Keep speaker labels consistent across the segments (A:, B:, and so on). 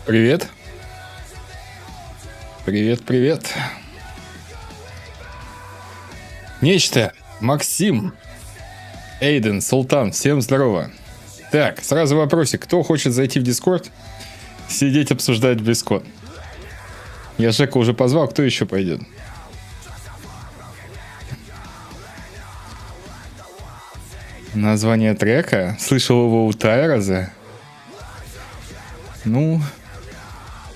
A: Привет. Привет, привет. Нечто, Максим, Эйден, Султан, всем здорово. Так, сразу вопросик. Кто хочет зайти в Дискорд, сидеть обсуждать БЛИЗКОН? Я Жека уже позвал, кто еще пойдет? Название трека? Слышал его у Тайраза? Ну,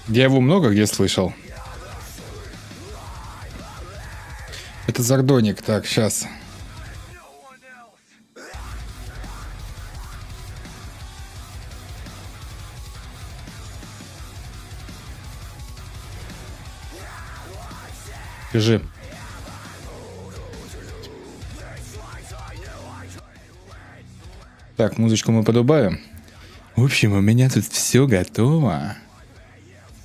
A: я его много где слышал. Это Зардоник. Так, сейчас. Пиши. Так, музычку мы подубаем. В общем, у меня тут все готово.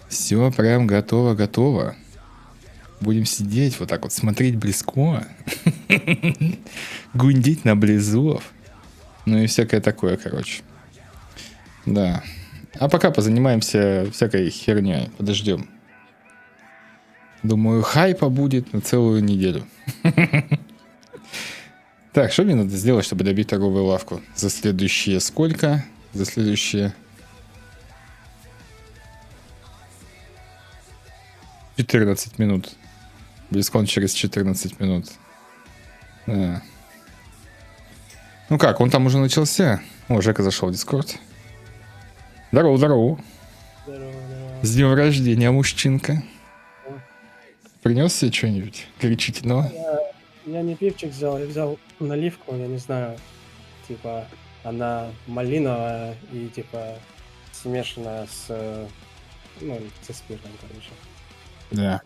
A: Все прям готово. Будем сидеть вот так вот, смотреть БЛИЗКОН. Гундить на близов. Ну и всякое такое, короче. Да. А пока позанимаемся всякой херней. Подождем. Думаю, хайпа будет на целую неделю. Так, что мне надо сделать, чтобы добить торговую лавку? За следующие сколько? За следующие 14 минут. БЛИЗКОН через 14 минут. Да. Ну как, он там уже начался? О, Жека зашел в Дискорд. Здорово.
B: Здорово.
A: С днем рождения, мужчинка. Принес себе что-нибудь горячительного?
B: Я не пивчик взял, я взял наливку, я не знаю, типа, она малиновая и, типа, смешанная с, ну, со спиртом, короче.
A: Да.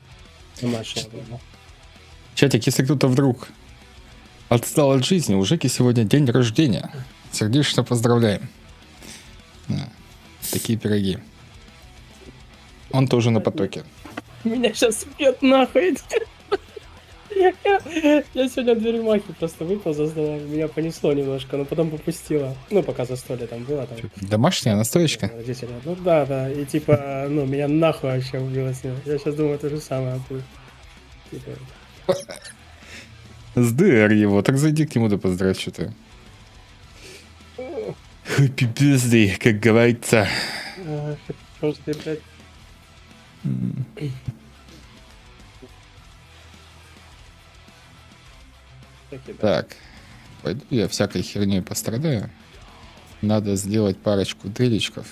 B: Домашняя была.
A: Чатик, если кто-то вдруг отстал от жизни, у Жеки сегодня день рождения. Сердечно поздравляем. Да. Такие пироги. Он тоже на потоке.
B: Меня сейчас убьет нахуй. Я сегодня две рюмахи просто выпил за столом, меня понесло немножко, но потом попустило. Ну, пока застолье там было. Там.
A: Домашняя настоечка?
B: Родители. Ну да, и типа, ну, меня нахуй вообще убило с ним. Я сейчас думаю, то же самое будет. Типа...
A: СДР его, так зайди к нему да поздравь что-то. Happy birthday, как говорится.
B: Просто, блядь.
A: Так, пойду я всякой херней пострадаю. Надо сделать парочку делечков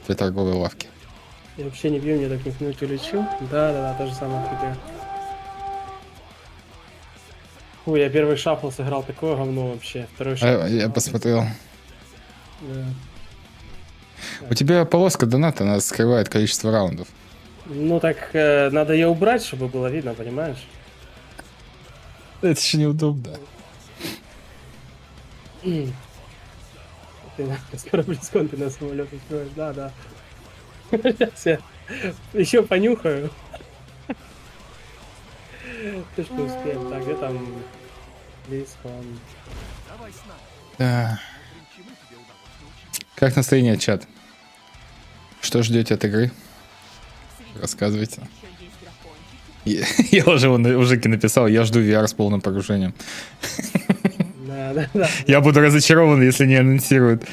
A: для торговой лавки.
B: Я вообще не пью, мне так никто не лечил. Да, то же самое, как я. Ой, я первый шафл сыграл такое говно вообще. Второй шафл.
A: Я посмотрел.
B: Да.
A: У тебя полоска доната, она скрывает количество раундов.
B: Ну так, надо ее убрать, чтобы было видно, понимаешь?
A: Это еще неудобно.
B: Ты скоро БЛИЗКОН ты на самолет откроешь, да. Сейчас я еще понюхаю. Ты что успеем? Так, где там БЛИЗКОН?
A: Да. Как настроение, чат? Что ждете от игры? Рассказывайте. Я уже написал, я жду VR с полным погружением.
B: Да.
A: Я буду разочарован, если не анонсируют.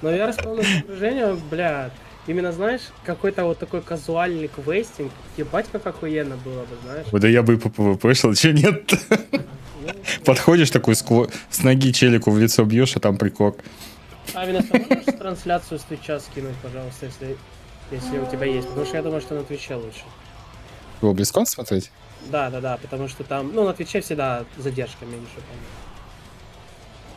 B: Но VR с полным погружением, блядь, именно, знаешь, какой-то вот такой казуальный квестинг, ебать, как охуенно было бы, знаешь.
A: Да я бы и по ПВП шел, че нет? Подходишь такой с ноги челику в лицо бьешь, а там прикол.
B: А именно можешь трансляцию с Твича скинуть, пожалуйста, если у тебя есть, потому что я думаю, что на Твиче лучше.
A: Его БЛИЗКОН смотреть?
B: Да, потому что там, ну, на Твиче всегда задержка меньше.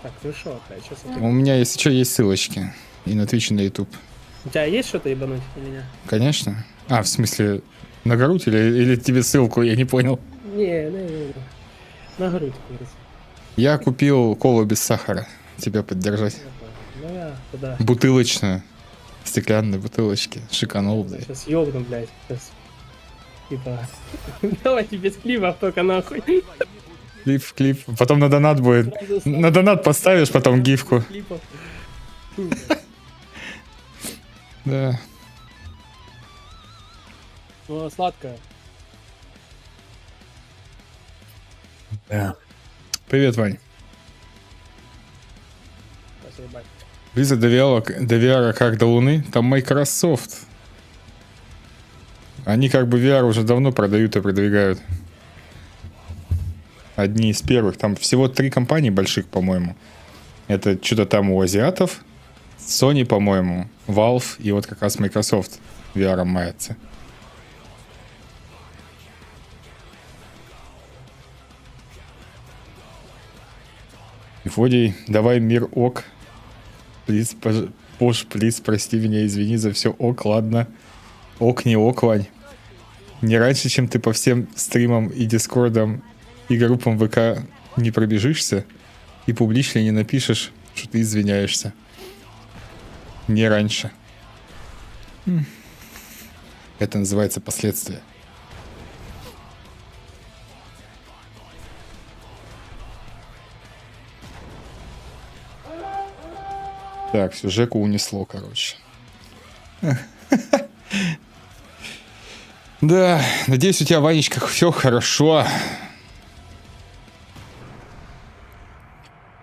B: Так, ну что опять? Сейчас
A: У меня, если что, есть ссылочки. И на Twitch, и на YouTube.
B: У тебя есть что-то ебануть или нет?
A: Конечно. А, в смысле, на грудь или тебе ссылку, я не понял.
B: Не. На грудь, кажется.
A: Я купил колу без сахара. Тебя поддержать.
B: Ну я туда.
A: Бутылочную. Стеклянные бутылочки. Шиканул, блядь.
B: Сейчас ёбну, блядь. Сейчас. Типа. Давайте без клипов только нахуй.
A: Клип. Потом на донат будет. На донат поставишь, потом гифку. Да.
B: Ну, сладкое.
A: Да. Привет, Вань.
B: Спасибо.
A: Близко до VR как до Луны. Там Microsoft. Они как бы VR уже давно продают и продвигают. Одни из первых. Там всего 3 компании больших, по-моему. Это что-то там у азиатов, Sony, по-моему, Valve и вот как раз Microsoft VR мается. Мифодей, давай мир ок. Плиз, пош, плиз, прости меня, извини за все. Ок, ладно. Ок, не ок, Вань. Не раньше, чем ты по всем стримам и дискордам и группам ВК не пробежишься и публично не напишешь, что ты извиняешься. Не раньше. Это называется последствия. Так, все, Жеку унесло, короче. Да, надеюсь, у тебя, Ванечка, все хорошо.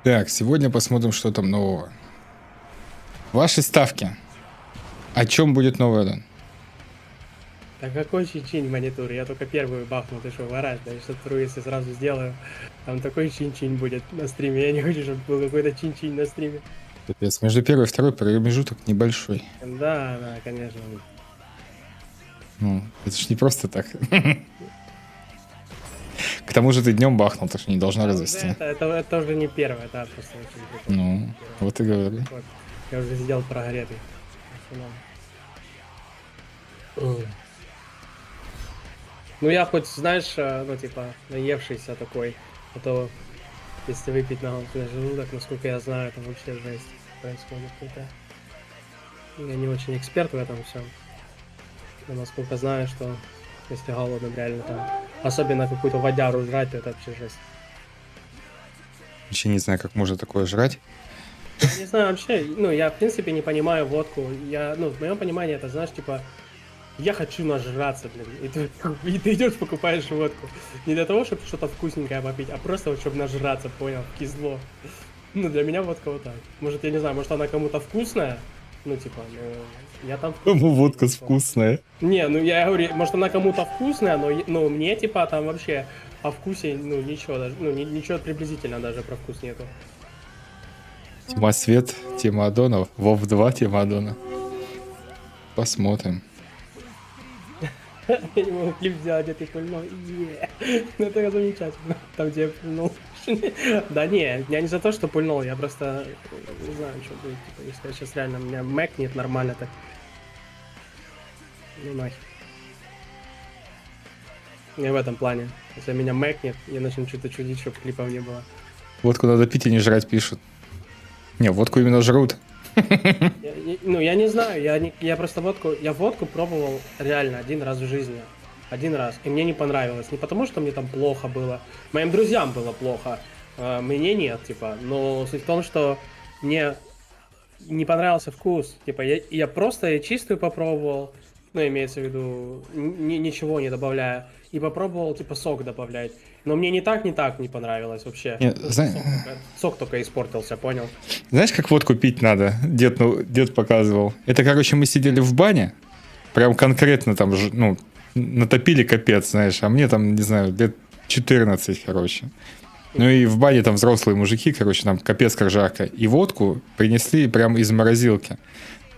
A: Так, сегодня посмотрим, что там нового. Ваши ставки. О чем будет новый аддон?
B: Да какой чин-чин монитор? Я только первую бахнул, ты что, ворать? Да, что вторую, если сразу сделаю. Там такой чин-чин будет на стриме. Я не хочу, чтобы был какой-то чин-чин на стриме.
A: Капец, между первой и второй промежуток небольшой.
B: Да, конечно.
A: Ну, это ж не просто так. К тому же ты днем бахнул, так что не должна развести.
B: Это уже не первое, это просто очень прикольно.
A: Ну, вот и говори.
B: Вот. Я уже сделал прогретый. Ну я хоть, знаешь, ну типа, наевшийся такой, а то если выпить на желудок, насколько я знаю, это вообще жесть происходит. Это... Я не очень эксперт в этом всем. Но насколько знаю, что если голодным реально там, особенно какую-то водяру жрать, то это вообще жесть.
A: Вообще не знаю, как можно такое жрать.
B: Не знаю, вообще, ну, я, в принципе, не понимаю водку. Я, ну, в моем понимании, это, знаешь, типа, я хочу нажраться, блин. И ты идешь, покупаешь водку. Не для того, чтобы что-то вкусненькое попить, а просто вот, чтобы нажраться, понял, кизло. Ну, для меня водка вот так. Может, я не знаю, может, она кому-то вкусная? Ну, типа, ну, я там...
A: Кому водка вкусная?
B: Не, ну, я говорю, может, она кому-то вкусная, но, ну, мне, типа, там вообще о вкусе, ну, ничего даже, ну, ничего приблизительно даже про вкус нету.
A: Тема свет, тема аддона. Вов 2, тема аддона. Посмотрим.
B: Я не могу клип сделать, где ты пульнул. Ну это замечательно. Там, где я пульнул. Да не, я не за то, что пульнул, я просто не знаю, что будет. Типа, если я сейчас реально, у меня мэкнет нормально так. Ну нахер. Не в этом плане. Если меня мэкнет, я начну что-то чудить, чтобы клипов не было.
A: Водку надо пить и не жрать, пишут. Не, водку именно жрут.
B: Ну, я не знаю, я просто водку пробовал реально один раз в жизни. Один раз. И мне не понравилось. Не потому, что мне там плохо было. Моим друзьям было плохо. Мне нет, типа. Но суть в том, что мне не понравился вкус. Типа, я просто чистую попробовал. Ну, имеется в виду, ничего не добавляя. И попробовал, типа, сок добавлять. Но мне не так не понравилось вообще.
A: Нет,
B: сок только испортился, понял?
A: Знаешь, как водку пить надо? Дед показывал. Это, короче, мы сидели в бане. Прям конкретно там, ну, натопили капец, знаешь. А мне там, не знаю, лет 14, короче. Ну и в бане там взрослые мужики, короче, там капец как жарко. И водку принесли прям из морозилки.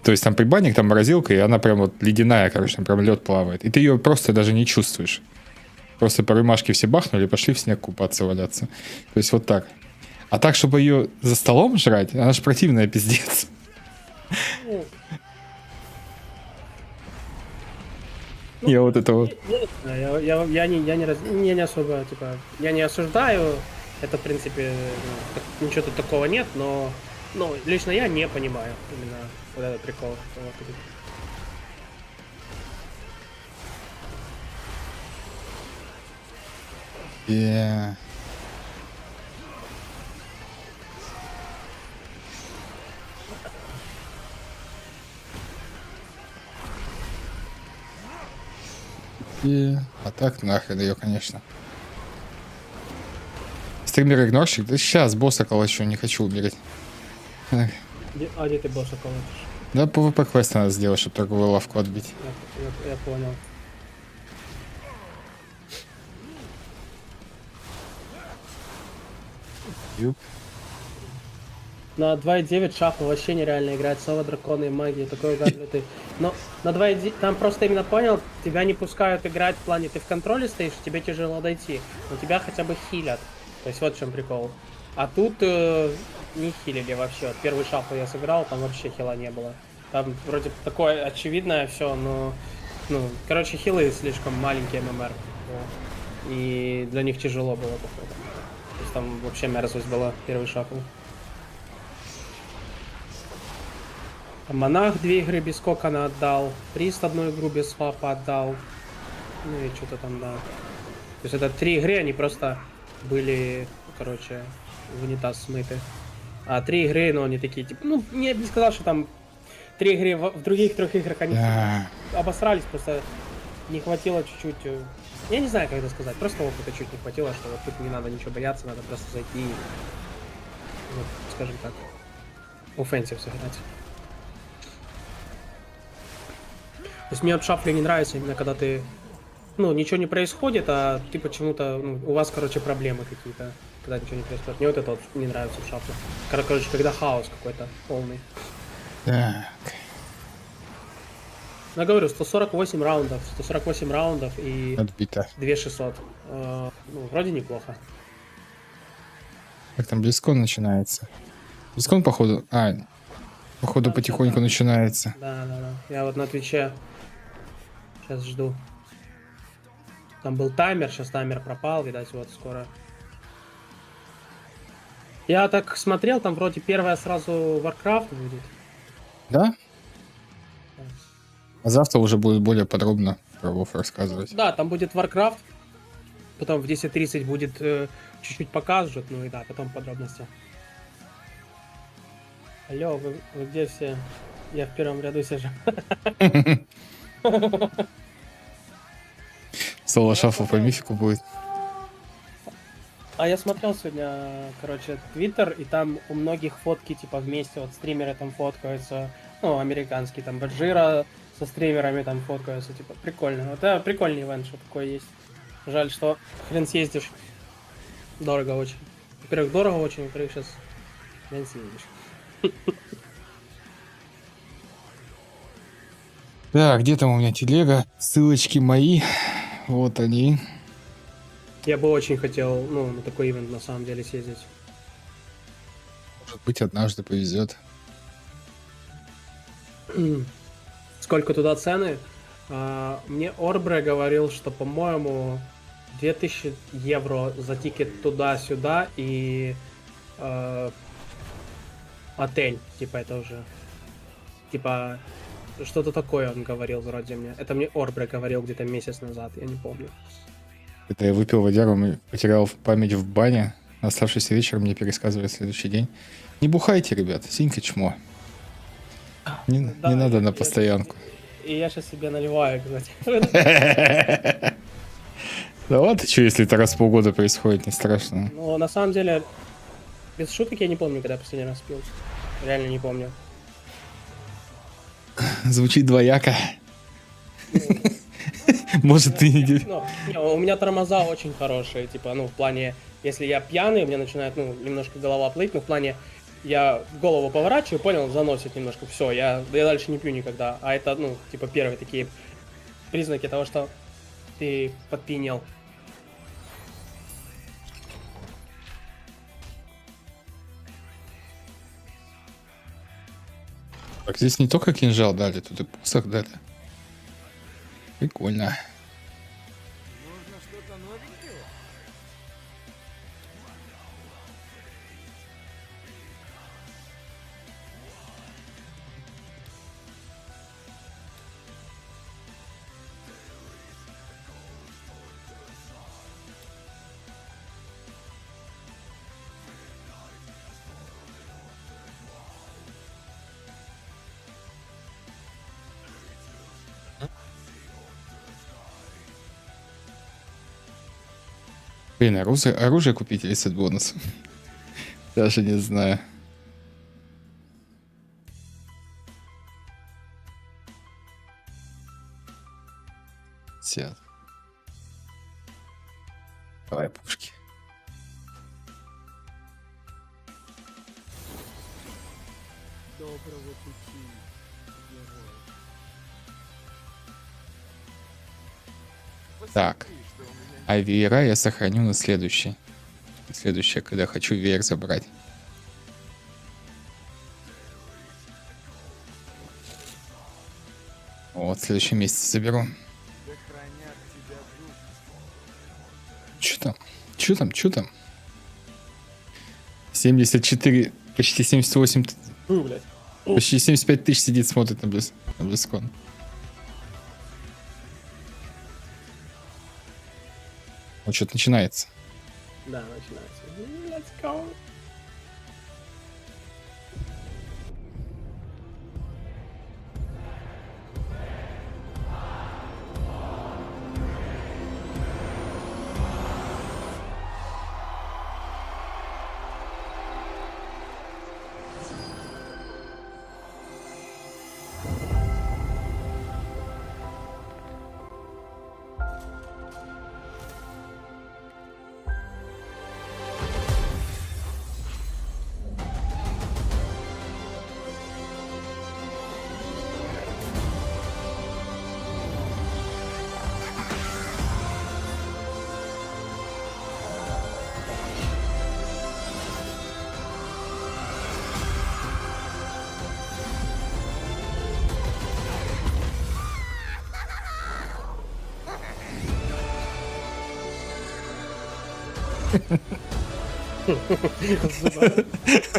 A: То есть там прибанник, там морозилка, и она прям вот ледяная, короче, там прям лед плавает. И ты ее просто даже не чувствуешь. Просто по рюмашке все бахнули, пошли в снег купаться, валяться. То есть вот так. А так, чтобы ее за столом жрать, она же противная, пиздец. Я вот это вот.
B: Я не особо, типа, я не осуждаю. Это, в принципе, ничего тут такого нет, но лично я не понимаю именно вот этот прикол.
A: Yeah. А так нахрен ее, конечно. Стример-игнорщик? Да сейчас босса калачу, не хочу умереть. Эх.
B: Где ты босса колотишь?
A: Да, PvP квест надо сделать, чтобы торговую лавку отбить.
B: Я понял.
A: Юп.
B: На 2.9 шахмат вообще нереально играть, соло, драконы и магии, такой гаджеты. Но на 2.9 там просто именно понял, тебя не пускают играть в плане, ты в контроле стоишь, тебе тяжело дойти, но тебя хотя бы хилят. То есть вот в чем прикол. А тут не хилили вообще. Вот первый шахмат я сыграл, там вообще хила не было. Там вроде такое очевидное все, но короче, хилы слишком маленькие ММР. Вот. И для них тяжело было, походу. То есть там вообще мерзость была первый шахмат. Монах 2 игры без кокона отдал, Прист 1 игру без свапа отдал, ну и что-то там, да. То есть это 3 игры, они просто были, короче, в унитаз смыты. А 3 игры, ну они такие, типа, ну, я бы не сказал, что там 3 игры, в других 3 играх они обосрались, просто не хватило чуть-чуть, я не знаю, как это сказать, просто опыта чуть не хватило, что вот тут не надо ничего бояться, надо просто зайти и, вот, скажем так, оффенсив сыграть. То есть мне от шафли не нравится именно когда ты, ну, ничего не происходит, а ты почему-то, ну, у вас, короче, проблемы какие-то, когда ничего не происходит. Мне вот это вот не нравится в шафле. Короче, когда хаос какой-то полный.
A: Так.
B: Я говорю, 148 раундов и
A: Отбито.
B: 2600. Ну, вроде неплохо.
A: Как там БЛИЗКОн начинается? БЛИЗКОн, походу... походу
B: Да,
A: потихоньку
B: да.
A: начинается.
B: Да. Я вот на Твиче сейчас жду. Там был таймер, сейчас таймер пропал, видать, вот скоро. Я так смотрел, там вроде первая сразу Warcraft будет.
A: Да? А завтра уже будет более подробно про WoW рассказывать.
B: Да, там будет Warcraft. Потом в 10:30 будет чуть-чуть покажут, ну и да, потом подробности. Алло, вы где все? Я в первом ряду сижу.
A: Соло шафл по мифику будет.
B: А я смотрел сегодня, короче, Твиттер, и там у многих фотки типа вместе, вот стримеры там фоткаются, ну, американские, там Баджира со стримерами там фоткаются, типа, прикольно. Вот это прикольный ивент, что такое есть. Жаль, что хрен съездишь. Дорого очень. Во-первых, дорого очень, во-вторых, сейчас хрен съездишь.
A: Так, где там у меня телега? Ссылочки мои. Вот они.
B: Я бы очень хотел, ну, на такой ивент на самом деле съездить.
A: Может быть, однажды повезет.
B: Сколько туда цены? Мне Орбре говорил, что, по-моему, 2000 евро за тикет туда-сюда и отель, типа это уже. Типа, что-то такое он говорил вроде мне. Это мне Орбре говорил где-то месяц назад, я не помню.
A: Это я выпил водяру, потерял память в бане. На оставшийся вечер мне пересказывали следующий день. Не бухайте, ребят, синька чмо. Не надо на постоянку.
B: И я сейчас себе наливаю, кстати.
A: Да ладно, что, если это раз в полгода происходит, не страшно.
B: Ну, на самом деле, без шуток я не помню, когда я последний раз пил. Реально не помню.
A: Звучит двояко. Может, ты не...
B: У меня тормоза очень хорошие, типа, ну, в плане, если я пьяный, у меня начинает, ну, немножко голова плыть, но в плане, я голову поворачиваю, понял, заносит немножко, все, я дальше не пью никогда. А это, ну, типа, первые такие признаки того, что ты подпьянел.
A: Так, здесь не только кинжал дали, тут и посох дали. Прикольно.
C: Нужно что-то новенькое?
A: Блин, оружие купить или сет бонус? Даже не знаю. Сет. Давай пушки.
C: Доброго пути, герой.
A: Так.
C: Посмотри, что у меня
A: А веера я сохраню на следующий. Следующее, когда хочу веер забрать. Вот, в следующем месяце заберу.
C: да хранят тебя души.
A: Чё там? Чё там? Чё там? 74, почти 78,
B: Блядь.
A: почти 75 тысяч сидит, смотрит на БЛИЗКОн. Вот что-то начинается.
B: Да, начинается. Let's go.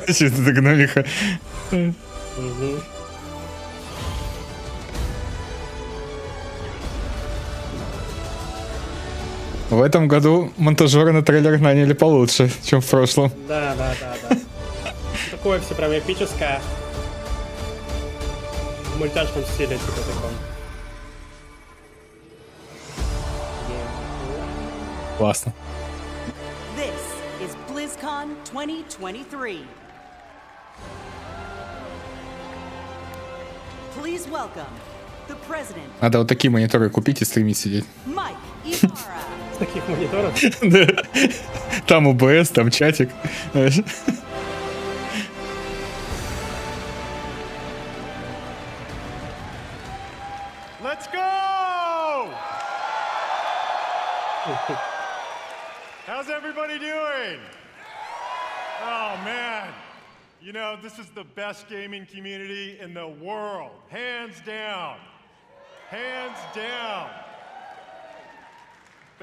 A: Что это за гномиха?
B: Мгм.
A: В этом году монтажеры на трейлер наняли получше, чем в прошлом.
B: Да. Такое все прям эпическое. В мультяшном стиле, типа таком.
A: Классно.
D: This is BlizzCon 2023. Please welcome the president,
A: Надо вот такие мониторы купить и стримить сидеть.
D: Mike Ibarra.
B: С таких мониторов.
A: Да. Там ОБС, там чатик. Знаешь.
E: Let's go! How's everybody doing? Oh man, you know, this is the best gaming community in the world. Hands down. Hands down.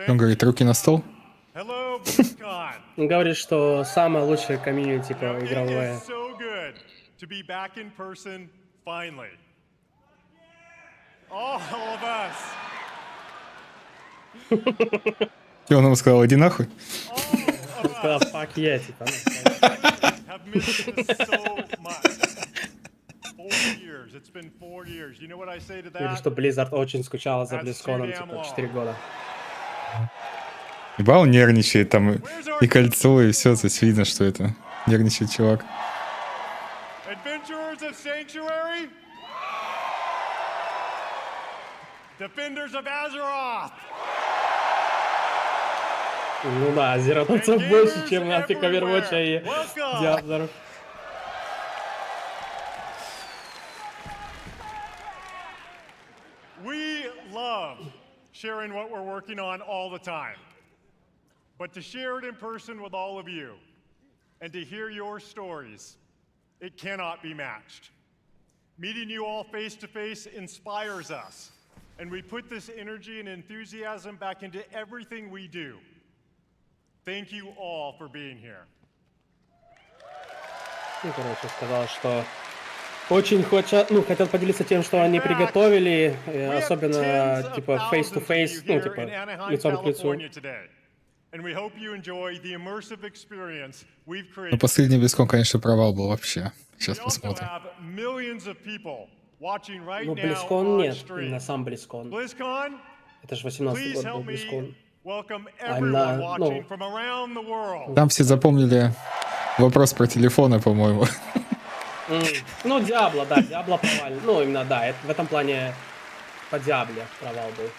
A: Он говорит, руки на стол.
E: Hello, BlizzCon.
B: Он говорит, что самое лучшее комьюнити,
E: You know,
B: типа,
E: it
B: игровое.
E: is so good to be back in person finally. All of us.
A: И он ему сказал, иди нахуй.
E: All of
B: Сказал,
E: us
B: fuck yeah, типа.
E: have missed this so much. 4 years. It's been 4 years. You know what I say to
B: Говорит,
E: that?
B: что Blizzard очень скучала за
E: That's
B: BlizzCon'ом,
E: too damn
B: типа,
E: long.
B: 4 года.
A: Ибо он нервничает там, и кольцо, и все, здесь видно, что это нервничает чувак.
E: Adventurers of Sanctuary? Defenders of Azeroth?
B: Ну да, зератовцев больше, чем нафиг Overwatch'а и
E: Welcome.
B: Diablo.
E: We love sharing what we're working on all the time. But to share it in person with all of you and to hear your stories, it cannot be matched. Meeting you all face to face inspires us, and we put this energy and enthusiasm back into everything we do. Thank you all for being here.
B: Ну, короче, сказал, что очень хотел поделиться тем, что они приготовили, особенно, типа, face-to-face, ну, типа, лицом к лицу.
A: Но последний BlizzCon, конечно, провал был вообще. Сейчас посмотрим.
B: Ну, BlizzCon нет, именно сам BlizzCon.
E: BlizzCon,
B: Это же 18-й
E: please
B: год был
E: help me
B: BlizzCon.
E: Welcome
B: I'm
E: everyone
B: not-
E: watching
B: no.
E: from around the world.
A: Там все запомнили вопрос про телефоны, по-моему.
B: Ну, Diablo, да, Diablo провал. Ну, именно, да, в этом плане по Diablo провал был.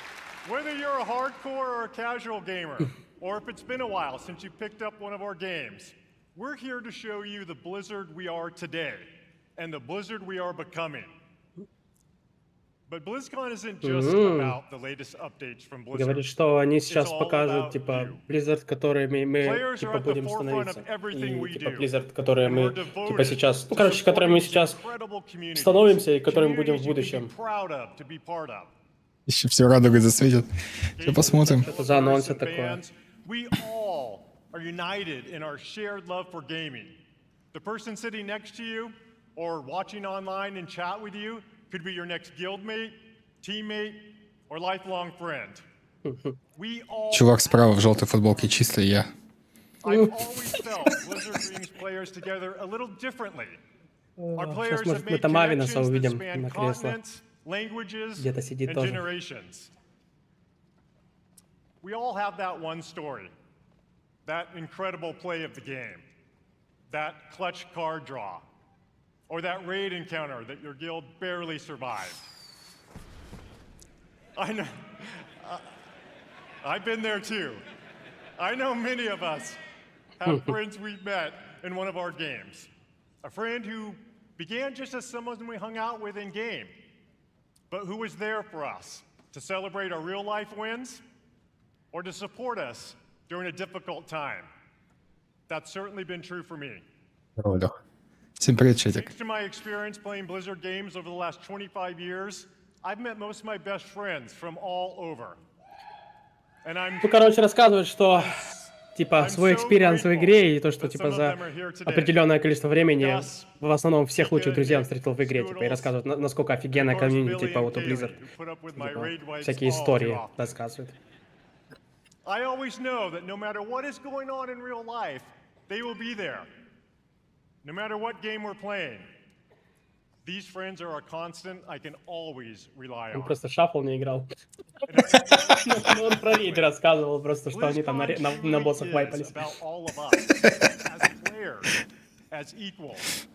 E: Whether you're a hardcore or a casual gamer, or if it's been a while since you picked up one of our games, we're here to show you the Blizzard we are today and the Blizzard we are becoming. But BlizzCon isn't just about the latest updates from Blizzard.
B: Говорит, что они сейчас
E: all
B: покажут,
E: about
B: типа,
E: you.
B: Blizzard, которыми мы,
E: Players are
B: типа,
E: at the
B: будем
E: forefront of
B: становиться.
E: everything we
B: И, типа,
E: do.
B: Blizzard, которые
E: And
B: мы,
E: we're
B: типа,
E: devoted
B: сейчас... Ну,
E: to
B: короче, которые мы
E: supporting
B: сейчас
E: incredible communities.
B: становимся и которыми будем в
E: Communities you can be
B: будущем.
E: proud of, to be part of.
A: Еще все радугой засветят. Сейчас посмотрим.
B: Что за анонсы
E: And
B: такое?
E: fans, we all are united in our shared love for gaming. The person sitting next to you or watching online and chat with you could be your next guildmate, teammate, or lifelong friend. We all
A: Чувак справа в желтой футболке чистый я.
E: I've always felt Blizzard brings players together a little differently. Our players
B: Сейчас,
E: have
B: может, мы
E: made
B: там Авинаса
E: connections that
B: увидим
E: span
B: на кресло.
E: continents, languages,
B: Где-то сидит
E: and
B: тоже.
E: generations. We all have that one story, that incredible play of the game, that clutch card draw, or that raid encounter that your guild barely survived. I know, I've been there too. I know many of us have friends we've met in one of our games. A friend who began just as someone we hung out with in game, but who was there for us to celebrate our real life wins or to support us during a difficult time. That's certainly been true for me.
A: Всем привет, чатик.
E: Thanks to my experience playing Blizzard games over the last 25 years, I've met most of my best friends from all over. And I'm
B: Ну, короче, рассказывают, что, типа, свой экспириенс в игре и то, что, типа, за определенное количество времени в основном всех лучших друзей он встретил в игре, типа, и рассказывают, насколько офигенная комьюнити, типа, вот у Blizzard. Типа, всякие истории рассказывают.
E: I always know that no matter what is going on in real life, they will be there. No matter what game we're playing. These friends are a constant I can always rely
B: Он
E: on.
B: просто шафл не играл. Ну, он про рейд рассказывал просто, что они там на боссах вайпались.
E: About all of us, as players, as equals,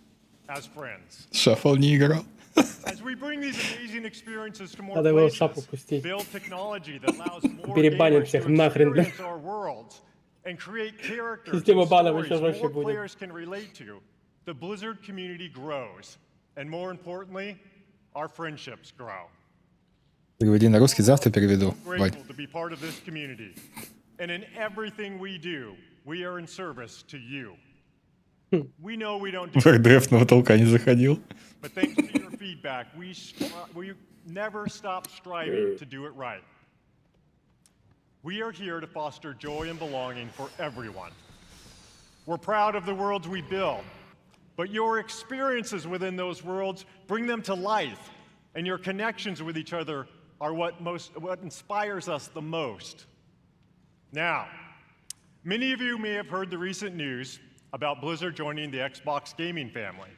E: as friends.
A: Шафл не играл.
E: As we bring these amazing experiences to more
B: Надо его в
E: places,
B: шапку пустить.
E: build technology that allows more
B: Перебанит
E: gamers
B: всех
E: to
B: нахрен, бля.
E: experience our worlds and create characters
B: Система
E: and
B: банов
E: stories
B: еще жестче
E: more
B: будет.
E: players can relate to. The Blizzard community grows, and more importantly, our friendships grow.
A: Переведи на русский, завтра переведу. Вань.
E: Grateful to be part of this community, and in everything we do, we are in service to you. We know we don't do
A: В РДФного толка не заходил.
E: but thanks to your feedback, we never stop striving to do it right. We are here to foster joy and belonging for everyone. We're proud of the worlds we build, but your experiences within those worlds bring them to life, and your connections with each other are what inspires us the most. Now, many of you may have heard the recent news about Blizzard joining the Xbox gaming family.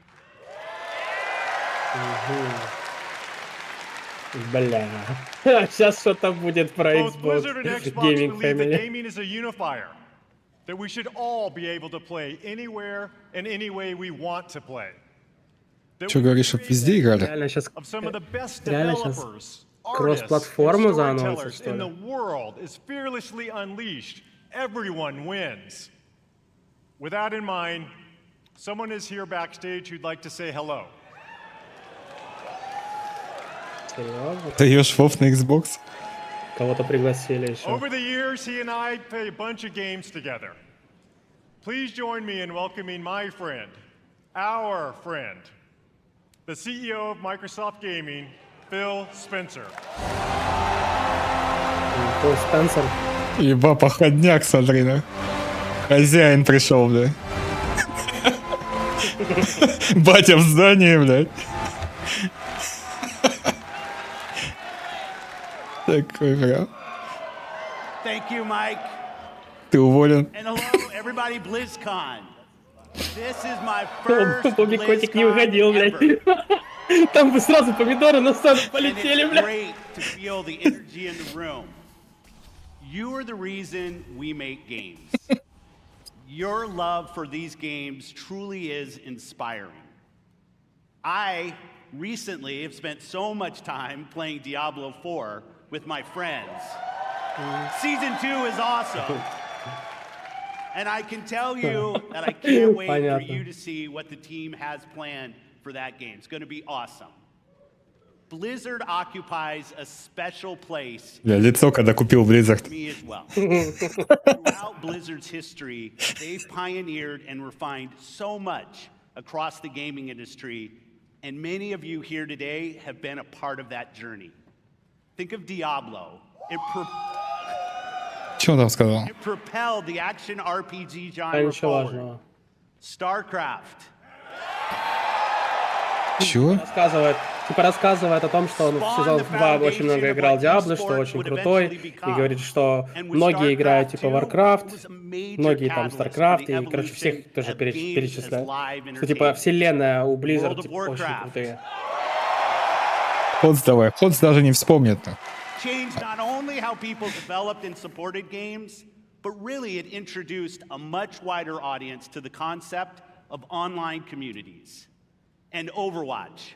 B: Бля. Сейчас что-то будет про
E: Both
B: Xbox
E: Blizzard and Xbox
B: Gaming
E: believe that
B: Family.
E: gaming is a unifier, that we should all be able to play anywhere and any way we want to play. That
A: Че
E: we
A: говоришь, чтоб везде играли?
B: Реально сейчас
E: of some of the best
B: реально щас
E: developers, artists, and
B: кросс-платформу заанонсят,
E: storytellers
B: что
E: in
B: ли?
E: the world is fearlessly unleashed. Everyone wins. With that in mind, someone is here backstage who'd like to say hello.
B: Серьезно?
A: Даешь Вов на Xbox?
B: Кого-то пригласили еще.
E: Over the years, he and I played a bunch of games together. Please join me in welcoming my friend, our friend, the CEO of Microsoft Gaming, Phil Spencer.
B: Фил Спенсер.
A: Еба, походняк, смотри, да. Хозяин пришел, бля. Батя в здании, блядь. Такой прям.
F: Thank you, Mike.
A: Ты уволен.
F: And hello, everybody, BlizzCon. This is my first
B: Бобби котик не
F: BlizzCon
B: уходил,
F: ever.
B: блядь. Там бы сразу помидоры на сцену
F: And
B: полетели,
F: it's
B: блядь.
F: great to feel the energy in the room. You are the reason we make games. Your love for these games truly is inspiring. I recently have spent so much time playing Diablo 4 with my friends. Season 2 is awesome. And I can tell you that I can't wait for
B: Понятно.
F: you to see what the team has planned for that game. It's going to be awesome. Blizzard occupies a special place
A: Бля, лицо, когда купил Blizzard.
F: for me as well. Throughout Blizzard's history, they've pioneered and refined so much across the gaming industry, and many of you here today have been a part of that journey. Think of Diablo.
A: Что он там сказал?
F: It propelled the action RPG
B: Да,
F: genre
B: ничего
F: forward.
B: важного.
F: StarCraft.
A: Чего?
B: Рассказывает о том, что он в сезон 2 очень много играл Диабло, что очень крутой, и говорит, что многие играют типа Warcraft, многие там StarCraft, и, короче, всех тоже перечисляют. Что типа вселенная у Blizzard типа, очень крутые.
A: Ходс давай. Ходс даже не вспомнит.
F: Changed not only how people developed and supported games, but really it introduced a much wider audience to the concept of online communities. And Overwatch.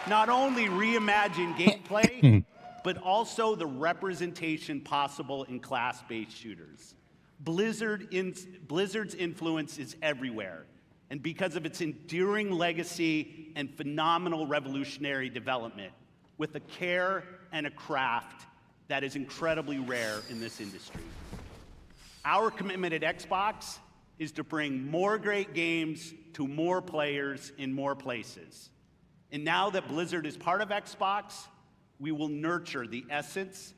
F: Not only reimagined gameplay, but also the representation possible in class-based shooters. Blizzard's influence is everywhere. And because of its enduring legacy and phenomenal revolutionary development, with a care and a craft that is incredibly rare in this industry. Our commitment at Xbox is to bring more great games to more players in more places. And now that Blizzard is part of Xbox, we will nurture the essence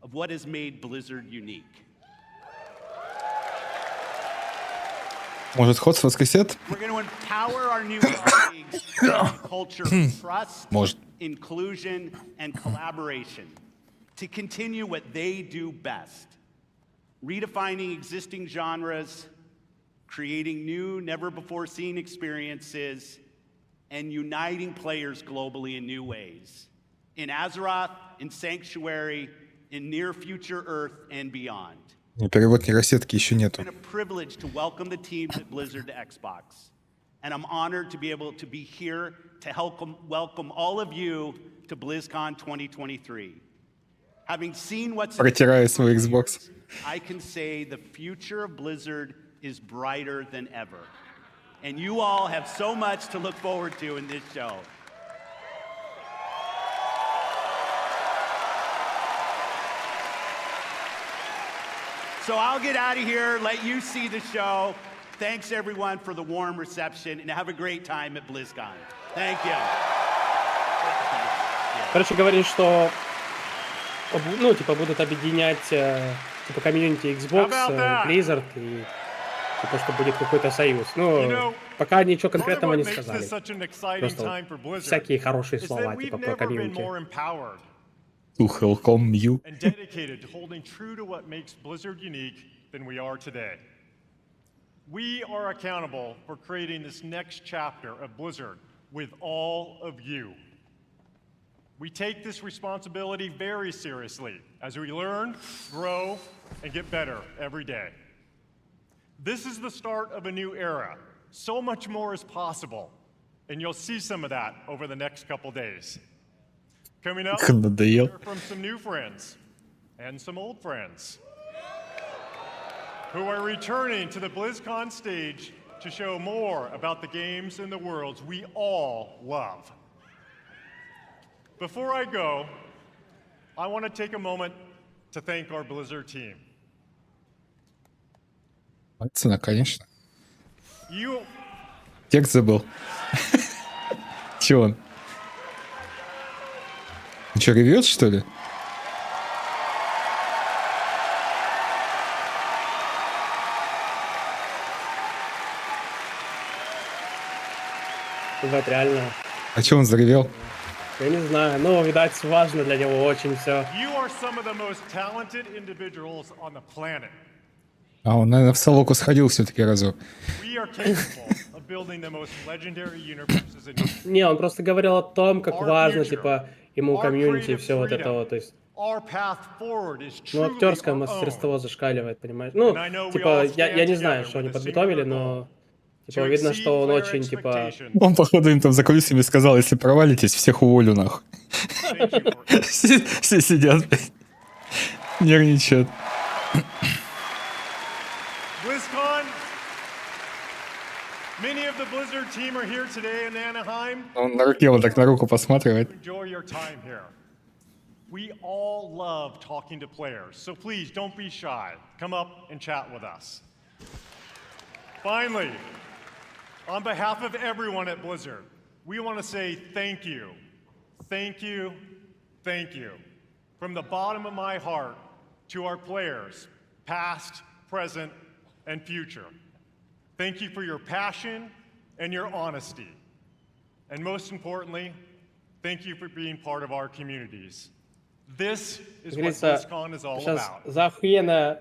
F: of what has made Blizzard unique.
A: Может, Ходс воскресет?
F: We're going to empower our new colleagues with a culture of trust,
A: Может.
F: inclusion, and collaboration to continue what they do best. Redefining existing genres, creating new, never-before-seen experiences, and uniting players globally in new ways. In Azeroth, in Sanctuary, in near-future Earth, and beyond.
A: Перевод нейросетки еще нету.
F: It's been a privilege to welcome the teams at Blizzard to Xbox. And I'm honored to be able to be here to help welcome all of you to BlizzCon 2023. Having seen what's
A: Протираю свой Xbox.
F: I can say the future of Blizzard is brighter than ever. And you all have so much to look forward to in this show. So I'll get out of here, let you see the show. Thanks everyone for the warm reception, and have a great time at BlizzCon. Thank you.
B: Короче, говорит, что ну, типа, будут объединять типа комьюнити Xbox, Blizzard, и типа, что будет какой-то союз. Ну, пока ничего конкретного не сказали. Просто всякие хорошие слова, типа, про комьюнити.
A: To welcome you.
E: And dedicated to holding true to what makes Blizzard unique than we are today. We are accountable for creating this next chapter of Blizzard with all of you. We take this responsibility very seriously as we learn, grow, and get better every day. This is the start of a new era. So much more is possible, and you'll see some of that over the next couple days. Coming up,
A: Надоел.
E: hear from some new friends and some old friends who are returning to the BlizzCon stage to show more about the games and the worlds we all love. Before I go, I want to take a moment to thank our Blizzard team.
A: Цена, конечно.
E: You
A: Текст забыл. Че он? Он что, ревет, что ли?
B: Бывает реально.
A: А че он заревел?
B: Я не знаю, но, видать, важно для него очень все.
E: you are some of the most talented individuals on the planet.
A: А он, наверное, в СОЛОQ сходил все-таки разок.
E: We are capable of building the most legendary universes in
B: Не, он просто говорил о том, как важно, типа, ему комьюнити и все вот это вот. То есть
E: our path forward is
B: Ну,
E: truly
B: актерское
E: our own.
B: мастерство зашкаливает, понимаешь? Ну,
E: And I know we
B: типа,
E: all
B: я
E: stand
B: не знаю,
E: together
B: что они
E: with a
B: подготовили,
E: singular
B: но
E: goal.
B: типа
E: To
B: видно,
E: exceed
B: что он
E: player
B: очень, типа...
E: expectations.
A: Он, походу, им там за кулисами сказал, если провалитесь, всех уволю, нахуй.
E: Thank you for
A: Все сидят, блядь, нервничают.
E: BlizzCon. Many of the Blizzard team are here today in Anaheim.
A: Он на руке, вот так на руку посматривает.
E: Enjoy your time here. We all love talking to players, so please don't be shy. Come up and chat with us. Finally, on behalf of everyone at Blizzard, we want to say thank you. Thank you. Thank you. From the bottom of my heart to our players, past, present, and future. Thank you for your passion and your honesty. And most importantly, thank you for being part of our communities. This is what
B: Говорится,
E: BlizzCon is all
B: сейчас
E: about.
B: за охуенный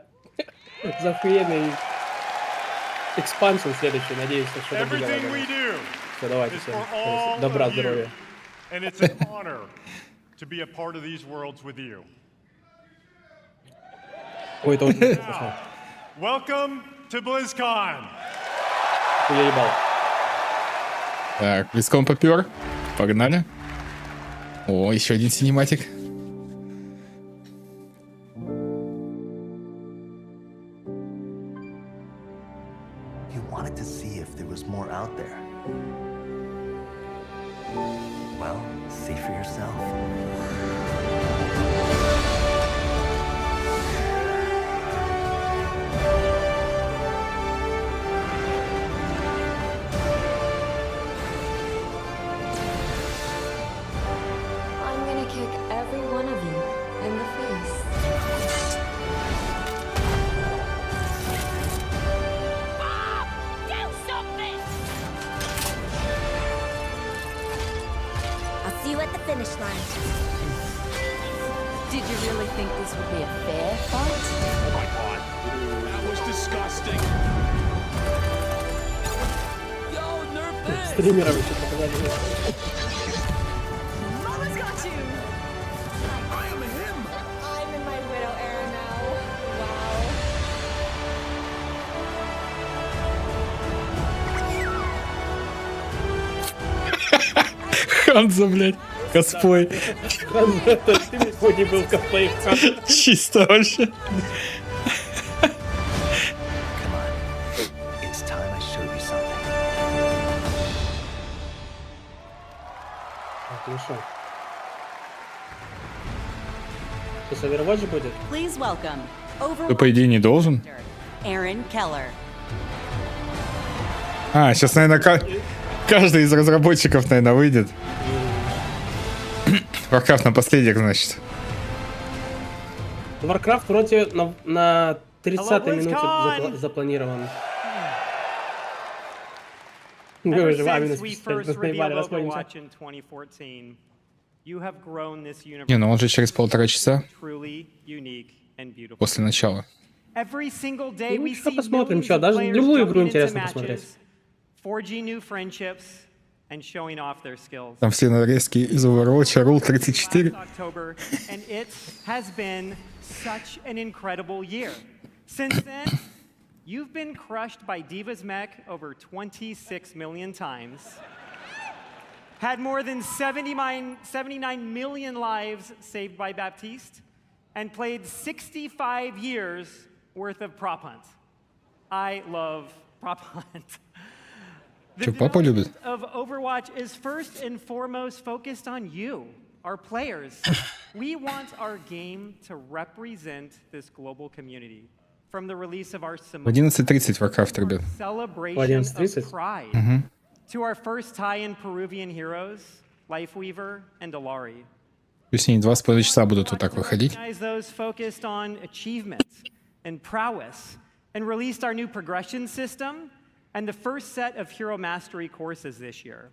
B: экспансион следующий, надеюсь, что это будет.
E: Everything we do
B: Все, давайте,
E: is
B: всем
E: for all
B: добра,
E: of you.
B: здоровья.
E: And it's an honor to be a part of these worlds with you.
B: Ой, это очень пошел.
E: Welcome to BlizzCon.
B: Я ебал.
A: Так, BlizzCon попер. Погнали. О, еще один синематик.
G: You wanted to see if there was more out there. Well, see for yourself.
H: I'm gonna kick every one of you in the face.
D: Do something!
H: I'll see you at the finish line.
D: Did you really think this would be a fair fight?
B: Стримерам еще показали.
H: Mama's got you! I'm in my widow era now. Wow.
A: Ханзо, блядь. Косплей.
B: Ты Мифодей был в косплее.
A: Чисто вообще.
G: Come on. It's time I showed you something.
B: Так, ну что? Сейчас Overwatch будет?
D: Please welcome
A: Ты, по идее, не должен.
D: Aaron Keller.
A: А, сейчас, наверное, каждый из разработчиков, наверное, выйдет. Warcraft напоследок, значит.
B: Warcraft вроде на 30-й
I: Hello,
B: минуте
I: BlizzCon!
B: запланирован.
I: Ever
B: Вы же вами
I: since we
B: насчитали,
I: first
B: наебали,
I: revealed
B: расходимся.
I: Overwatch in 2014, you have grown this universe
A: Не, ну он же через 1,5 часа
I: truly unique and beautiful.
A: после начала.
I: Every single day
B: Ну,
I: we
B: что
I: see
B: посмотрим,
I: millions
B: что,
I: of
B: даже
I: players
B: любую игру
I: jumping into
B: интересно
I: matches,
B: посмотреть.
I: forging new friendships and showing off their skills.
A: Там все нарезки из Overwatch, Rule 34.
I: Last October, and it has been such an incredible year. Since then, you've been crushed by Diva's mech over 26 million times, had more than 79 million lives saved by Baptiste, and played 65 years worth of prop hunt. I love prop hunt. The
A: Чё, папа любит?
I: development of Overwatch is first and foremost focused on you, our players. We want our game to represent this global community. From the release of our
A: В 11:30 Warcraft, ребят.
I: celebration
B: В 11:30?
I: of pride, to our first tie-in Peruvian heroes, Lifeweaver and Alari.
A: Плюс они 2,5 часа будут вот так выходить.
I: Recognize those focused on achievements and prowess, and released our new progression system and the first set of hero mastery courses this year.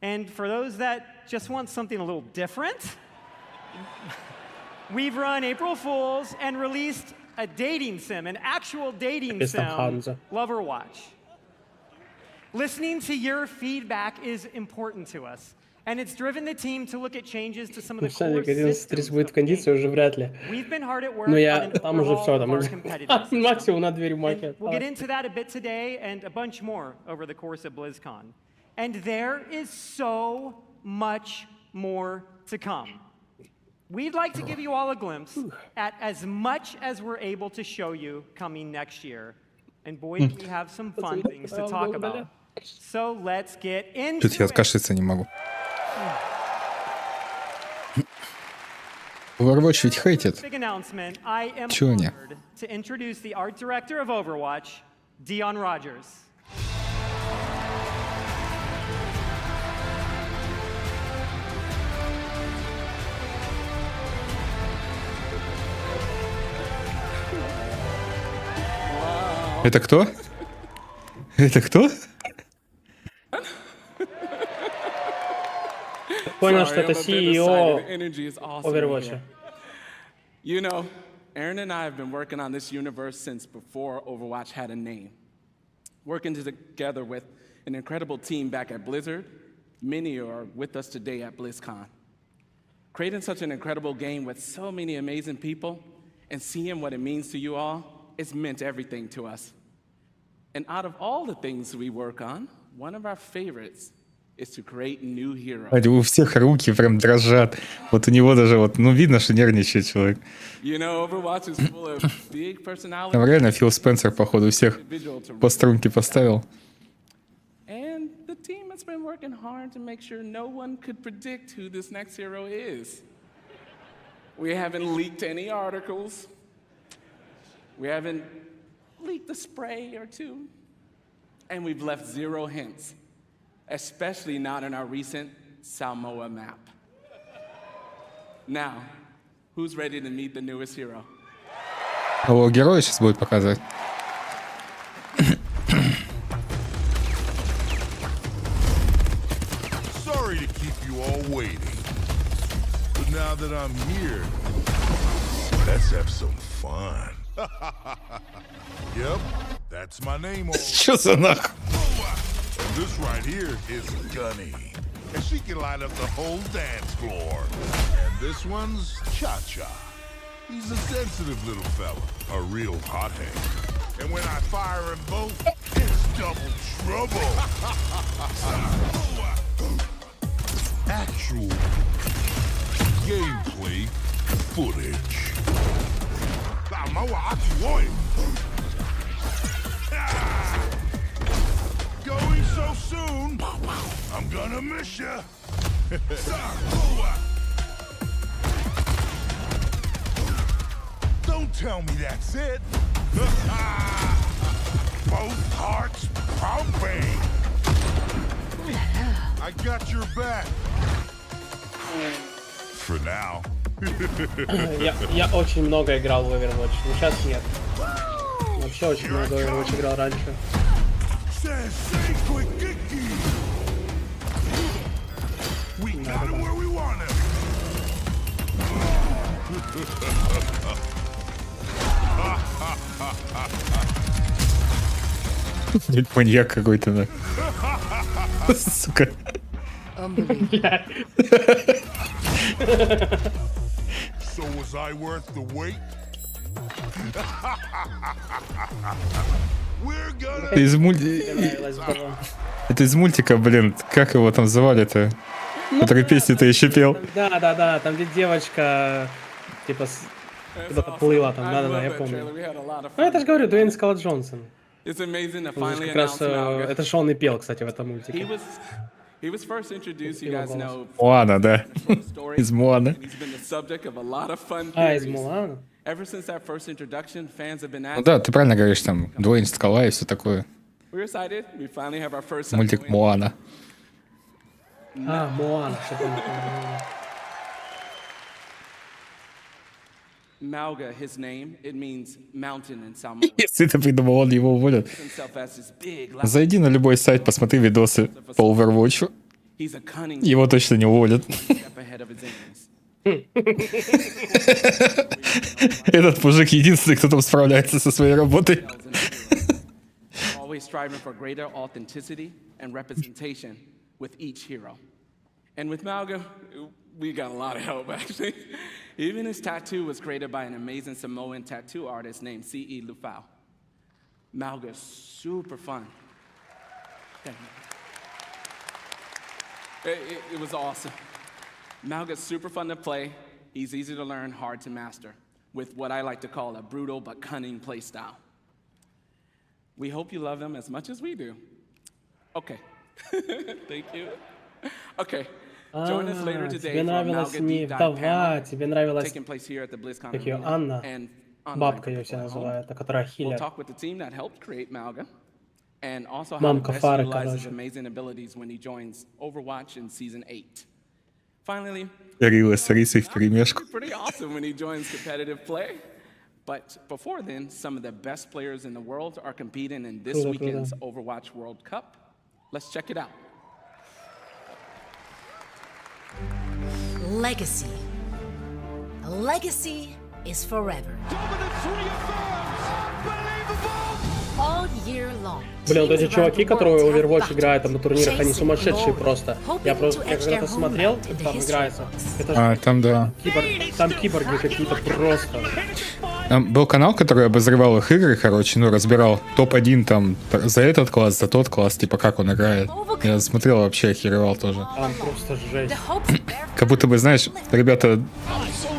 I: And for those that just want something a little different, we've run April Fools and released a dating sim, an actual dating
B: Капец там
I: sim,
B: Ханза.
I: Lover Watch. Listening to your feedback is important to us, And it's driven the team to look at changes to some of the core
B: Саник, 11.30
I: systems
B: будет
I: of
B: кондиция, уже вряд ли.
I: We've been hard at work
B: Но
I: on
B: я
I: an
B: там уже
I: overhaul
B: все,
I: of
B: там
I: our
B: уже
I: competitive system.
B: максимум на дверь маки
I: And we'll get
B: осталось.
I: into that a bit today and a bunch more over the course of BlizzCon. And there is so much more to come. We'd like to give you all a glimpse at as much as we're able to show you coming next year. And boy, do we have some fun things to talk about. So let's get into
A: Тут я
I: it.
A: откашляться не могу. Overwatch ведь хейтит.
I: Big announcement. I am
A: Чё они?
I: honored to introduce the art director of Overwatch, Dion Rogers.
A: Это кто? Это кто?
B: Понял, что это CEO
J: Overwatch.
B: Overwatch.
J: You know, Aaron and I have been working on this universe since before Overwatch had a name. Working together with an incredible team back at Blizzard. Many are with us today at BlizzCon. Creating such an incredible game with so many amazing people and seeing what it means to you all, it's meant everything to us. And out of all the things we work on, one of our favorites is to create new heroes.
A: У всех руки прям дрожат. Вот у него даже вот, ну видно, что нервничает человек.
J: You know, Overwatch is full of big personalities.
A: Там реально Фил Спенсер, походу, всех по струнке поставил.
J: And the team has been working hard to make sure no one could predict who this next hero is. We haven't leaked any articles. We haven't leaked a spray or two. And we've left 0 hints, especially not in our recent Samoa map. Now, who's ready to meet the newest hero?
A: Кого героя сейчас будет показывать?
K: Sorry to keep you all waiting. But now that I'm here, let's have some fun. Yep, that's my name on it.
A: Что за нах?
K: And this right here is Gunny. And she can light up the whole dance floor. And this one's Cha-Cha. He's a sensitive little fella, a real hothead. And when I fire them both, it's double trouble. Actual gameplay footage. Going so soon, I'm gonna miss ya. Don't tell me that's it. Both hearts pumping. I got your back. For now.
B: Я очень много играл в Overwatch, но сейчас нет. Вообще очень много в Overwatch играл раньше.
K: We got him where we want him.
A: Маньяк какой-то, да. Сука.
K: So was I worth the wait? We're gonna...
A: Это из Это из мультика, блин. Как его там звали-то? Который песни-то еще пел.
B: Да, там где девочка, типа, куда-то плыла там, да, я помню. Ну, это же говорю, Дуэйн Скала Джонсон. Как раз, это же он и пел, кстати, в этом мультике.
A: Моана, да. Из Моаны.
B: Из Мулана?
A: Ну да, ты правильно говоришь, там, Дуэйн Скала и все такое. Мультик Моана.
B: Моана, что там.
J: Malga, his name, it means mountain in Samoa.
A: Если ты придумал, он его уволят. Зайди на любой сайт, посмотри видосы по Overwatch. Его точно не уволят. Этот мужик единственный, кто там справляется со своей работой.
J: Always striving for greater authenticity and representation with each hero. And with Malga, we got a lot of help, actually. Even his tattoo was created by an amazing Samoan tattoo artist named C.E. Lufau. Malga's super fun. Thank you. It was awesome. Malga's super fun to play. He's easy to learn, hard to master, with what I like to call a brutal but cunning play style. We hope you love him as much as we do. Okay. Thank you. Okay. Join us later today
B: тебе
J: for a
B: нравилась
J: Malga
B: не
J: deep dive
B: вдова,
J: panel
B: тебе нравилась,
J: taking place here at the BlizzCon
B: как ее,
J: Arena
B: Анна,
J: and online
B: бабка ее
J: for
B: все
J: people at home.
B: называют, которая
J: We'll
B: хилер.
J: talk with the team that helped create Malga and also how to
B: Мамка
J: best
B: Фары,
J: utilize his
B: короче.
J: amazing abilities when he joins Overwatch in Season 8. Finally,
A: Рила с рисой вперемешку.
J: pretty awesome when he joins competitive play. But before then, some of the best players in the world are competing in this
B: Круто,
J: weekend's
B: круто.
J: Overwatch World Cup. Let's check it out.
L: Legacy. A legacy is forever. All year long.
B: Блин, вот эти
L: teams around
B: чуваки,
L: the
B: которые
L: world have
B: Overwatch
L: battled,
B: играют там на турнирах, они
L: chasing
B: сумасшедшие
L: glory,
B: просто.
L: hoping
B: Я
L: to edge
B: когда-то
L: their
B: смотрел,
L: homeland in
B: как
L: the
B: там
L: history
B: играется.
L: books.
B: Это
A: А,
B: же
A: там да.
B: там киборги какие-то просто.
A: Там был канал, который обозревал их игры, короче, ну, разбирал топ-1 там за этот класс, за тот класс, типа как он играет. Я смотрел, вообще охеревал тоже.
B: Там просто жесть.
A: Как будто бы, знаешь, ребята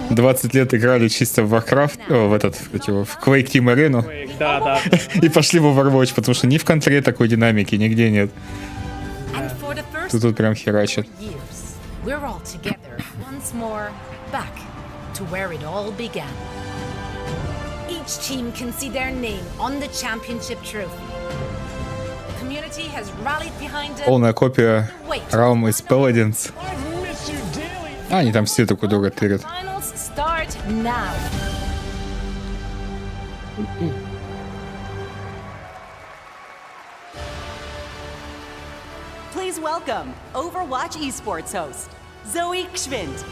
A: 20 лет играли чисто в Warcraft, в этот, как его, в Quake Team Arena,
B: Да, да.
A: и пошли в Overwatch, потому что ни в контре такой динамики нигде нет.
L: And for the first
A: Тут прям херачит.
L: years, we're all together once more, back to where it all began. Each team can see their name on the championship trophy. The community has rallied behind it.
A: Полная копия Realm из Paladins. А, они там все друг у друга тырят.
L: Finals start now.
D: Please welcome Overwatch esports host, Zoe Gschwind.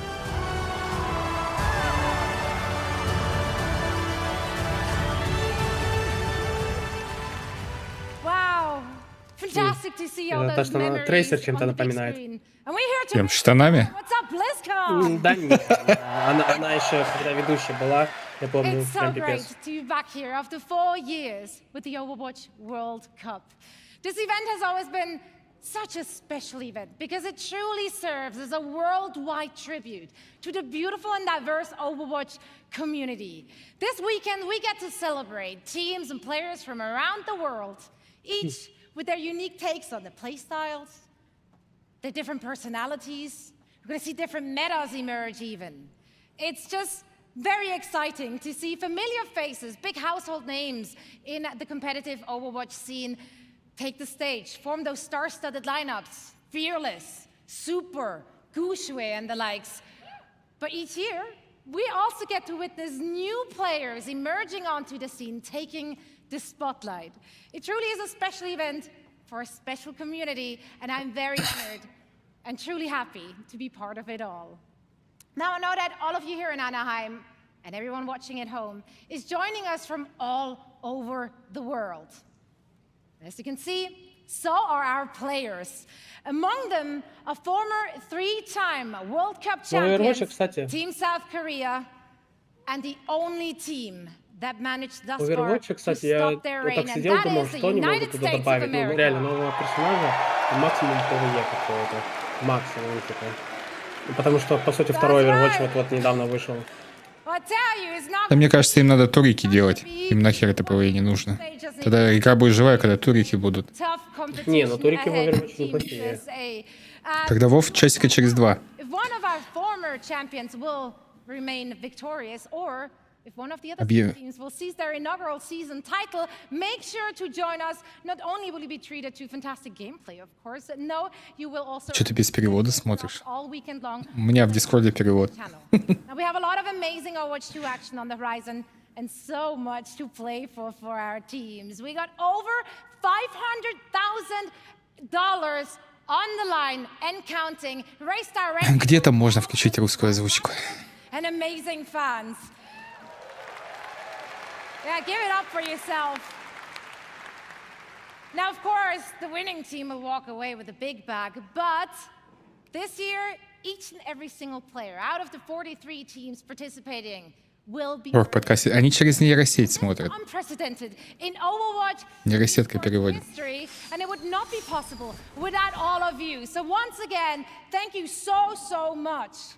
M: Wow. Fantastic to see all
B: Это то,
M: those
B: что
M: memories
B: трейсер чем-то
M: on the big
B: напоминает.
M: screen. And we're here to
A: Прям штанами.
M: What's up, BlizzCon?
B: Да нет, она еще, когда ведущая была, я помню,
M: It's so
B: прям
M: great
B: пипец.
M: to be back here after 4 years with the Overwatch World Cup. This event has always been such a special event because it truly serves as a worldwide tribute to the beautiful and diverse Overwatch community. This weekend, we get to celebrate teams and players from around the world, each with their unique takes on the playstyles, their different personalities. We're going to see different metas emerge even. It's just very exciting to see familiar faces, big household names in the competitive Overwatch scene take the stage, form those star-studded lineups, Fearless, Super, Gushue, and the likes. But each year, we also get to witness new players emerging onto the scene, taking the spotlight. It truly is a special event for a special community, and I'm very honored and truly happy to be part of it all. Now, I know that all of you here in Anaheim and everyone watching at home is joining us from all over the world. As you can see, so are our players. Among them, a former 3-time World Cup champion, Team South Korea, and the only team that managed thus far
B: Overwatch,
M: to
B: кстати, я
M: stop their
B: вот
M: reign,
B: так
M: and
B: сидел,
M: that
B: думал,
M: is the
B: что они могут
M: United
B: туда
M: States of
B: добавить. Ну, реально,
M: America.
B: нового персонажа, максимум ПВЕ какого-то. Максимум, типа. Потому что, по сути, второй Overwatch вот недавно вышел.
M: I tell you, it's not
A: Да, мне кажется, им надо турики делать. Им нахер это ПВЕ не нужно. Тогда игра будет живая, когда турики будут.
M: tough competition
B: Не, ну турики в
M: ahead,
B: Overwatch
M: Team
B: неплохие.
M: USA.
A: Тогда Вов часика через 2.
M: If one of our former champions will remain victorious, or if one of the other
A: Объявим.
M: teams will seize their inaugural season title, make sure to join us. Not only will you be treated to fantastic gameplay, of course, no, you will also
A: Что ты без перевода смотришь?
M: all weekend long.
A: У меня в Дискорде перевод.
M: Now, we have a lot of amazing Overwatch 2 action on the horizon and so much to play for our teams. We got over $500,000 on the line and counting, raced directly
A: Где там можно включить русскую озвучку?
M: and amazing fans. Yeah, give it up for yourself. Now, of course, the winning team will walk away with a big bag, but This year, each and every single player out of the 43 teams participating will be
A: В подкасте. Они через нейросеть смотрят.
M: unprecedented in Overwatch
A: Нейросетка переводит.
M: history, and it would not be possible without all of you. So once again, thank you so much.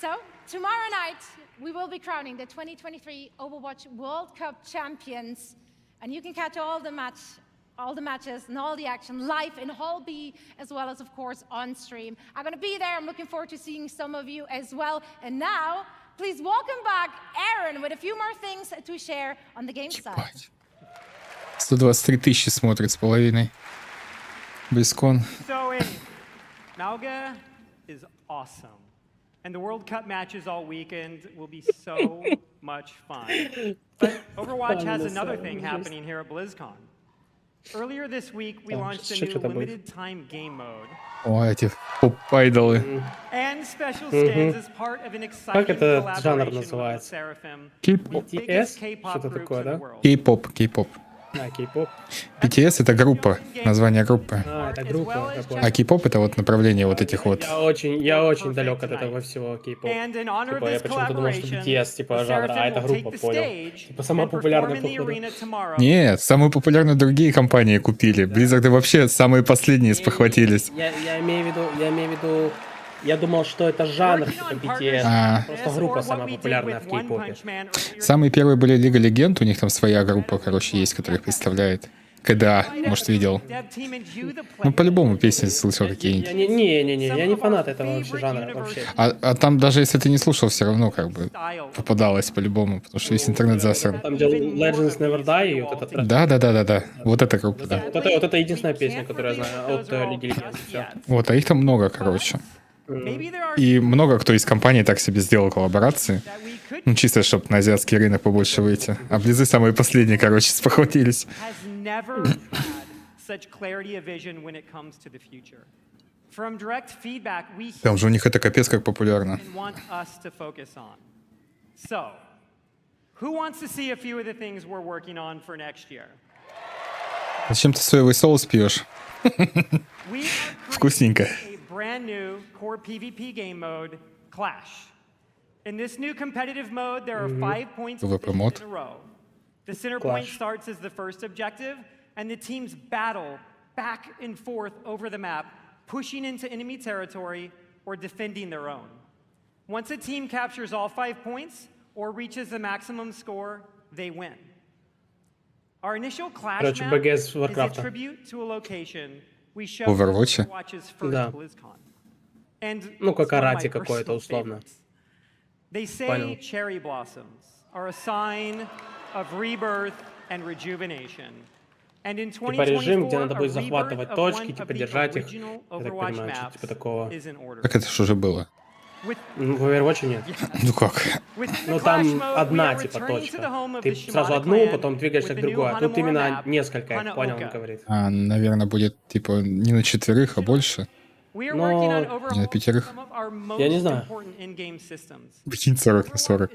M: So, tomorrow night, we will be crowning the 2023 Overwatch World Cup champions, and you can catch all the matches and all the action live in Hall B, as well as, of course, on stream. I'm going to be there. I'm looking forward to seeing some of you as well. And now, please welcome back Aaron with a few more things to share on the game side.
A: 123 тысячи смотрит с половиной. BLIZCON.
I: So, Malga is awesome. And the World Cup matches all weekend will be so much fun. But Overwatch has another thing happening here at BlizzCon. Earlier this week, we launched a new limited time game mode.
A: О, эти поп-айдолы.
I: And special skins as part of an exciting collaboration with Seraphim,
A: K-pop.
I: the biggest K-pop groups in the world.
A: K-pop.
B: K-pop.
A: BTS это группа, название группы.
B: Это группа, я понял.
A: А K-pop это вот направление вот этих вот.
B: Я очень далек от этого всего K-pop. Типа, я почему-то думал, что BTS, типа, жанр, а это группа, понял. Типа, самая популярная, походу.
A: Нет, самые популярные другие компании купили. Blizzard вообще самые последние спохватились.
B: Я имею в виду, я думал, что это жанр, типа BTS. Просто группа самая популярная в Кей-попе.
A: Самые первые были Лига Легенд, у них там своя группа, короче, есть, которая их представляет. КДА, может, видел. Ну, по-любому песни слышал какие-нибудь.
B: Не, я не фанат этого вообще жанра вообще.
A: А там даже если ты не слушал, все равно как бы попадалось по-любому, потому что весь интернет засран.
B: Там, где Legends Never Die, и вот этот...
A: Да. Вот эта группа, да.
B: Вот это единственная песня, которую я знаю от Лиги Легенд.
A: Вот, а их там много, короче. И много кто из компаний так себе сделал коллаборации. Ну, чисто, чтобы на азиатский рынок побольше выйти. А Близы самые последние, короче, спохватились. Там же у них это капец как популярно. Зачем ты соевый соус пьешь? Вкусненько.
I: Brand new core PvP game mode, Clash. In this new competitive mode, there are 5 points in a row. The center point starts as the first objective, and the teams battle back and forth over the map, pushing into enemy territory or defending their own. Once a team captures all 5 points or reaches the maximum score, they win. Our initial Clash map is a tribute to a location we show Overwatch's first BlizzCon.
B: Ну, как Арати какой-то, условно.
I: They say cherry blossoms are a sign of rebirth and rejuvenation. And in 2024,
B: режим, где надо будет захватывать точки, типа держать их. Я так понимаю, что типа такого.
A: Как это ж уже было?
B: В Overwatch нет.
A: Ну как?
B: Ну там одна типа точка. Ты сразу одну, потом двигаешься к другой. А тут именно несколько, я понял, он говорит.
A: А, наверное, будет типа не на 4, а больше.
B: Но
A: не на 5.
B: Я не знаю.
A: Прикинь, 40 на 40.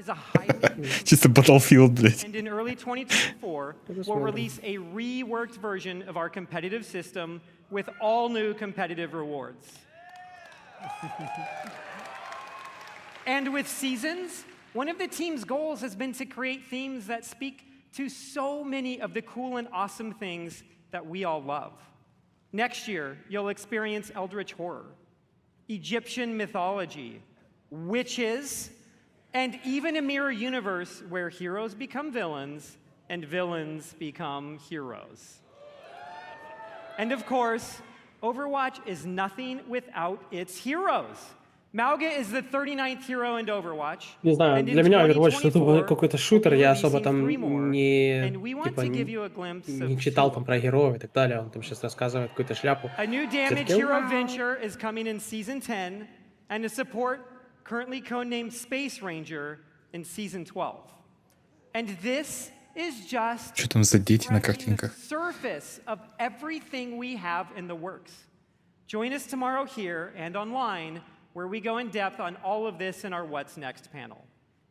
A: Чисто Battlefield, блядь.
I: And in early 2024, we'll release a reworked version of our competitive system with all new competitive rewards. And with Seasons, one of the team's goals has been to create themes that speak to so many of the cool and awesome things that we all love. Next year, you'll experience Eldritch Horror, Egyptian mythology, witches, and even a mirror universe where heroes become villains and villains become heroes. And of course, Overwatch is nothing without its heroes. Malga is the 39th hero in Overwatch.
B: Не знаю, для меня Overwatch это какой-то шутер, я особо там не читал там про героев и так далее, он там сейчас рассказывает какую-то шляпу.
I: A new damage hero venture is coming in Season 10, and a support currently codenamed Space Ranger in Season 12. And this is just
A: Что там за дети на картинках?
I: the surface of everything we have in the works. Join us tomorrow here and online, where we go in depth on all of this in our What's Next panel.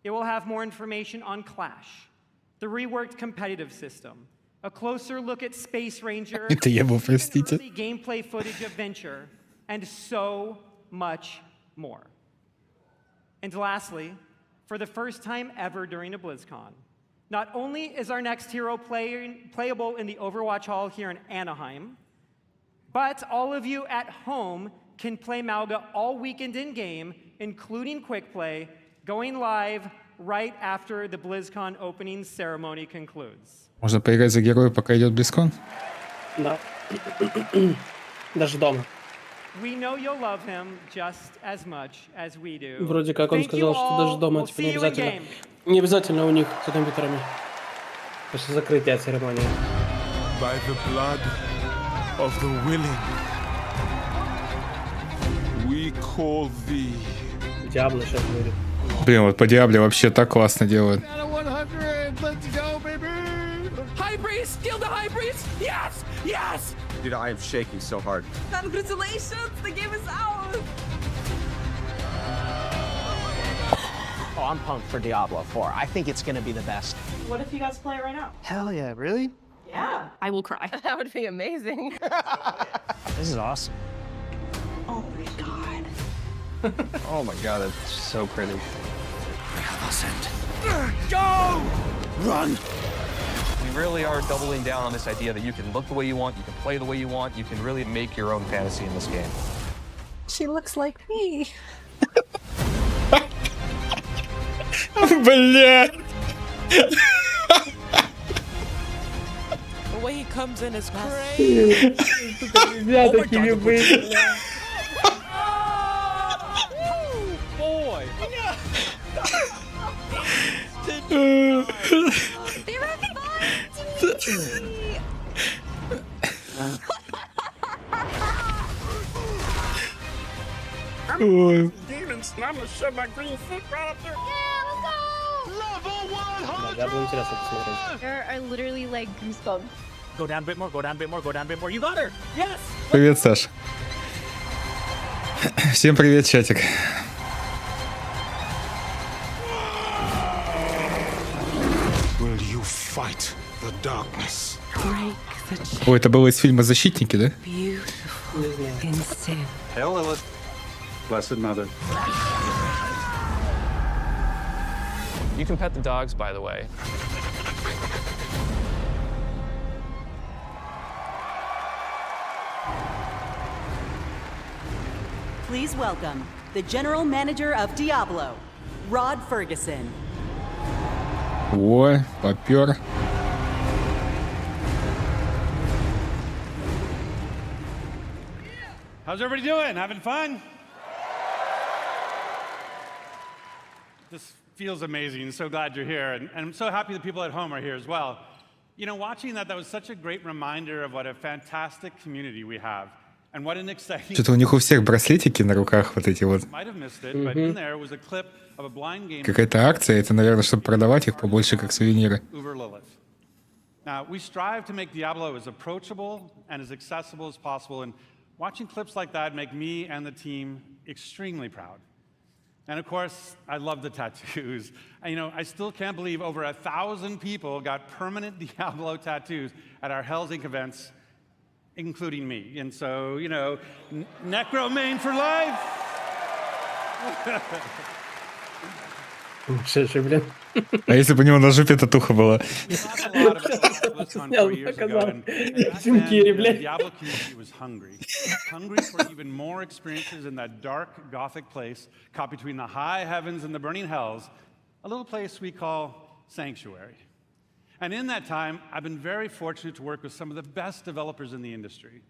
I: It will have more information on Clash, the reworked competitive system, a closer look at Space Ranger,
A: Это я был, простите.
I: early gameplay footage of Venture, and so much more. And lastly, for the first time ever during a BlizzCon, not only is our next hero playable in the Overwatch Hall here in Anaheim, but all of you at home can play Malga all weekend in-game, including Quick Play, going live right after the BlizzCon opening ceremony concludes.
A: Можно поиграть за героя, пока идет BlizzCon?
B: Да. Даже дома.
I: We know you'll love him just as much as we do.
B: Вроде как он
I: Thank you
B: сказал, что даже
I: all.
B: дома
I: We'll
B: типа
I: see
B: не
I: you
B: обязательно.
I: in-game.
B: Не обязательно у них за компьютерами. После закрытия церемонии.
K: By the blood of the willing, we call thee.
B: Diablo сейчас будет.
A: Блин, вот по Диабле вообще так классно делают.
J: High Priest! Kill the High Priest! Yes! Yes!
C: Dude, I am shaking so hard.
D: Congratulations, the game is out!
N: Oh, I'm pumped for Diablo 4. I think it's gonna be the best.
O: What if you guys play it right now?
N: Hell yeah, really?
O: Yeah.
P: I will cry.
O: That would be amazing.
N: This is awesome.
O: Oh my god.
N: Oh my god, it's so pretty.
J: Go!
N: Run!
Q: We really are doubling down on this idea that you can look the way you want, you can play the way you want, you can really make your own fantasy in this game.
O: She looks like me.
A: Блядь!
P: The way he comes in is crazy.
B: Ребята, такими были.
P: Boy.
A: Ой.
J: Demons, and I'm gonna shove my green foot right up there.
B: Да, было интересно посмотреть.
O: There are literally like goosebumps.
N: Go down a bit more, go down a bit more, go down a bit more. You got her! Yes!
A: Привет, Саш. Всем привет, чатик.
K: Will you fight the darkness?
A: Ой, это было из фильма «Защитники», да?
C: Hail Lilith, Blessed Mother.
Q: You can pet the dogs, by the way.
D: Please welcome the General Manager of Diablo, Rod Ferguson.
A: Ой, попер.
R: How's everybody doing? Having fun? This feels amazing. So glad you're here. And I'm so happy the people at home are here as well. You know, watching that was such a great reminder of what a fantastic community we have. And what an exciting...
A: Что-то у них у всех браслетики на руках вот эти вот.
R: Might have missed it, but in there was a clip of a blind game...
A: Какая-то акция, это, наверное, чтобы продавать их побольше как сувениры.
R: Uber Lilith. Now, we strive to make Diablo as approachable and as accessible as possible, and watching clips like that make me and the team extremely proud. And of course, I love the tattoos. You know, I still can't believe over 1,000 people got permanent Diablo tattoos at our Hell's Inc. events, including me. And so, you know, Necromain for life!
A: А если бы у него на жопе татуха была?
B: Снял, показал. Симкири, блядь.
R: Diablo community was hungry for even more experiences in that dark Gothic place caught between the high heavens and the burning hells, a little place we call Sanctuary. And in that time, I've been very fortunate to work with some of the best developers in the industry,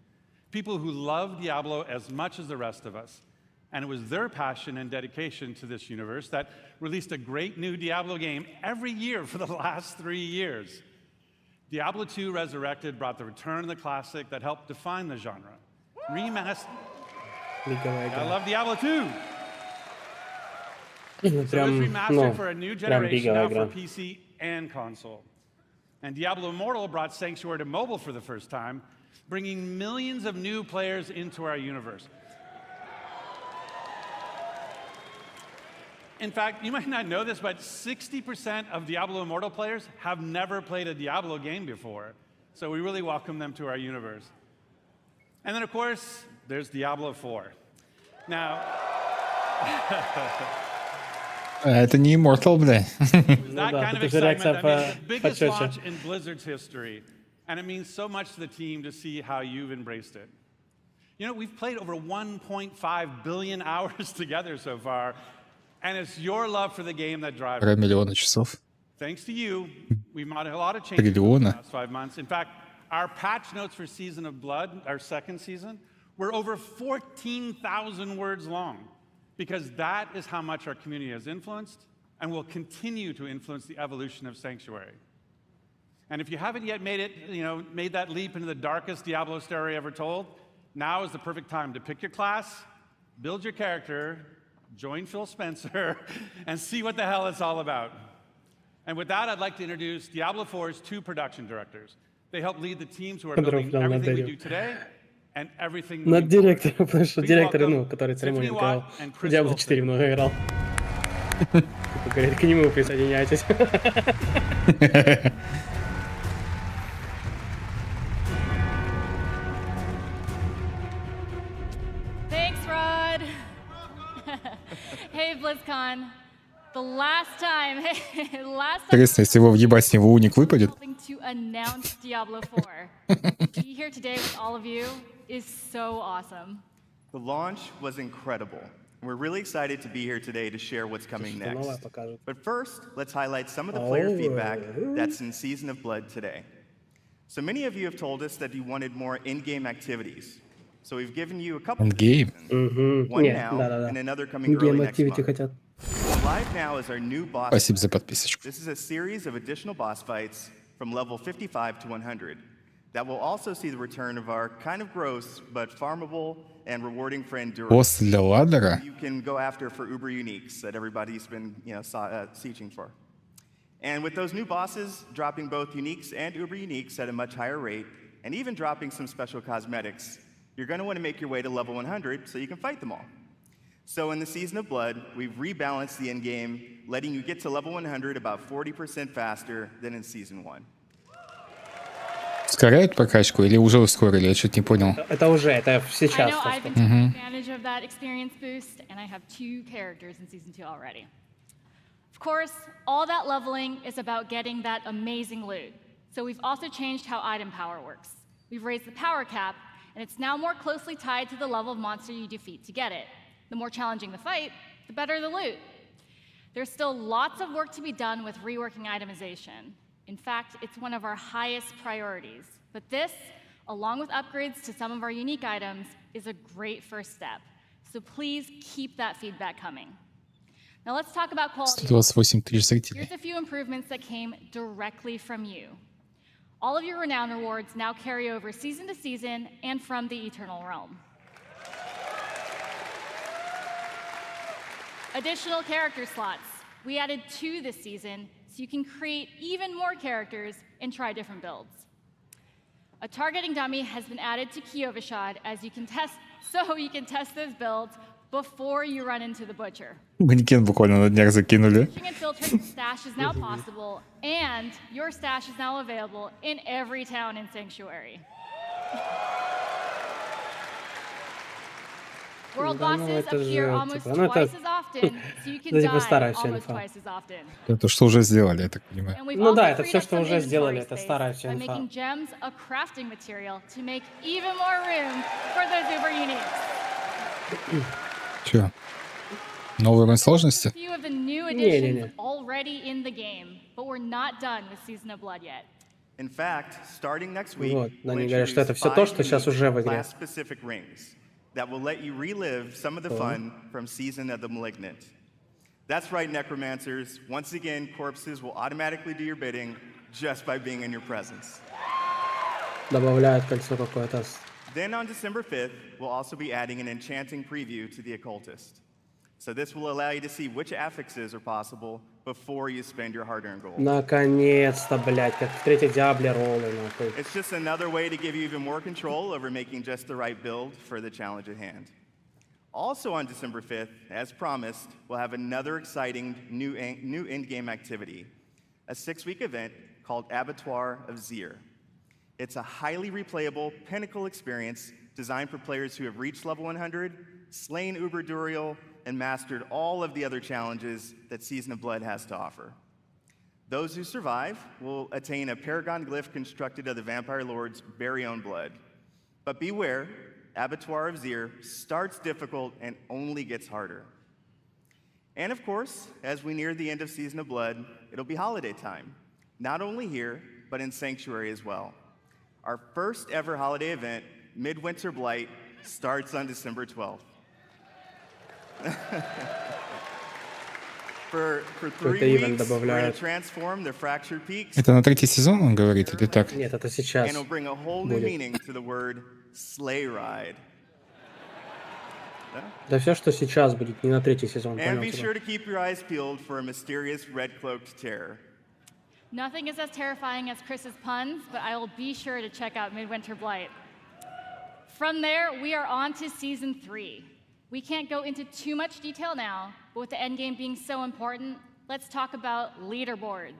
R: people who love Diablo as much as the rest of us. And it was their passion and dedication to this universe that released a great new Diablo game every year for the last 3 years. Diablo 2 Resurrected brought the return of the classic that helped define the genre. Remastered. I love Diablo 2. So it's remastered for a new generation now for PC and console. And Diablo Immortal brought Sanctuary to mobile for the first time, bringing millions of new players into our universe. In fact, you might not know this, but 60% of Diablo Immortal players have never played a Diablo game before. So we really welcome them to our universe. And then, of course, there's Diablo 4. Now...
A: Это не Immortal, бля.
R: That kind of excitement, that means the biggest launch in Blizzard's history. And it means so much to the team to see how you've embraced it. You know, we've played over 1.5 billion hours together so far, and it's your love for the game that drives it.
A: 1,5 миллиона часов.
R: Thanks to you, we've made a lot of changes in the last 5 months. In fact, our patch notes for Season of Blood, our second season, were over 14,000 words long, because that is how much our community has influenced and will continue to influence the evolution of Sanctuary. And if you haven't yet made that leap into the darkest Diablo story ever told, now is the perfect time to pick your class, build your character, join Phil Spencer, and see what the hell it's all about. And with that, I'd like to introduce Diablo 4's 2 production directors. They help lead the teams who are building everything we do today and everything
B: над директором, потому что директор, ну, который церемонию говорил, Diablo 4 много играл. Говорит, к нему присоединяйтесь.
M: Thanks, Rod. Hey, BlizzCon. The last time.
A: Интересно, если его въебать с него уник выпадет.
M: To announce Diablo 4. Be here today with all of you is so awesome.
S: The launch was incredible. We're really excited to be here today to share what's coming next. But first, let's highlight some of the player feedback that's in Season of Blood today. So many of you have told us that you wanted more in-game activities. So we've given you a couple
A: in-game.
S: One now and another coming early next month. Live now is our new boss.
A: Спасибо за подписочку.
S: This is a series of additional boss fights from level 55 to 100. That will also see the return of our kind of gross but farmable and rewarding friend Dura.
A: Босс для ладера.
S: You can go after for Uber Uniques that everybody's been, sieging for. And with those new bosses dropping both Uniques and Uber Uniques at a much higher rate, and even dropping some special cosmetics, you're going to want to make your way to level 100 so you can fight them all. So in the Season of Blood, we've rebalanced the endgame, letting you get to level 100 about 40% faster than in Season 1.
A: Ускоряют прокачку или уже ускорили? Я что-то не понял.
B: Это уже, это сейчас.
M: I know I've been taking advantage of that experience boost, and I have 2 characters in Season 2 already. Of course, all that leveling is about getting that amazing loot. So we've also changed how item power works. We've raised the power cap, and it's now more closely tied to the level of monster you defeat to get it. The more challenging the fight, the better the loot. There's still lots of work to be done with reworking itemization. In fact, it's one of our highest priorities. But this, along with upgrades to some of our unique items, is a great first step. So please keep that feedback coming. Now let's talk about quality.
A: 128 тысяч зрителей.
M: Here's a few improvements that came directly from you. All of your renown rewards now carry over season to season and from the Eternal Realm. Additional character slots. We added 2 this season, so you can create even more characters and try different builds. A targeting dummy has been added to Kiovishad so you can test those builds before you run into the butcher.
A: Манекен буквально на днях закинули.
M: Searching and filtering stash is now possible, and your stash is now available in every town in Sanctuary. World bosses appear almost twice as often, so you can die almost twice as often.
A: Это что уже сделали, я так понимаю.
B: Ну да, это все, что уже сделали, это старая вся инфа.
M: By making gems a crafting material to make even more room for those Uber Uniques.
A: Чё? Новый уровень сложности?
M: A few of the new additions already in the game, but we're not done with Season of Blood yet.
S: In fact, starting next week,
B: вот, они говорят, что это все то, что сейчас уже в игре.
S: Specific rings that will let you relive some of the fun from Season of the Malignant. That's right, Necromancers. Once again, corpses will automatically do your bidding just by being in your presence.
B: Добавляют кольцо какое-то.
S: Then on December 5th, we'll also be adding an enchanting preview to the Occultist. So this will allow you to see which affixes are possible before you spend your hard-earned gold.
B: Наконец-то, блядь, как в третьей Diablo роллы, нахуй.
S: It's just another way to give you even more control over making just the right build for the challenge at hand. Also on December 5th, as promised, we'll have another exciting new in-game activity, a 6-week event called Abattoir of Zir. It's a highly replayable, pinnacle experience designed for players who have reached level 100, slain Uber Duriel, and mastered all of the other challenges that Season of Blood has to offer. Those who survive will attain a Paragon glyph constructed of the Vampire Lord's very own blood. But beware, Abattoir of Zir starts difficult and only gets harder. And of course, as we near the end of Season of Blood, it'll be holiday time, not only here, but in Sanctuary as well. Our first ever holiday event, Midwinter Blight, starts on December 12th. For 3 weeks, we're going to transform the fractured peaks.
A: Это на 3-й сезон он говорит или так?
B: Нет, это сейчас.
S: And it'll bring a whole new meaning to the word sleigh ride.
B: Да все, что сейчас будет, не на 3-й сезон.
S: And be sure to keep your eyes peeled for a mysterious red-cloaked terror.
T: Nothing is as terrifying as Chris's puns, but I will be sure to check out Midwinter Blight. From there, we are on to Season 3. We can't go into too much detail now, but with the endgame being so important, let's talk about leaderboards.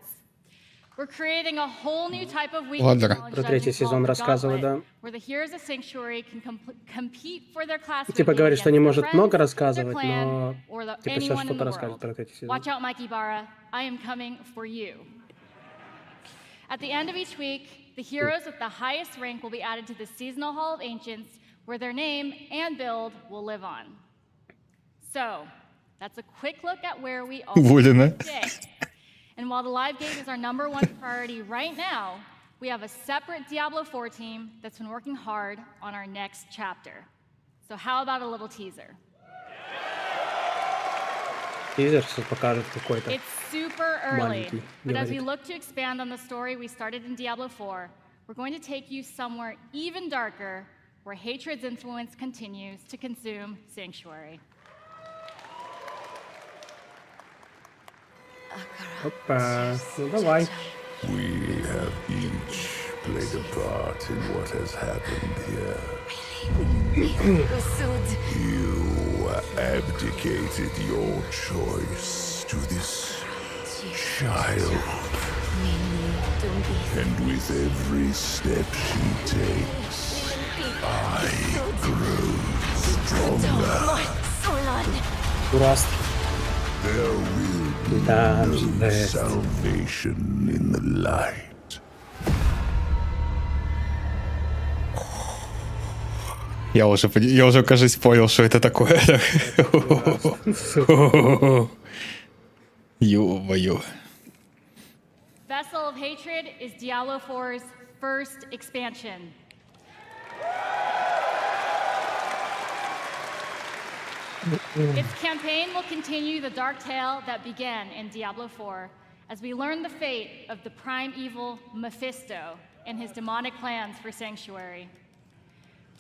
T: We're creating a whole new type of weekly challenge dungeon called the Gauntlet, where the heroes of Sanctuary can compete for their class
B: Типа говорит, что не может много
T: their
B: рассказывать,
T: clan,
B: но
T: or
B: типа сейчас
T: anyone in
B: что-то
T: the
B: расскажет
T: world.
B: про 3-й сезон.
T: Watch out, Mikey Barra. I am coming for you. At the end of each week, the heroes with the highest rank will be added to the Seasonal Hall of Ancients, where their name and build will live on. So, that's a quick look at where we are today. And while the live game is our #1 priority right now, we have a separate Diablo 4 team that's been working hard on our next chapter. So how about a little teaser?
B: Тизер сейчас покажет какой-то.
T: It's super early,
B: маленький,
T: but as we
B: говорит.
T: look to expand on the story we started in Diablo 4, we're going to take you somewhere even darker, where hatred's influence continues to consume Sanctuary.
B: Опа, ну давай.
K: We have each played a part in what has happened here. You abdicated your choice to this child. And with every step she takes, I grow stronger.
B: Rust.
K: There will be salvation in the light.
A: Я уже, кажется, понял, что это такое. Ё-моё.
T: Vessel of Hatred is Diablo 4's first expansion. Its campaign will continue the dark tale that began in Diablo 4 as we learn the fate of the prime evil Mephisto and his demonic plans for Sanctuary.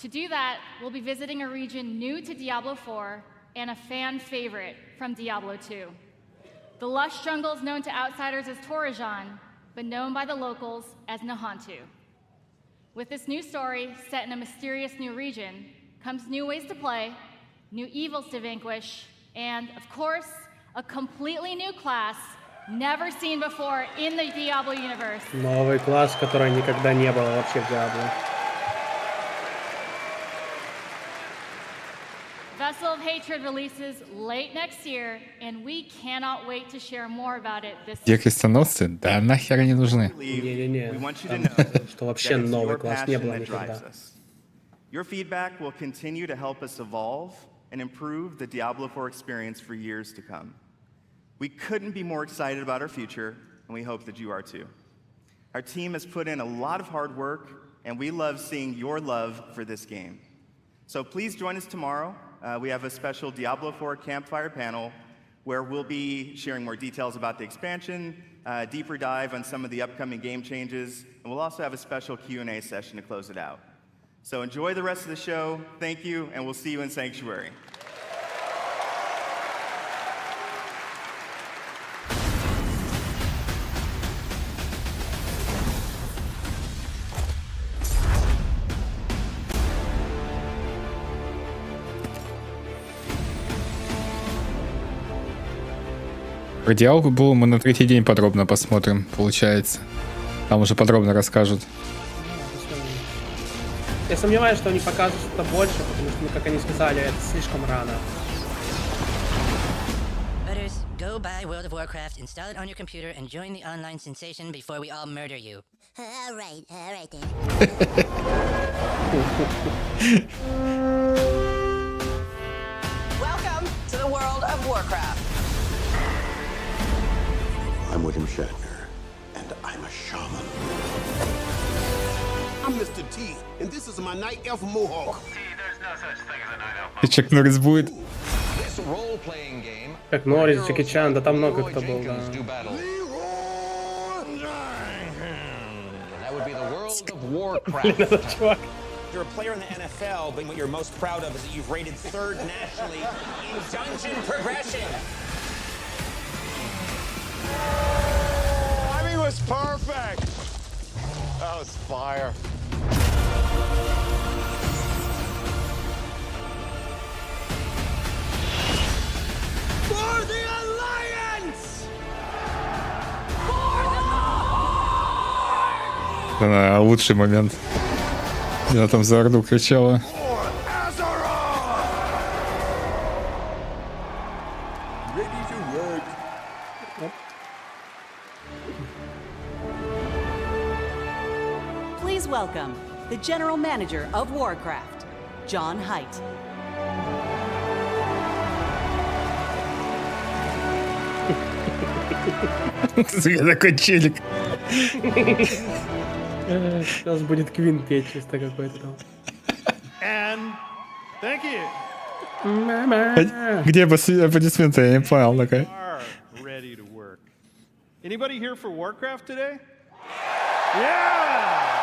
T: To do that, we'll be visiting a region new to Diablo 4 and a fan favorite from Diablo 2. The lush jungles known to outsiders as Torajan, but known by the locals as Nahantu. With this new story set in a mysterious new region comes new ways to play, new evils to vanquish, and, of course, a completely new class never seen before in the Diablo universe.
B: Новый класс, который никогда не было вообще в Diablo.
T: Vessel of Hatred releases late next year, and we cannot wait to share more about it this
A: Где крестоносцы? Да нахер не нужны.
B: Не-не-не, там, что вообще новый класс не было никогда.
S: Your feedback will continue to help us evolve and improve the Diablo 4 experience for years to come. We couldn't be more excited about our future, and we hope that you are too. Our team has put in a lot of hard work, and we love seeing your love for this game. So please join us tomorrow. We have a special Diablo 4 campfire panel where we'll be sharing more details about the expansion, deeper dive on some of the upcoming game changes, and we'll also have a special Q&A session to close it out. So enjoy the rest of the show. Thank you, and we'll see you in Sanctuary.
A: Про Diablo мы на 3-й день подробно посмотрим, получается. Там уже подробно расскажут.
B: Я сомневаюсь, что они покажут что-то больше, потому что, ну, как они сказали, это слишком рано.
U: Butters, go buy World of Warcraft, install it on your computer, and join the online sensation before we all murder you. All right then.
V: Welcome to the world of Warcraft.
W: I'm William Shatner, and I'm a shaman.
X: I'm Mr. T, and this is my night elf mohawk.
A: И Чак Норрис будет.
B: Как Норрис, Джеки Чан, да там много кто был, да. Блин, этот чувак.
Y: You're a player in the NFL, but what you're most proud of is that you've rated 3rd nationally in dungeon progression.
Z: I mean, it was perfect. That was fire.
X: For the Alliance!
A: Она лучший момент. Я там за Орду кричала.
D: Please welcome the General Manager of Warcraft, John Haidt.
A: Я такой челик.
B: Сейчас будет Квин петь чисто какой-то там.
R: And thank you.
A: Где аплодисменты? Я не понял такая.
R: Ready to work. Anybody here for Warcraft today? Yeah!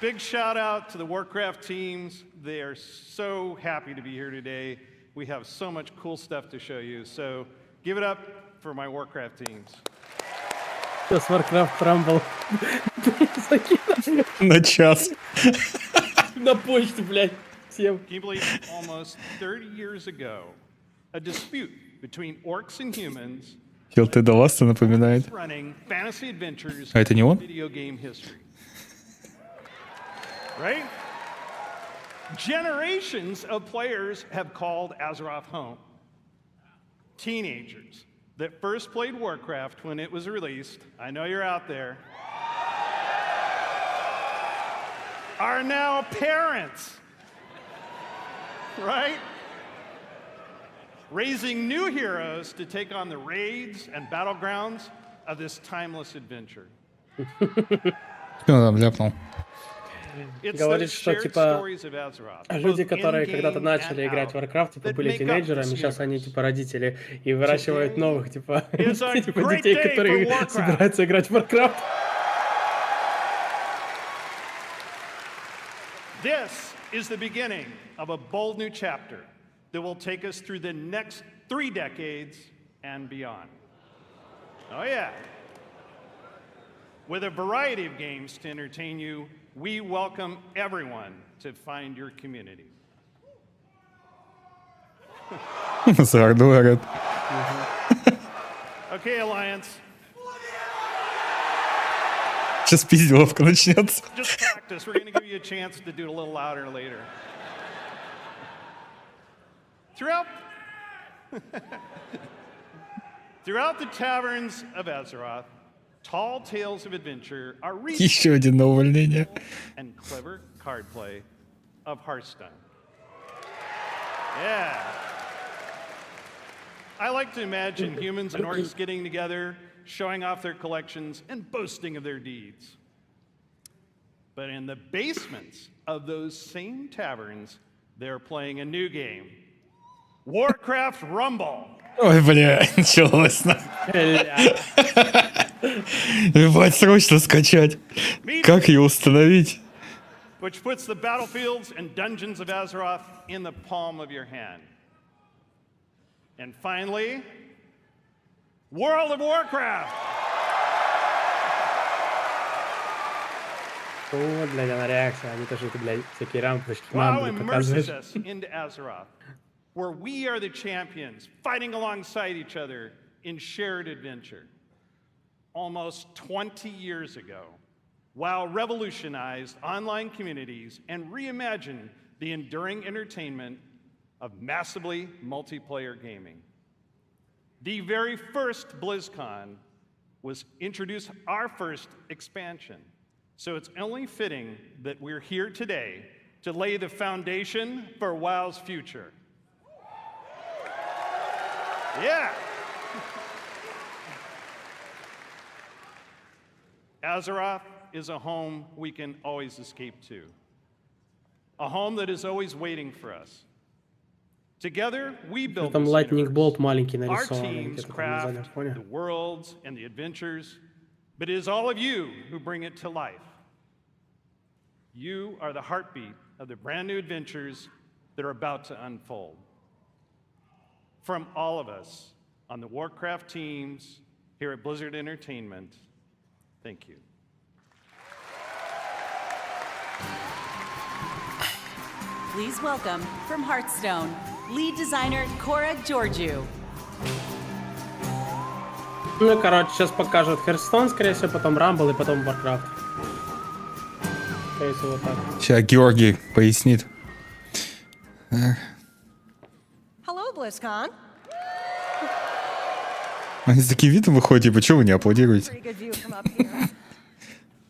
R: Big shout out to the Warcraft teams. They are so happy to be here today. We have so much cool stuff to show you. So give it up for my Warcraft teams.
B: Сейчас Warcraft Rumble.
A: На час.
B: На почту, блядь. Всем.
R: Can you believe almost 30 years ago, a dispute between orcs and humans
A: Хил ты до вас напоминает.
R: running fantasy adventures
A: А это не он?
R: in video game history. Right? Generations of players have called Azeroth home. Teenagers that first played Warcraft when it was released, I know you're out there, are now parents. Right? Raising new heroes to take on the raids and battlegrounds of this timeless adventure.
A: Что он там ляпнул?
B: Говорит, что типа люди, которые когда-то начали играть в Warcraft, типа были тинейджерами, сейчас они типа родители и выращивают новых типа детей, которые собираются играть в Warcraft.
R: This is the beginning of a bold new chapter that will take us through the next 3 decades and beyond. Oh yeah. With a variety of games to entertain you, we welcome everyone to find your community.
A: За Орду орёт.
R: Okay, Alliance.
A: Сейчас пиздиловка начнется.
R: Just practice. We're going to give you a chance to do it a little louder later. Throughout the taverns of Azeroth, tall tales of adventure are
A: Еще один на увольнение.
R: and clever card play of Hearthstone. Yeah. I like to imagine humans and orcs getting together, showing off their collections, and boasting of their deeds. But in the basements of those same taverns, they're playing a new game. Warcraft Rumble.
A: Ой, бля, началось. Ебать, срочно скачать. Как ее установить?
R: Which puts the battlefields and dungeons of Azeroth in the palm of your hand. And finally, World of Warcraft.
B: О, блядь, она реакция, они тоже, блядь, всякие рампочки,
R: WoW
B: мамбы
R: immerses
B: показывают.
R: us into Azeroth, where we are the champions, fighting alongside each other in shared adventure. Almost 20 years ago, WoW revolutionized online communities and reimagined the enduring entertainment of massively multiplayer gaming. The very first BlizzCon was introduced our first expansion, so it's only fitting that we're here today to lay the foundation for WoW's future. Yeah. Azeroth is a home we can always escape to. A home that is always waiting for us. Together, we build
B: Там
R: this
B: лайтник
R: universe.
B: болт маленький
R: Our
B: нарисованный
R: teams
B: где-то там на
R: craft
B: заднем фоне.
R: the worlds and the adventures, but it is all of you who bring it to life. You are the heartbeat of the brand new adventures that are about to unfold. From all of us on the Warcraft teams here at Blizzard Entertainment, thank you.
D: Please welcome from Hearthstone, lead designer Cora Georgiou.
B: Ну, короче, сейчас покажут Hearthstone, скорее всего, потом Rumble и потом Warcraft. Скорее всего, так.
A: Сейчас Георгий пояснит.
V: Hello, BlizzCon.
A: Они с таким видом выходят, типа, чего вы не аплодируете?
V: Pretty good view from up here.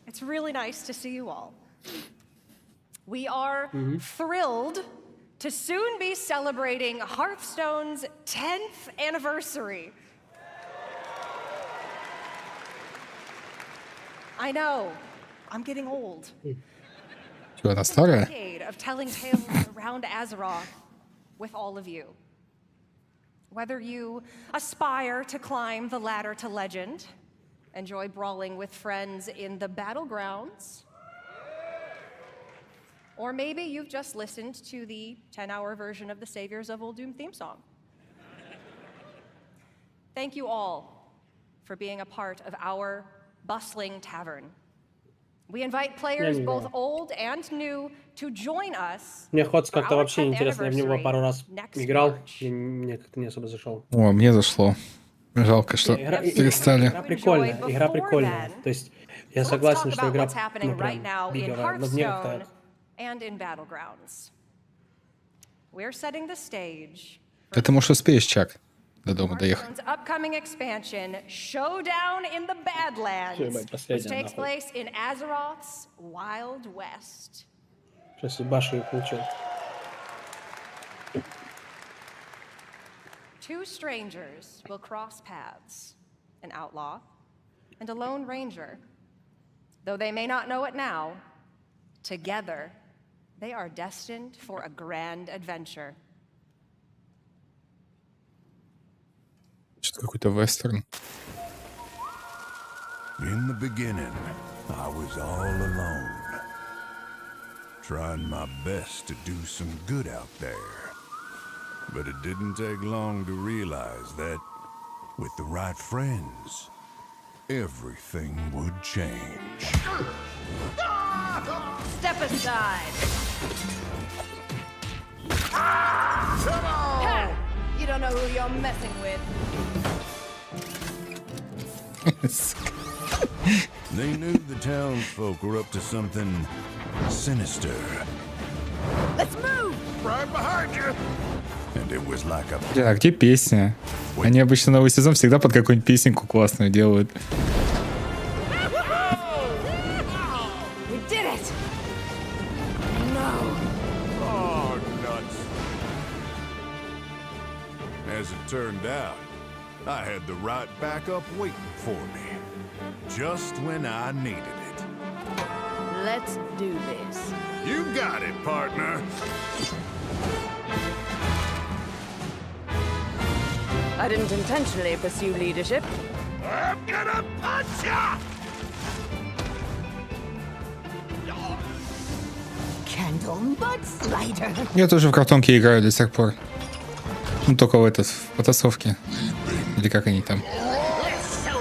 V: It's really nice to see you all. We are thrilled to soon be celebrating Hearthstone's 10th anniversary. I know, I'm getting old.
A: Что, она старая?
V: Decade of telling tales around Azeroth with all of you. Whether you aspire to climb the ladder to legend, enjoy brawling with friends in the battlegrounds, or maybe you've just listened to the 10-hour version of the Saviors of Uldum theme song. Thank you all for being a part of our bustling tavern. We invite players both old and new to join us.
B: Мне Ходс
V: for
B: как-то
V: our
B: вообще
V: 10th
B: интересно, я в него пару раз
V: next
B: играл,
V: March.
B: и мне как-то не особо зашел.
A: О, мне зашло. Жалко, что перестали.
B: Игра прикольная. То есть я согласен, что игра
V: Happening right now in
B: биговая, но мне
V: Hearthstone
B: как-то...
V: and in Battlegrounds. We're setting the stage
A: Ты, может, успеешь, Чак, до дома доехать.
V: Hearthstone's upcoming expansion, Showdown in the Badlands, which takes place in Azeroth's Wild West.
B: Сейчас и башу их получил.
V: Two strangers will cross paths, an outlaw and a lone ranger. Though they may not know it now, together they are destined for a grand adventure.
A: Что-то какой-то вестерн.
K: In the beginning, I was all alone, trying my best to do some good out there. But it didn't take long to realize that, with the right friends, everything would change.
V: Step aside.
X: Come on!
V: Ha! You don't know who you're messing with.
K: They knew the townsfolk were up to something sinister.
V: Let's move!
X: Right behind you!
K: And it was like a...
A: А где песня? Они обычно новый сезон всегда под какую-нибудь песенку классную делают.
V: We did it! No.
K: Oh, nuts. As it turned out, I had the right backup waiting for me, just when I needed it.
V: Let's do this.
K: You got it, partner.
O: I didn't intentionally pursue leadership.
X: I'm gonna punch ya!
O: Candle mudslider.
A: Я тоже в картонке играю до сих пор. Ну, только в этот, в потасовке. Или как они там.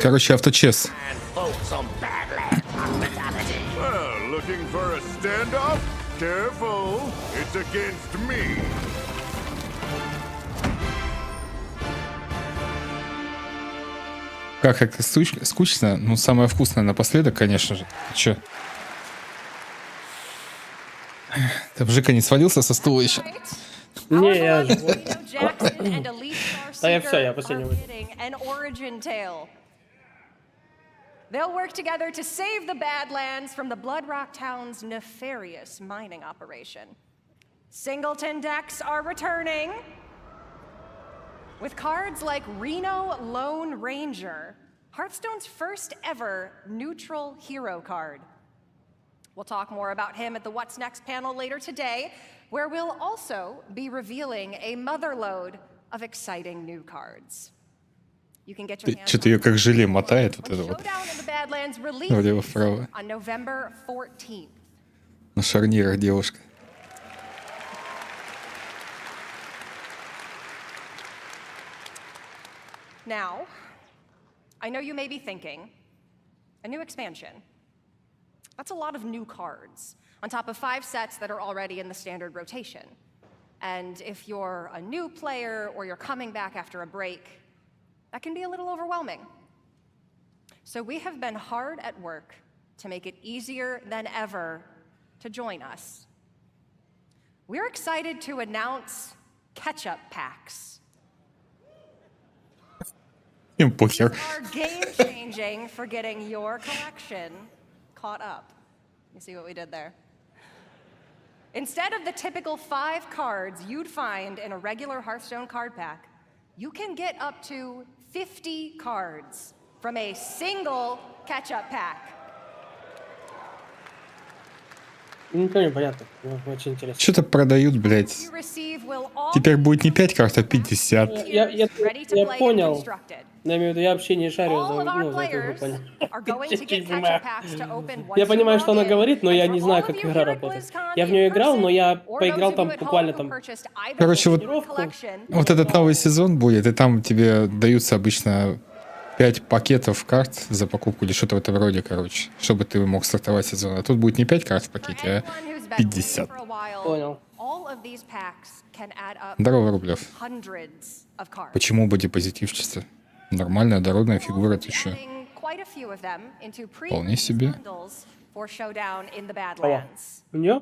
A: Короче, авточес.
K: Well, looking for a standoff? Careful, it's against me.
A: Как-то скучно. Ну, самое вкусное напоследок, конечно же. Че? Там Жека не свалился со стула еще.
B: Не, я же...
V: Да,
B: я все, я последний выйду.
V: They'll work together to save the Badlands from the Blood Rock Town's nefarious mining operation. Singleton decks are returning with cards like Reno Lone Ranger, Hearthstone's first ever neutral hero card. We'll talk more about him at the What's Next panel later today, where we'll also be revealing a motherload of exciting new cards. You can get your hands
A: Что-то ее как желе мотает вот это вот. Влево-вправо.
V: on November 14th.
A: На шарнирах девушка.
V: Now, I know you may be thinking, a new expansion. That's a lot of new cards, on top of 5 sets that are already in the standard rotation. And if you're a new player or you're coming back after a break, that can be a little overwhelming. So we have been hard at work to make it easier than ever to join us. We're excited to announce catch-up packs.
A: Им похер.
V: Are game-changing for getting your collection caught up. You see what we did there? Instead of the typical 5 cards you'd find in a regular Hearthstone card pack, you can get up to 50 cards from a single catch-up pack.
B: Ничего не понятно. Очень интересно.
A: Что-то продают, блядь. Теперь будет не 5 карт, а 50.
B: Я понял. Я имею в виду, я вообще не шарю за эту Я понимаю, что она говорит, но я не знаю, как игра работает. Я в нее играл, но я поиграл там буквально там...
A: Короче, вот этот новый сезон будет, и там тебе даются обычно 5 пакетов карт за покупку или что-то в этом роде, короче, чтобы ты мог стартовать сезон. А тут будет не 5 карт в пакете, а 50.
B: Понял.
A: Здорово, Рублев. Почему бодипозитивчица? Нормальная, дородная фигура, ты что? Вполне себе.
B: У нее?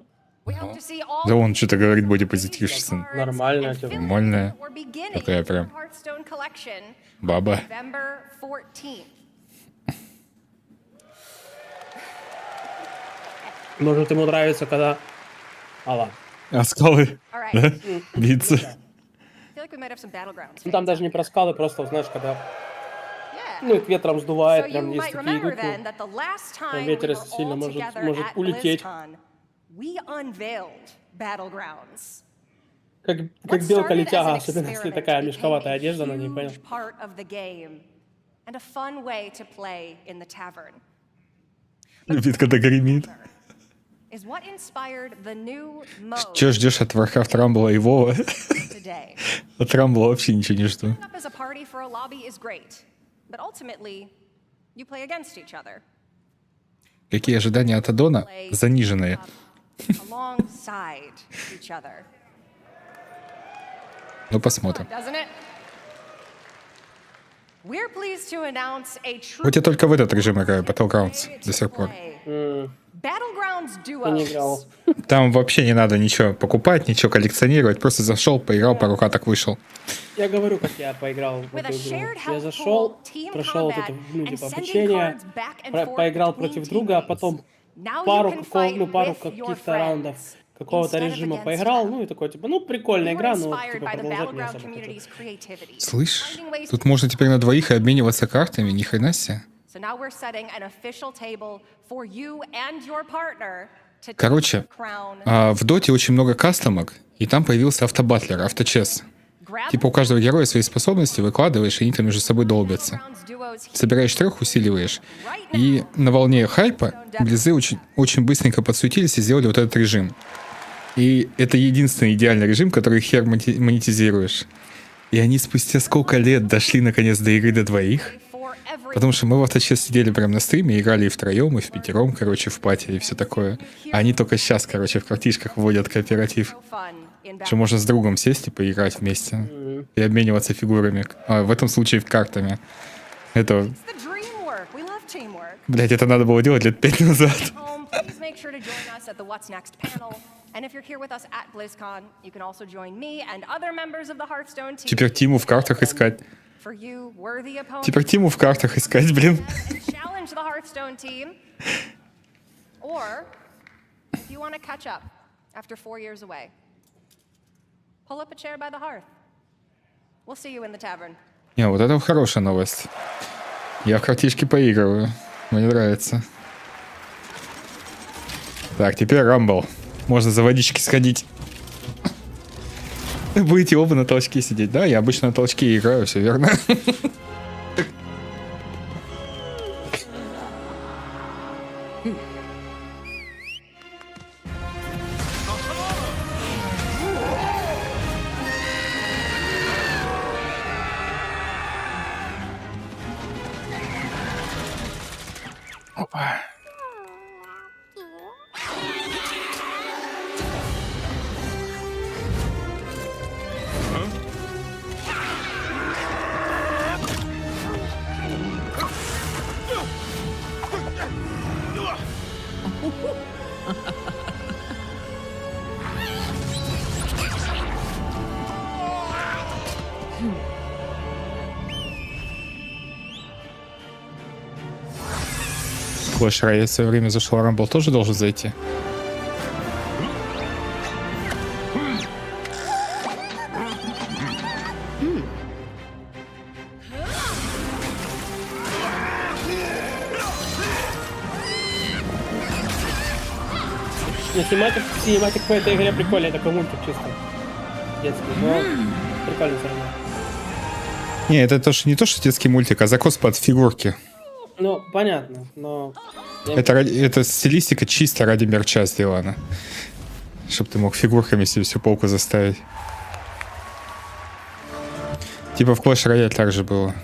A: Да он что-то говорит бодипозитивчица.
B: Нормальная.
A: Нормальная. Такая прям баба.
B: Может, ему нравится, когда... Алла.
A: А скалы? Да? Биться.
B: Ну, там даже не про скалы, просто, знаешь, когда... Ну, их ветром сдувает, прям есть такие идут. Там ветер, если сильно, может улететь. Как белка-летяга, особенно если такая мешковатая одежда на ней, понял?
A: Любит, когда гремит. Че ждешь от Warcraft Rumble и Вова? От Rumble вообще ничего не жду. Какие ожидания от аддона? Заниженные. Ну, посмотрим. Вот я только в этот режим играю, Battlegrounds, до сих пор. Там вообще не надо ничего покупать, ничего коллекционировать, просто зашел, поиграл, пару каток вышел.
B: Я говорю, как я поиграл в эту игру. Я зашел, прошел вот это, ну, типа, обучение, поиграл против друга, а потом пару каких-то раундов какого-то режима поиграл, ну и такой, типа, ну, прикольная игра, но, типа, продолжать не особо хотел.
A: Слышь, тут можно теперь на двоих и обмениваться картами, ни хрена себе. Короче, в доте очень много кастомок, и там появился автобатлер, авточес. Типа у каждого героя свои способности выкладываешь, и они там между собой долбятся. Собираешь 3, усиливаешь. И на волне хайпа близы очень быстренько подсуетились и сделали вот этот режим. И это единственный идеальный режим, который хер монетизируешь. И они спустя сколько лет дошли наконец до игры до двоих. Потому что мы в авточес сидели прям на стриме, играли и втроем, и впятером, короче, в пати и все такое. А они только сейчас, короче, в картишках вводят кооператив. Что можно с другом сесть и поиграть вместе. И обмениваться фигурами. А в этом случае картами. Это... Блять, это надо было делать лет 5 назад.
V: please make sure to join us at the What's Next panel. And if you're here with us at BlizzCon, you can also join me and other members of the Hearthstone team.
A: Теперь Тиму в картах искать.
V: For you, worthy opponents.
A: Теперь Тиму в картах искать, блин.
V: And challenge the Hearthstone team. Or, if you want to catch up after 4 years away, pull up a chair by the hearth. We'll see you in the tavern.
A: Не, вот это хорошая новость. Я в картишки поигрываю. Мне нравится. Так, теперь Рамбл. Можно за водички сходить. Будете оба на толчке сидеть. Да, я обычно на толчке играю, все верно. Опа. Клэш Райт в свое время зашел, Рамбл тоже должен зайти.
B: Синематик по этой игре прикольный, такой мультик чисто. Детский, но прикольно все равно.
A: Не, это тоже не то, что детский мультик, а закос под фигурки.
B: Ну, понятно, но...
A: Это стилистика чисто ради мерча сделана. Чтобы ты мог фигурками себе всю полку заставить. Типа в Clash Royale так же было.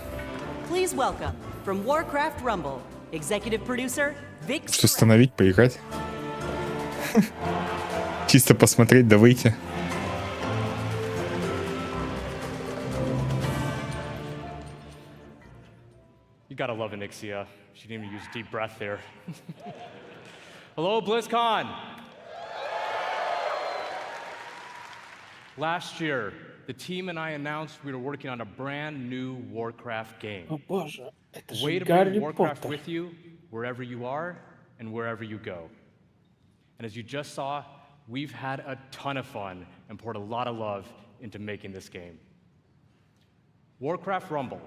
A: Что остановить, поиграть? Чисто посмотреть да выйти.
E: You gotta love Anixia. She didn't even use a deep breath there. Hello, BlizzCon! Last year, the team and I announced we were working on a brand new Warcraft game.
B: О боже, это же
E: Way to
B: Гарри
E: bring Warcraft
B: Поттер.
E: with you wherever you are and wherever you go. And as you just saw, we've had a ton of fun and poured a lot of love into making this game. Warcraft Rumble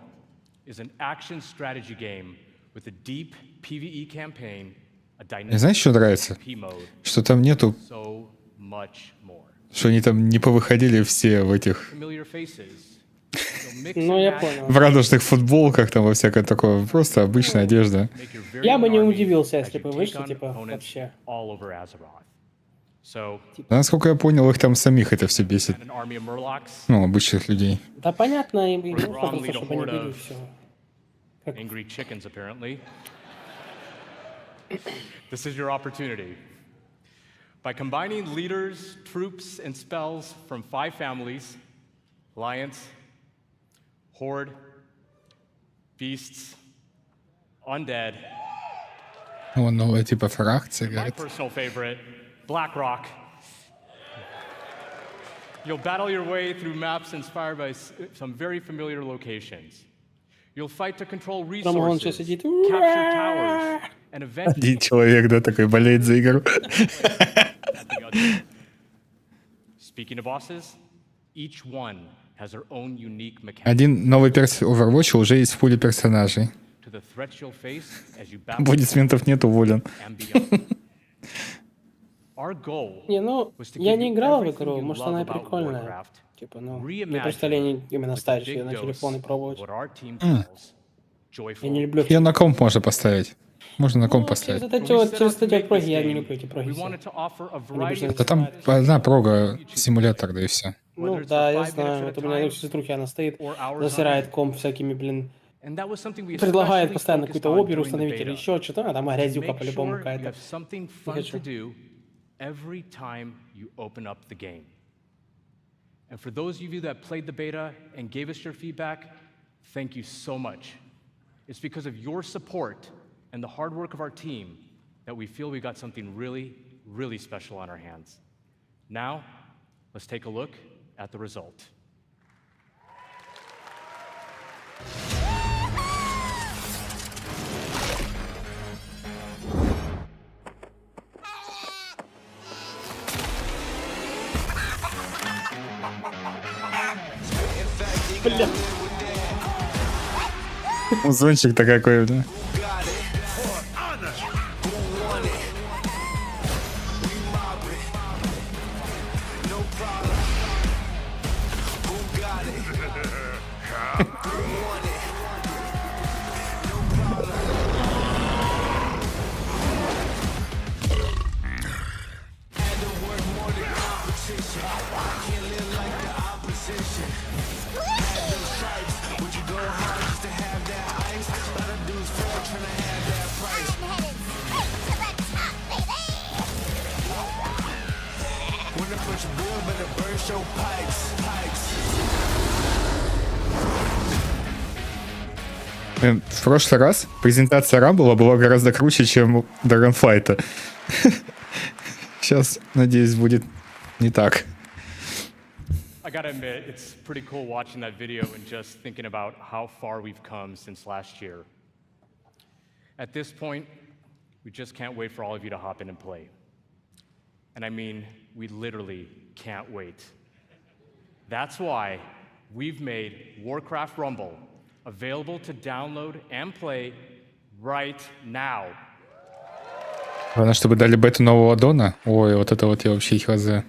E: is an action strategy game with a deep PvE campaign, a dynamic
A: Знаешь, что нравится?
E: PvP mode,
A: Что там нету...
E: so much more.
A: Что они там не повыходили все в этих...
E: Familiar faces.
B: Ну, я понял.
A: В радужных футболках, там во всякое такое. Просто обычная одежда.
B: Я бы не удивился, если бы вышли, типа, вообще.
E: All over Azeroth. So,
A: Да, насколько я понял, их там самих это все бесит.
E: an army of Murlocs,
A: Ну, обычных людей.
B: Да понятно, им нужно
E: strong
B: просто,
E: lead a
B: чтобы они
E: horde
B: были
E: of
B: все.
E: angry chickens, apparently. This is your opportunity. By combining leaders, troops, and spells from 5 families, Alliance, Horde, Beasts, Undead,
A: О, новая типа фракция,
E: my
A: говорит.
E: personal favorite, BlackRock. You'll battle your way through maps inspired by some very familiar locations. You'll fight to control
B: Там он сейчас
E: resources,
B: сидит.
E: capture towers, and eventually...
A: Один человек, да, такой болеет за игру.
E: Speaking of bosses, each one has their own unique mechanic.
A: Один новый перс Overwatch уже есть в пуле персонажей.
E: To the threats you'll face as you battle
A: Аплодисментов нет, уволен.
E: and beyond. Our goal
B: Не, ну,
E: was to
B: я
E: give
B: не
E: you
B: играл в
E: everything
B: игру,
E: you
B: может
E: love
B: она и
E: about
B: прикольная.
E: Warcraft,
B: Типа, ну, не
E: reimagined
B: представление именно
E: with a
B: ставить
E: big
B: ее на
E: dose
B: телефон и пробовать.
E: of what our team
A: Mm.
E: calls joyful.
B: Я не люблю...
A: Ее на комп можно поставить. Можно на комп
B: Через
A: поставить.
B: эти проги я не люблю эти проги
E: We
B: все.
E: wanted to offer a
B: Они
E: variety
B: обычно
E: of
A: Да там одна прога симулятор, да и все.
B: Ну да, я знаю. Вот у меня у сеструхи она стоит, засирает комп всякими, блин.
E: And that was something we
B: Предлагает
E: especially
B: постоянно
E: focused
B: какую-то
E: on
B: оберу
E: during the
B: установить или
E: beta.
B: еще что-то, а там грязюка
E: Make
B: по-любому
E: sure you
B: какая-то.
E: have something
B: Не
E: fun
B: хочу.
E: to do every time you open up the game. And for those of you that played the beta and gave us your feedback, thank you so much. It's because of your support and the hard work of our team that we feel we got something really, really special on our hands. Now, let's take a look at the result.
A: Музончик-то какой, да? В прошлый раз презентация Рамбла была гораздо круче, чем у DragonFlight. Сейчас, надеюсь, будет не так.
E: I gotta admit, it's pretty cool watching that video and just thinking about how far we've come since last year. At this point, we just can't wait for all of you to hop in and play. And I mean, we literally can't wait. That's why we've made Warcraft Rumble available to download and play right now.
A: Главное, чтобы дали бету нового аддона. Ой, вот это вот я вообще хз.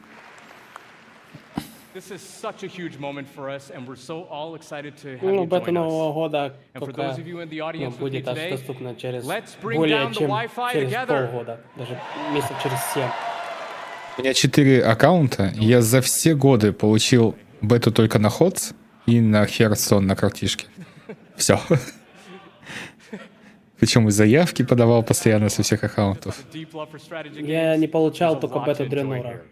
E: This is such a huge moment for us, and we're so all excited to have
B: Ну,
E: you
B: бета
E: join
B: Нового
E: us.
B: года
E: And for
B: только
E: those of you in the audience with me
B: будет
E: today,
B: доступна через
E: let's bring
B: более
E: down the
B: чем
E: Wi-Fi
B: через
E: together.
B: полгода, даже месяцев через 7.
A: У меня 4 аккаунта, и я за все годы получил бету только на Ходс и на Херсон на картишке. Все. Причем и заявки подавал постоянно со всех аккаунтов.
B: Я не получал только бету Дренора.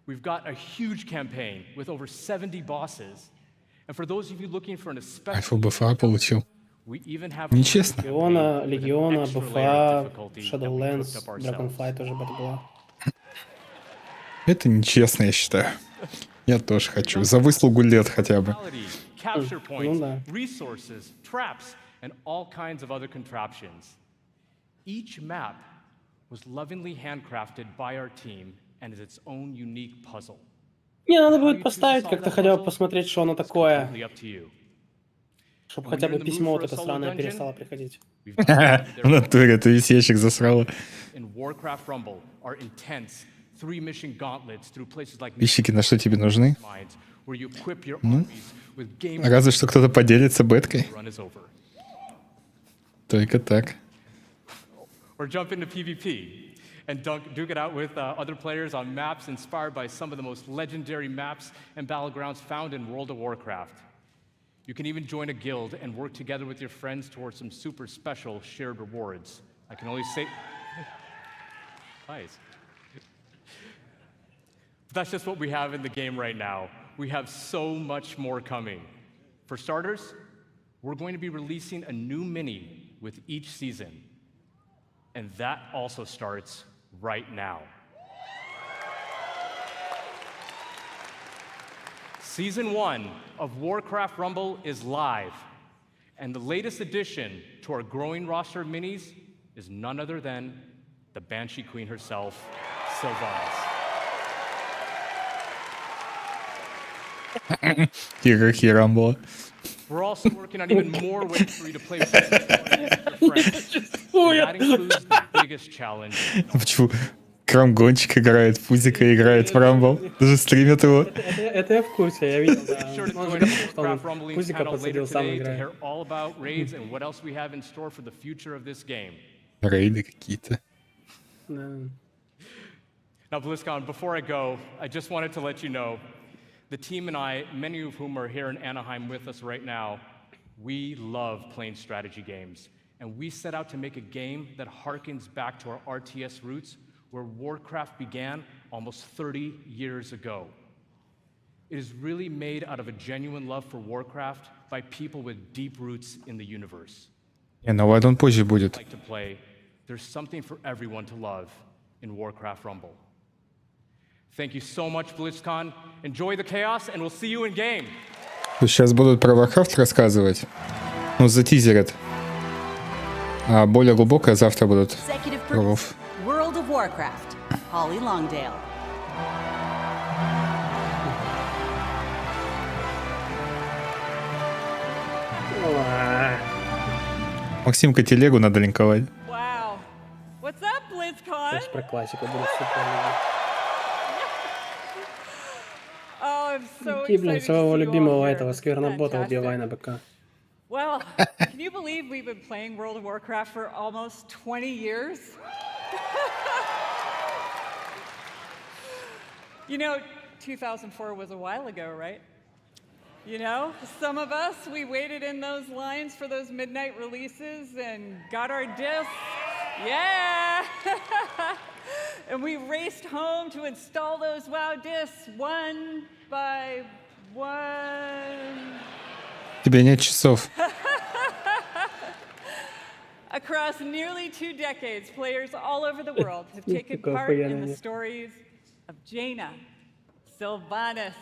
E: We've got a huge campaign with over 70 bosses. And for those of you looking for an especially
A: Альфа БФА получил.
E: we even have
A: Нечестно.
B: Легиона, БФА, Shadowlands, DragonFlight тоже бета была.
A: Это нечестно, я считаю. Я тоже хочу. За выслугу лет хотя бы.
E: capture points, resources, traps, and all kinds of other contraptions. Each map was lovingly handcrafted by our team and is its own unique puzzle.
B: Не, надо будет поставить, как-то хотя бы посмотреть, что оно такое. Чтобы хотя бы письмо вот это странное перестало приходить.
A: В натуре, ты весь ящик засрала. Пищики на что тебе нужны? Ну, разве что кто-то поделится беткой. Только так.
E: Or jump into PvP and duke it out with other players on maps inspired by some of the most legendary maps and battlegrounds found in World of Warcraft. You can even join a guild and work together with your friends towards some super special shared rewards. I can only say... Nice. But that's just what we have in the game right now. We have so much more coming. For starters, we're going to be releasing a new mini with each season. And that also starts right now. Season 1 of Warcraft Rumble is live, and the latest addition to our growing roster of minis is none other than the Banshee Queen herself, Sylvanas. We're also working on even more ways for you to play with your friends. And that includes the biggest challenge.
A: Почему? Крамгончик играет, Пузика играет в Рамбл. Даже стримят его.
B: Это я в курсе, я видел, да. Пузика подсадил, сам играет.
A: Рейды какие-то.
E: Now, BlizzCon, before I go, I just wanted to let you know, the team and I, many of whom are here in Anaheim with us right now, we love playing strategy games. And we set out to make a game that harkens back to our RTS roots, where Warcraft began almost 30 years ago. It is really made out of a genuine love for Warcraft by people with deep roots in the universe.
A: Новый аддон позже будет.
E: Like to play there's something for everyone to love in Warcraft Rumble. Thank you so much, BlizzCon. Enjoy the chaos, and we'll see you in game.
A: Сейчас будут про Warcraft рассказывать. Ну, затизерят. А более глубокое завтра будут.
D: Executive
A: про WoW.
D: World of Warcraft. Holly Longdale.
A: Максимка, телегу надо линковать.
V: Wow. What's up, BlizzCon?
B: Сейчас про классику будет супер.
V: Oh, I'm so
B: Какие, блин,
V: excited to
B: своего
V: see you all
B: любимого
V: here.
B: этого сквернобота
V: Fantastic.
B: убивай на БК.
V: Well, can you believe we've been playing World of Warcraft for almost 20 years? You know, 2004 was a while ago, right? You know, some of us, we waited in those lines for those midnight releases and got our discs. Yeah! And we raced home to install those WoW discs one by one.
A: Тебе нет часов.
V: Across nearly 2 decades, players all over the world have taken part in the stories of Jaina, Sylvanas,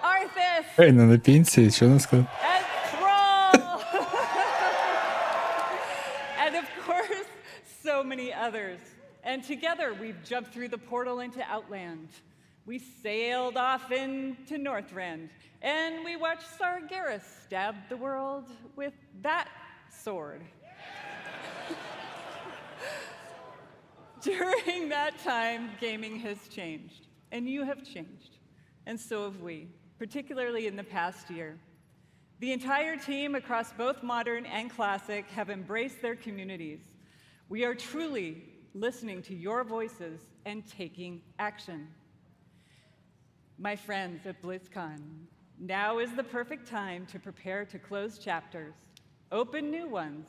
V: Arthas,
A: Эйна на пенсии, что она сказала?
V: and Thrall, and of course, so many others. And together, we've jumped through the portal into Outland. We sailed off into Northrend, and we watched Sargeras stab the world with that sword. During that time, gaming has changed, and you have changed, and so have we, particularly in the past year. The entire team across both modern and classic have embraced their communities. We are truly listening to your voices and taking action. My friends at BlizzCon, now is the perfect time to prepare to close chapters, open new ones,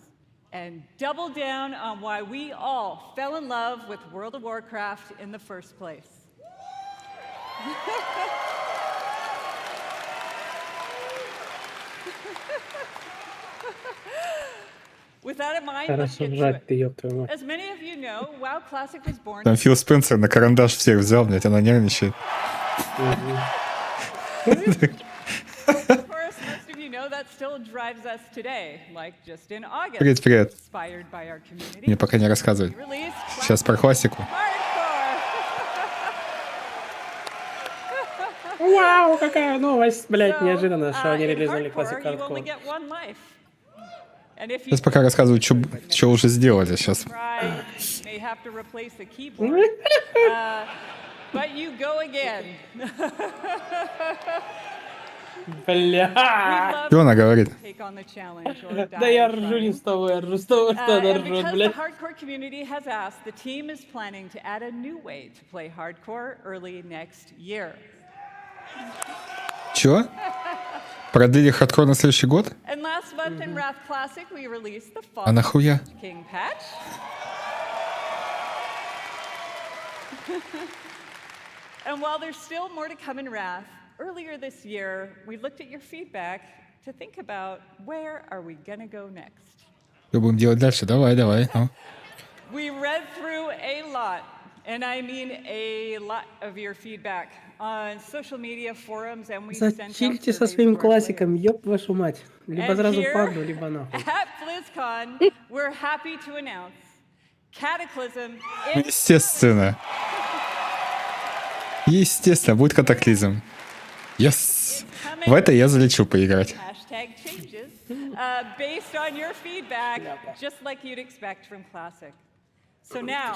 V: and double down on why we all fell in love with World of Warcraft in the first place. With that in mind, let's get to it. As many of you know, WoW Classic was born.
A: Там Фил Спенсер на карандаш всех взял, блядь, она нервничает.
V: Of course, most of you know that still drives us today, like just in August.
A: Привет, привет.
V: Inspired by our community.
A: Мне пока не рассказывай. Сейчас про классику.
B: Вау, какая новость, блядь, неожиданно, что они реализовали классик
V: You only
B: хардкор.
V: get one life. And if you
A: Сейчас пока рассказываю, что уже сделали сейчас.
V: may have to replace a keyboard, but you go again.
B: Бля.
A: Что она говорит?
V: Take on the challenge or
B: Да я
V: die
B: ржу не с того, я ржу с того, что она
V: and
B: ржет,
V: because the
B: блядь.
V: hardcore community has asked, the team is planning to add a new way to play hardcore early next year.
A: Чё? Продлили хардкор на следующий год?
V: And last month in Wrath Classic, we released the fall
A: А нахуя?
V: King patch. And while there's still more to come in Wrath, earlier this year, we looked at your feedback to think about where are we gonna go next.
A: Что будем делать дальше? Давай, давай. Ну.
V: We read through a lot, and I mean a lot of your feedback on social media forums, and we sent out
B: Зачильте со
V: surveys
B: своим
V: to our
B: классиком, ёб вашу мать. Либо
V: And
B: сразу
V: here-
B: паду, либо нахуй.
V: At BlizzCon, we're happy to announce Cataclysm is
A: Естественно. Естественно, будет катаклизм. Yes. В это я залечу поиграть.
V: hashtag changes based on your feedback, just like you'd expect from Classic. So now,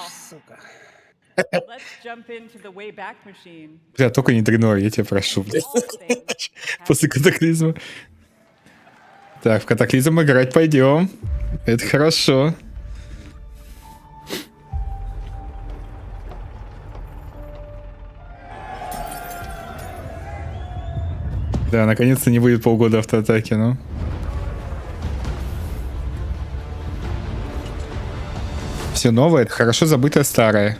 V: let's jump into the Wayback Machine.
A: Бля, только не дрянной, я тебя прошу, блядь. После катаклизма. Так, в катаклизм играть пойдем. Это хорошо. Да, наконец-то не будет полгода автоатаки, ну. Все новое, это хорошо забытое старое.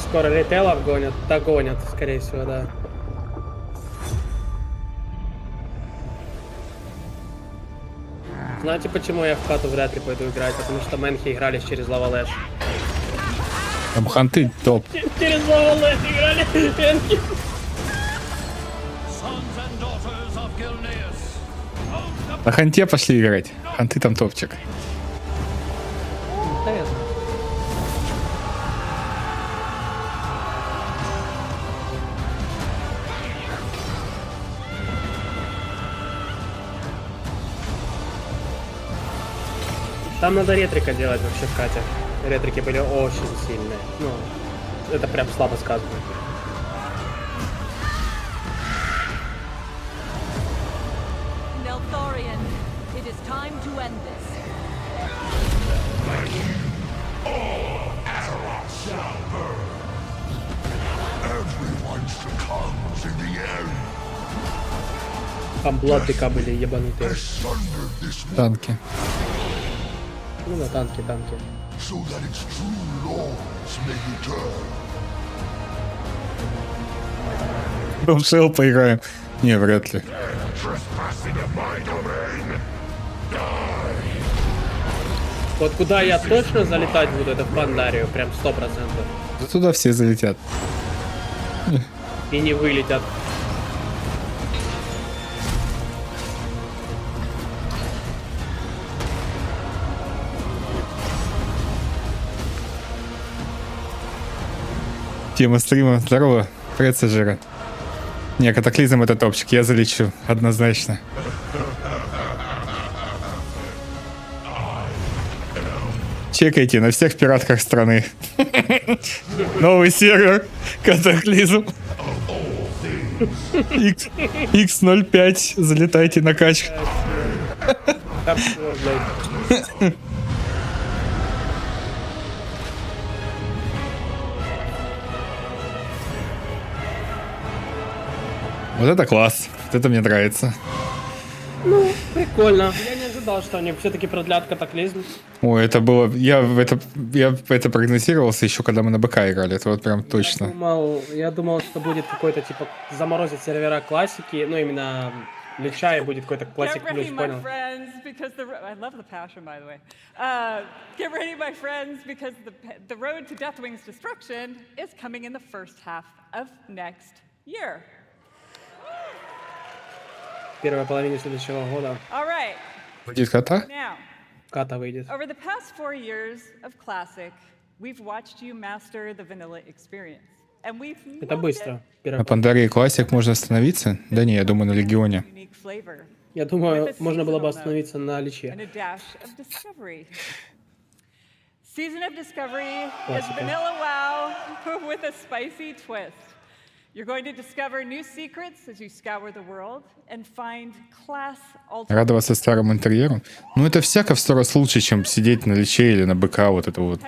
B: скоро ритейлов гонят, догонят, скорее всего, да. Знаете, почему я в кату вряд ли пойду играть? Потому что мэнхи играли через лавалэш.
A: Там ханты топ.
B: Через лавалэш играли мэнхи.
A: На ханте пошли играть. Ханты там топчик.
B: Там надо ретрика делать вообще в кате. Ретрики были очень сильные. Ну, это прям слабо сказано.
D: Neltharion, it is time to end this.
X: All AORUS shall burn. Everyone succumbs in the end.
B: Там блаттыка были ебанутые.
A: Танки.
B: Ну, на танки.
X: So that its true lords may return.
A: В Shell поиграем. Не, вряд ли.
X: Trespassing in my domain. Die.
B: Вот куда я точно залетать буду, это в Пандарию, прям 100%.
A: Да туда все залетят.
B: И не вылетят.
A: Тема стрима. Здорово. Привет, Сажира. Не, катаклизм это топчик. Я залечу. Однозначно. Чекайте на всех пиратках страны. Новый сервер. Катаклизм. X05. Залетайте на качку. Вот это класс. Вот это мне нравится.
B: Ну, прикольно. Я не ожидал, что они все-таки продлят катаклизм.
A: Ой, это было... Я это прогнозировался еще, когда мы на БК играли. Это вот прям точно.
B: Я думал, что будет какой-то, типа, заморозить сервера классики. Ну, именно Лича, и будет какой-то классик плюс, понял?
F: I love the passion, by the way. Get ready, my friends, because the road to Deathwing's destruction is coming in the first half of next year.
B: Первая половина следующего года.
F: All right.
A: Будет кота?
F: Now,
B: Ката выйдет.
F: over the past 4 years of Classic, we've watched you master the vanilla experience. And we've
B: Это быстро.
A: На Пандарии классик можно остановиться? Да не, я думаю, на Легионе.
F: unique flavor.
B: Я думаю, можно было бы остановиться на Личе.
F: And a dash of discovery. Season of Discovery is
B: Классика.
F: vanilla WoW with a spicy twist. You're going to discover new secrets as you scour the world and find class alternatives.
A: Радоваться старому интерьеру? Ну, это всяко в 100 раз лучше, чем сидеть на Личе или на БК, вот это вот,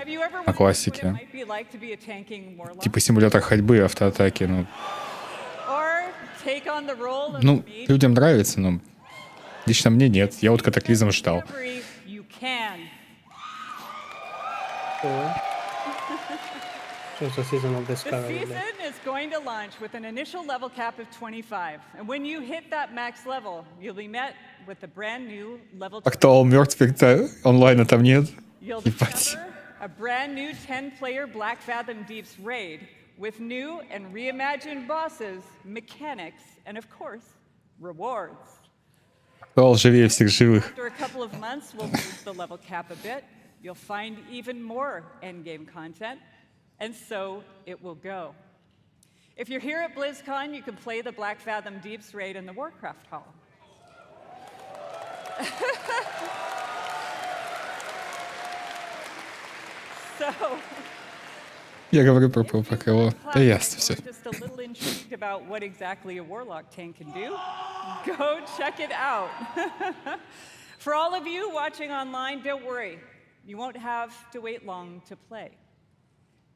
A: на классике.
F: Might be like to be a tanking warlock.
A: Типа симулятор ходьбы и автоатаки, ну.
F: Or take on the role of
A: Ну,
F: mage
A: людям нравится, но лично мне нет. Я вот катаклизм ждал.
F: discovery you can.
B: Что за Season of
F: The
B: Discovery?
F: season is going to launch with an initial level cap of 25. And when you hit that max level, you'll be met with a brand new level
A: АКТУАЛ мертв, онлайна там нет.
F: You'll
A: Ебать.
F: discover a brand new 10-player Black Fathom Deeps raid with new and reimagined bosses, mechanics, and of course, rewards.
A: АКТУАЛ живее всех живых.
F: After a couple of months, we'll move the level cap a bit. You'll find even more endgame content, and so it will go. If you're here at BlizzCon, you can play the Black Fathom Deeps raid in the Warcraft Hall. So,
A: Я говорю про ПК. Да ясно все.
F: just a little intrigued about what exactly a Warlock tank can do, go check it out. For all of you watching online, don't worry. You won't have to wait long to play.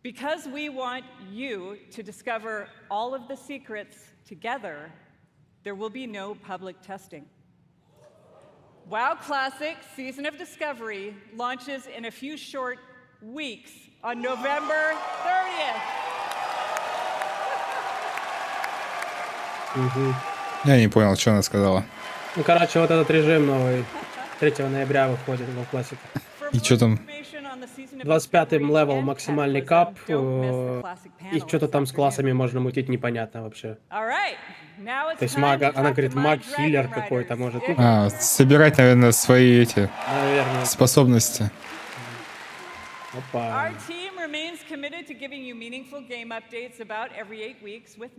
F: Because we want you to discover all of the secrets together, there will be no public testing. WoW Classic Season of Discovery launches in a few short weeks on November 30th.
A: Я не понял, что она сказала.
B: Ну, короче, вот этот режим новый 3 ноября выходит в классике.
A: И что там?
B: 25-м левел максимальный кап, и что-то там с классами можно мутить непонятно вообще. То есть мага, она говорит, маг-хиллер какой-то может.
A: А, собирать, наверное, свои эти
B: Наверное.
A: способности.
B: Опа.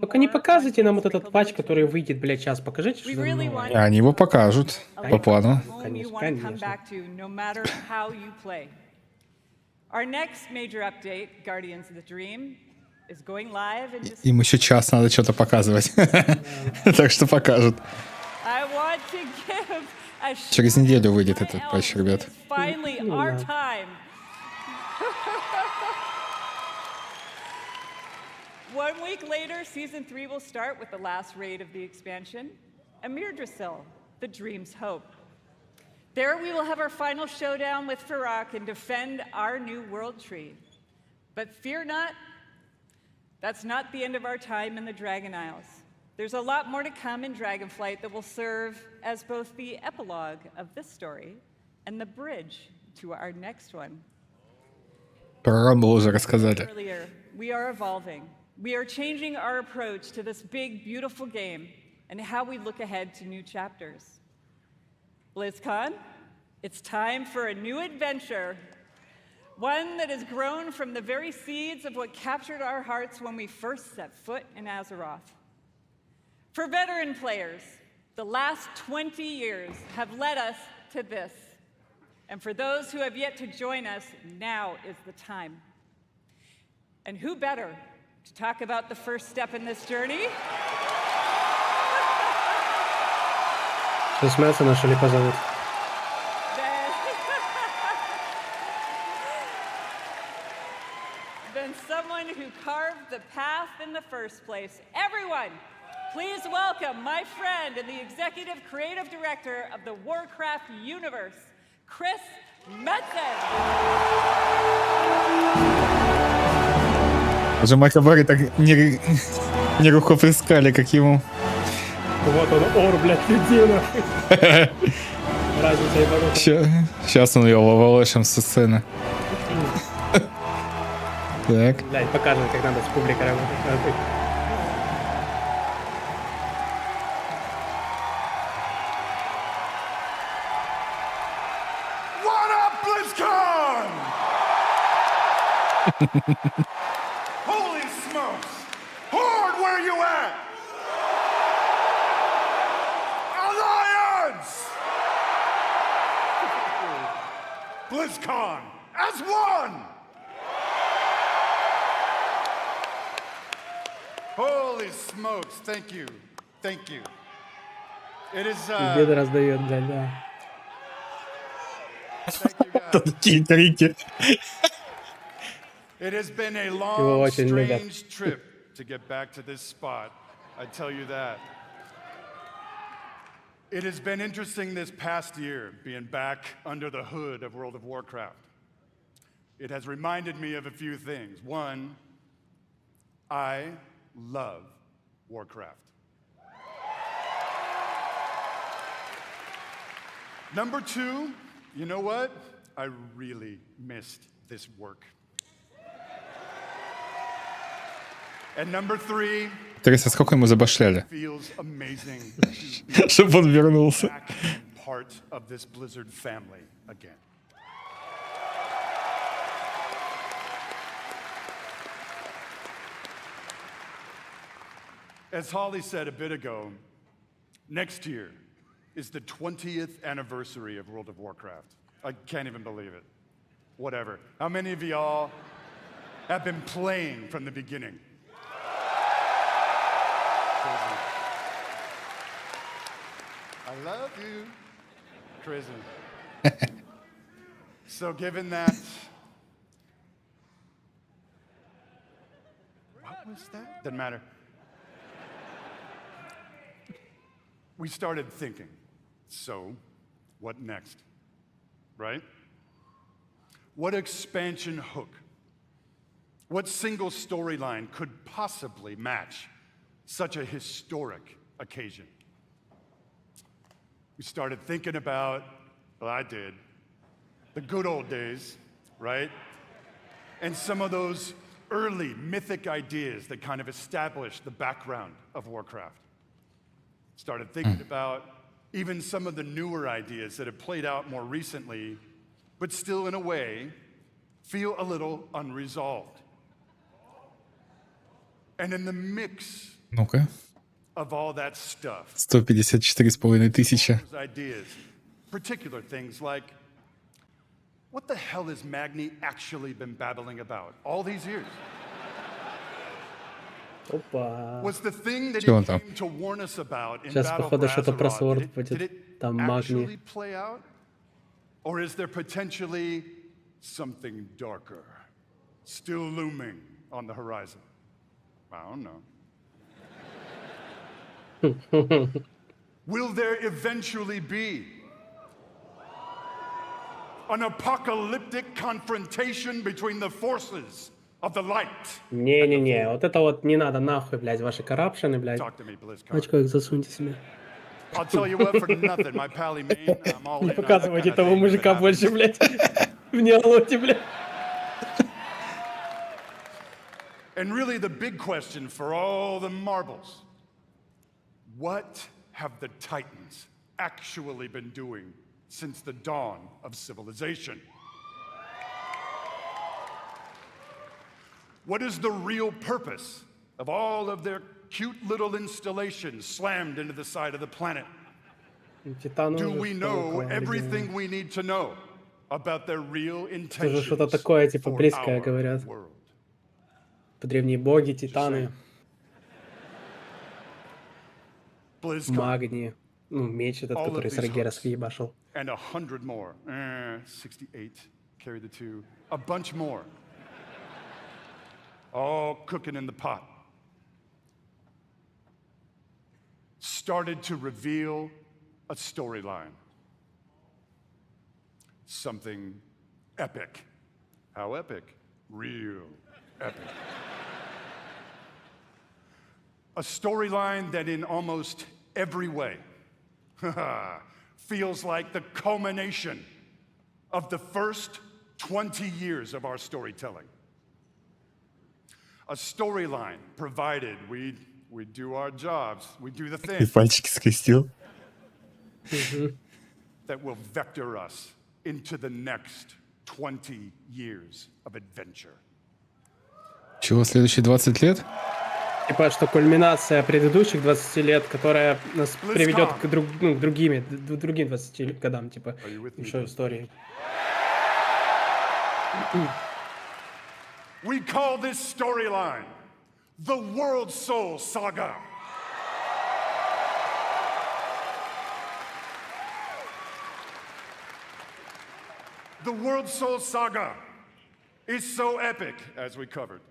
B: Только не показывайте нам вот этот патч, который выйдет, блядь, сейчас. Покажите, что за новое.
A: И они его покажут по плану.
B: Конечно, конечно.
F: Our next major update, Guardians of the Dream, is going live in just...
A: Им еще час надо что-то показывать. Так что покажут.
F: I want to give a
A: Через неделю выйдет этот патч, ребят.
F: finally our time. 1 week later, Season 3 will start with the last raid of the expansion, Amirdrasil, the Dream's Hope. There we will have our final showdown with Farak and defend our new world tree. But fear not, that's not the end of our time in the Dragon Isles. There's a lot more to come in DragonFlight that will serve as both the epilogue of this story and the bridge to our next one.
A: Про Рамбл уже рассказали.
F: Earlier, we are evolving. We are changing our approach to this big, beautiful game and how we look ahead to new chapters. BlizzCon, it's time for a new adventure, one that has grown from the very seeds of what captured our hearts when we first set foot in Azeroth. For veteran players, the last 20 years have led us to this. And for those who have yet to join us, now is the time. And who better to talk about the first step in this journey?
B: Что смеяться нашли позовут.
F: Than someone who carved the path in the first place. Everyone, please welcome my friend and the executive creative director of the Warcraft universe, Chris Metzen.
A: Уже Макабари так не рукоплескали, как ему.
B: Вот он, ор, блядь, людей нахуй. Разница и порог.
A: Сейчас он ее ловолошим со сцены. Так.
B: Блядь, покажем, как надо с публикой работать.
K: What up, BlizzCon? Holy smokes! Horde, where you at? Alliance! BlizzCon as one! Holy smokes, thank you. Thank you. It is,
B: Деда раздает, блядь, да.
A: Такие трики.
K: It has been a
B: Его
K: long,
B: очень любят.
K: strange trip to get back to this spot. I tell you that. It has been interesting this past year being back under the hood of World of Warcraft. It has reminded me of a few things. One, I love Warcraft. Number two, you know what? I really missed this work. And number three,
A: Интересно, сколько ему забашляли?
K: feels amazing
A: Чтобы он вернулся.
K: back in part of this Blizzard family again. As Holly said a bit ago, next year is the 20th anniversary of World of Warcraft. I can't even believe it. Whatever. How many of y'all have been playing from the beginning? I love you, Prison. So given that, what was that? Doesn't matter. We started thinking, so what next, right? What expansion hook, what single storyline could possibly match such a historic
R: occasion. We started thinking about, well, I did, the good old days, right? And some of those early mythic ideas that kind of established the background of Warcraft. Started thinking about even some of the newer ideas that have played out more recently, but still in a way feel a little unresolved. And in the mix
A: Ну-ка.
R: of all that stuff,
A: 154,500.
R: those ideas, particular things like, what the hell has Magni actually been babbling about all these years?
B: Опа.
R: Was the thing that
A: Чего
R: he
A: он там?
R: came to warn us about in
B: Сейчас,
R: Battle
B: походу,
R: for
B: что-то про
R: Azeroth,
B: Sword
R: did
B: будет.
R: it
B: Там
R: actually
B: Магни.
R: play out? Or is there potentially something darker still looming on the horizon? I don't know. Will there eventually be an apocalyptic confrontation between the forces of the light?
B: Не-не-не, вот это вот не надо нахуй, блядь, ваши коррупшены, блядь.
R: Talk to me, BlizzCon.
B: Очко их засуньте себе.
R: I'll tell you what, for nothing, my pally main, I'm all
B: Не
R: in on that
B: показывайте
R: kind of
B: того
R: thing if it
B: мужика
R: happens.
B: больше, блядь. В неолоте, блядь.
R: And really the big question for all the marbles, what have the Titans actually been doing since the dawn of civilization? What is the real purpose of all of their cute little installations slammed into the side of the planet? Do we know everything we need to know about their real
B: Тоже
R: intentions
B: что-то такое, типа,
R: for
B: близкое,
R: our
B: говорят.
R: world?
B: Древние боги, титаны,
R: BlizzCon.
B: магни. Ну, меч этот,
R: All of
B: который
R: these
B: Саргера
R: hooks.
B: съебашил.
R: And 100 more. 68, carry the 2. A bunch more. All cooking in the pot. Started to reveal a storyline. Something epic. How epic? Real epic. A storyline that in almost every way feels like the culmination of the first 20 years of our storytelling. A storyline provided we do our jobs, we do the
A: И
R: thing
A: пальчики скрестил.
R: that will vector us into the next 20 years of adventure.
A: Чего, следующие 20 лет?
B: Типа, что кульминация предыдущих 20 лет, которая нас приведет к другим 20 годам, типа, еще истории.
R: We call this storyline the World Soul Saga. The World Soul Saga is so epic, as we covered.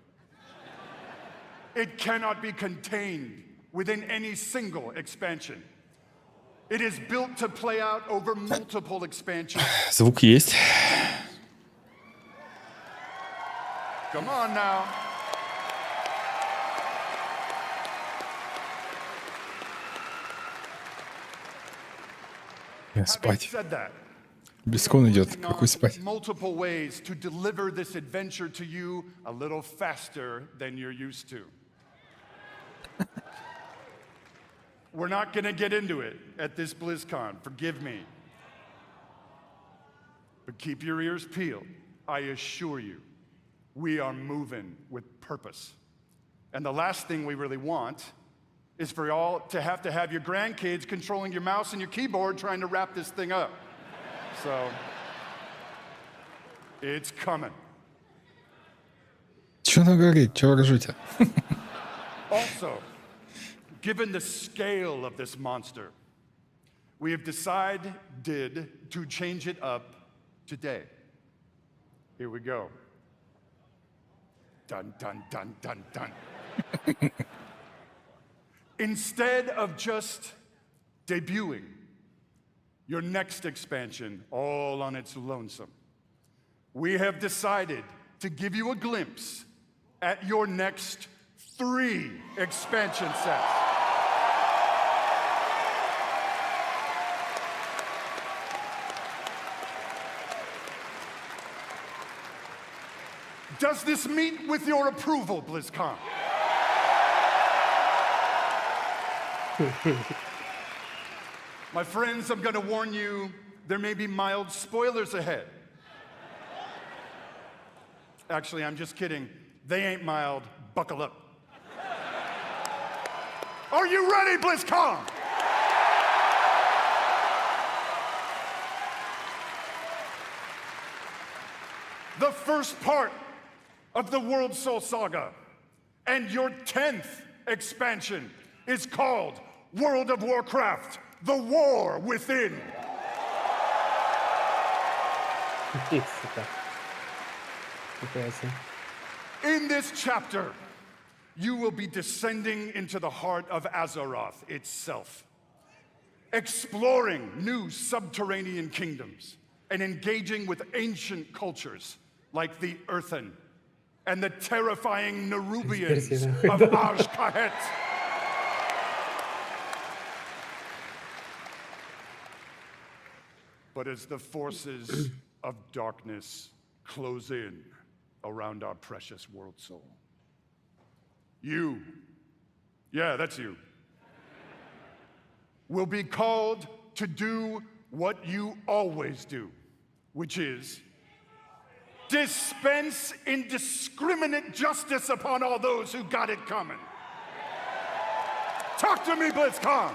R: It cannot be contained within any single expansion. It is built to play out over multiple expansions.
A: Звук есть.
R: Come on now.
A: Спать.
R: Said that.
A: Близкон идет. Какой спать?
R: Multiple ways to deliver this adventure to you a little faster than you're used to. We're not going to get into it at this BlizzCon, forgive me. But keep your ears peeled. I assure you, we are moving with purpose. And the last thing we really want is for y'all to have your grandkids controlling your mouse and your keyboard trying to wrap this thing up. So, it's coming.
A: Чё она говорит? Чё вы ржете?
R: Also, given the scale of this monster, we have decided to change it up today. Here we go. Dun, dun, dun, dun, dun. Instead of just debuting your next expansion all on its lonesome, we have decided to give you a glimpse at your next 3 expansion sets.
G: Does this meet with your approval, BlizzCon? My friends, I'm gonna warn you, there may be mild spoilers ahead. Actually, I'm just kidding. They ain't mild. Buckle up. Are you ready, BlizzCon? The first part of the World Soul Saga and your 10th expansion is called World of Warcraft, The War Within. In this chapter, you will be descending into the heart of Azeroth itself, exploring new subterranean kingdoms and engaging with ancient cultures like the Earthen and the terrifying Nerubians of Azj-Kahet. But as the forces of darkness close in around our precious world soul, you, yeah, that's you, will be called to do what you always do, which is dispense indiscriminate justice upon all those who got it coming. Talk to me, BlizzCon!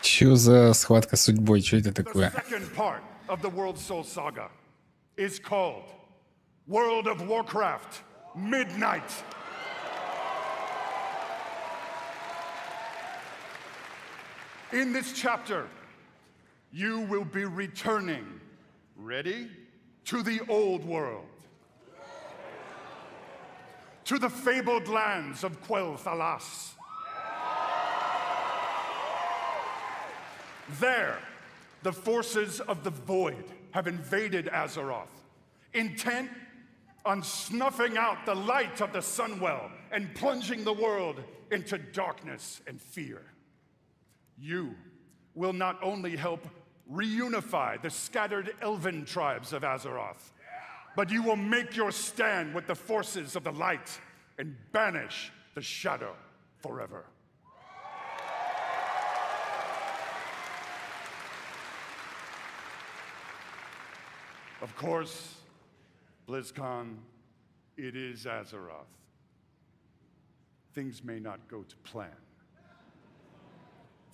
A: Чё за схватка с судьбой? Что это такое?
G: The second part of the World Soul Saga is called World of Warcraft Midnight. In this chapter, you will be returning, ready, to the old world, to the fabled lands of Quel'Thalas. There, the forces of the Void have invaded Azeroth, intent on snuffing out the light of the Sunwell and plunging the world into darkness and fear. You will not only help reunify the scattered elven tribes of Azeroth, but you will make your stand with the forces of the light and banish the shadow forever. Of course, BlizzCon, it is Azeroth. Things may not go to plan.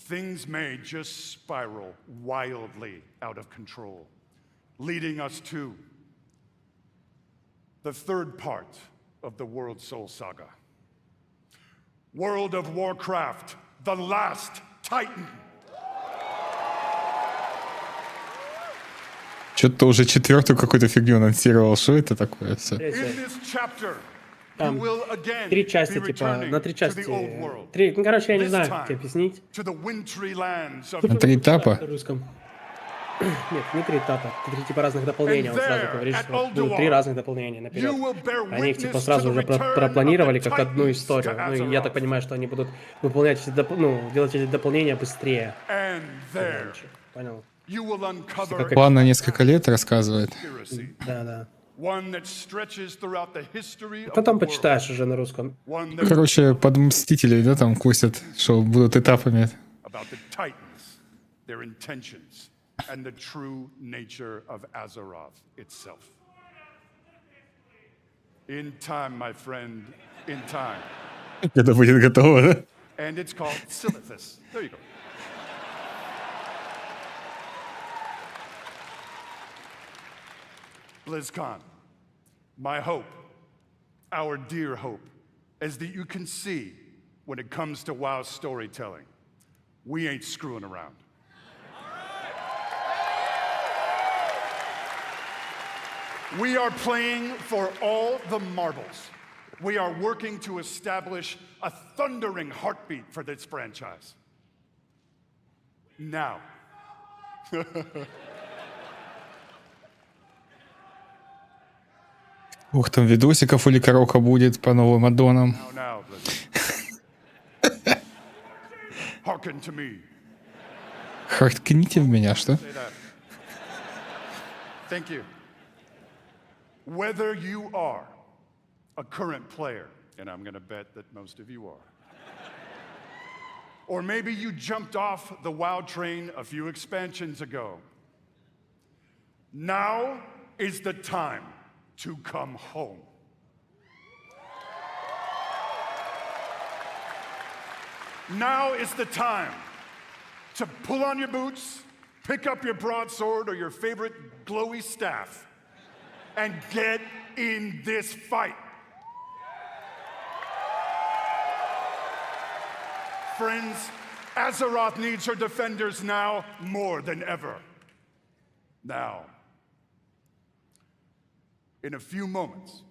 G: Things may just spiral wildly out of control, leading us to the third part of the World Soul Saga. World of Warcraft, The Last Titan.
A: Что-то уже четвертую какую-то фигню анонсировал. Что это такое все?
B: Там 3 части, типа, на 3 части. 3, ну, короче, я не знаю, как тебе объяснить.
A: На 3 этапа?
B: На русском. Нет, не 3 этапа. 3 типа разных дополнения. Он сразу говорит, что будут 3 разных дополнения наперед. Они их типа сразу уже пропланировали как одну историю. Ну и я так понимаю, что они будут выполнять делать эти дополнения быстрее. Понял?
A: План на несколько лет рассказывает.
B: Да. Потом почитаешь уже на русском.
A: Короче, под Мстителей, да, там косят, что будут этапами. Когда будет готово, да?
G: BlizzCon, my hope, our dear hope, is that you can see when it comes to WoW storytelling, we ain't screwing around. We are playing for all the marbles. We are working to establish a thundering heartbeat for this franchise. Now.
A: Ух, там видосиков у Ликорока будет по новым аддонам. Харкните в меня, что?
G: thank you. Whether you are a current player, and I'm going to bet that most of you are, or maybe you jumped off the WoW train a few expansions ago, now is the time to come home. Now is the time to pull on your boots, pick up your broadsword or your favorite glowy staff, and get in this fight. Friends, Azeroth needs her defenders now more than ever. Now, in a few moments,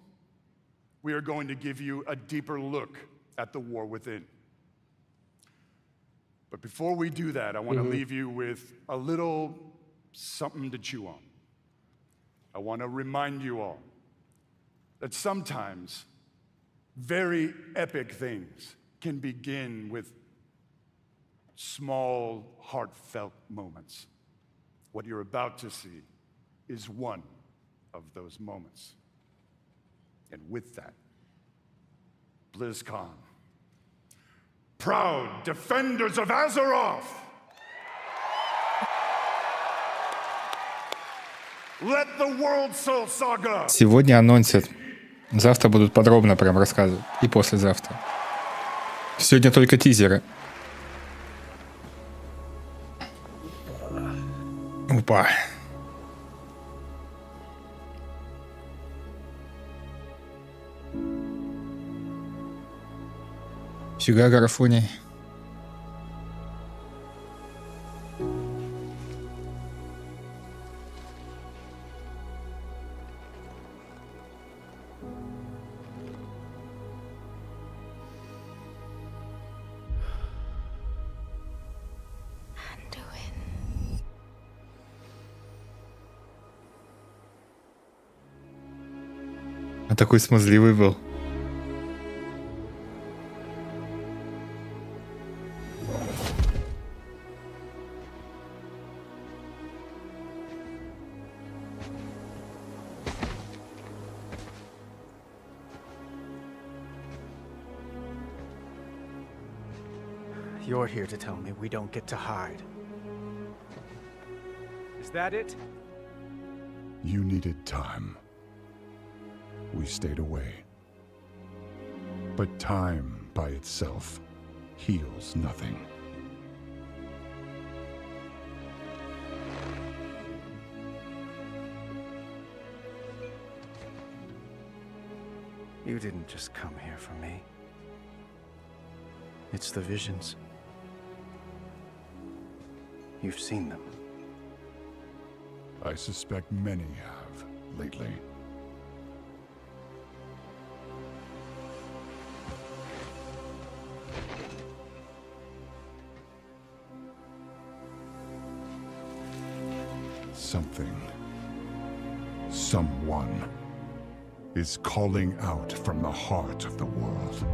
G: we are going to give you a deeper look at the war within. But before we do that, I want to leave you with a little something to chew on. I want to remind you all that sometimes very epic things can begin with small, heartfelt moments. What you're about to see is one of those moments. And with that, BlizzCon, proud defenders of Azeroth, let the World Soul Saga.
A: Сегодня анонсят. Завтра будут подробно прям рассказывать. И послезавтра. Сегодня только тизеры. Опа. Фига графоний. А такой смазливый был.
H: You're here to tell me we don't get to hide. Is that it?
X: You needed time. We stayed away. But time by itself heals nothing.
H: You didn't just come here for me. It's the visions. You've seen them.
X: I suspect many have lately. Something, someone, is calling out from the heart of the world.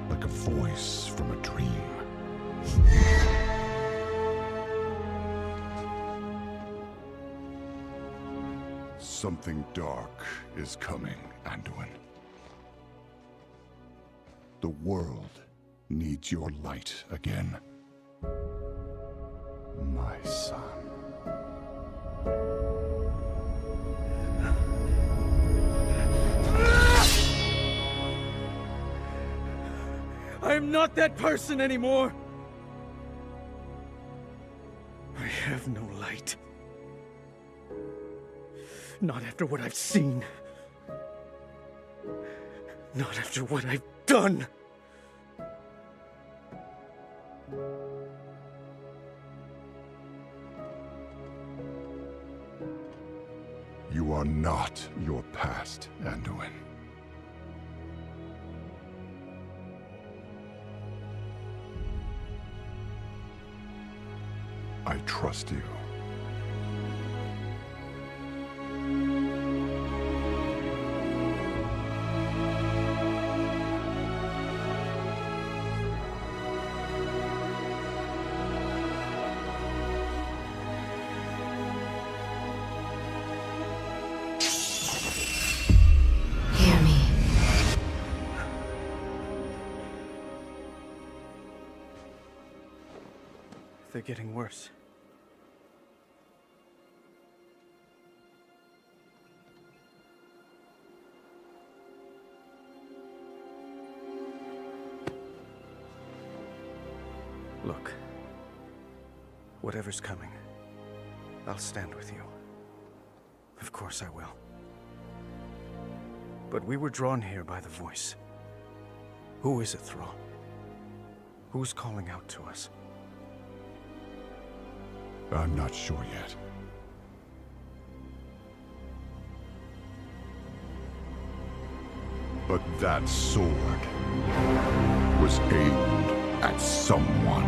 X: Like a voice from a dream. Something dark is coming, Anduin. The world needs your light again. My son.
H: I'm not that person anymore. I have no light. Not after what I've seen. Not after what I've done.
X: You are not your past, Anduin. I trust you.
H: they're getting worse. Look, whatever's coming, I'll stand with you. Of course I will. But we were drawn here by the voice. Who is it, Thrall? Who's calling out to us?
X: I'm not sure yet. But that sword was aimed at someone.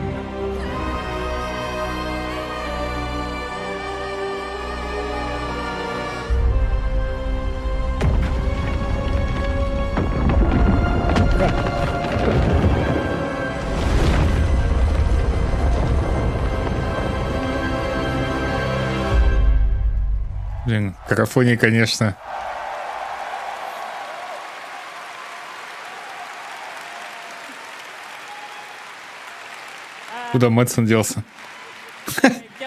A: Блин, Карафоний, конечно. Куда Мэтсон делся?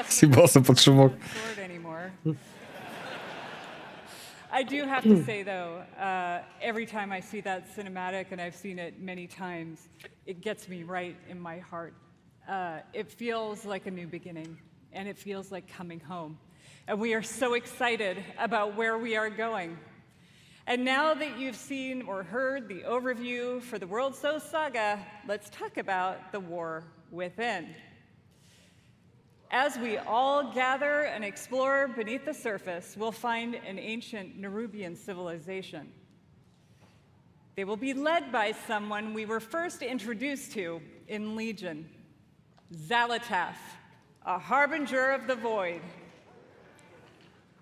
A: Съебался под шумок.
F: I do have to say, though, every time I see that cinematic, and I've seen it many times, it gets me right in my heart. It feels like a new beginning, and it feels like coming home. And we are so excited about where we are going. And now that you've seen or heard the overview for the World So Saga, let's talk about the war within. As we all gather and explore beneath the surface, we'll find an ancient Nerubian civilization. They will be led by someone we were first introduced to in Legion, Xal'atath, a harbinger of the Void.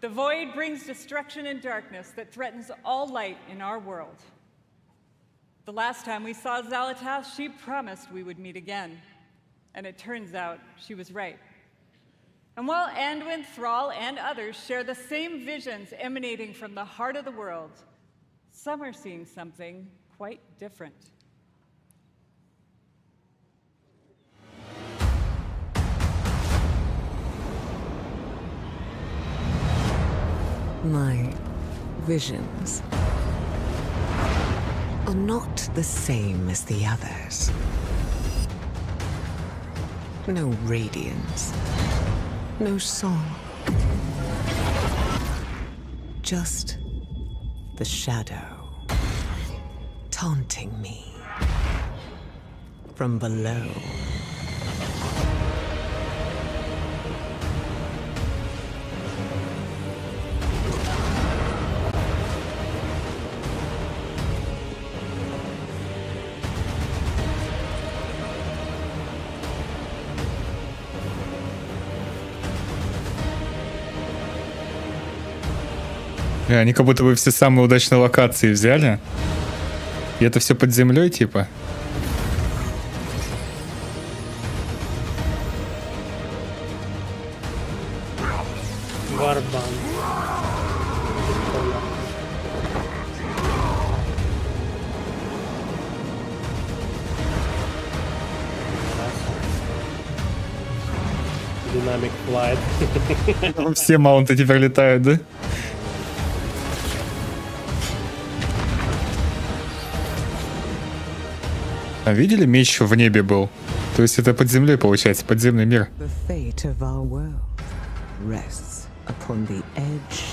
F: The Void brings destruction and darkness that threatens all light in our world. The last time we saw Xal'atath, she promised we would meet again. And it turns out she was right. And while Anduin, Thrall, and others share the same visions emanating from the heart of the world, some are seeing something quite different.
C: My visions are not the same as the others. No radiance, no song. Just the shadow taunting me from below.
A: Они как будто бы все самые удачные локации взяли. И это все под землей, типа.
B: Варбан. Dynamic Flight.
A: Все маунты теперь летают, да? А видели, меч в небе был? То есть это под землей получается, подземный мир.
C: The fate of our world rests upon the edge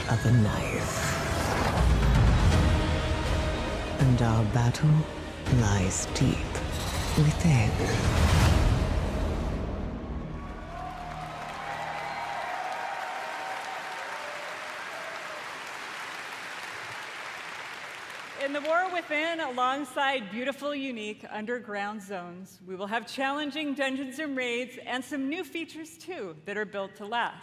C: of a knife. And our battle lies deep within.
F: In the war within, alongside beautiful, unique underground zones, we will have challenging dungeons and raids and some new features too that are built to last.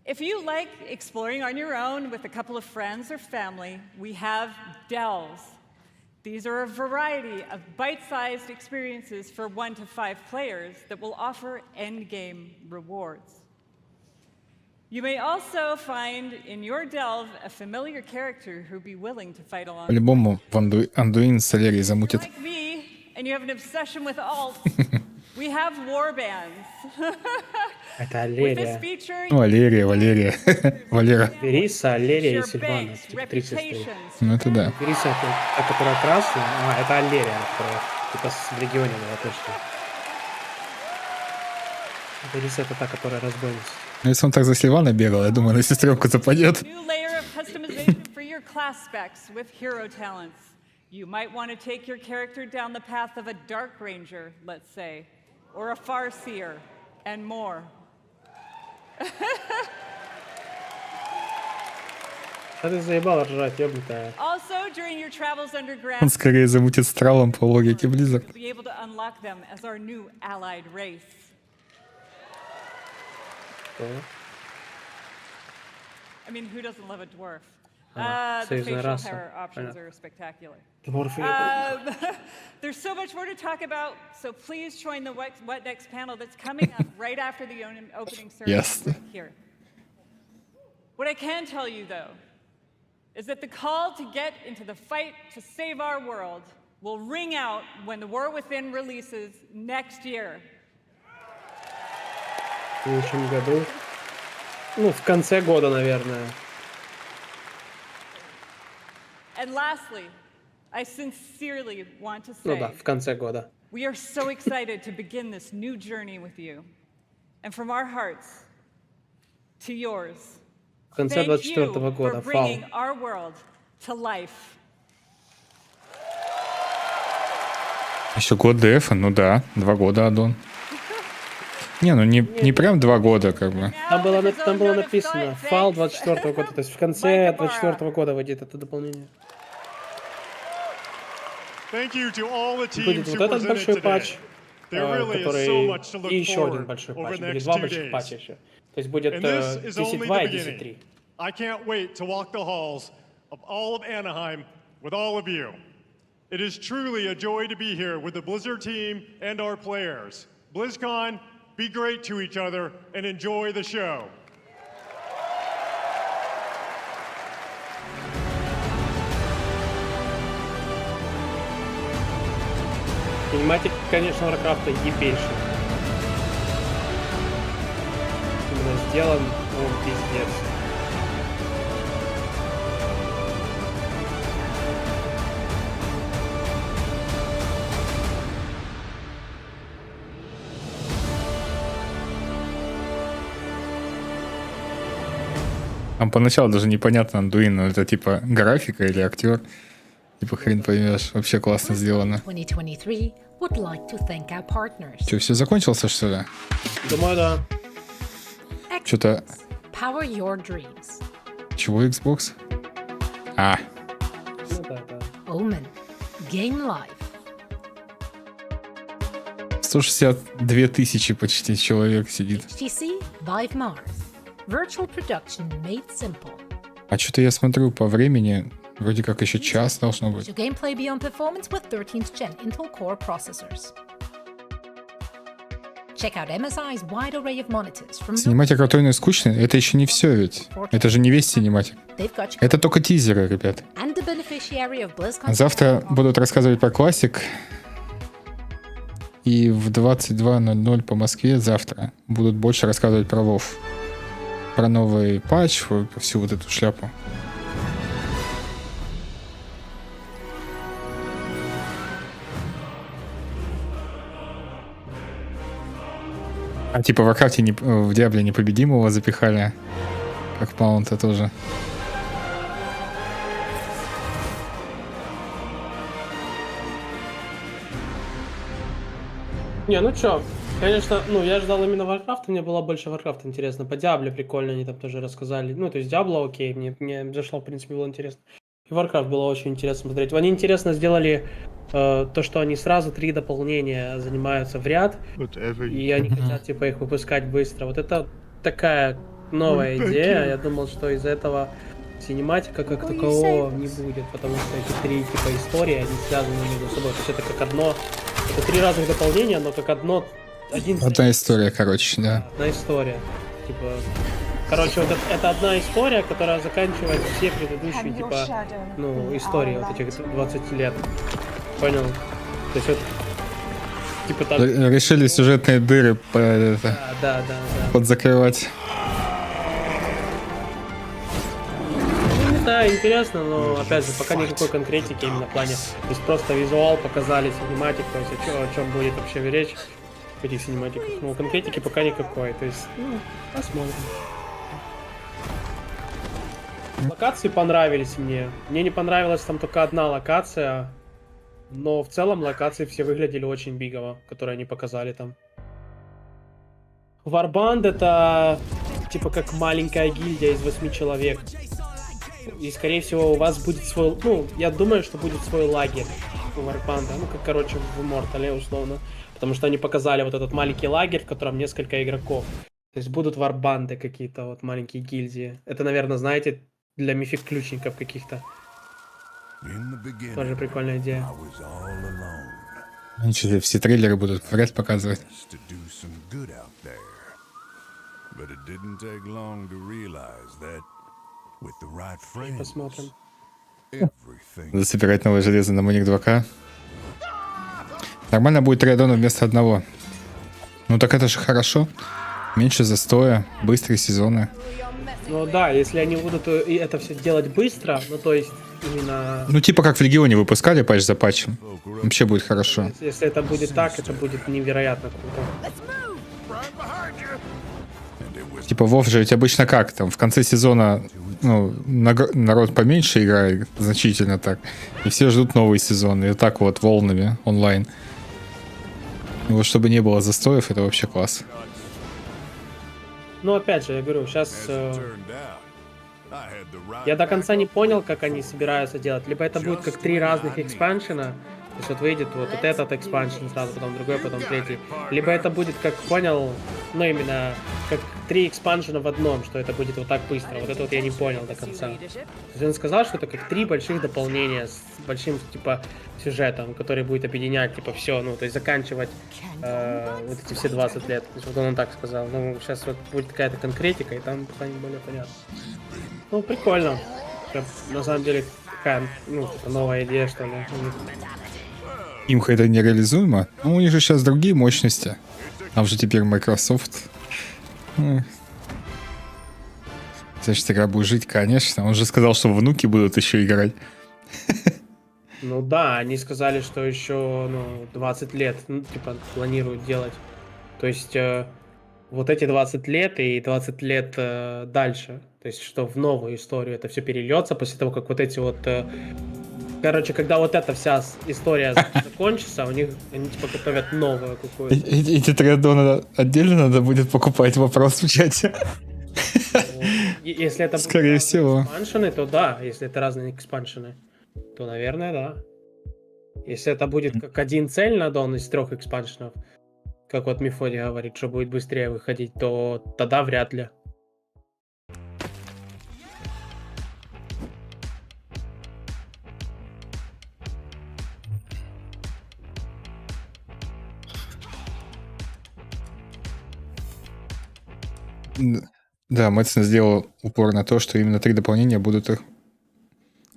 F: If you like exploring on your own with a couple of friends or family, we have delves. These are a variety of bite-sized experiences for 1 to 5 players that will offer endgame rewards. You may also find in your delve a familiar character who'd be willing to fight along.
A: По-любому Андуин с Солерией замутит.
F: Like me, and you have an obsession with alt, We have war bands.
B: Это
F: With this
B: Аллерия.
F: feature,
A: Ну, Валерия, Валера.
B: Вериса, Аллерия и
F: your
B: Сильвана.
F: base,
B: Типа 3 сестры.
F: reputations.
A: Ну, это да.
B: Вериса это та, которая красная. А, это Аллерия, которая типа в регионе была точно. Вериса это та, которая разбойница.
A: Ну, если он так за Сильвана бегал, я думаю, на сестренку западет.
F: New layer of customization for your class specs with hero talents. You might want to take your character down the path of a Dark Ranger, let's say, or a Farseer, and more.
B: А ты заебала ржать, ёбнутая.
F: Also, during your travels underground,
A: Он скорее замутит с тралом по логике Blizzard.
F: you'll be able to unlock them as our new allied race. I mean, who doesn't love a dwarf? The
B: союзная
F: facial
B: раса.
F: hair options
B: Понятно.
F: are spectacular.
B: Дворфы.
F: There's so much more to talk about, so please join the What Next panel that's coming up right after the opening ceremony
A: Yes.
F: right here. What I can tell you, though, is that the call to get into the fight to save our world will ring out when the War Within releases next year.
B: В следующем году. Ну, в конце года, наверное.
F: And lastly, I sincerely want to
B: Ну
F: say,
B: да, в конце года.
F: we are so excited to begin this new journey with you. And from our hearts to yours,
B: В конце
F: thank you
B: 24-го
F: for
B: года.
F: bringing
B: Фал.
F: our world to life.
A: Еще год дефа, ну да, 2 года аддон. Не, ну не прям 2 года, как бы.
B: Там было написано фал 24-го года, то есть в конце 24-го года выйдет это дополнение. Будет вот этот большой патч, который и еще один большой патч. Будет 2 больших патча еще. То есть будет 10.2 и 10.3.
I: I can't wait to walk the halls of all of Anaheim with all of you. It is truly a joy to be here with the Blizzard team and our players. BlizzCon, be great to each other and enjoy the show.
B: Кинематик, конечно, Warcraft'а ебейший. Именно сделан, он пиздец.
A: Там поначалу даже непонятно, Андуин, но это типа графика или актер. Типа хрен поймешь. Вообще классно сделано.
J: 2023 would like to thank our partners.
A: Че, все закончился, что ли?
B: Думаю, да.
A: Что-то...
J: Power your dreams.
A: Чего Xbox? А.
B: Ну да, да.
J: Omen. Game Life.
A: 162 тысячи почти человек сидит.
J: HTC Vive Mars. Virtual production made simple.
A: А что-то я смотрю по времени, вроде как еще час должно быть.
J: So gameplay beyond performance with 13th gen Intel Core processors. Check out MSI's wide array of monitors from
A: Синематик ротойный скучный, это еще не все ведь. Это же не весь синематик.
J: They've got you
A: Это только тизеры, ребят.
J: and the beneficiary of BlizzCon.
A: Завтра будут рассказывать про классик. И в 22:00 по Москве завтра будут больше рассказывать про WoW. Про новый патч, всю вот эту шляпу. А типа в Варкрафте, в Диабле непобедимого запихали. Как маунта тоже.
B: Не, ну чё, конечно, ну я ждал именно Warcraft, мне было больше Warcraft интересно. По Diablo прикольно, они там тоже рассказали. Ну, то есть Diablo окей, мне зашло, в принципе, было интересно. И Warcraft было очень интересно смотреть. Они интересно сделали то, что они сразу 3 дополнения занимаются в ряд, и они хотят, типа, их выпускать быстро. Вот это такая новая идея. Я думал, что из-за этого синематика как такового не будет, потому что эти 3 типа истории, они связаны между собой. То есть это как одно, это 3 разных дополнения, но как одна
A: история, короче, да.
B: Одна история. Типа, короче, вот это одна история, которая заканчивает все предыдущие, типа, ну, истории вот этих 20 лет. Понял? То есть вот Типа там...
A: Решили сюжетные дыры
B: Да.
A: подзакрывать.
B: Да, интересно, но опять же, пока никакой конкретики именно в плане. То есть просто визуал показали, синематик, то есть о чем будет вообще речь в этих синематиках. Ну, конкретики пока никакой, то есть, ну, посмотрим. Локации понравились мне. Мне не понравилась там только одна локация, но в целом локации все выглядели очень бигово, которые они показали там. Варбанд это типа как маленькая гильдия из 8 человек. И скорее всего у вас будет свой, ну, я думаю, что будет свой лагерь у Варбанда, ну как, короче, в Immortal, условно. Потому что они показали вот этот маленький лагерь, в котором несколько игроков. То есть будут варбанды какие-то, вот маленькие гильдии. Это, наверное, знаете, для мифик-ключников каких-то. Тоже прикольная идея.
A: Ничего, все трейлеры будут вряд показывать.
B: Посмотрим.
A: Засобирать новое железо на Моник 2К. Нормально будет 3 аддона вместо одного. Ну так это же хорошо. Меньше застоя, быстрые сезоны.
B: Ну да, если они будут это все делать быстро, ну то есть именно...
A: Ну типа как в Легионе выпускали патч за патчем. Вообще будет хорошо.
B: Если это будет так, это будет невероятно круто.
A: Типа WoW же ведь обычно как? Там в конце сезона ну, народ поменьше играет, значительно так. И все ждут новый сезон. И так вот волнами онлайн. И вот чтобы не было застоев, это вообще класс.
B: Ну опять же, я говорю, сейчас... я до конца не понял, как они собираются делать. Либо это будет как 3 разных экспаншена. То есть вот выйдет вот этот экспаншн сразу, потом другой, потом третий. Либо это будет, как понял, ну именно как 3 экспаншена в одном, что это будет вот так быстро. Вот это вот я не понял до конца. То есть он сказал, что это как 3 больших дополнения с большим типа сюжетом, который будет объединять типа все, ну то есть заканчивать вот эти все 20 лет. То есть вот он так сказал. Ну сейчас вот будет какая-то конкретика, и там станет более понятно. Ну прикольно. Прям, на самом деле такая, ну типа новая идея, что ли.
A: Имха это нереализуемо. Ну, у них же сейчас другие мощности. Там же теперь Microsoft. Значит, игра будет жить, конечно. Он же сказал, что внуки будут еще играть.
B: Ну да, они сказали, что еще 20 лет, ну, типа, планируют делать. То есть вот эти 20 лет и 20 лет дальше. То есть что в новую историю это все перельется после того, как вот эти вот... короче, когда вот эта вся история закончится, у них они типа готовят новую какую-то.
A: Эти 3 аддона отдельно надо будет покупать, вопрос в чате.
B: Если это
A: скорее всего
B: экспаншены, то да. Если это разные экспаншены, то, наверное, да. Если это будет как один цельный аддон из 3 экспаншенов, как вот Mifodey говорит, что будет быстрее выходить, то тогда вряд ли.
A: Да, Мэтсон сделал упор на то, что именно 3 дополнения будут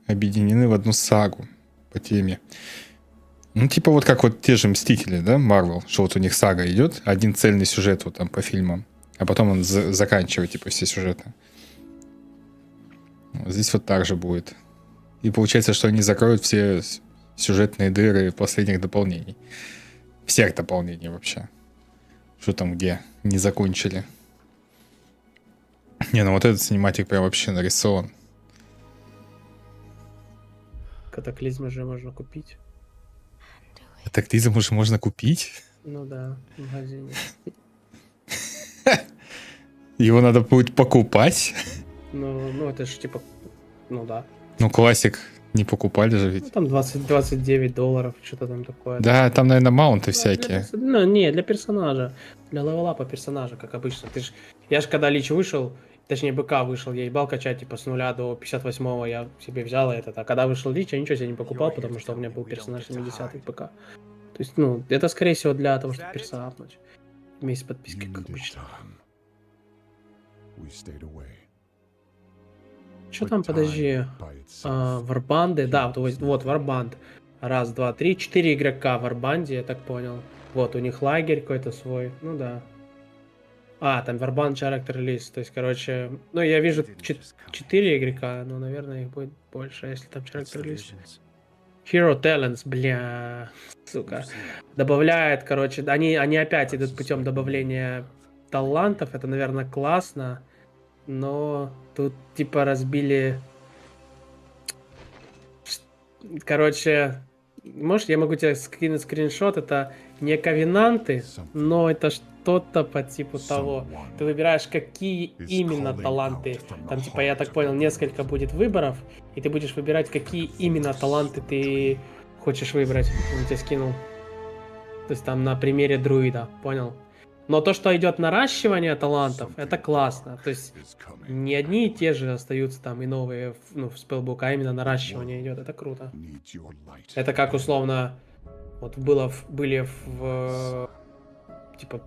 A: объединены в одну сагу по теме. Ну, типа вот как вот те же Мстители, да, Marvel, что вот у них сага идет, один цельный сюжет вот там по фильмам, а потом он заканчивает, типа, все сюжеты. Здесь вот так же будет. И получается, что они закроют все сюжетные дыры последних дополнений. Всех дополнений вообще. Что там где не закончили. Не, ну вот этот синематик прям вообще нарисован.
B: Катаклизм же можно купить.
A: Катаклизм уже можно купить?
B: Ну да, в магазине.
A: Его надо будет покупать?
B: Ну это же типа, ну да.
A: Ну классик не покупали же ведь.
B: Ну, там $29, что-то там такое.
A: Да, там, наверное, маунты всякие.
B: Ну, не, для персонажа. Для левелапа персонажа, как обычно. Я же когда Лич вышел, точнее БК вышел, я ебал качать типа с 0 до 58-го, я себе взял этот. А когда вышел Лич, я ничего себе не покупал, потому что у меня был персонаж 70-й ПК. То есть, ну, это скорее всего для того, чтобы персонаж апнуть. Месяц подписки, как обычно. Что там, подожди? Варбанды, да, вот Варбанд. 1, 2, 3, 4 игрока в Варбанде, я так понял. Вот, у них лагерь какой-то свой. Ну да. А, там Варбан Character List. То есть, короче, ну я вижу 4 игрока, но, наверное, их будет больше, если там Character List. Hero Talents, бля, сука. Добавляет, короче, они опять идут путем добавления талантов. Это, наверное, классно. Но тут, типа, разбили... Короче, можешь, я могу тебе скинуть скриншот. Это не ковенанты, но это что-то по типу того. Ты выбираешь, какие именно таланты. Там, типа, я так понял, несколько будет выборов, и ты будешь выбирать, какие именно таланты ты хочешь выбрать. Он тебе скинул. То есть там на примере друида, понял? Но то, что идет наращивание талантов, это классно. То есть не одни и те же остаются там и новые, ну, в спелбук, а именно наращивание идет. Это круто. Это как условно, вот были в типа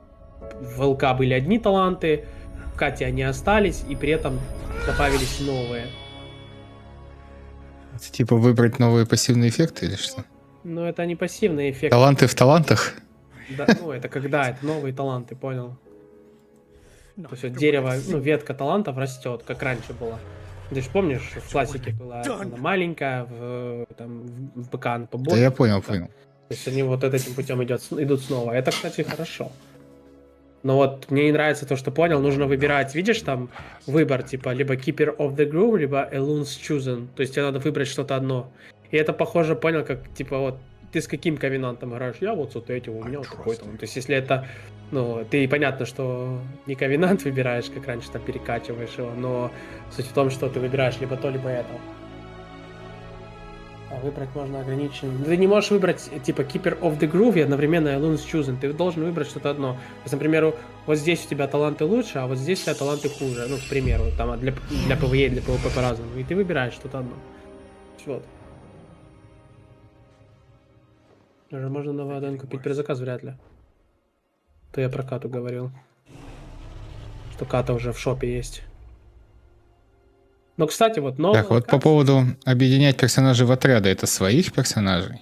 B: в ЛК были одни таланты, в Кате они остались, и при этом добавились новые.
A: Это типа выбрать новые пассивные эффекты или что?
B: Ну, это не пассивный эффект.
A: Таланты в талантах?
B: Да, ну, это когда? Это новые таланты, понял? То есть вот дерево, ну, ветка талантов растет, как раньше было. Ты же помнишь, в классике была она маленькая, в БК она побольше.
A: Да я понял.
B: То есть они вот этим путем идут снова. Это, кстати, хорошо. Но вот мне не нравится то, что понял, нужно выбирать, видишь, там выбор, типа, либо Keeper of the Groove, либо Elunes Chosen. То есть тебе надо выбрать что-то одно. И это похоже, понял, как, типа, вот, ты с каким ковенантом играешь? Я вот с вот этим, у меня вот такой-то. То есть если это, ну, ты понятно, что не ковенант выбираешь, как раньше там перекачиваешь его, но суть в том, что ты выбираешь либо то, либо это. А выбрать можно ограниченно. Ты не можешь выбрать, типа, Keeper of the Groove и одновременно Elunes Chosen. Ты должен выбрать что-то одно. То есть, например, вот здесь у тебя таланты лучше, а вот здесь у тебя таланты хуже. Ну, к примеру, там для PvE, для PvP по-разному. И ты выбираешь что-то одно. Вот. Даже можно новый аддон купить, предзаказ вряд ли. То я про Кату говорил. Что Ката уже в шопе есть. Но, кстати, вот новый...
A: Так, вот по поводу объединять персонажей в отряды, это своих персонажей?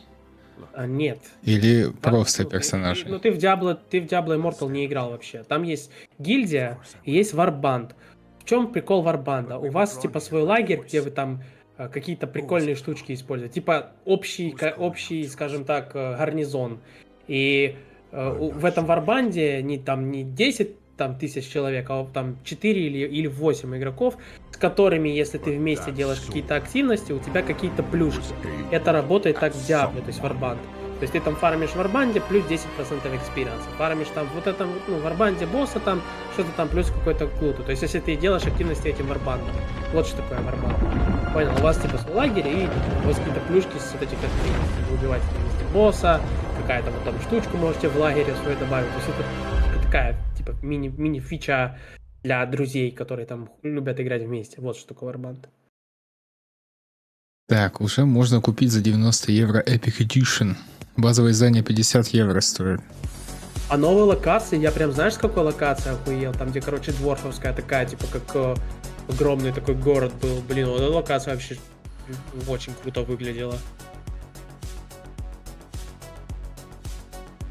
B: Нет.
A: Или просто персонажей?
B: Ну, ты в Diablo Immortal не играл вообще. Там есть гильдия и есть варбанд. В чем прикол варбанда? У вас, типа, свой лагерь, где вы там какие-то прикольные штучки используете. Типа, общий, скажем так, гарнизон. И в этом варбанде не 10 тысяч человек, а там 4 или 8 игроков, с которыми, если ты вместе делаешь какие-то активности, у тебя какие-то плюшки. Это работает так в Diablo, то есть варбанд. То есть ты там фармишь в варбанде плюс 10% экспириенса. Фармишь там вот этом, ну, варбанде босса там, что-то там плюс какой-то клуту. То есть если ты делаешь активности этим варбандом. Вот что такое варбанд. Понял, у вас типа свой лагерь и у вас какие-то плюшки с вот этих активностей. Вы убиваете вместе босса, какая-то вот там штучку можете в лагере свой добавить. То есть это такая типа мини-фича для друзей, которые там любят играть вместе. Вот что такое варбанд.
A: Так, уже можно купить за 90 евро Epic Edition. Базовое издание 50 евро стоит.
B: А новые локации, я прям, знаешь, с какой локации охуел? Там, где, короче, дворфовская такая, типа, как огромный такой город был. Блин, вот эта локация вообще очень круто выглядела.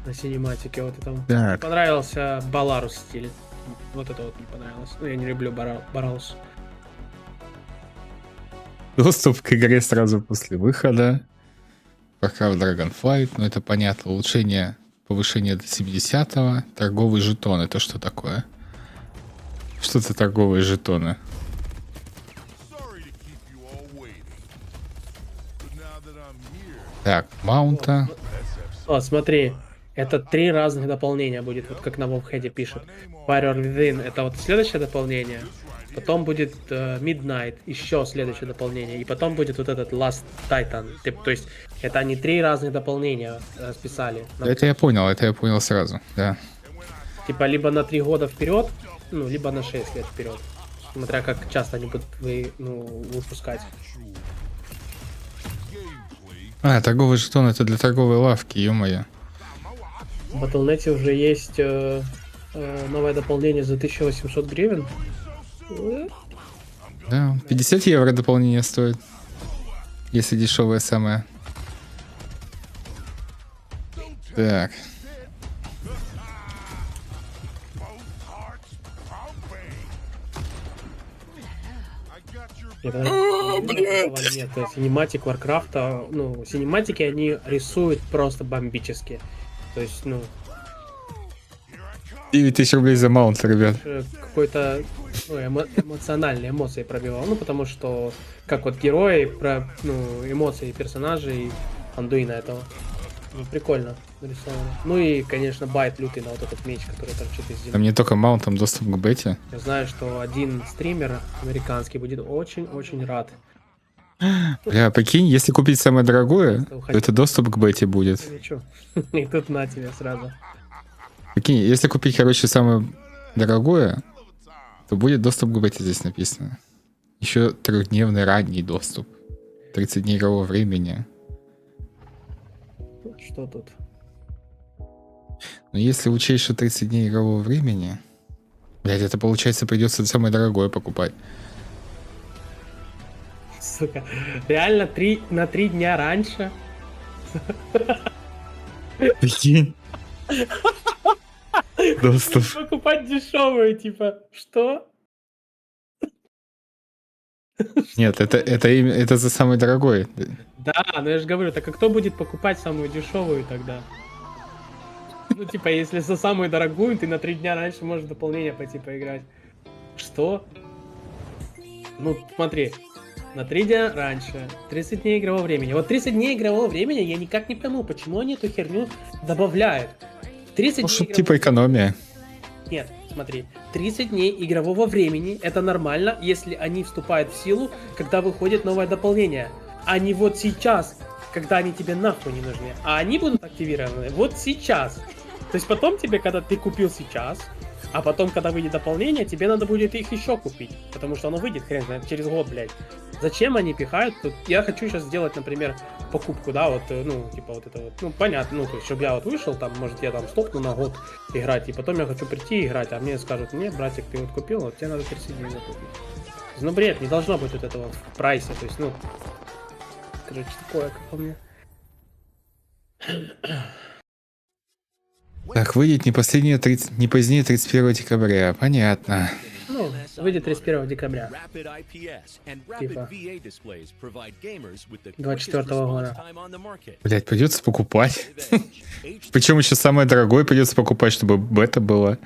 B: На синематике вот это. Мне понравился Баларус стиль. Вот это вот мне понравилось. Ну, я не люблю Бараус.
A: Доступ к игре сразу после выхода. Пока в DragonFlight, ну это понятно. Улучшение, повышение до 70-го. Торговый жетон, это что такое? Что это торговые жетоны? Так, маунта.
B: О, смотри. Это 3 разных дополнения будет, вот как на WoW пишет. Warrior Within, это вот следующее дополнение. Потом будет Midnight, еще следующее дополнение. И потом будет вот этот Last Titan. То есть это они 3 разных дополнения расписали.
A: Это я понял сразу, да.
B: Типа либо на 3 года вперед, ну, либо на 6 лет вперед. Смотря как часто они будут выпускать.
A: А, торговый жетон это для торговой лавки, ё-моё.
B: В Battle.net уже есть новое дополнение за 1800 гривен.
A: Да, 50 евро дополнение стоит. Если дешевое самое. Так.
B: Мне понравилось, нет, синематик Варкрафта, ну, синематики они рисуют просто бомбически. То есть, ну...
A: 9000 рублей за маунт, ребят.
B: Какой-то эмоциональные эмоции пробивал. Ну, потому что, как вот герои, про эмоции персонажей Андуина этого. Ну, прикольно нарисовано. Ну и, конечно, байт лютый на вот этот меч, который торчит из земли.
A: Там не только маунтом доступ к бете.
B: Я знаю, что один стример американский будет очень-очень рад.
A: Бля, прикинь, если купить самое дорогое, то это доступ к бете будет.
B: И тут на тебе сразу.
A: Прикинь, если купить, короче, самое дорогое, то будет доступ к бете, здесь написано. Еще 3-дневный ранний доступ. 30 дней игрового времени.
B: Что тут?
A: Но если учесть, что 30 дней игрового времени, блядь, это получается придется самое дорогое покупать.
B: Сука, реально на 3 дня раньше.
A: Прикинь. Доступ.
B: Покупать дешевые, типа, что?
A: Нет, это за самый дорогой.
B: Да, но я же говорю, так а кто будет покупать самую дешевую тогда? Ну, типа, если за самую дорогую, ты на 3 дня раньше можешь дополнение пойти поиграть. Что? Ну, смотри, на 3 дня раньше, 30 дней игрового времени. Вот 30 дней игрового времени я никак не пойму, почему они эту херню добавляют. 30
A: Ну,
B: дней
A: чтобы типа экономия.
B: Нет, смотри, 30 дней игрового времени это нормально, если они вступают в силу, когда выходит новое дополнение. А не вот сейчас, когда они тебе нахуй не нужны. А они будут активированы вот сейчас. То есть потом тебе, когда ты купил сейчас, а потом, когда выйдет дополнение, тебе надо будет их еще купить. Потому что оно выйдет, хрен знает, через год, блядь. Зачем они пихают? Тут я хочу сейчас сделать, например, покупку, да, вот, ну, типа вот это вот, ну, понятно, ну, то есть, чтобы я вот вышел, там, может, я там стопну на год играть, и потом я хочу прийти и играть, а мне скажут, нет, братик, ты вот купил, вот тебе надо 30 дней закупить. Ну, бред, не должно быть вот этого в прайсе, то есть, ну, короче, такое, как по мне.
A: Так, выйдет не позднее 31 декабря, понятно.
B: Ну, выйдет 31 декабря. Типа 24 года.
A: Блять, придется покупать. Причем еще самое дорогое придется покупать, чтобы бета была.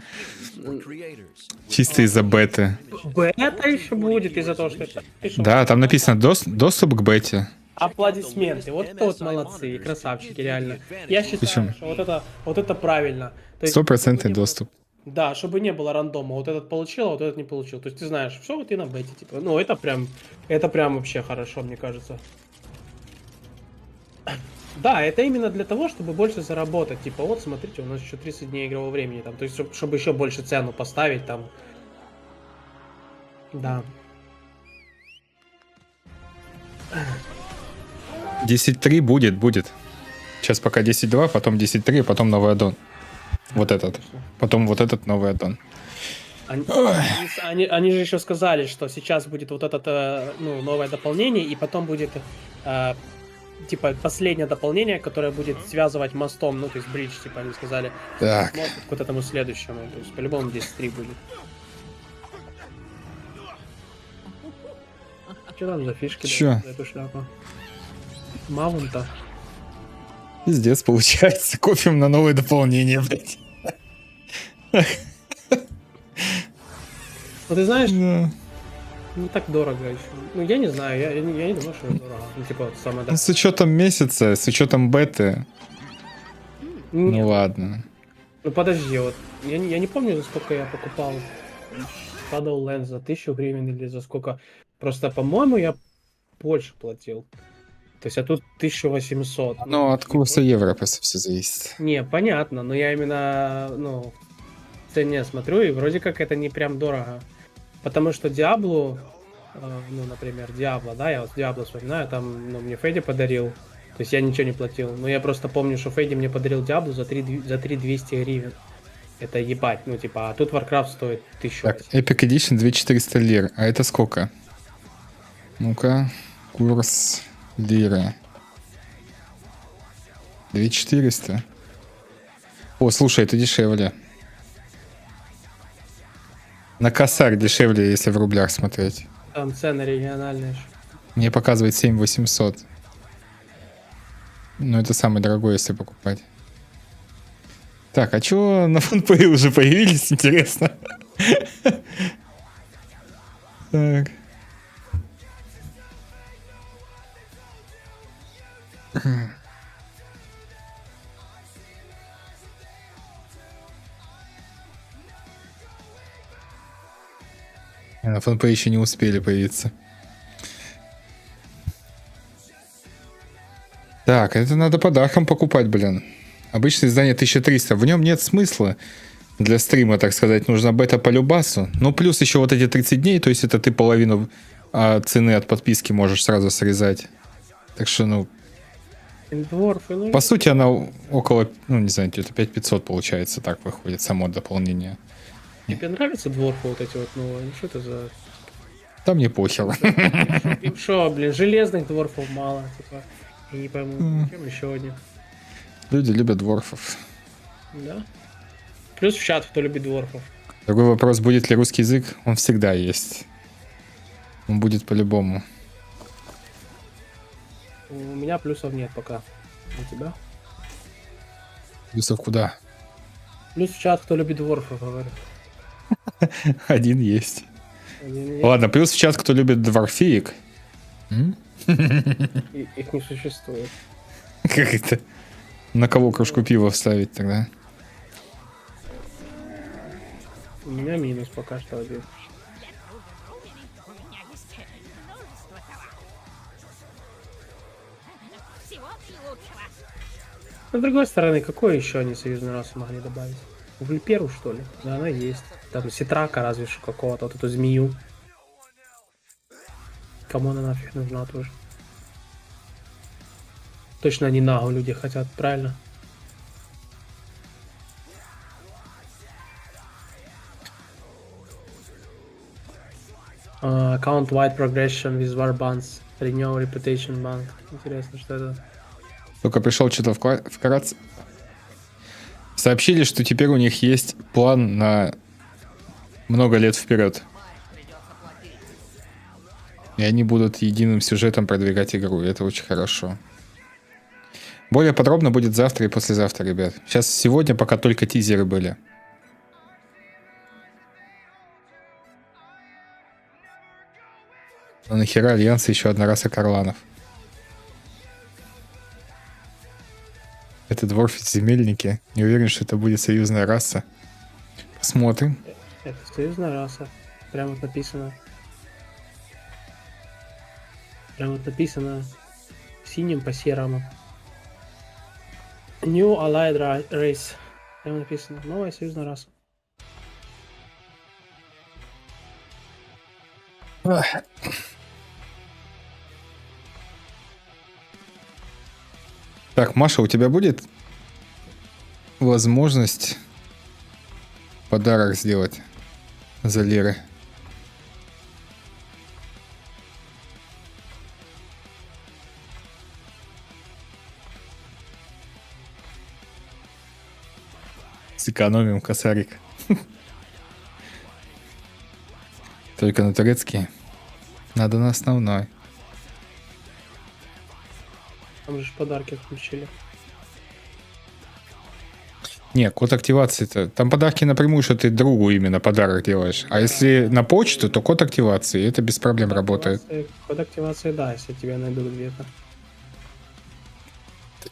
A: Чисто из-за беты.
B: Бета еще будет из-за того, что это...
A: Да, там написано доступ к бете.
B: Аплодисменты. Вот это вот молодцы, красавчики, реально. Я считаю, что вот это правильно.
A: 100% доступ.
B: Да, чтобы не было рандома. Вот этот получил, а вот этот не получил. То есть ты знаешь, все, вот и на бете, типа. Ну, это прям вообще хорошо, мне кажется. Да, это именно для того, чтобы больше заработать. Типа, вот, смотрите, у нас еще 30 дней игрового времени. Там, то есть, чтобы еще больше цену поставить, там. Да.
A: 10.3 будет. Сейчас пока 10.2, потом 10.3, потом новый аддон. Вот этот. Потом вот этот новый аддон.
B: Они же еще сказали, что сейчас будет вот это новое дополнение, и потом будет типа последнее дополнение, которое будет связывать мостом, ну то есть бридж, типа они сказали.
A: Так.
B: Мост к вот этому следующему, то есть по-любому 10.3 будет. Что там за фишки?
A: Чё?
B: За эту шляпу? Маунта.
A: Пиздец, получается. Копим на новое дополнение, блядь.
B: Ну ты знаешь, не так дорого еще. Ну я не знаю, я не думаю, что это дорого. Ну типа вот самое дорогое.
A: Ну, с учетом месяца, с учетом беты.
B: Нет.
A: Ну ладно.
B: Ну подожди, вот я не помню, за сколько я покупал Shadowlands, за 1000 гривен или за сколько. Просто, по-моему, я больше платил. То есть, а тут 1800.
A: Ну, от курса евро просто все зависит.
B: Не, понятно, но я именно, в цене смотрю, и вроде как это не прям дорого. Потому что Diablo, например, Diablo, да, я вот Diablo вспоминаю, там, мне Федя подарил. То есть, я ничего не платил. Но я просто помню, что Федя мне подарил Diablo за 3200 гривен. Это ебать, а тут Warcraft стоит 1000.
A: Так, Epic Edition 2400 лир. А это сколько? Ну-ка, курс лиры. 2400. О, слушай, это дешевле. На Corsair дешевле, если в рублях смотреть.
B: Там цены региональные.
A: Мне показывает 7800. Ну, это самый дорогой, если покупать. Так, а чё на фонпэй уже появились, интересно? Так. На фонпэй еще не успели появиться. Так, это надо подарком покупать, блин. Обычное издание 1300. В нем нет смысла для стрима, так сказать. Нужна бета по любасу. Ну, плюс еще вот эти 30 дней. То есть это ты половину цены от подписки можешь сразу срезать. Так что, ну... По сути, она около, ну, не знаю, где-то 5500 получается. Так выходит само дополнение.
B: Тебе нравятся дворфы вот эти вот новые? Ну, что это за...
A: Да мне похер.
B: Им что, блин, железных дворфов мало, типа... Я не пойму, чем еще один.
A: Люди любят дворфов.
B: Да. Плюс в чат, кто любит дворфов.
A: Другой вопрос, будет ли русский язык? Он всегда есть. Он будет по-любому.
B: У меня плюсов нет пока. У тебя?
A: Плюсов куда?
B: Плюс в чат, кто любит дворфов, говорю.
A: Один есть. Ладно, плюс в чат, кто любит дворфиек.
B: Их не существует.
A: Как это? На кого кружку пива вставить тогда?
B: У меня минус пока что один. С другой стороны, какой еще они союзный рас могли добавить? Вульперу, что ли? Да, она есть. Там ситрака разве что какого-то, вот эту змею. Кому она нафиг нужна тоже? Точно не нагу люди хотят, правильно? Account wide progression with war bands. Renew reputation band. Интересно, что это?
A: Только пришел что-то вкратце. Сообщили, что теперь у них есть план на много лет вперед. И они будут единым сюжетом продвигать игру. И это очень хорошо. Более подробно будет завтра и послезавтра, ребят. Сейчас сегодня пока только тизеры были. Но нахера Альянса еще одна раса карланов? Это дворфы-земельники. Не уверен, что это будет союзная раса. Посмотрим.
B: Это союзная раса. Прямо вот написано. Прямо вот написано синим по серому. New Allied Race. Прямо написано. Новая союзная раса.
A: Так, Маша, у тебя будет возможность подарок сделать за лиры? Сэкономим косарик. Только на турецкий. Надо на основной.
B: Там же подарки отключили.
A: Не, код активации-то. Там подарки напрямую, что ты другу именно подарок делаешь. А если на почту, то код активации. Это без проблем работает.
B: Код активации, да, если тебя найдут где-то.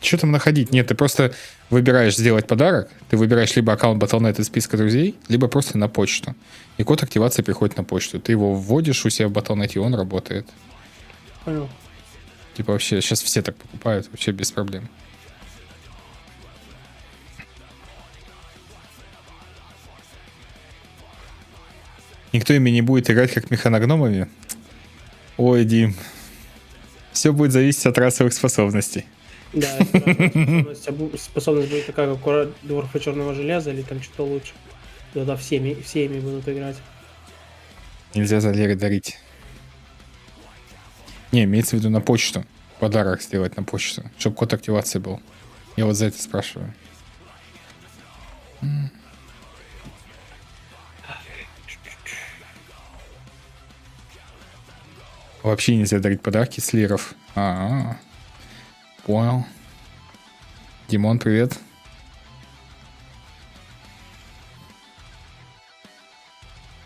A: Что там находить? Нет, ты просто выбираешь сделать подарок. Ты выбираешь либо аккаунт Battle.net из списка друзей, либо просто на почту. И код активации приходит на почту. Ты его вводишь у себя в Battle.net, и он работает.
B: Понял.
A: Типа вообще, сейчас все так покупают, вообще без проблем. Никто ими не будет играть как механогномами? Ой, Дим. Все будет зависеть от расовых способностей.
B: Да, способность будет такая, как у дворфа черного железа, или там что-то лучше. Тогда все ими будут играть.
A: Нельзя за лиры дарить. Не, имеется в виду на почту. Подарок сделать на почту, чтобы код активации был. Я вот за это спрашиваю. Вообще нельзя дарить подарки с лиров. Понял. Димон, привет.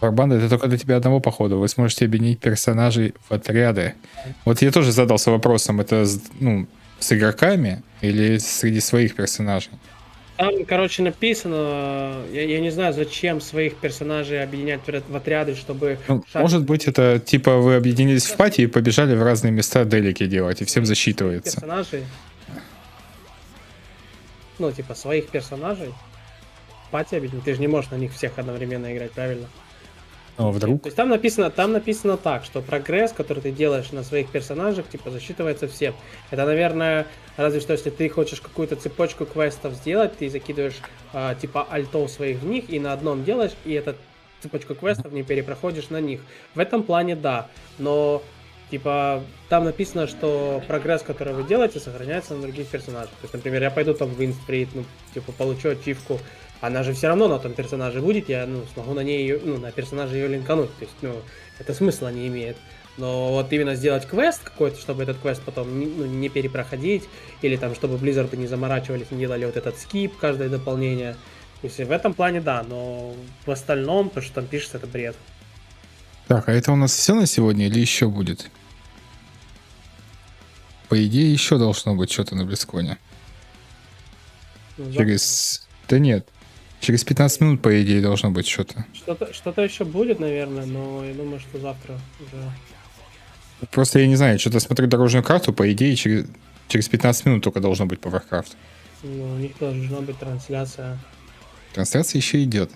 A: Барбанда, это только для тебя одного походу. Вы сможете объединить персонажей в отряды. Вот я тоже задался вопросом, это с игроками или среди своих персонажей?
B: Там, короче, написано, я не знаю, зачем своих персонажей объединять в отряды, чтобы...
A: Может быть, это типа вы объединились в пати и побежали в разные места делики делать, и всем засчитывается.
B: Персонажей. Ну, типа, своих персонажей. Пати объединить. Ты же не можешь на них всех одновременно играть, правильно?
A: Ну, вдруг?
B: То есть там написано так, что прогресс, который ты делаешь на своих персонажах, типа, засчитывается всем. Это, наверное, разве что, если ты хочешь какую-то цепочку квестов сделать, ты закидываешь, типа, альтов своих в них, и на одном делаешь, и эту цепочку квестов не перепроходишь на них. В этом плане да, но, типа, там написано, что прогресс, который вы делаете, сохраняется на других персонажах. То есть, например, я пойду там в Инстрит, типа, получу ачивку, она же все равно на том персонаже будет, я смогу на ней ее, на персонаже ее линкануть. То есть, это смысла не имеет. Но вот именно сделать квест какой-то, чтобы этот квест потом не перепроходить, или там, чтобы Blizzard не заморачивались, не делали вот этот скип, каждое дополнение. То есть в этом плане да, но в остальном, то, что там пишется, это бред.
A: Так, а это у нас все на сегодня или еще будет? По идее, еще должно быть что-то на BlizzCon'е. Да нет. Через 15 минут, по идее, должно быть что-то.
B: Что-то еще будет, наверное, но я думаю, что завтра уже...
A: Просто я не знаю, что-то смотрю дорожную карту, по идее, через 15 минут только должно быть по Warcraft.
B: У них должна быть трансляция.
A: Трансляция еще идет.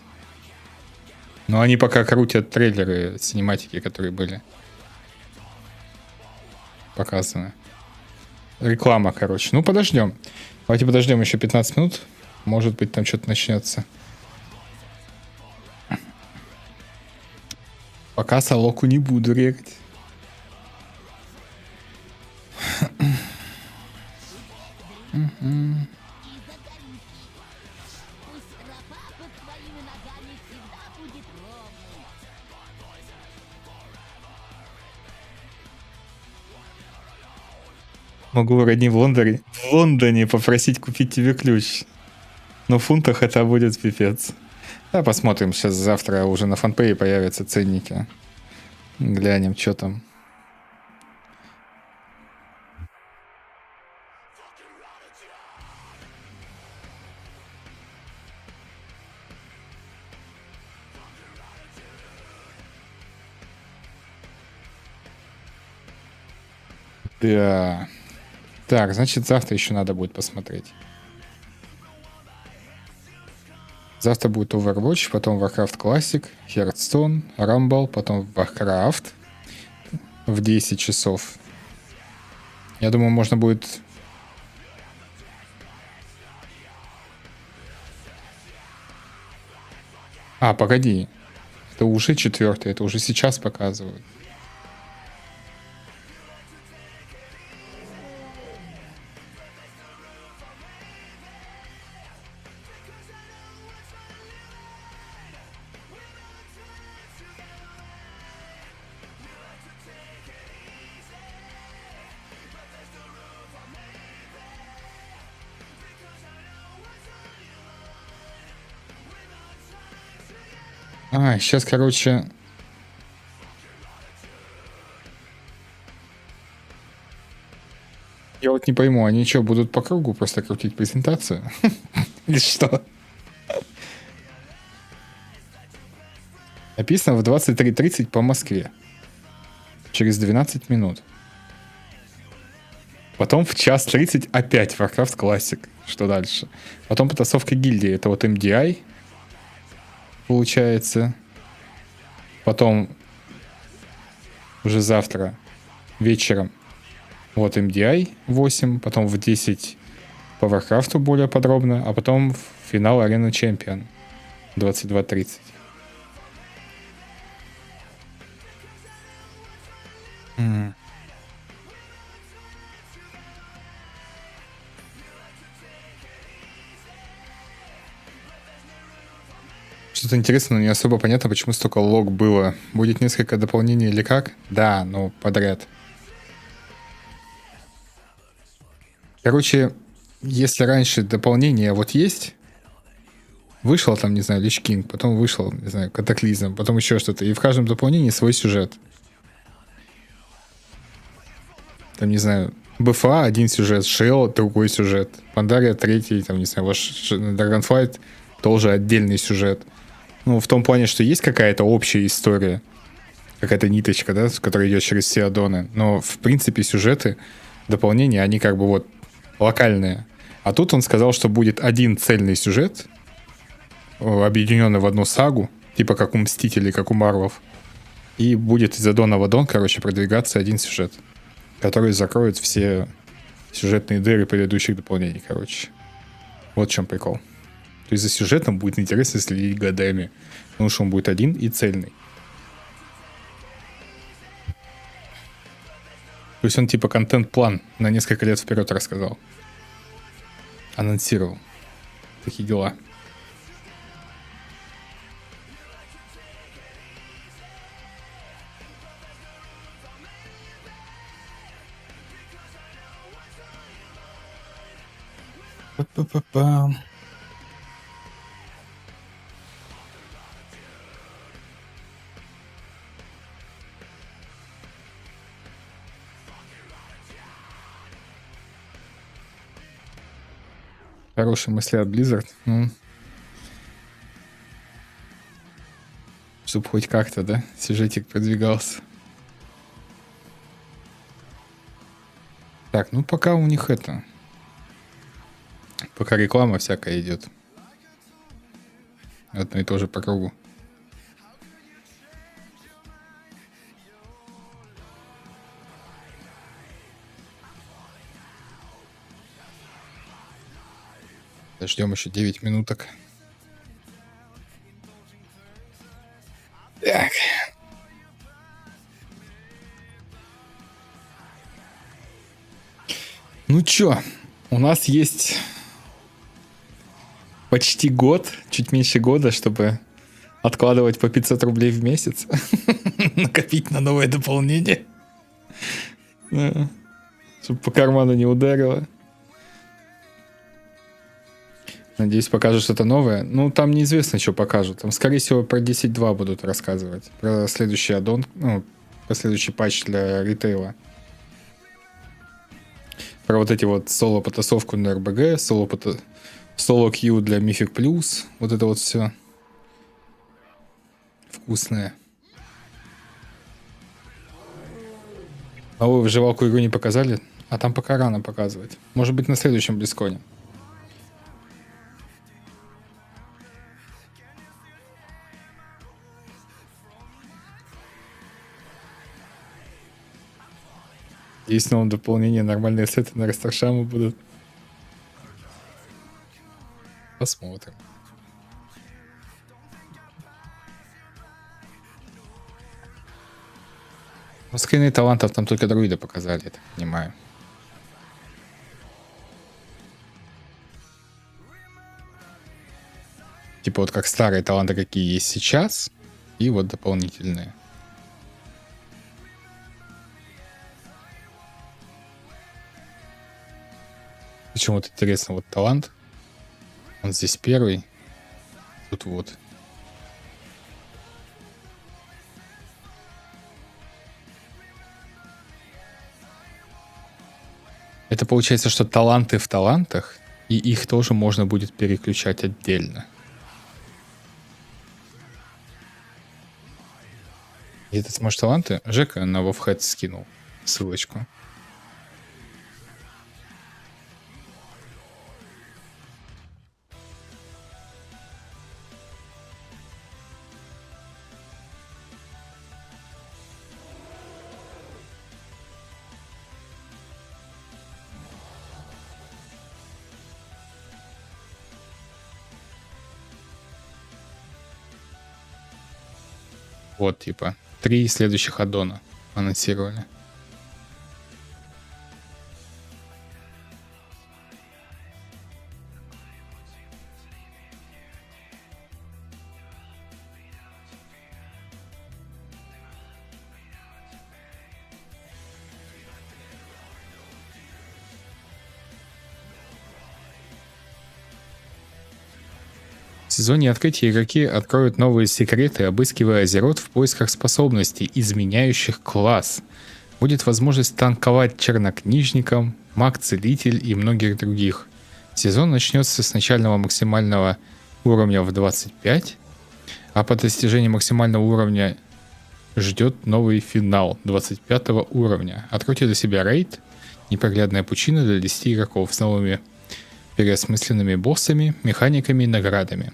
A: Но они пока крутят трейлеры, синематики, которые были показаны. Реклама, короче. Ну, подождем. Давайте подождем еще 15 минут. Может быть, там что-то начнется. Пока СОЛОQ не буду регать. Могу родни в Лондоне попросить купить тебе ключ. Но в фунтах это будет пипец. Да, посмотрим. Сейчас завтра уже на фанпее появятся ценники. Глянем, что там. Да. Так, значит, завтра еще надо будет посмотреть. Завтра будет Overwatch, потом Warcraft Classic, Hearthstone, Rumble, потом Warcraft в 10 часов. Я думаю, можно будет... погоди. Это уже 4-й, это уже сейчас показывают. Сейчас, короче... Я вот не пойму, они что, будут по кругу просто крутить презентацию? Или что? Написано в 23:30 по Москве. Через 12 минут. Потом в 1:30 опять Warcraft Classic. Что дальше? Потом потасовка гильдии. Это вот MDI. Получается. Потом уже завтра вечером вот MDI 8, потом в 10 по Warcraft более подробно, а потом финал Арены Чемпион 22:30. что-то интересное, но не особо понятно, почему столько лог было. Будет несколько дополнений или как? Да, но подряд. Короче, если раньше дополнение вот есть, вышел там, не знаю, Лич Кинг, потом вышел, не знаю, Катаклизм, потом еще что-то, и в каждом дополнении свой сюжет. Там, не знаю, БФА один сюжет, Шел другой сюжет, Пандария третий, там, не знаю, ваш DragonFlight тоже отдельный сюжет. Ну, в том плане, что есть какая-то общая история, какая-то ниточка, да, которая идет через все аддоны, но, в принципе, сюжеты, дополнения, они как бы вот локальные. А тут он сказал, что будет один цельный сюжет, объединенный в одну сагу, типа как у Мстителей, как у Марвелов, и будет из аддона в аддон, короче, продвигаться один сюжет, который закроет все сюжетные дыры предыдущих дополнений, короче. Вот в чем прикол. То есть за сюжетом будет интересно следить годами, потому что он будет один и цельный. То есть он типа контент-план на несколько лет вперед рассказал. Анонсировал. Такие дела. Па-па-па-пам. Хорошие мысли от Blizzard. Ну, чтобы хоть как-то, да, сюжетик продвигался. Так, ну пока у них это... Пока реклама всякая идет. Одно и то же по кругу. Ждем еще 9 минуток. Так. Ну чё, у нас есть почти год, чуть меньше года, чтобы откладывать по 500 рублей в месяц. Накопить на новое дополнение. Чтобы по карману не ударило. Надеюсь, покажут что-то новое. Ну, там неизвестно, что покажут. Там, скорее всего, про 10.2 будут рассказывать. Про следующий аддон, ну, про следующий патч для ритейла. Про вот эти вот соло-потасовку на РБГ, СОЛОQ для Мифик Плюс. Вот это вот все. Вкусное. А вы вживалку игру не показали? А там пока рано показывать. Может быть, на следующем Близконе. Есть новое дополнение, нормальные сеты на Растаршаму будут. Посмотрим. Ну, скрины талантов там только друида показали, я так понимаю. Типа вот как старые таланты, какие есть сейчас, и вот дополнительные. Причем вот интересно, вот талант, он здесь первый, тут вот. Это получается, что таланты в талантах, и их тоже можно будет переключать отдельно. И этот сможешь таланты Жека на WoW скинул ссылочку. Вот, типа, 3 следующих аддона анонсировали. В сезоне открытия игроки откроют новые секреты, обыскивая азерот в поисках способностей, изменяющих класс. Будет возможность танковать чернокнижником, маг-целитель и многих других. Сезон начнется с начального максимального уровня в 25, а по достижении максимального уровня ждет новый финал 25 уровня. Откройте для себя рейд, непроглядная пучина для 10 игроков с новыми переосмысленными боссами, механиками и наградами.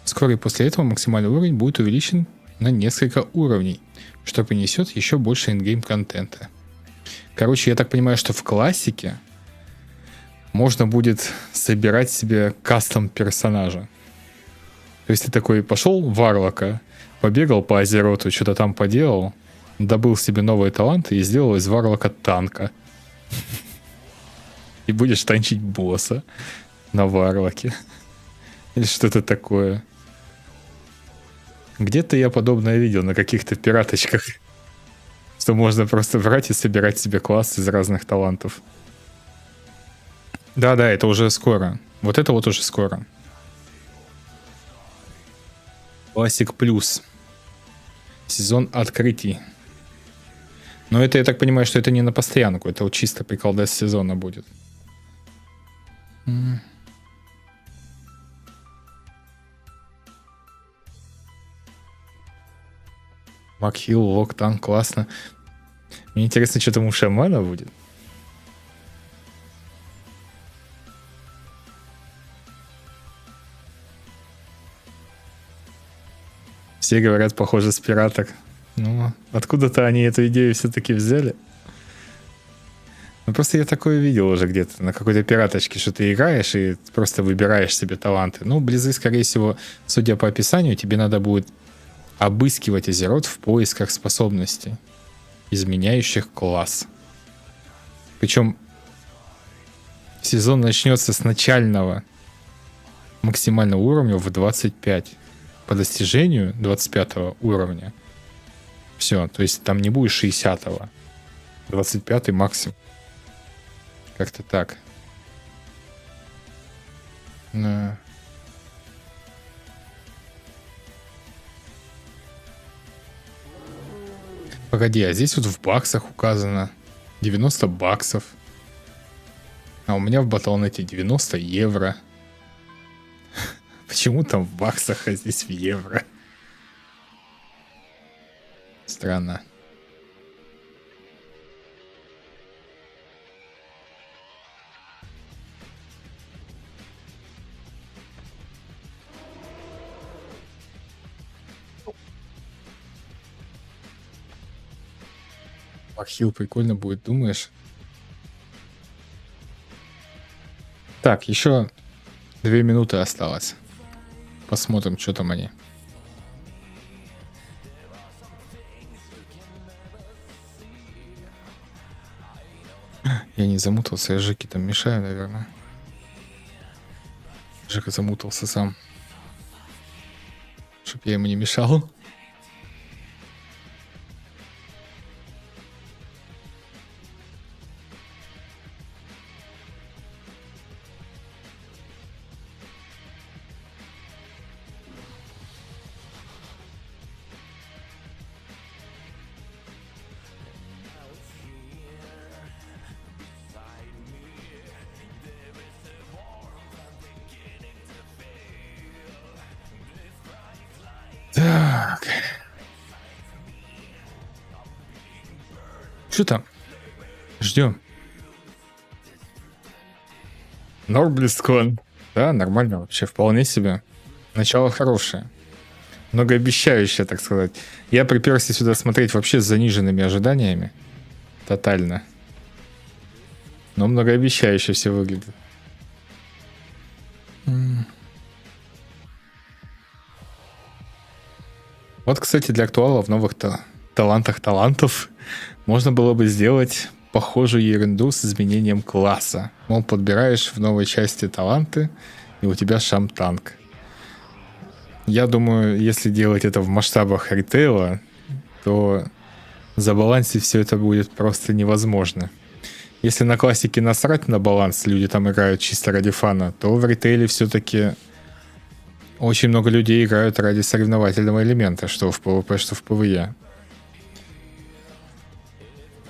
A: Вскоре после этого максимальный уровень будет увеличен на несколько уровней, что принесет еще больше ингейм контента. Короче, я так понимаю, что в классике можно будет собирать себе кастом персонажа. То есть ты такой пошел в Варлока, побегал по азероту, что-то там поделал, добыл себе новые таланты и сделал из Варлока танка. И будешь танчить босса на Варлоке. Или что-то такое. Где-то я подобное видел на каких-то пираточках. Что можно просто брать и собирать себе класс из разных талантов. Да-да, это уже скоро. Вот это вот уже скоро. Классик плюс. Сезон открытий. Но это, я так понимаю, что это не на постоянку. Это вот чисто приколдес сезона будет. Макхилл, Локтан, классно. Мне интересно, что там у шамана будет. Все говорят, похоже, с пираток. Ну, откуда-то они эту идею все-таки взяли. Ну, просто я такое видел уже где-то на какой-то пираточке, что ты играешь и просто выбираешь себе таланты. Ну, близы, скорее всего, судя по описанию, тебе надо будет обыскивать азерот в поисках способностей, изменяющих класс. Причем сезон начнется с начального максимального уровня в 25. По достижению 25 уровня. Все, то есть там не будет 60-го. 25 максимум. Как-то так. Да. Погоди, а здесь вот в баксах указано 90 баксов. А у меня в Battle.net 90 евро. Почему там в баксах, а здесь в евро? Странно. Махил прикольно будет, думаешь? Так, еще 2 минуты осталось. Посмотрим, что там они. Я не замутался, я Жеке там мешаю, наверное. Жека замутался сам. Чтоб я ему не мешал. Так. Что там? Ждем. БЛИЗКОН. Да, нормально вообще, вполне себе. Начало хорошее. Многообещающее, так сказать. Я приперся сюда смотреть вообще с заниженными ожиданиями. Тотально. Но многообещающе все выглядит. Вот, кстати, для актуала в новых талантов можно было бы сделать похожую ерунду с изменением класса. Мол, подбираешь в новой части таланты, и у тебя шам-танк. Я думаю, если делать это в масштабах ритейла, то забалансить все это будет просто невозможно. Если на классике насрать на баланс, люди там играют чисто ради фана, то в ритейле все-таки очень много людей играют ради соревновательного элемента, что в PvP, что в PvE.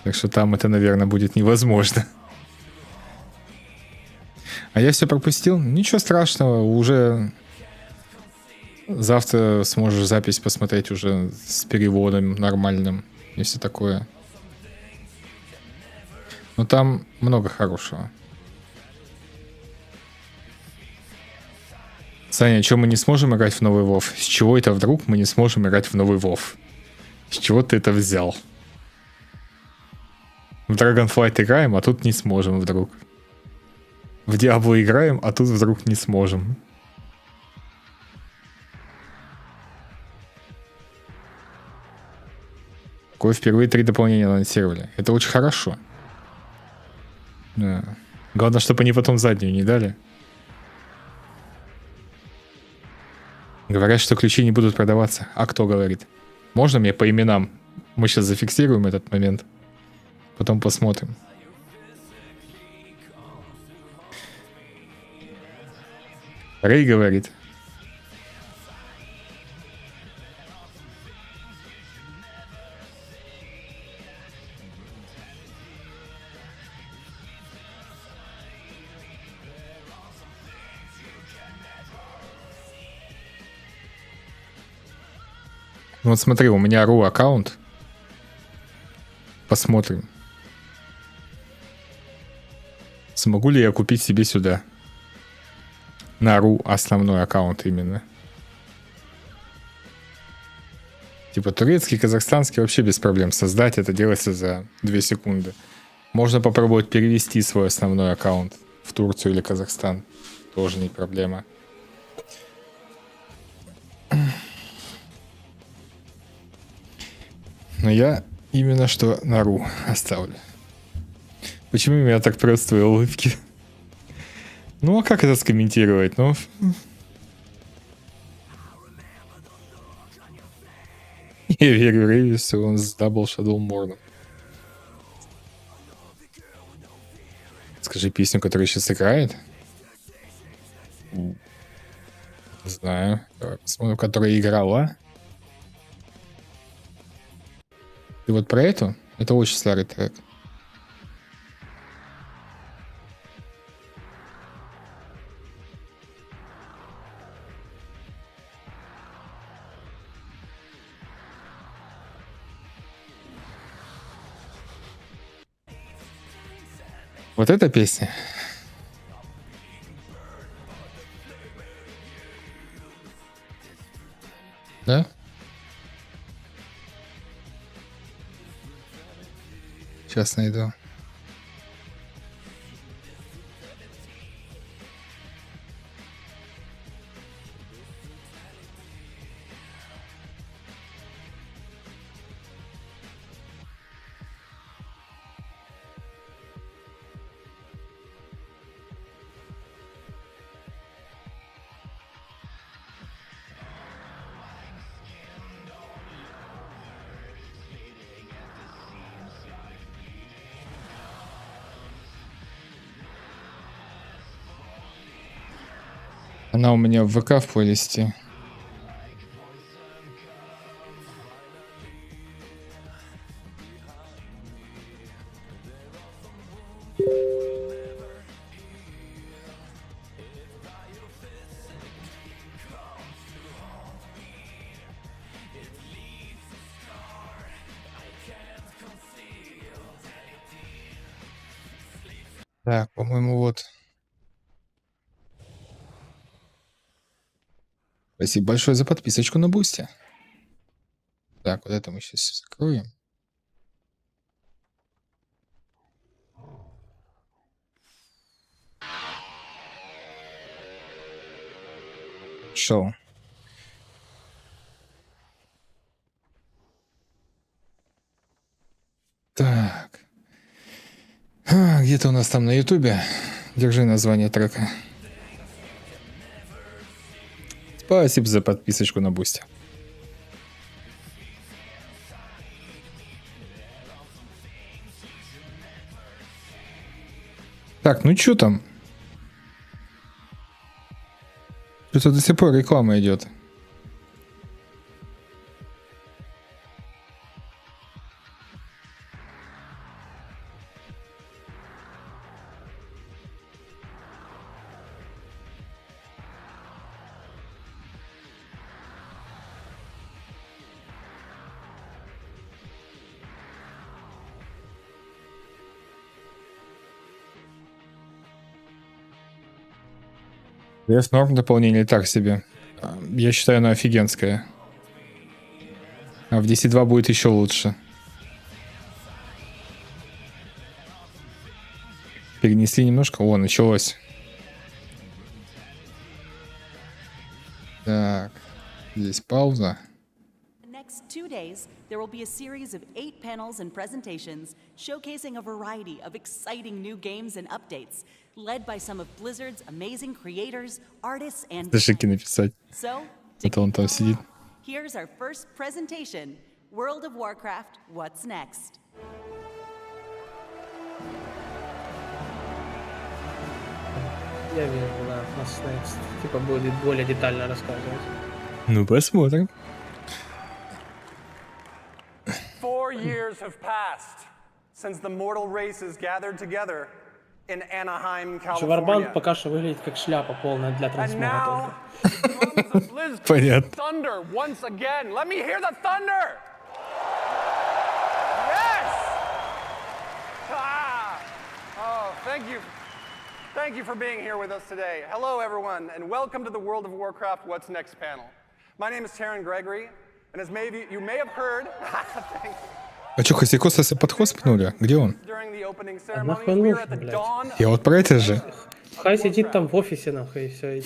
A: Так что там это, наверное, будет невозможно. А я все пропустил? Ничего страшного, уже завтра сможешь запись посмотреть уже с переводом нормальным и все такое. Но там много хорошего. Саня, что мы не сможем играть в новый WoW? С чего это вдруг мы не сможем играть в новый WoW? С чего ты это взял? В DragonFlight играем, а тут не сможем вдруг. В Diablo играем, а тут вдруг не сможем. Такое впервые 3 дополнения анонсировали. Это очень хорошо. Да. Главное, чтобы они потом заднюю не дали. Говорят, что ключи не будут продаваться. А кто говорит? Можно мне по именам? Мы сейчас зафиксируем этот момент. Потом посмотрим. Рэй говорит. Ну вот смотри, у меня RU аккаунт. Посмотрим. Смогу ли я купить себе сюда? На RU основной аккаунт именно. Типа турецкий, казахстанский вообще без проблем создать. Это делается за 2 секунды. Можно попробовать перевести свой основной аккаунт в Турцию или Казахстан. Тоже не проблема. Но я именно что на RU оставлю. Почему меня так просто твои улыбки? Ну а как это скомментировать? Ну... Я верю Рейвису, он с Double Shadow Morn. Скажи песню, которая сейчас играет. Не знаю. Давай посмотрим, которая играла. И вот про эту? Это очень старый трек. Вот эта песня. Да? Сейчас найду. Она у меня в ВК в плейлисте. Так, по-моему, вот. Спасибо большое за подписочку на Бусти. Так, вот это мы сейчас закроем. Шоу. Так. Где-то у нас там на Ютубе. Держи название трека. Спасибо за подписочку на Бусти. Так, ну что там? Что-то до сих пор реклама идет. Есть норм дополнение так себе. Я считаю, оно офигенское. А в 10.2 будет еще лучше. Перенесли немножко. О, началось. Так. Здесь пауза.
D: Next 2 days, there will be a series of 8 panels and presentations showcasing a variety of exciting new games and updates, led by some of Blizzard's amazing creators, artists, and
A: Дышики написать.
D: So,
A: Это он там сидит.
D: here's our first presentation, World of Warcraft, What's Next?
B: Я вижу, да, What's Next. Типа будет более детально рассказывать.
A: Ну, посмотрим.
L: 4 years have passed since the mortal races gathered together in Anaheim,
B: Шварбан
L: California.
B: пока что выглядит как шляпа полная для
L: And
B: трансмога
L: now
B: только.
L: comes the BlizzCon
A: Понятно.
L: thunder once again. Let me hear the thunder. Yes! Ah! Oh, thank you. Thank you for being here with us today. Hello, everyone, and welcome to the World of Warcraft What's Next panel. My name is Taryn Gregory, and as you may have heard, thanks.
A: А что, Хосикоса под хвост пнули? Где он?
L: During the opening
B: А нахуй
L: ceremonies,
B: он
L: we are
B: нужен,
L: at the
B: блядь?
L: dawn
A: Я вот про это же.
B: Хай сидит там в офисе, нахуй, и все.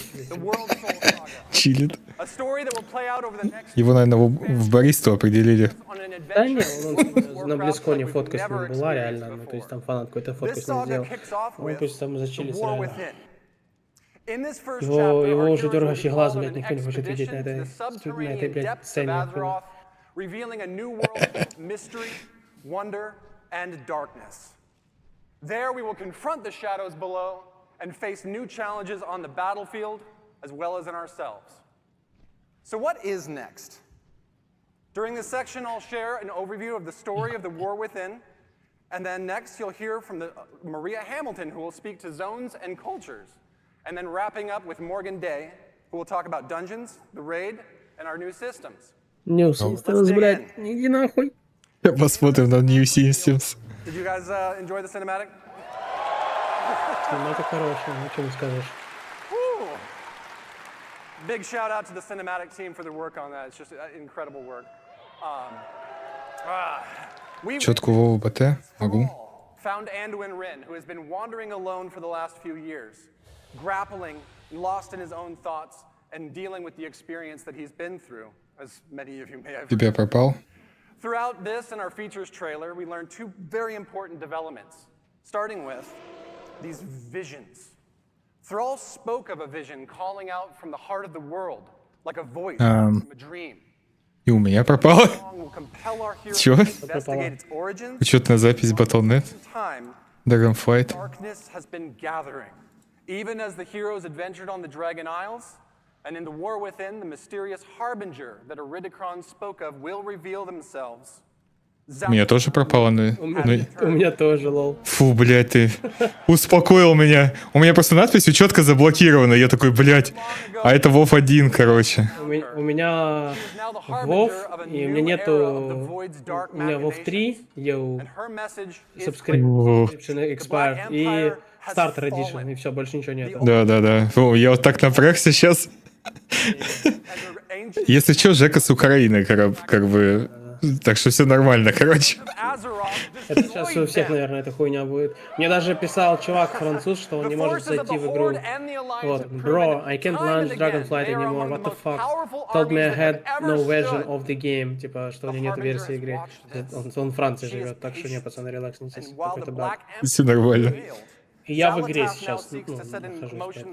A: Чилит.
L: a story that will play out over the next
A: Его, наверное, в баристу определили.
L: on an
B: Да
L: adventure.
B: не, на Близконе фотка с ним была реально, ну то есть там фанат какой-то фотку
L: This
B: с ним
L: saga
B: сделал.
L: kicks off
B: Ну
L: with
B: пусть там
L: the
B: зачились
L: war
B: реально.
L: within. In this first
B: Его
L: chapter, our
B: уже
L: heroes will
B: дергающий
L: be
B: глаз,
L: called on
B: блядь,
L: an
B: никто не хочет видеть на
L: expedition
B: этой,
L: to the
B: на этой,
L: subterranean
B: блядь,
L: depths of
B: сцене.
L: Azeroth, revealing a new world of mystery, wonder, and darkness. There we will confront the shadows below and face new challenges on the battlefield as well as in ourselves. So what is next? During this section, I'll share an overview of the story of the war within, and then next you'll hear from Maria Hamilton, who will speak to zones and cultures, and then wrapping up with Morgan Day, who will talk about dungeons, the raid, and our new systems.
B: New Systems, блядь, иди нахуй.
A: Посмотрим на New Systems.
L: Did you guys enjoy the cinematic?
B: Ну это хорошее, ничего не скажешь.
L: Woo! Big shout out to the cinematic team for their work on that. It's just incredible work. We
A: Четку Вову БТ могу.
L: found Anduin Rin, who has been wandering alone for the last few years, grappling, lost in his own thoughts, and dealing with the experience that he's been through, as many of you may have
A: Тебя
L: heard.
A: пропал.
L: Throughout this and our features trailer, we learned 2 very important developments, starting with these visions. Thrall spoke of a vision calling out from the heart of the world, like a voice from a dream.
A: И у меня пропало. Чё?
L: Investigate its origins.
A: Учетная запись Battle.net.
L: Time,
A: DragonFlight.
L: darkness has been gathering, even as the heroes adventured on the Dragon Isles, and in the war within, the mysterious harbinger that Iridikron spoke of will reveal themselves.
A: У меня тоже пропало.
B: У меня тоже, лол.
A: Фу, блядь, ты успокоил меня. У меня просто надпись учетка заблокирована. Я такой, блядь, а это WoW 1, короче.
B: У меня WoW, и у меня нету... У меня WoW 3, я у Subscription Expire и Starter Edition, и все, больше ничего нету.
A: Да. Фу, я вот так напрягся сейчас. Если что, Жека с Украины, как бы... Так что все нормально, короче.
B: Это сейчас у всех, наверное, эта хуйня будет. Мне даже писал чувак француз, что он не может зайти в игру. Вот. Bro, I can't launch DragonFlight anymore, what the fuck? Told me I had no version of the game. Типа, что у него нет версии игры. Он в Франции живет, так что не, пацаны, релакснитесь. Какой-то баг.
A: Все нормально.
B: И я в игре сейчас нахожусь,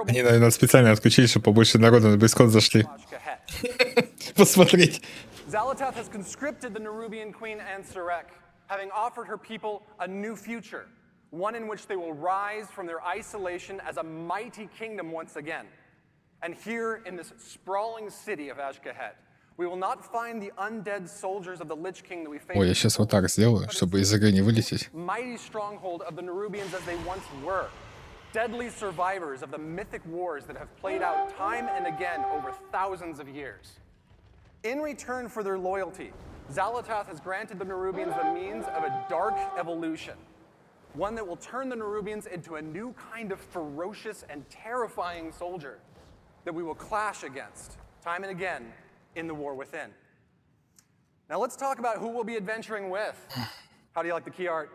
A: Они, наверное, специально отключили, чтобы побольше народу на BlizzCon зашли. Посмотреть.
L: Xalatath has conscripted the Nerubian queen Ansarek having offered her people a new future, one in which they will rise from their isolation as a mighty kingdom once again. And here in this sprawling city of Ashkahet, we will not find the undead soldiers of the Lich King that we faced.
A: Ой, я сейчас вот так сделаю, чтобы из игры не вылететь.
L: Mighty stronghold of the Nerubians as they once were. Deadly survivors of the mythic wars that have played out time and again over thousands of years. In return for their loyalty, Xal'atath has granted the Nerubians the means of a dark evolution. One that will turn the Nerubians into a new kind of ferocious and terrifying soldier that we will clash against time and again in the war within. Now let's talk about who we'll be adventuring with. How do you like the key art?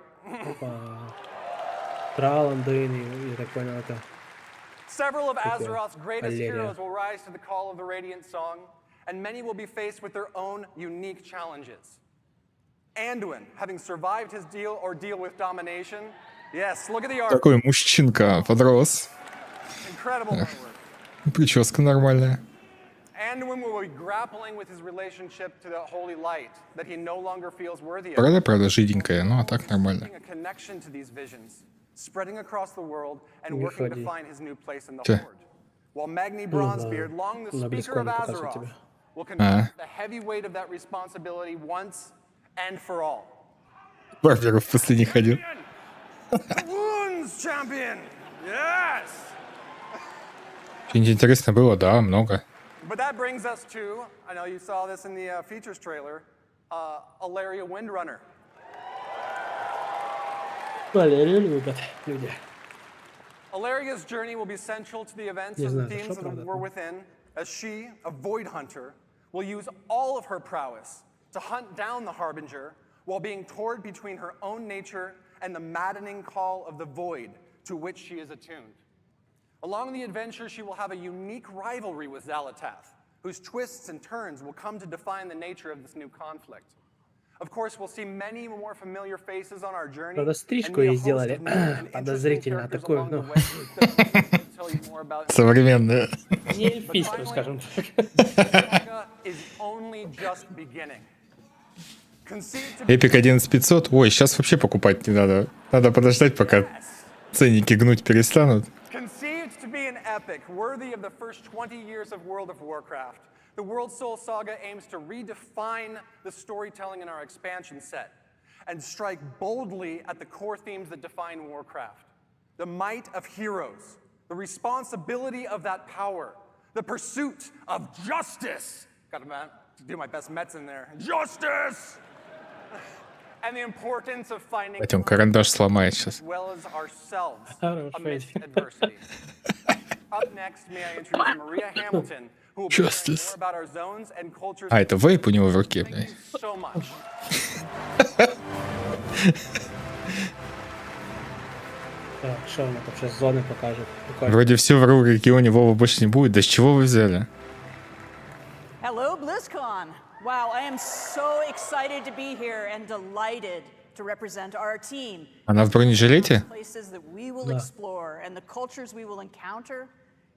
L: Several of Azeroth's greatest heroes will rise to the call of the Radiant Song, and many will be faced with their own unique challenges. Anduin, having survived his ordeal with domination. Yes, look at the art.
A: Такой мужчинка подрос.
L: Incredible artwork.
A: Прическа нормальная.
L: Anduin will be grappling with his relationship to the holy light that he no longer feels worthy of.
A: Правда, жиденькая, но а так нормально.
L: A connection to these visions, spreading across the world and working to find his new place in the horde. While Magni Bronzebeard, long the speaker of Azeroth, will confront the heavy weight of that responsibility once and for all.
A: Барберов в последний ходил.
L: Wounds champion. Yes.
A: Что-нибудь интересно было, да, много.
L: But that brings us to, I know you saw this in the features trailer, Alaria Windrunner. Alaria's journey will be central to the events and the themes of the War Within, as she, a Void Hunter, will use all of her prowess to hunt down the Harbinger while being torn between her own nature and the maddening call of the Void to which she is attuned. Along the adventure, she will have a unique rivalry with Xal'atath, whose twists and turns will come to define the nature of this new conflict. Of course, we'll see many more familiar faces on our journey.
B: Правда, стрижку ей сделали подозрительно такую, ну,
A: современную.
B: Не эльфийскую, скажем так.
A: Эпик 11500. Ой, сейчас вообще покупать не надо. Надо подождать, пока ценники гнуть перестанут.
L: Conceived to be an epic worthy of the first 20 years of World of Warcraft, the World Soul Saga aims to redefine the storytelling in our expansion set and strike boldly at the core themes that define Warcraft. The might of heroes, the responsibility of that power, the pursuit of justice. Got to do my best Mets in there. Justice! And the importance of finding
A: Хотя он карандаш сломает сейчас.
L: as well as ourselves amidst adversity. Up next, may I introduce Maria Hamilton, who will be sharing more about our zones and cultures.
A: А, это вейп у него в руке, блядь.
L: So much.
B: Так, что он вообще зоны покажет?
A: Вроде все в РУ регионе Вова больше не будет. Да с чего вы взяли?
D: Hello, BlizzCon. Wow, I am so excited to be here and delighted to represent our team.
A: Она в бронежилете?
D: Places that we will explore and the cultures we will encounter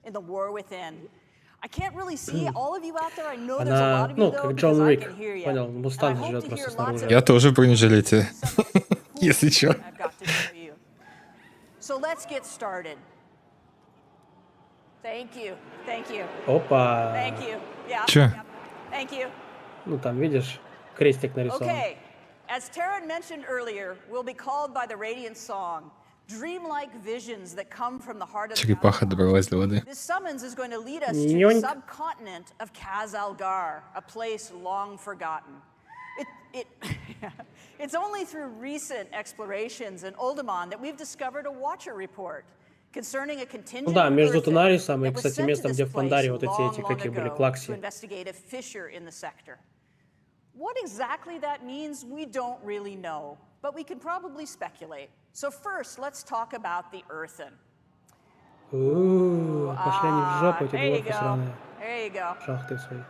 D: in the war within. I can't really see all of you out there. I know there's a lot of you though because I can hear you.
B: Понял, Мустанг живет просто снаружи.
A: Я тоже в бронежилете. Если чё.
D: So let's get started. Thank you. Thank you.
B: Опа.
D: Thank you. Yeah.
A: Чё?
D: Thank you.
B: Ну там видишь, крестик нарисован.
D: Okay. As Taryn mentioned earlier, we'll be called by the Radiant Song. Dreamlike visions that come from the heart of the
A: Черепаха добралась до воды.
D: This summons is going to lead us to the subcontinent of Khazalgar, a place long forgotten. It's only through recent explorations in Uldaman that we've discovered a Watcher report concerning a contingent
B: Ну да, между
D: of Earthen
B: Тонарисом и,
D: that was
B: кстати,
D: sent to
B: местом,
D: this
B: где в Пандаре
D: place
B: вот эти
D: long,
B: какие
D: long
B: были,
D: ago
B: клакси.
D: to investigate a fissure in the sector. What exactly that means, we don't really know, but we can probably speculate. So first, let's talk about the Earthen.
B: Пошли они в жопу, эти
D: There you
B: двойки
D: go.
B: сраные.
D: There you go.
B: Шахты свои.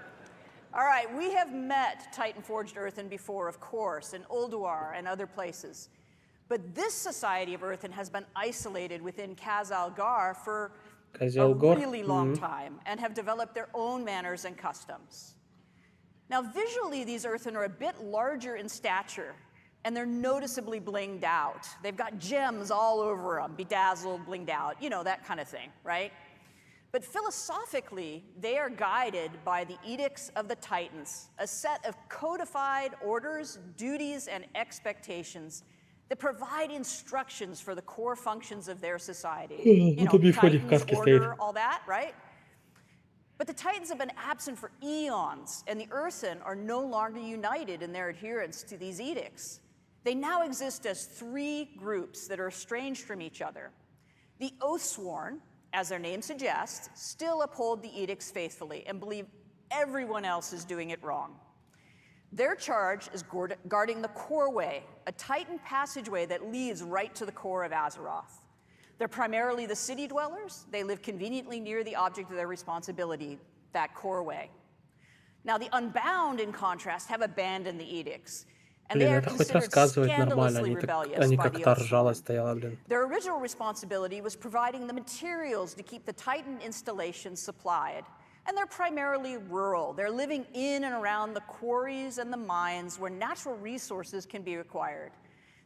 D: All right, we have met Titan-forged Earthen before, of course, in Ulduar and other places. But this society of Earthen has been isolated within Khazalgar for a really long time and have developed their own manners and customs. Now, visually, these Earthen are a bit larger in stature, and they're noticeably blinged out. They've got gems all over them, bedazzled, blinged out, you know, that kind of thing, right? But philosophically, they are guided by the edicts of the Titans, a set of codified orders, duties, and expectations that provide instructions for the core functions of their society. You know, Titans, order, all that, right? But the Titans have been absent for eons, and the Earthen are no longer united in their adherence to these edicts. They now exist as three groups that are estranged from each other. The Oathsworn, as their name suggests, still uphold the edicts faithfully and believe everyone else is doing it wrong. Their charge is guarding the Core Way, a Titan passageway that leads right to the core of Azeroth. They're primarily the city dwellers. They live conveniently near the object of their responsibility, that Core Way. Now, the Unbound, in contrast, have abandoned the edicts. And they are considered scandalously rebellious by the Oathsworn. Their original responsibility was providing the materials to keep the Titan installations supplied. And they're primarily rural. They're living in and around the quarries and the mines where natural resources can be acquired.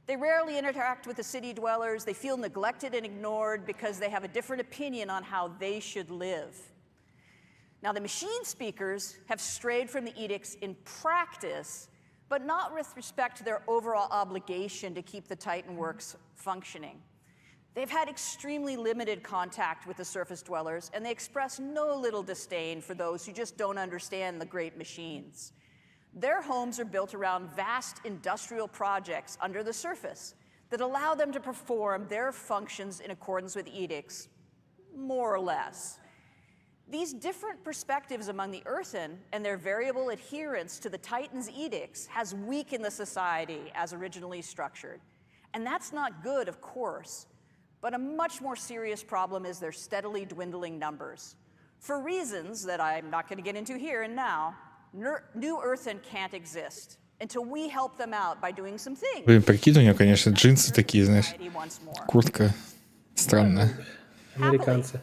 D: They rarely interact with the city dwellers. They feel neglected and ignored because they have a different opinion on how they should live. Now, the machine speakers have strayed from the edicts in practice, but not with respect to their overall obligation to keep the Titan works functioning. They've had extremely limited contact with the surface dwellers, and they express no little disdain for those who just don't understand the great machines. Their homes are built around vast industrial projects under the surface that allow them to perform their functions in accordance with edicts, more or less. These different perspectives among the Earthen and their variable adherence to the Titan's edicts has weakened the society as originally structured. And that's not good, of course, but a much more serious problem is their steadily dwindling numbers. For reasons that I'm not going to get into here and now, New Earthen can't exist until we help them out by doing some things.
A: Блин, прикинь, у него, конечно, джинсы такие, знаешь, куртка странная.
B: Американцы.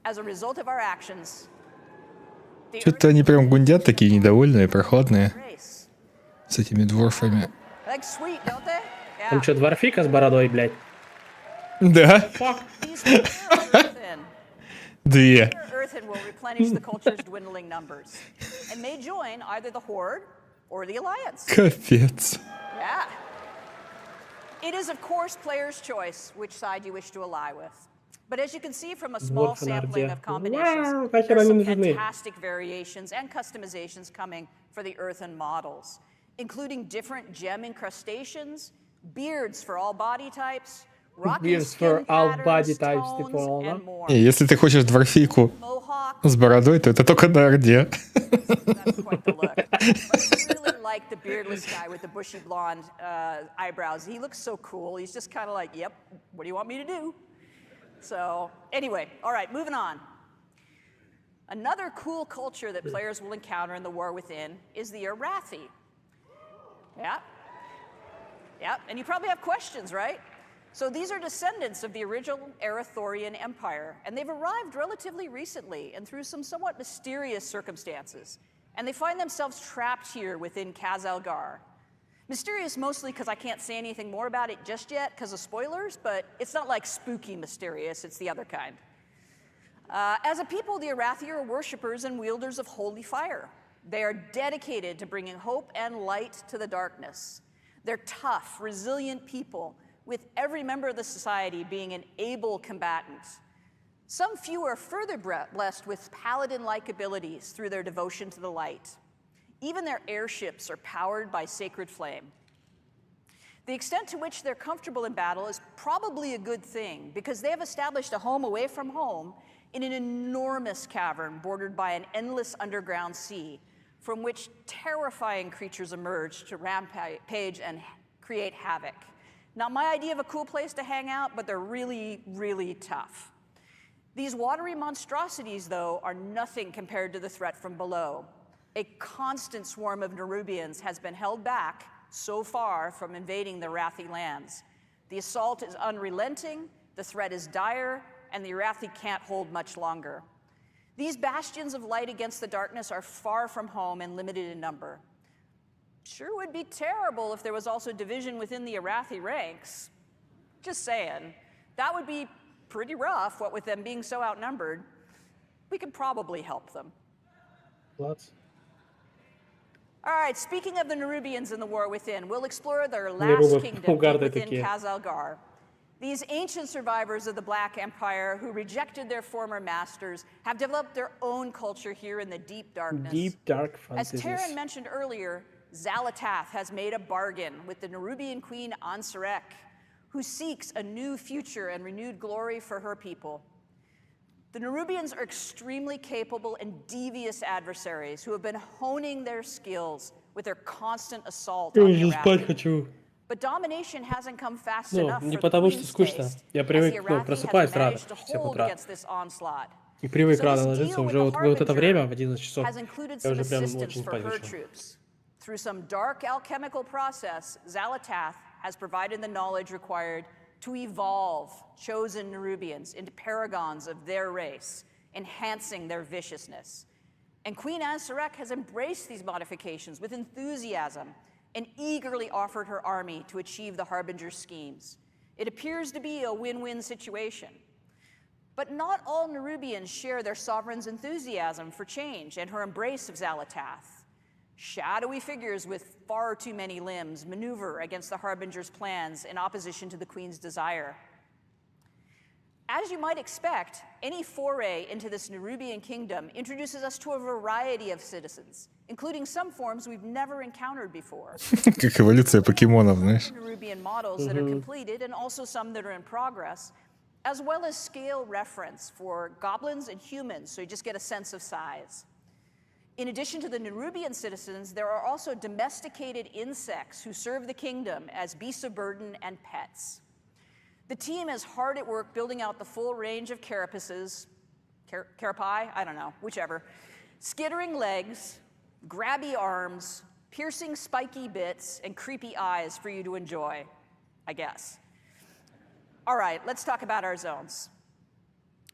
D: As a result of our actions,
A: Что-то они прям гундят такие недовольные, прохладные. С этими дворфами.
B: Там что, дворфика с бородой, блядь?
A: Да. Две.
D: Earthen will replenish the culture's dwindling numbers and may join either the Horde or the Alliance.
A: Капец.
D: Yeah. It is, of course, player's choice which side you wish to ally with. But as you can see from a small sampling of combinations, there's some fantastic variations and customizations coming for the Earthen models, including different gem incrustations, beards for all body types,
B: Beards for all body types, типа, да?
A: Не, если ты хочешь дворфийку с бородой, то это только на Орде.
D: Like the beardless guy with the bushy blonde eyebrows. He looks so cool. He's just kind of like, yep, what do you want me to do? So anyway, all right, moving on. Another cool culture that players will encounter in the War Within is the Arathi. Yeah. Yeah, and you probably have questions, right? So these are descendants of the original Arathorian Empire, and they've arrived relatively recently and through some somewhat mysterious circumstances. And they find themselves trapped here within Khaz-Algar. Mysterious mostly because I can't say anything more about it just yet because of spoilers, but it's not like spooky mysterious, it's the other kind. As a people, the Arathi are worshippers and wielders of holy fire. They are dedicated to bringing hope and light to the darkness. They're tough, resilient people, with every member of the society being an able combatant. Some few are further blessed with paladin-like abilities through their devotion to the light. Even their airships are powered by sacred flame. The extent to which they're comfortable in battle is probably a good thing because they have established a home away from home in an enormous cavern bordered by an endless underground sea from which terrifying creatures emerge to rampage and create havoc. Not my idea of a cool place to hang out, but they're really, really tough. These watery monstrosities, though, are nothing compared to the threat from below. A constant swarm of Nerubians has been held back so far from invading the Arathi lands. The assault is unrelenting, the threat is dire, and the Arathi can't hold much longer. These bastions of light against the darkness are far from home and limited in number.
M: Sure would be terrible if there was also division within the Arathi ranks. Just saying. That would be pretty rough, what with them being so outnumbered. We could probably help them.
B: What?
M: All right, speaking of the Nerubians in the War Within, we'll explore their last kingdom within Khazalgar. These ancient survivors of the Black Empire who rejected their former masters have developed their own culture here in the deep darkness.
B: Deep dark fantasy.
M: As Taryn mentioned earlier, Xalatath has made a bargain with the Nerubian queen Anserek, who seeks a new future and renewed glory for her people. The Nerubians are extremely capable and devious adversaries who have been honing their skills with their constant assault on the Arathi. But domination hasn't come fast enough
B: не
M: for
B: потому
M: the
B: что
M: Queen's
B: скучно.
M: taste,
B: Я
M: as
B: привык,
M: the
B: ну,
M: Arathi
B: просыпаюсь
M: have
B: рано,
M: managed to
B: в 7
M: hold
B: утра.
M: against this onslaught.
B: И привык
M: So
B: рано
M: this
B: ложиться,
M: deal
B: уже
M: with
B: вот,
M: the
B: вот это время, в
M: Harbinger
B: 11 часов,
M: has included
B: я
M: some
B: уже прям
M: assistance
B: очень
M: for
B: спать
M: her
B: хочу.
M: troops. Through some dark alchemical process, Xalatath has provided the knowledge required to evolve chosen Nerubians into paragons of their race, enhancing their viciousness. And Queen Anserek has embraced these modifications with enthusiasm and eagerly offered her army to achieve the Harbinger's schemes. It appears to be a win-win situation. But not all Nerubians share their sovereign's enthusiasm for change and her embrace of Xalatath. Shadowy figures with far too many limbs maneuver against the Harbinger's plans in opposition to the Queen's desire. As you might expect, any foray into this Nerubian kingdom introduces us to a variety of citizens, including some forms we've never encountered before.
A: Как эволюция покемонов, знаешь.
M: Nerubian models that are completed and also some that are in progress, as well as scale reference for goblins and humans, so you just get a sense of size. In addition to the Nerubian citizens, there are also domesticated insects who serve the kingdom as beasts of burden and pets. The team is hard at work building out the full range of carapaces, carapae, I don't know, whichever, skittering legs, grabby arms, piercing spiky bits, and creepy eyes for you to enjoy, I guess. All right, let's talk about our zones.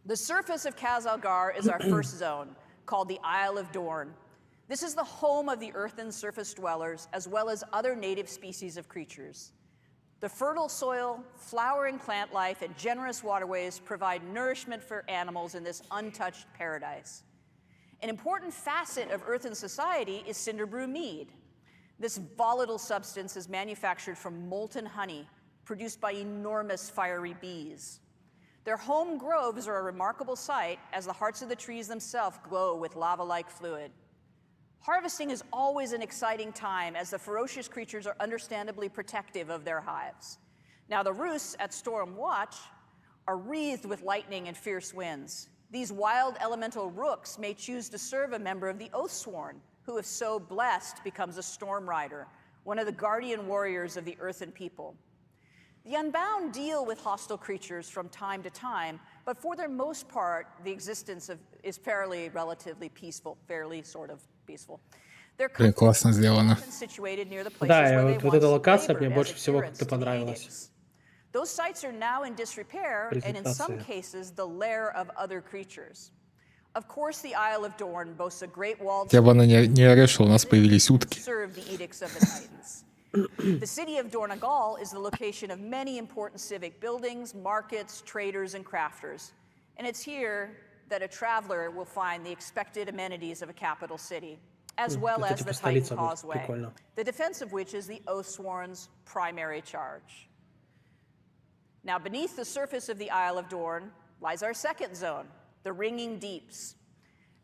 M: The surface of Khazalgar is our first zone, called the Isle of Dorn. This is the home of the earthen surface dwellers, as well as other native species of creatures. The fertile soil, flowering plant life, and generous waterways provide nourishment for animals in this untouched paradise. An important facet of earthen society is Cinderbrew mead. This volatile substance is manufactured from molten honey, produced by enormous fiery bees. Their home groves are a remarkable sight, as the hearts of the trees themselves glow with lava-like fluid. Harvesting is always an exciting time, as the ferocious creatures are understandably protective of their hives. Now, the roosts at Storm Watch are wreathed with lightning and fierce winds. These wild elemental rooks may choose to serve a member of the Oathsworn, who, if so blessed, becomes a Storm Rider, one of the guardian warriors of the earthen people. The Unbound deal with hostile creatures from time to time, but for their most part, the existence is fairly relatively peaceful, fairly sort of peaceful. They're
A: классно сделано.
M: situated near the places
B: Да,
M: where
B: и
M: they
B: вот эта
M: once
B: локация мне
M: labored
B: больше
M: as
B: всего
M: adherents
B: как-то
M: to the
B: понравилась.
M: edicts. Those sites are now in disrepair, and in some
B: Презентация.
M: cases, the lair of other creatures. Of course, the Isle of Dorn boasts a great walled
A: Хотя бы она не орешила, у нас появились утки.
M: serve the edicts of the Titans. The city of Dornagal is the location of many important civic buildings, markets, traders, and crafters. And it's here that a traveler will find the expected amenities of a capital city, as well
B: это
M: as
B: типа
M: the Titan
B: столица будет,
M: Causeway,
B: прикольно.
M: the defense of which is the Oathsworn's primary charge. Now, beneath the surface of the Isle of Dorn lies our second zone, the Ringing Deeps.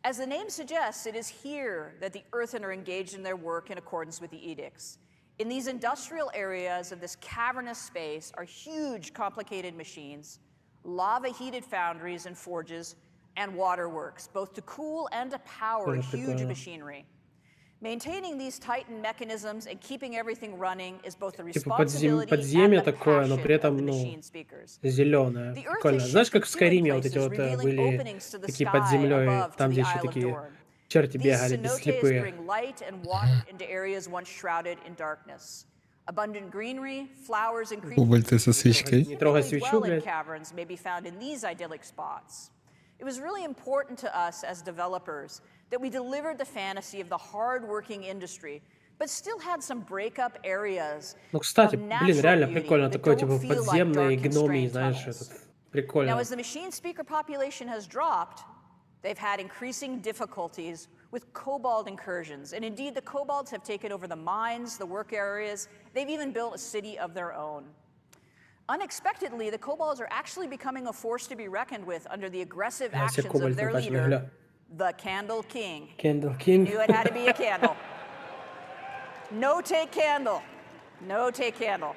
M: As the name suggests, it is here that the Earthen are engaged in their work in accordance with the edicts. In these industrial areas of this cavernous space are huge, complicated machines, lava-heated foundries and forges, and waterworks, both to cool and to power huge machinery. Maintaining these Titan mechanisms and keeping everything running is both the
B: Типа
M: responsibility and
B: подземье
M: the
B: такое, но при
M: passion of
B: этом,
M: the
B: ну,
M: machine speakers.
B: зеленое.
M: The Earth
B: Прикольно.
M: is
B: Знаешь, как в
M: shifting to
B: Скайриме
M: new
B: вот эти
M: places,
B: вот
M: revealing
B: были
M: openings to the
B: такие
M: sky
B: под землей,
M: above
B: там
M: to
B: где
M: the
B: еще
M: Isle of
B: такие
M: Dorn.
B: черти
M: These
B: бегали,
M: cenotes
B: слепые.
M: bring light and water into areas once shrouded in darkness. Abundant greenery, flowers, and creatures
A: Кобальты со свечкой.
B: Не трогай
M: typically
B: свечу,
M: dwell in
B: блядь.
M: caverns may be found in these idyllic spots. It was really important to us as developers that we delivered the fantasy of the hard-working industry, but still had some breakup areas.
B: Ну, кстати,
M: of
B: блин, реально
M: natural beauty
B: прикольно.
M: that
B: Такой,
M: don't
B: типа,
M: feel like
B: подземный
M: dark,
B: гномий,
M: constrained
B: знаешь,
M: tunnels.
B: этот. Прикольно.
M: Now, as the machine speaker population has dropped, they've had increasing difficulties with kobold incursions. And indeed, the kobolds have taken over the mines, the work areas. They've even built a city of their own. Unexpectedly, the kobolds are actually becoming a force to be reckoned with under the aggressive actions of their leader, the Candle King.
B: Candle King.
M: Knew it had to be a candle. No take candle. No take candle.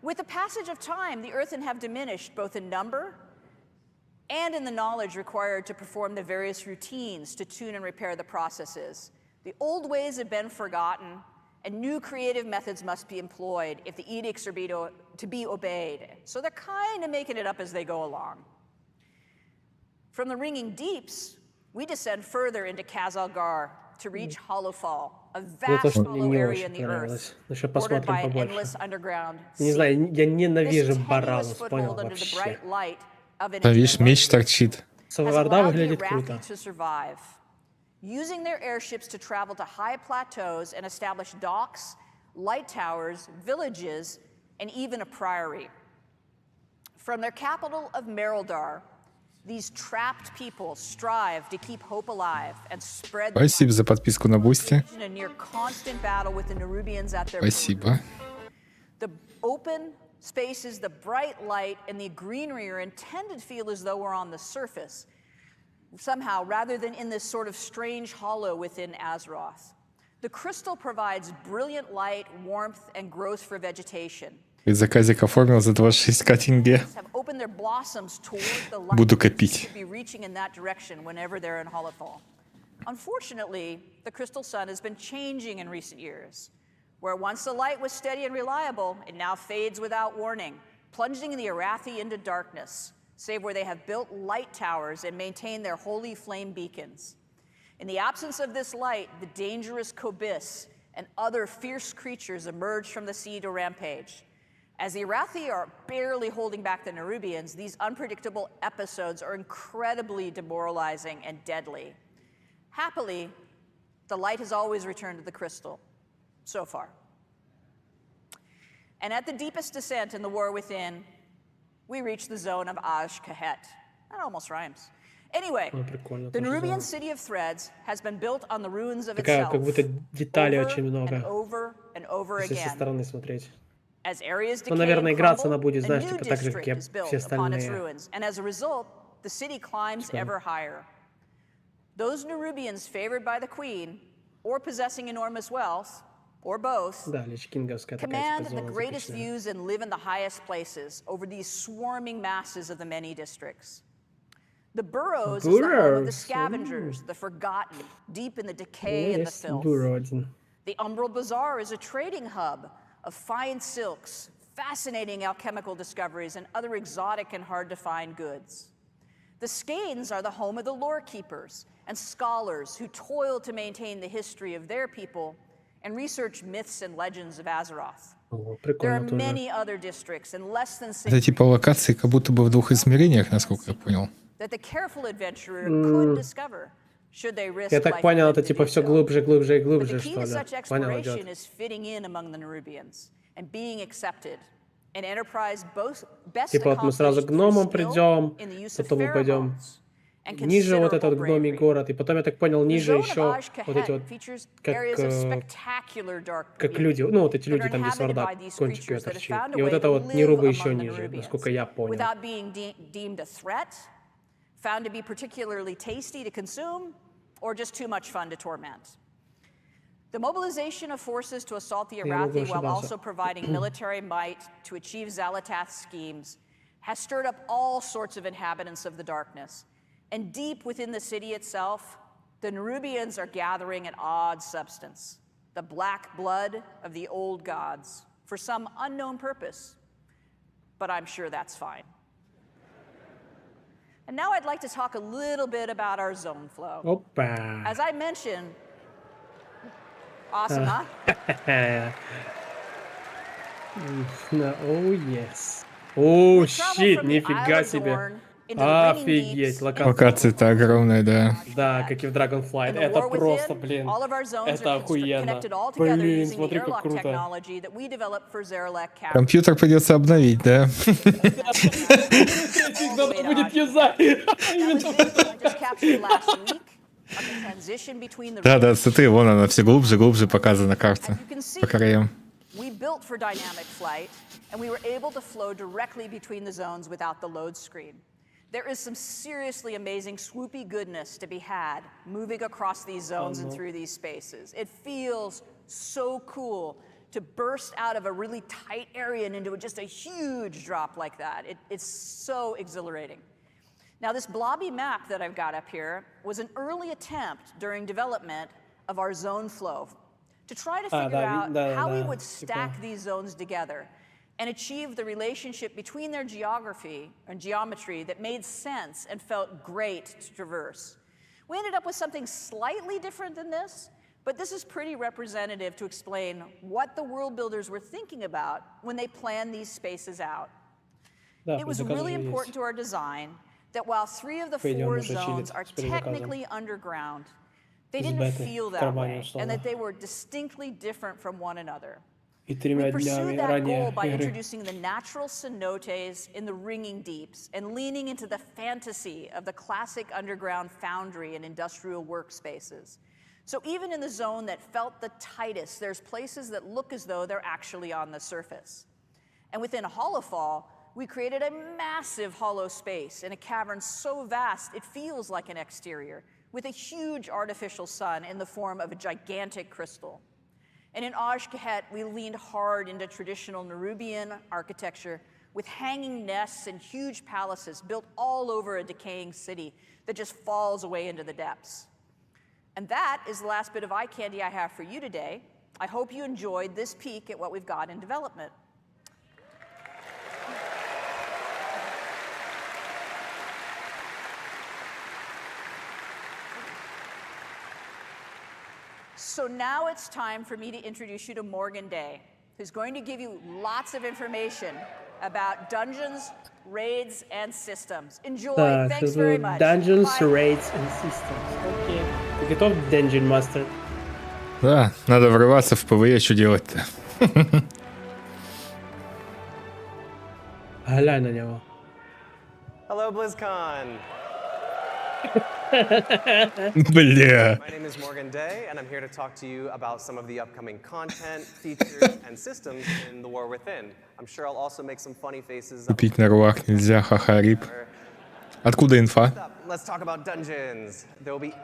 M: With the passage of time, the earthen have diminished both in number and in the knowledge required to perform the various routines to tune and repair the processes. The old ways have been forgotten, and new creative methods must be employed if the edicts are to be obeyed. So they're kind of making it up as they go along. From the ringing deeps, we descend further into Khazalgar to reach Hollowfall, a vast hollow area in the earth, bordered by an endless underground sea.
B: Не знаю, я ненавижу
M: This
B: баранов,
M: tenuous
B: понял
M: foothold under the
B: вообще.
M: bright light of an
A: А видишь, меч торчит.
B: Сковорода
M: allowed the
B: выглядит круто.
M: Arathi to survive, using their airships to travel to high plateaus and establish docks, light towers, villages, and even a priory. From their capital of Merildar, these trapped people strive to keep hope alive and spread the
A: Спасибо за подписку на Бусти.
M: in a near constant battle with the Nerubians at their
A: Спасибо.
M: The open spaces, the bright light, and the greenery are intended to feel as though we're on the surface, somehow, rather than in this sort of strange hollow within Azeroth. The crystal provides brilliant light, warmth, and growth for vegetation.
A: И заказик оформил за 26к тенге.
M: Have opened their blossoms toward the light.
A: Буду копить.
M: To be reaching in that direction whenever they're in Hollowfall. Unfortunately, the crystal sun has been changing in recent years. Where once the light was steady and reliable, it now fades without warning, plunging the Arathi into darkness, save where they have built light towers and maintain their holy flame beacons. In the absence of this light, the dangerous Kobis and other fierce creatures emerge from the sea to rampage. As the Arathi are barely holding back the Nerubians, these unpredictable episodes are incredibly demoralizing and deadly. Happily, the light has always returned to the crystal. So far. And at the deepest descent in the war within, we reach the zone of Aj-Kahet. That almost rhymes. Anyway, the Nerubian city of Threads has been built on the ruins of
B: Такая,
M: itself
B: как будто деталей очень много.
M: and over
B: Если со
M: again.
B: стороны смотреть.
M: As areas
B: Ну,
M: decay
B: наверное,
M: and
B: играться она
M: crumble,
B: будет,
M: a
B: знаешь,
M: new
B: типа так же,
M: district
B: как
M: is
B: и
M: built
B: все
M: upon its
B: остальные.
M: ruins. And as a result, the city climbs ever higher. Those Nerubians favored by the queen, or possessing enormous wealth, or both,
B: Да, личкинговская такая
M: command
B: типа
M: the
B: зона
M: greatest
B: типичная.
M: views and live in the highest places over these swarming masses of the many districts. The burrows is the home of the scavengers, the forgotten, deep in the decay and the
B: Есть
M: filth.
B: бурро один.
M: The Umbral Bazaar is a trading hub of fine silks, fascinating alchemical discoveries, and other exotic and hard-to-find goods. The Skeins are the home of the lore keepers and scholars who toil to maintain the history of their people and research myths and legends of Azeroth.
B: О,
M: There are
B: прикольно тоже.
M: many other districts in less than
A: Это типа локации как будто бы в двух измерениях, насколько я понял.
M: that the careful adventurer could discover should they risk
B: Я так
M: life
B: понял,
M: and
B: это
M: limb to
B: типа
M: do
B: все
M: so.
B: глубже, глубже и
M: But
B: глубже,
M: the key
B: что
M: to
B: ли.
M: such
B: Понял,
M: exploration
B: идет.
M: is fitting in among the Nerubians and being accepted. An enterprise both best
B: Типа вот мы сразу к
M: accomplished through
B: гномам
M: skill
B: придем,
M: in the use of
B: потом мы пойдем
M: pheromones and
B: ниже вот этот
M: considerable
B: вот гномий
M: bravery.
B: город, и потом, я так понял,
M: The
B: ниже
M: zone of
B: еще вот эти
M: Aj-Kahet
B: вот,
M: features
B: как,
M: areas of spectacular dark
B: как
M: beauty
B: люди, ну вот эти
M: that
B: люди
M: are
B: там, где
M: inhabited
B: сварда,
M: by these
B: кончик ее
M: creatures that have
B: торчит.
M: found a
B: И вот
M: way
B: это
M: to
B: вот
M: live
B: нерубы еще
M: among the
B: ниже,
M: Nerubians
B: насколько я понял.
M: without being deemed a threat, found to be particularly tasty to consume, or just too much fun to torment. The mobilization of forces to assault the
B: Я могу
M: Arathi while
B: ошибаться.
M: also providing military might to achieve Xalatath's schemes has stirred up all sorts of inhabitants of the darkness. And deep within the city itself, the Nerubians are gathering an odd substance, the black blood of the old gods, for some unknown purpose. But I'm sure that's fine. And now I'd like to talk a little bit about our zone flow.
B: Опа!
M: As I mentioned, awesome, huh?
B: О, yes. О,
M: travel
B: щит,
M: from the
B: нифига
M: Isle of
B: себе.
M: Dorne
B: Офигеть,
A: Локация-то огромная, да.
B: Да, как и в DragonFlight. Это просто, блин, это охуенно. Блин, смотри, как круто.
A: Компьютер придется обновить, да?
B: Надо будет юзать.
A: Да, смотри, вон она все глубже показана карта по краям.
M: We built for dynamic flight, and we were able to flow directly between the zones without the load screen. There is some seriously amazing swoopy goodness to be had moving across these zones and through these spaces. It feels so cool to burst out of a really tight area and into just a huge drop like that. It's so exhilarating. Now, this blobby map that I've got up here was an early attempt during development of our zone flow to try to figure out how we would stack these zones together and achieve the relationship between their geography and geometry that made sense and felt great to traverse. We ended up with something slightly different than this, but this is pretty representative to explain what the world builders were thinking about when they planned these spaces out. It was really important to our design that while 3 of the 4 zones are technically underground, they didn't feel that way, and that they were distinctly different from one another. We pursued that goal by introducing the natural cenotes in the ringing deeps and leaning into the fantasy of the classic underground foundry and industrial workspaces. So even in the zone that felt the tightest, there's places that look as though they're actually on the surface. And within Hollowfall, we created a massive hollow space in a cavern so vast it feels like an exterior, with a huge artificial sun in the form of a gigantic crystal. And in Aj-Kahet, we leaned hard into traditional Nerubian architecture with hanging nests and huge palaces built all over a decaying city that just falls away into the depths. And that is the last bit of eye candy I have for you today. I hope you enjoyed this peek at what we've got in development. So now it's time for me to introduce you to Morgan Day, who's going to give you lots of information about dungeons, raids, and systems. Enjoy. Thanks very much.
B: Dungeons, raids, and systems. Окей. Ты готов, Dungeon Master?
A: Да, надо врываться в ПВЕ, что делать-то?
B: Глянь на него.
N: Hello, BlizzCon.
A: Бля.
N: My name is Morgan Day, and I'm here to talk to you about some of the upcoming content, features, and systems in The War Within. I'm sure I'll also make some funny faces.
A: Купить на руах нельзя, ха-ха, рип. Откуда инфа?
N: Let's talk about dungeons. There will be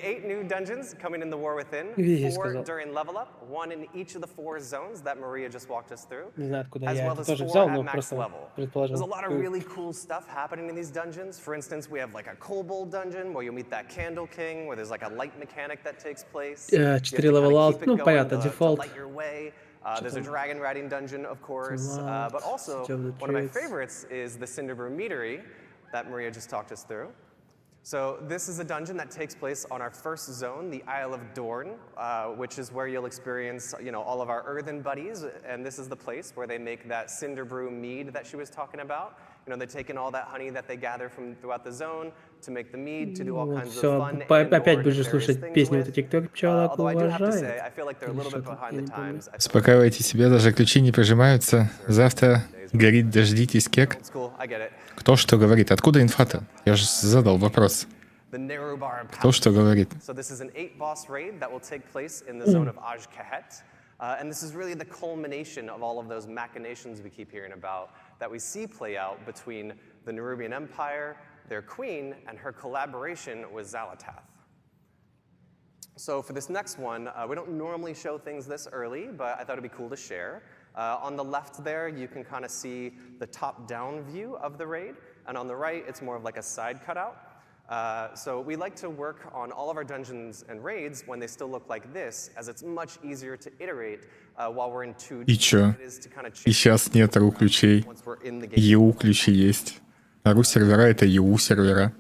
N: 8 new dungeons coming in The War Within. 4 during level up, 1 in each of the 4 zones that Maria just walked us through.
B: Не знаю, откуда
N: as
B: я
N: well
B: это
N: as
B: тоже
N: 4
B: взял,
N: at
B: но
N: max
B: просто
N: level.
B: предположил.
N: There's a lot of really cool stuff happening in these dungeons. For instance, we have like a kobold dungeon where you'll meet that Candle King, where there's like a light mechanic that takes place.
B: 4 левела, ну понятно, дефолт.
N: There's a dragon riding dungeon, of course, but also one of my favorites is the Cinderbrew Meadery that Maria just talked us through. So this is a dungeon that takes place on our first zone, the Isle of Dorn, which is where you'll experience, all of our earthen buddies, and this is the place where they make that Cinderbrew mead that she was talking about. They take in all that honey that they gather from throughout the zone to make the mead, to do all kinds of fun and
B: опять будешь слушать песни вот этих, кто пчелок уважает.
N: I feel like they're a little bit behind the times.
A: Успокаивайте себя, даже ключи не прижимаются. Завтра горит, дождитесь, кек. Кто что говорит? Откуда инфа-то? Я же задал вопрос. Кто что говорит?
N: So this is an 8-boss raid that will take place in the zone of Aj-Kahet. And this is really the culmination of all of those machinations we keep hearing about that we see play out between the Nerubian Empire, their queen, and her collaboration with Xal'atath. So for this next one, we don't normally show things this early, but I thought it'd be cool to share. On the left there, you can kind of see the top-down view of the raid, and on the right, it's more of like a side cutout. So we like to work on all of our dungeons and raids when they still look like this, as it's much easier to iterate while we're in 2D.
A: И чё? И сейчас нет RU ключей. EU ключи есть. RU сервера — это EU сервера.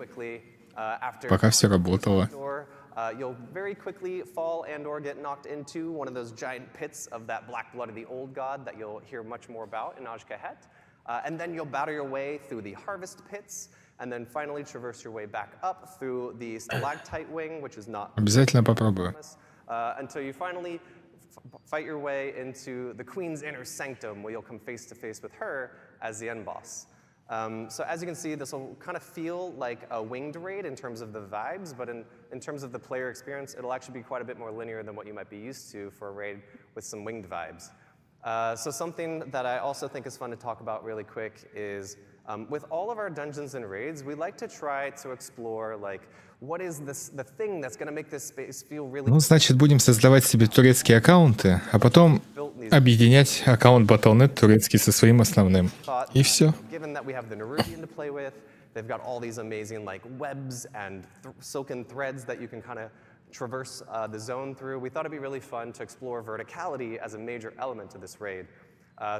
A: Пока все работало.
N: You'll very quickly fall and/or get knocked into one of those giant pits of that black blood of the old god that you'll hear much more about in Aj-Kahet. And then you'll battle your way through the harvest pits, and then finally traverse your way back up through the stalactite wing, which is not
A: Обязательно попробую.
N: until you finally fight your way into the Queen's inner sanctum, where you'll come face to face with her as the end boss. So as you can see, this will kind of feel like a winged raid in terms of the vibes, but in terms of the player experience, it'll actually be quite a bit more linear than what you might be used to for a raid with some winged vibes. So something that I also think is fun to talk about really quick is with all of our dungeons and raids, we like to try to explore like what is the thing that's going to make this space feel really.
A: Ну, значит, будем создавать себе турецкие аккаунты, а потом объединять аккаунт Battle.net турецкий со своим основным. И все.
N: Given that we have the Nerubian to play with, they've got all these amazing like webs and silken threads that you can kind of traverse the zone through. We thought it'd be really fun to explore verticality as a major element to this raid.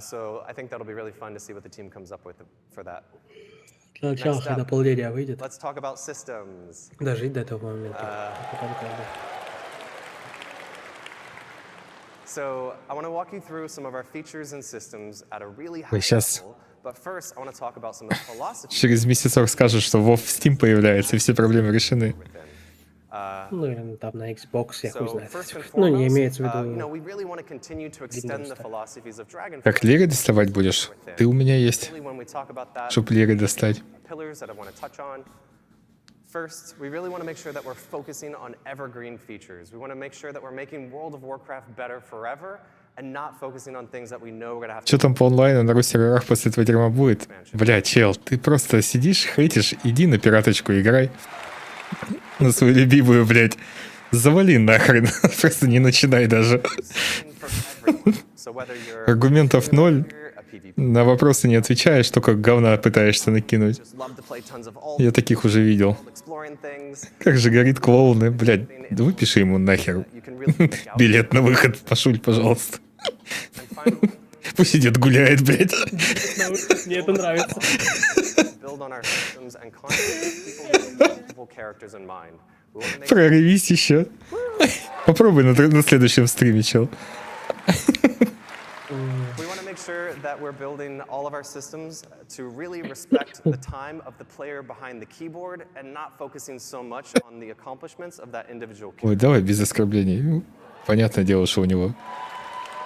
N: So I think that'll be really fun to see what the team comes up with for that.
B: Сначала, когда полдерия выйдет.
N: Let's talk about systems.
B: Дожить до этого момента.
N: So I want to walk you through some of our features and systems at a really high
A: Сейчас
N: level. But first, I want to talk about some of the philosophy.
A: через месяцок скажут, что WoW в Steam появляется, и все проблемы решены.
B: Ну, или там на Xbox, я хуй знает. Ну, не имеется в виду...
N: We really want to continue to extend the philosophies of DragonFlight.
A: Как лиры доставать будешь? Ты у меня есть. Чтоб лиры достать.
N: Pillars that I want to touch on. First, we really want to make sure that we're focusing on evergreen features. We want to make sure that we're making World of Warcraft better forever and not focusing on things that we know we're going to have to...
A: Что там по онлайну на серверах после этого дерьма будет? Бля, чел, ты просто сидишь, хейтишь, иди на пираточку играй. На свою любимую, блядь. Завали нахрен. Просто не начинай даже. Аргументов ноль. На вопросы не отвечаешь, только говна пытаешься накинуть. Я таких уже видел. Как же горит клоуны. Блядь, да выпиши ему нахер билет на выход. Пошуль, пожалуйста. Пусть идет гуляет, блядь.
B: Мне это нравится.
A: Прорывись еще. Попробуй на следующем стриме, чел.
N: We want to make sure that we're building all of our systems to really respect the time of the player behind the keyboard and not focusing so much on the accomplishments of that individual character.
A: Ой, давай без оскорблений. Понятное дело, что у него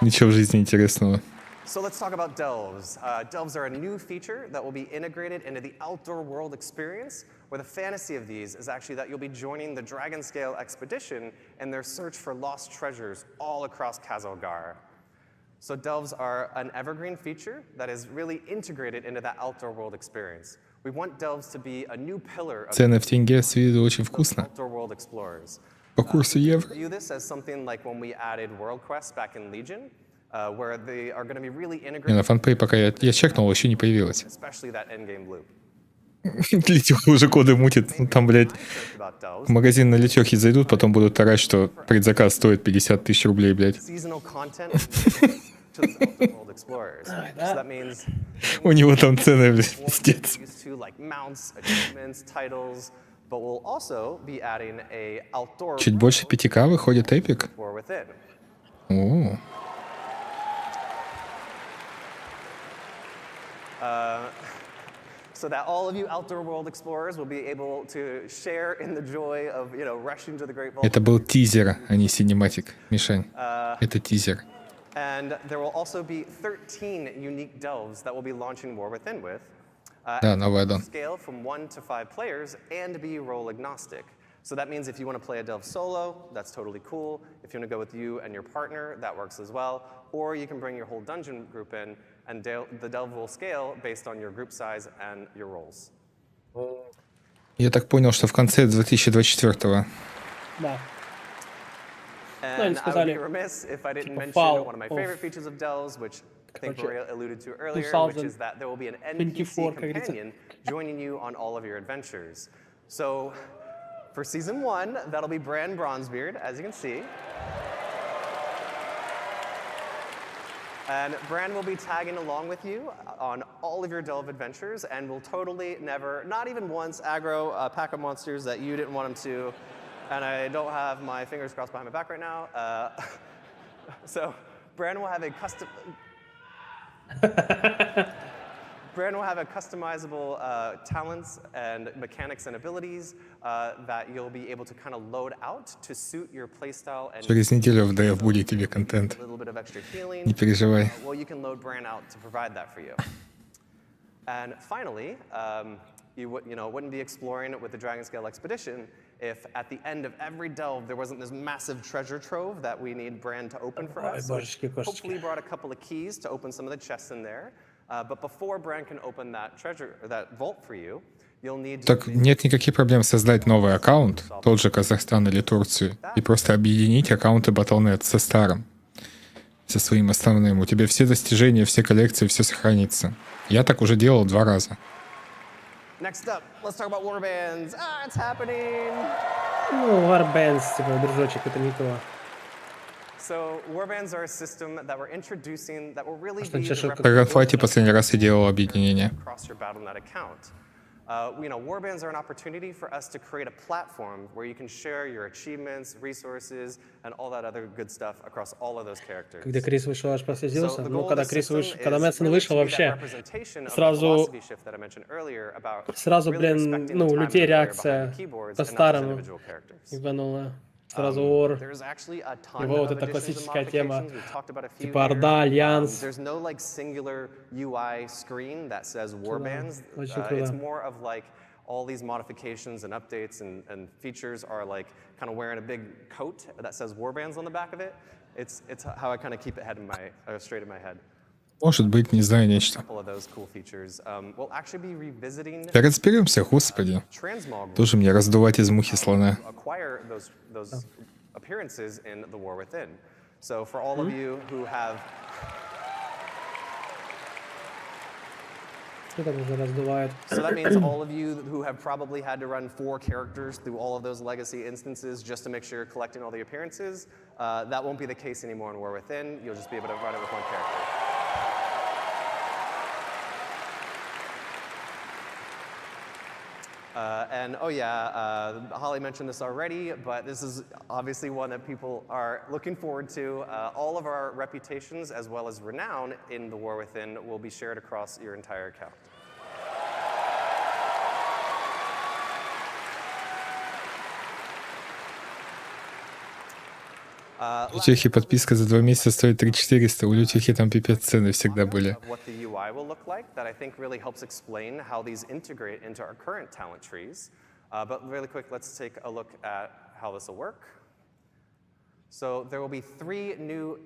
A: ничего в жизни интересного.
N: So let's talk about delves. Delves are a new feature that will be integrated into the outdoor world experience, where the fantasy of these is actually that you'll be joining the Dragon Scale expedition in their search for lost treasures all across Kazalgar. So delves are an evergreen feature that is really integrated into that outdoor world experience. We want delves to be a new pillar of
A: Цены в тенге с виду очень вкусно.
N: outdoor world explorers.
A: По курсу евро.
N: View this as something like when we added world quests back in Legion, where they are going to be really
A: Не,
N: integrated.
A: на фанпей пока я чекнул, еще не появилось.
N: Especially that endgame loop.
A: Летеха уже коды мутит. Ну, там, блядь, в магазин на летехе зайдут, потом будут орать, что предзаказ стоит 50 тысяч рублей, блядь.
N: Seasonal content to those outdoor world explorers. So that means
A: У него там цены, блядь, пиздец.
N: used to like mounts, achievements, titles, but we'll also be adding a outdoor
A: Чуть больше 5К выходит эпик.
N: war within.
A: О,
N: So that all of you outdoor world explorers will be able to share in the joy of, you know, rushing to the Great Vault.
A: это был тизер, а не синематик, Мишань. Это тизер.
N: And there will also be 13 unique delves that we'll be launching War Within with.
A: Да, новый аддон.
N: Scale from 1 to 5 players and be role agnostic. So that means if you want to play a delve solo, that's totally cool. If you want to go with you and your partner, that works as well. Or you can bring your whole dungeon group in, and the delve will scale based on your group size and your roles.
A: Я так понял, что в конце 2024-го.
B: Да.
N: And I would be remiss if I didn't mention one of my favorite features of delves, which I think Maria alluded to earlier, which is that there will be an NPC companion joining you on all of your adventures. So for season 1, that'll be Bran Bronzebeard, as you can see. And Bran will be tagging along with you on all of your delve adventures and will totally never, not even once, aggro a pack of monsters that you didn't want him to. And I don't have my fingers crossed behind my back right now. So Bran will have a custom... Bran will have a customizable talents and mechanics and abilities that you'll be able to kind of load out to suit your playstyle and
A: Через неделю в DF будет тебе контент.
N: a little bit of extra healing.
A: Не переживай.
N: Well, you can load Bran out to provide that for you. And finally, you wouldn't be exploring with the Dragonscale Expedition if at the end of every delve there wasn't this massive treasure trove that we need Bran to open for us. So hopefully brought a couple of keys to open some of the chests in there. But before Bran can open that vault for you, you'll need to...
A: Так нет никаких проблем создать новый аккаунт, тот же Казахстан или Турцию, и просто объединить аккаунты Battle.net со старым, со своим основным. У тебя все достижения, все коллекции, все сохранится. Я так уже делал 2 раза.
N: Next up, let's talk about warbands. It's happening.
B: Ну, warbands, типа, дружочек, это не то.
N: So warbands are a system that we're introducing that will really be
A: В DragonFlight последний раз я делал объединение.
N: across your Battle.net account. Warbands are an opportunity for us to create a platform where you can share your achievements, resources, and all that other good stuff across all of those characters.
B: Когда Крис вышел, аж прослезился. Ну, когда Крис вышел, когда Мэтсон вышел, вообще сразу, блин, ну, у людей реакция по-старому ебанула. Сразу ор. Его вот эта классическая тема, типа Орда, Альянс.
N: There's no like singular UI screen that says warbands. It's more of like all these modifications and updates and features are like kind of wearing a big coat that says warbands on the back of it. It's how I kind of keep it straight in my head.
A: Может быть, не знаю, нечто. Да разберемся, господи. Тоже мне раздувать из мухи слона.
B: Что так уже раздувает?
N: So that means all of you who have probably had to run 4 characters through all of those legacy instances just to make sure you're collecting all the appearances, that won't be the case anymore in War Within. You'll just be able to run it with 1 character. Holly mentioned this already, but this is obviously one that people are looking forward to. All of our reputations as well as renown in the War Within will be shared across your entire account.
A: У Лютихи подписка за 2 месяца стоит 3400. У Лютихи там пипец цены всегда были.
N: What the UI will look like that I think really helps explain how these integrate into our current talent trees. But really quick, let's take a look at how this will work. So there will be 3 new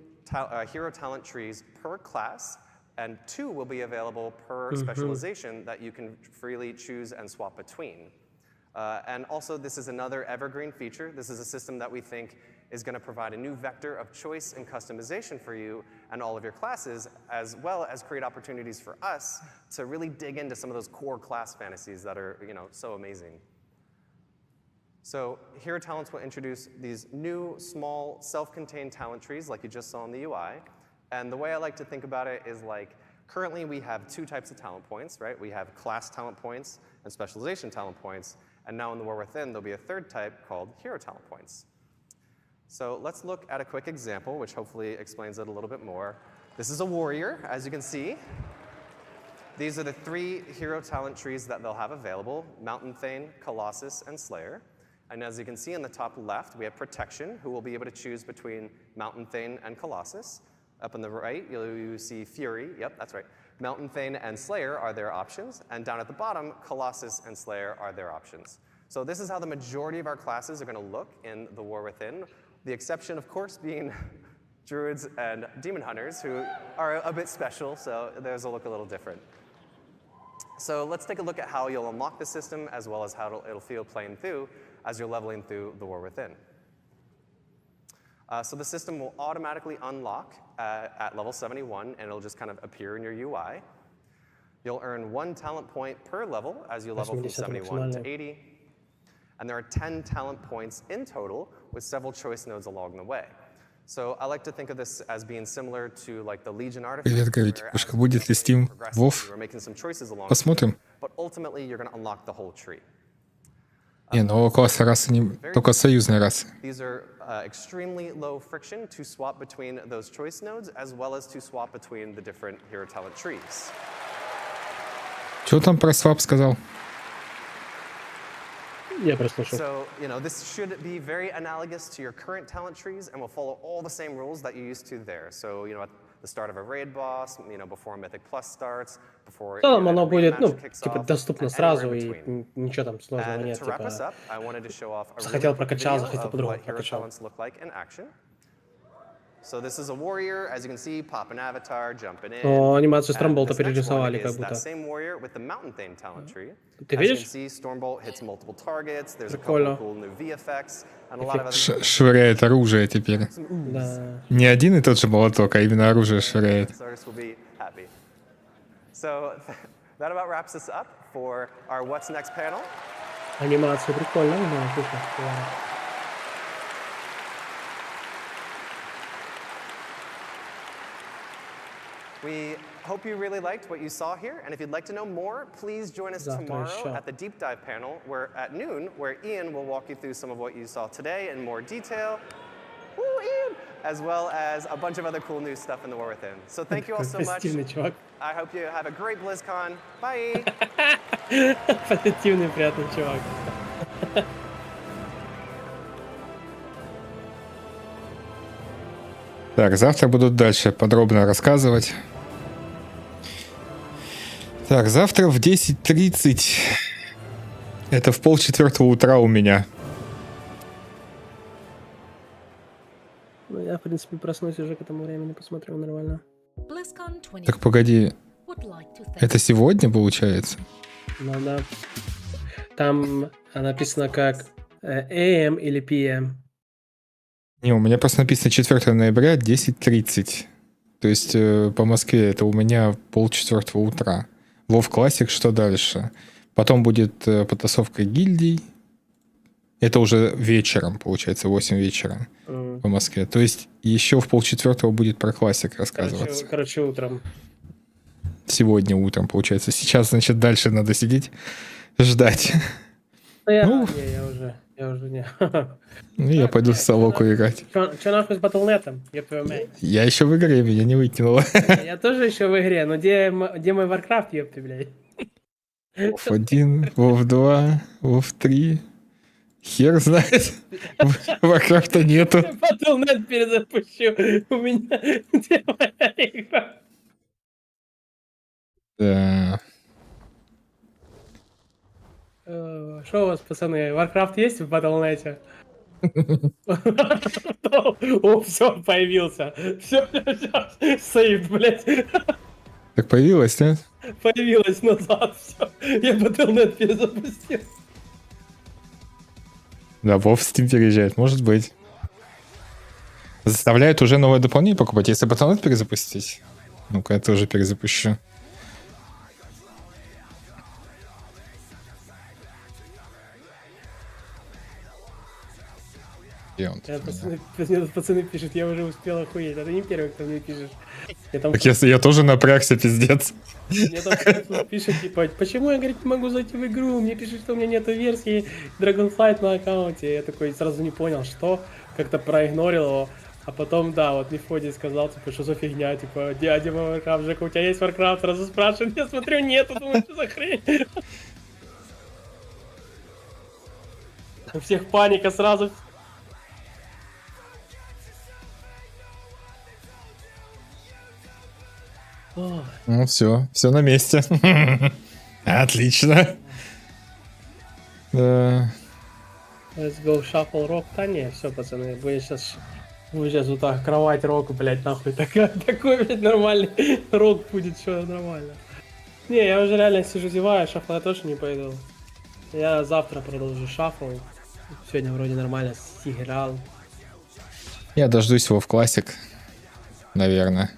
N: hero talent trees per class, and 2 will be available per specialization that you can freely choose and swap between. And also, this is another evergreen feature. This is a system that we think is going to provide a new vector of choice and customization for you and all of your classes, as well as create opportunities for us to really dig into some of those core class fantasies that are, so amazing. So Hero Talents will introduce these new, small, self-contained talent trees like you just saw in the UI. And the way I like to think about it is like, currently we have 2 types of talent points, right? We have class talent points and specialization talent points. And now in the War Within, there'll be a 3rd type called Hero Talent Points. So let's look at a quick example, which hopefully explains it a little bit more. This is a warrior, as you can see. These are the 3 hero talent trees that they'll have available: Mountain Thane, Colossus, and Slayer. And as you can see in the top left, we have Protection, who will be able to choose between Mountain Thane and Colossus. Up on the right, you see Fury. Yep, that's right. Mountain Thane and Slayer are their options. And down at the bottom, Colossus and Slayer are their options. So this is how the majority of our classes are going to look in the War Within. The exception, of course, being Druids and Demon Hunters, who are a bit special, so theirs will look a little different. So let's take a look at how you'll unlock the system, as well as how it'll feel playing through as you're leveling through the War Within. So the system will automatically unlock at level 71, and it'll just kind of appear in your UI. You'll earn 1 talent point per level as you level from 71 to 80. And there are 10 talent points in total, with several choice nodes along the way. So I like to think of this as being similar to like the Legion artifact.
A: Привет, Гави. Будет ли Steam WoW? Посмотрим.
N: But ultimately, you're going to unlock the whole tree.
A: Не, нового класса расы не... Только союзные расы.
N: These are extremely low friction to swap between those choice nodes, as well as to swap between the different hero talent trees.
A: Что там про свап сказал?
B: Я прослушал.
N: So, you know, this should be very analogous to your current talent trees and will follow all the same rules that you used to there. So, you know, at the start of a raid boss, you know, before Mythic Plus starts, before
B: В целом оно будет, ну, типа, доступно сразу, и ничего там сложного нет, типа, захотел прокачал, захотел по-другому прокачал.
N: So this is a warrior, as you can see, pop an avatar, jumping in.
B: Но анимацию Stormbolt'а перерисовали как будто.
N: Same warrior with the Mountain Thane talent tree.
B: Ты видишь?
N: As you can see, Stormbolt hits multiple targets. There's a couple cool new V effects and a lot of other.
A: Швыряет оружие теперь.
B: Да.
A: Не один и тот же молоток, а именно оружие швыряет.
N: So that about wraps us up for our What's Next panel.
B: Анимация прикольная, да,
N: We hope you really liked what you saw here, and if you'd like to know more, please join us tomorrow at the deep dive panel, where at noon, where Ian will walk you through some of what you saw today in more detail. Woo, Ian! As well as a bunch of other cool new stuff in the War Within. So thank you all so much. I hope you have a great BlizzCon. Bye!
B: Позитивный, приятный чувак.
A: Так, завтра будут дальше подробно рассказывать. Так, завтра в 10:30. Это в 3:30 утра у меня.
B: Ну, я, в принципе, проснусь уже к этому времени, посмотрю нормально.
A: Так, погоди. Это сегодня получается?
B: Ну да. Там написано как AM или PM.
A: Не, у меня просто написано 4 ноября, 10:30. То есть по Москве это у меня 3:30 утра. WoW Classic, что дальше? Потом будет потасовка гильдий. Это уже вечером, получается, 8 вечера по Москве. То есть еще в 3:30 будет про Classic рассказываться.
B: Короче, утром.
A: Сегодня утром, получается. Сейчас, значит, дальше надо сидеть, ждать.
B: Я уже не.
A: Ну, я пойду в СОЛОQ играть.
B: Че нахуй с Battle.net? Я твою мать.
A: Я еще в игре, меня не выкинуло.
B: Я тоже еще в игре, но где мой Warcraft, ёпты, блядь?
A: WoW 1, WoW 2, WoW 3. Хер знает. Warcraft'а нету.
B: Battle.net перезапущу. У меня где моя игра?
A: Да.
B: Что у вас, пацаны, Warcraft есть в Battle.net? О, все, появился. Все, сейв, блядь.
A: Так появилось, нет?
B: Появилось назад, все. Я Battle.net перезапустил.
A: Да, WoW в Steam переезжает, может быть. Заставляют уже новое дополнение покупать, если Battle.net перезапустить. Ну-ка, я тоже перезапущу.
B: Пацаны пишут, я уже успел охуеть. А ты не первый, кто мне пишешь.
A: Так я тоже напрягся, пиздец.
B: Мне там пишут, типа, почему я, говорит, не могу зайти в игру? Мне пишут, что у меня нету версии DragonFlight на аккаунте. Я такой сразу не понял, что. Как-то проигнорил его. А потом, да, вот Mifodey сказал, типа, что за фигня, типа, дядя Warcraft, Жека, у тебя есть Warcraft? Сразу спрашивает, я смотрю, нету, думаю, что за хрень? У всех паника сразу.
A: Ну все на месте. Отлично. Да.
B: Let's go shuffle rock. Да не, все, пацаны, будет сейчас вот так, кровать рок, блядь, нахуй, такой, блядь, нормальный рок будет, все нормально. Не, я уже реально сижу, зеваю, шафл я точно не пойду. Я завтра продолжу шафл. Сегодня вроде нормально сыграл.
A: Я дождусь его в Classic, наверное.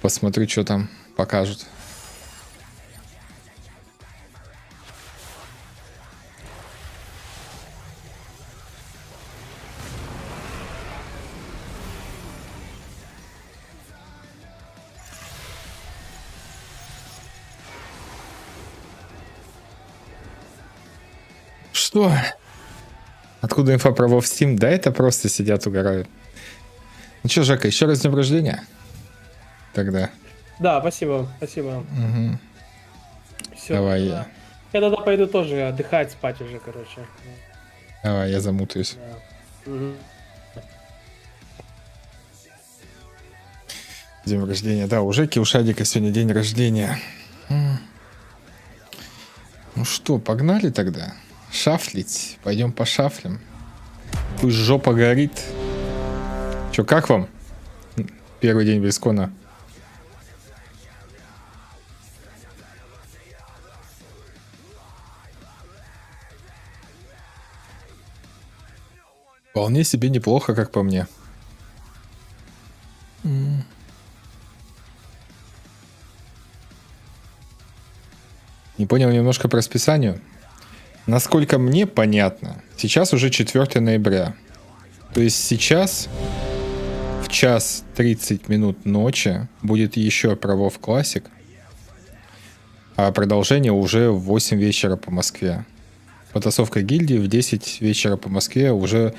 A: Посмотрю, что там покажут. Что? Откуда инфа про WoW Steam? Да это просто сидят, угорают. Ну что, Жека, еще раз с днем рождения? Тогда.
B: Да, спасибо.
A: Угу.
B: все.
A: Давай я.
B: Я тогда пойду тоже отдыхать, спать уже, короче.
A: Давай, я замутаюсь.
B: Да. Угу.
A: День рождения. Да, у Жеки, у Шадика сегодня день рождения. Ну что, погнали тогда? Шафлить. Пойдем пошафлим. Пусть жопа горит. Че, как вам? Первый день BlizzCon'а. Вполне себе неплохо, как по мне. Не понял немножко про расписание. Насколько мне понятно, сейчас уже 4 ноября. То есть сейчас в 1:30 ночи будет еще про WoW Classic, а продолжение уже в 8 вечера по Москве. Потасовка гильдии в 10 вечера по Москве уже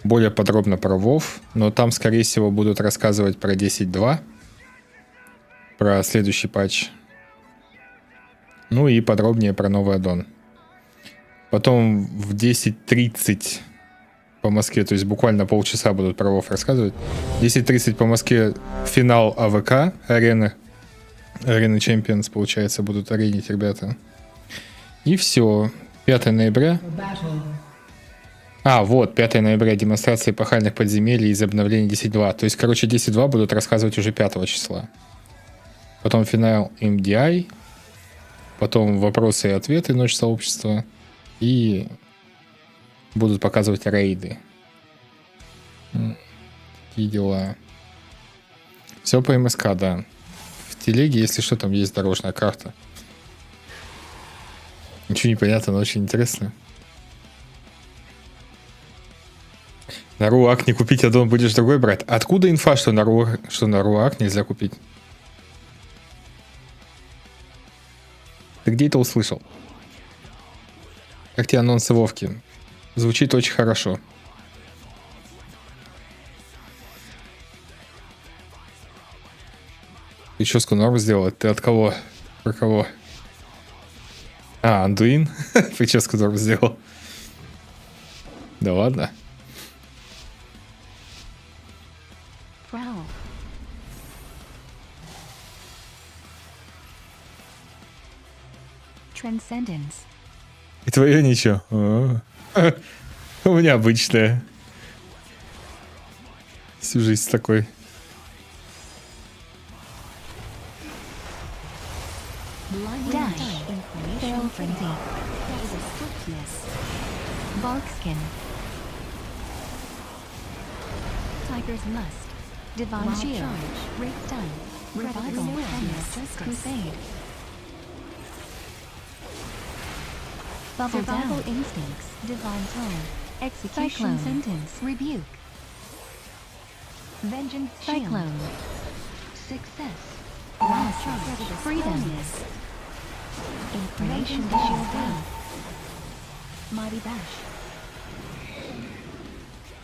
A: более подробно про WoW, но там, скорее всего, будут рассказывать про 10.2, про следующий патч. Ну и подробнее про новый аддон. Потом в 10:30 по Москве, то есть буквально полчаса будут про WoW рассказывать. 10:30 по Москве финал АВК, арены Champions, получается, будут аренить ребята. И все. 5 ноября. Вот, 5 ноября демонстрация эпохальных подземелий из обновления 10.2. То есть, короче, 10.2 будут рассказывать уже 5 числа. Потом финал MDI. Потом вопросы и ответы, ночь сообщества. И будут показывать рейды. Такие дела. Все по МСК, да. В телеге, если что, там есть дорожная карта. Ничего не понятно, но очень интересно. На Руак не купить аддон, будешь другой брать. Откуда инфа, что на Руак нельзя купить? Ты где это услышал? Как тебе анонсы Вовки? Звучит очень хорошо. Прическу норм сделал? Ты от кого? Про кого? Андуин? Прическу норм сделал. Да ладно. И твое ничего. У меня обычное. Всю жизнь такой.
P: Survival instincts, divine tone, execution sentence, rebuke, vengeance, cyclone, success, freedom, incarnation, shield down, mighty bash,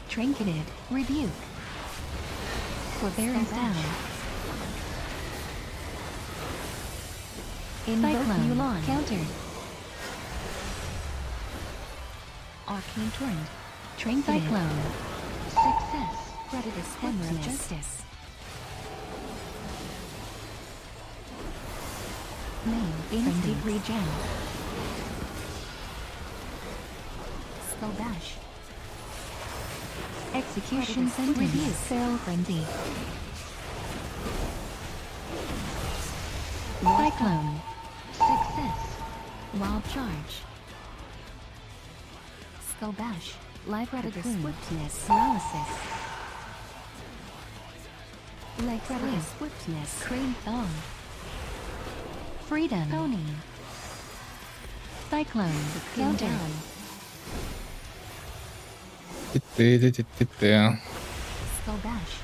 P: trinketed, rebuke, forbearance down, invoke, countered. Arcane Torrent, Train Cyclone, Success, Predator Stemmer of Justice, Main, Instinct Regen, Skull Bash, Execution Sentence, Feral Frenzy, Cyclone, Success, Wild Charge, Skull Bash, Live Predator Swiftness, Paralysis, Leg Predator Swiftness, Crane Thong, Freedom, Pony, Cyclone, Countdown, Skull Bash,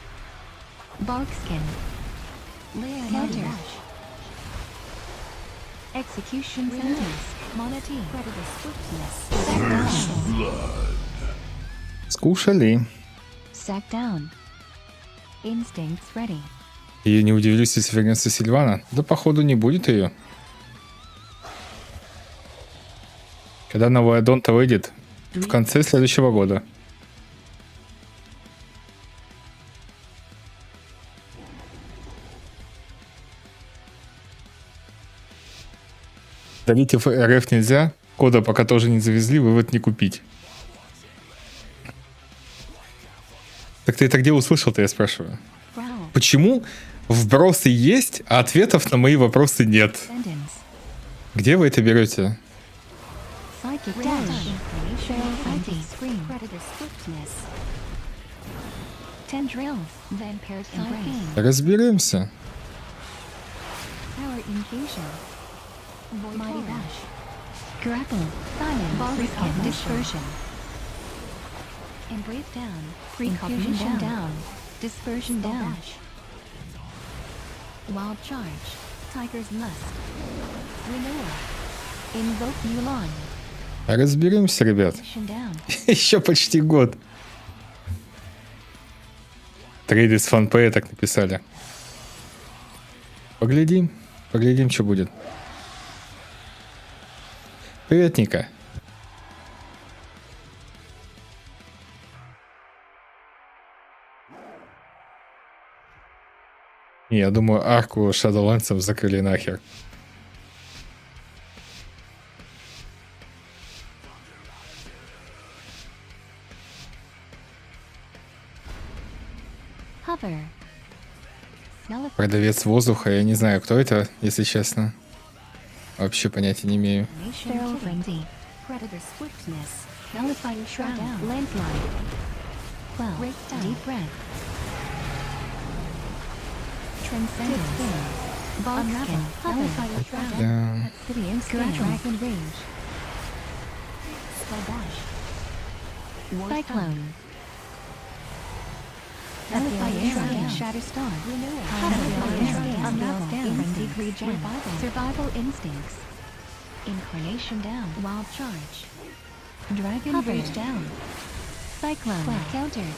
P: Barkskin, Counter, Execution Sentence, Monotone, Predator Swiftness,
A: Скушали.
P: Sack down. Instincts ready.
A: И не удивлюсь, если вернется Сильвана. Да, походу, не будет ее. Когда новый аддон-то выйдет? В конце следующего года. Дарите в РФ нельзя, кода пока тоже не завезли, вывод не купить. Так ты это где услышал-то, я спрашиваю? Почему вбросы есть, а ответов на мои вопросы нет? Где вы это берете? Разберемся.
P: Grapple, silence, dispersion. Embrace down, precognition down, dispersion down. Wild charge, tiger's lust. Renewal, invoke Mulan.
A: Разберемся, ребят. Еще почти год. Трейды с фанпэя так написали. Поглядим, поглядим, что будет. Привет, Ника. Я думаю, арку Shadowlands'ов закрыли нахер. Продавец воздуха, я не знаю, кто это, если честно. Вообще понятия не имею.
P: Survival instincts. Incarnation down. Wild charge. Dragon Rage down. Cyclone. Counter.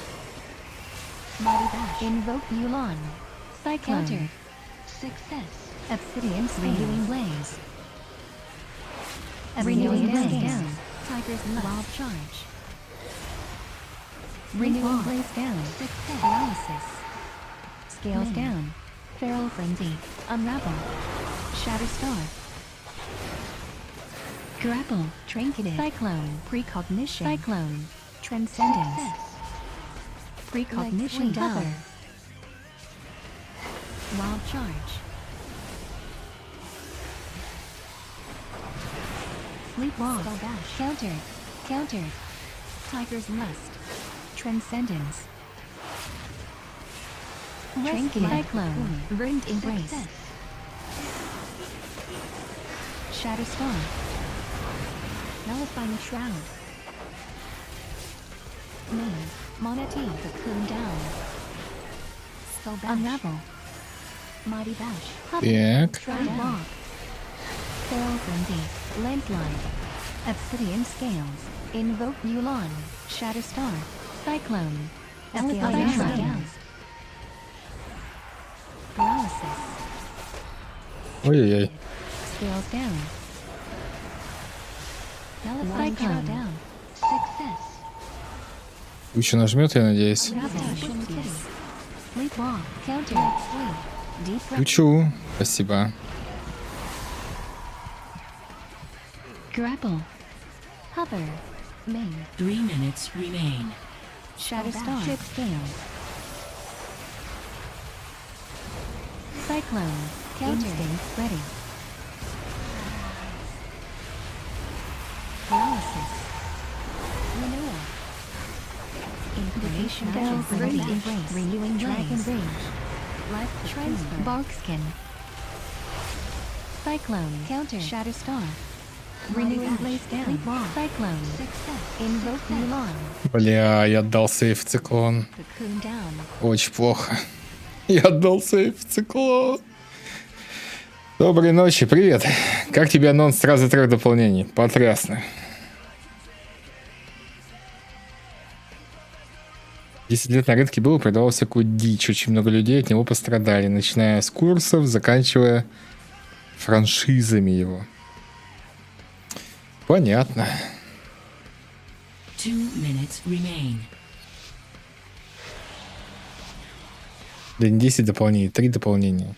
P: Mighty Bash. Invoke Mulan. Cyclone. Counter. Success. Obsidian Renewing Blaze. Renewing Blaze down. Tiger's Lust. Wild charge. Renewing Blaze down. Success. Paralysis. Scales down. Feral Frenzy. Unravel. Shatterstar. Grapple. Trinketed. Cyclone. Precognition. Cyclone. Transcendence. Precognition down. Wild charge. Sleepwalk. Countered. Countered. Tiger's Lust. Transcendence. Trinket. Cyclone. Burnt Embrace. Shatterstar. Nullifying Shroud. Main. Monotone. Cocoon down. Skullbash. Unravel. Mighty Bash.
A: Так.
P: Walk. Feral Frenzy. Lantline. Obsidian Scales. Invoke Mulan. Shatterstar. Cyclone. Nullifying Shroud. Paralysis.
A: Ой-ой-ой.
P: Scales down. Nullifying Shroud down. Success.
A: Еще нажмет, я надеюсь.
P: Sleepwalk. Counter. Sleep. Deep breath.
A: Учу. Спасибо.
P: Grapple. Hover. Main.
Q: 3 minutes remain.
P: Shatterstar. Chip scales. Cyclone. Counter. Instinct ready. Paralysis. Renewal. Incarnation down. Embrace. Renewing Dragon Rage. Life transfer. Barkskin. Cyclone. Counter. Shatterstar. Renewing Blaze down. Cyclone. Invoke Mulan.
A: Бля, я отдал сейф в циклон.
P: Cocoon down.
A: Очень плохо. Я отдал сейф в циклон. Доброй ночи, привет. Как тебе анонс сразу 3 дополнений? Потрясно. 10 лет на рынке был, продавал всякую дичь. Очень много людей от него пострадали, начиная с курсов, заканчивая франшизами его. Понятно.
Q: 2 minutes remain.
A: Да не 10 дополнений, 3 дополнения.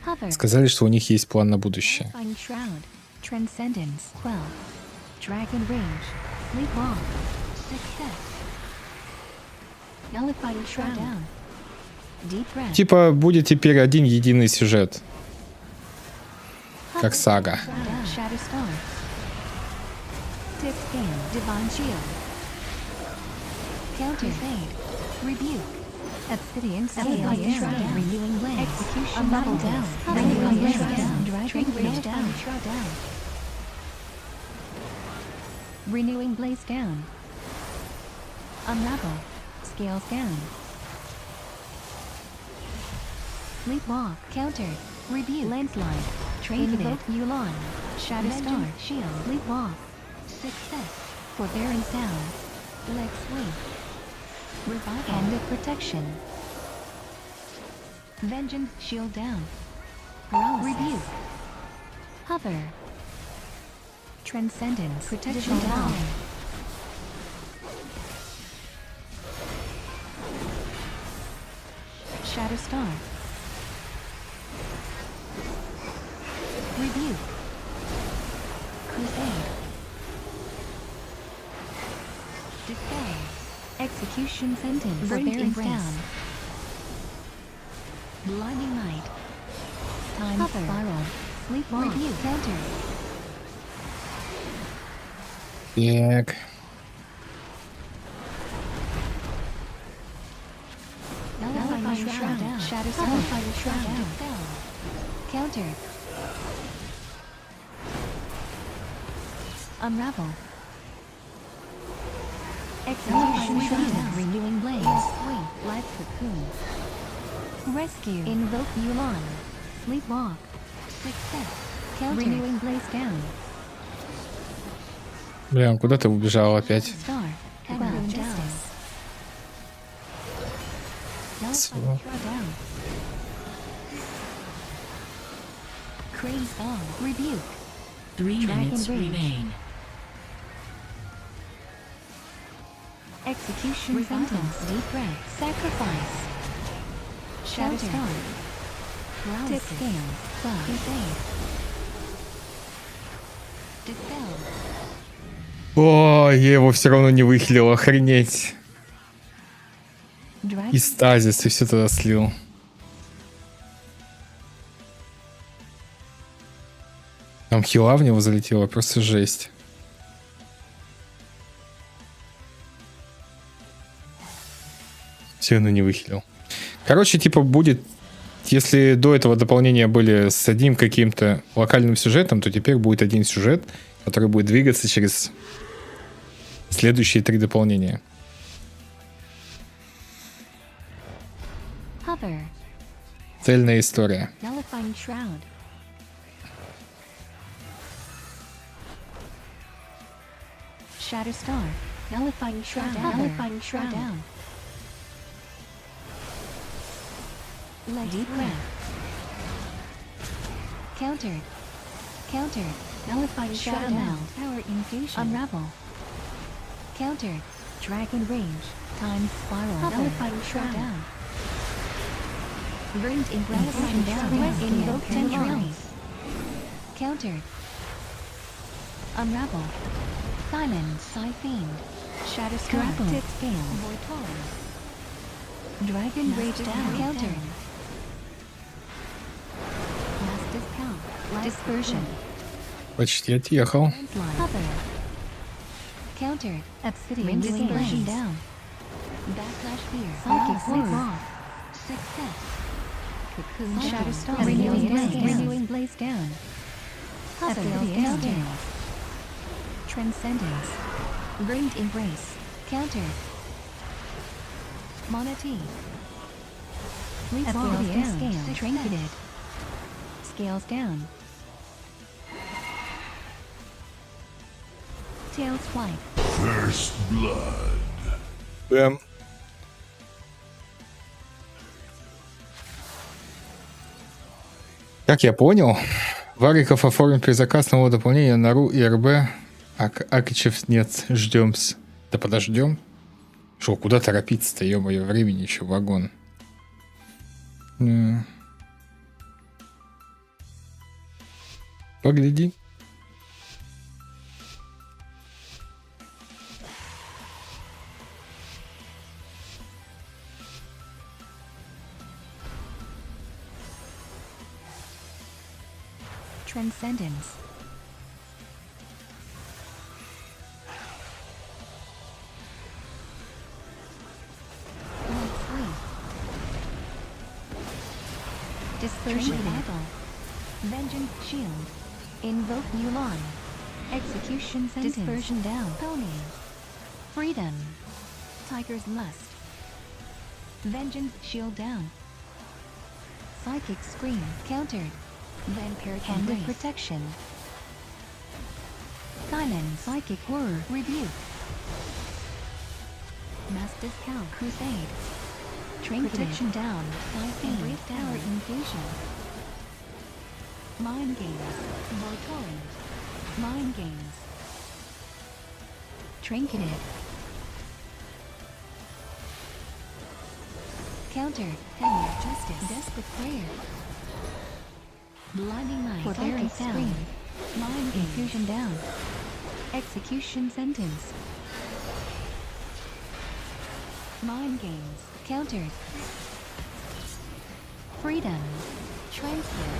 P: Hover.
A: Сказали, что у них есть план на будущее.
P: Find Shroud. Transcendence. 12. Dragon Range. Sleepwalk. Success. Nullifying Shroud. Down. Deep breath.
A: Типа будет теперь один единый сюжет. Как сага.
P: Shadow Star. Tip Scan. Divine Shield. Counter Fade. Rebuke. Obsidian Scan. Renewing Blade. Execution level down. Renewing Blade down. Dragon Rage down. Down. Renewing Blaze down. Unravel. Scales down. Sleepwalk. Counter. Rebuke. Landslide. Invoke Yulan. Shadow Star. Shield. Sleepwalk. Success. Forbearance down. Leg Swing. Revival. Hand of Protection. Vengeance. Shield down. Paralysis. Rebuke. Hover. Transcendence. Protection down. Shadow Star. Rebuke. Crusade. Defend. Execution Sentence. Forbearance down. Blinding Light. Time Spiral. Sleepwalk. Rebuke. Counter.
A: Так.
P: Nullifying Shroud down. Shadow Star. Nullifying Shroud down. Counter. Unravel. Execution Shroud. Renewing Blaze. Swing. Life Cocoon. Rescue. Invoke Yulan. Sleepwalk. Success. Counter. Renewing Blaze down.
A: Бля, куда ты убежал опять?
P: Star. Crown Justice. Nullifying Shroud down. Crane's Ball. Rebuke.
Q: 3
P: Dragon
Q: minutes
P: Rage.
Q: remain.
P: Execution Sentence. Deep Breath. Sacrifice. Shadow Star. Tip Scan. Crusade. Dispel.
A: О, я его все равно не выхилил, охренеть. И стазис, и все туда слил. Там хила в него залетела, просто жесть. Все равно не выхилил. Короче, типа будет, если до этого дополнения были с одним каким-то локальным сюжетом, то теперь будет один сюжет, который будет двигаться через следующие 3 дополнения.
P: Hover.
A: Цельная история.
P: Nullifying Shroud. Shadow Star. Nullifying Shroud down. Nullifying Shroud down. Deep breath. Countered. Countered. Nullifying Shroud down. Power infusion. Unravel. Countered. Dragon Range. Time Spiral. Nullifying Shroud down. Burned in Nullifying Shroud down. Invoke Tendrils. Countered. Unravel. Silence. Siphene. Shadow Star. Tip Scale. Voitor. Dragon Rage down. Countered. Last Discount. Dispersion.
A: Почти отъехал.
P: Hover. Countered. Obsidian Dispersion down. Backlash Fear. Psychic Horror. Success. Cocoon Shadow Star. Renewing Blaze down. Obsidian down. Transcendence. Burned Embrace. Counter. Monotone. Sleepwalk down. Trinketed. Scales down. Tails Flight.
K: First blood.
A: Прям. Как я понял, Вариков оформит предзаказ нового дополнения на РУ и РБ, а Акичев нет, ждем-с. Да подождем. Шо, куда торопиться-то, ё-моё, времени еще вагон. Погляди.
P: Transcendence. Dispersion battle. Vengeance shield. Invoke Mulan. Execution sentence. Dispersion down. Pony. Freedom. Tiger's lust. Vengeance shield down. Psychic scream countered. Vampiric hand of protection. Silence. Psychic horror rebuke. Mass discount crusade. Protection down. Break tower infusion. Mind games. Vortorrent. Mind games. Trinketed. Countered. Heavy justice. Desperate prayer. Blinding light. Forbearance down. Mind infusion down. Execution sentence. Mind games. Countered. Freedom. Transfer.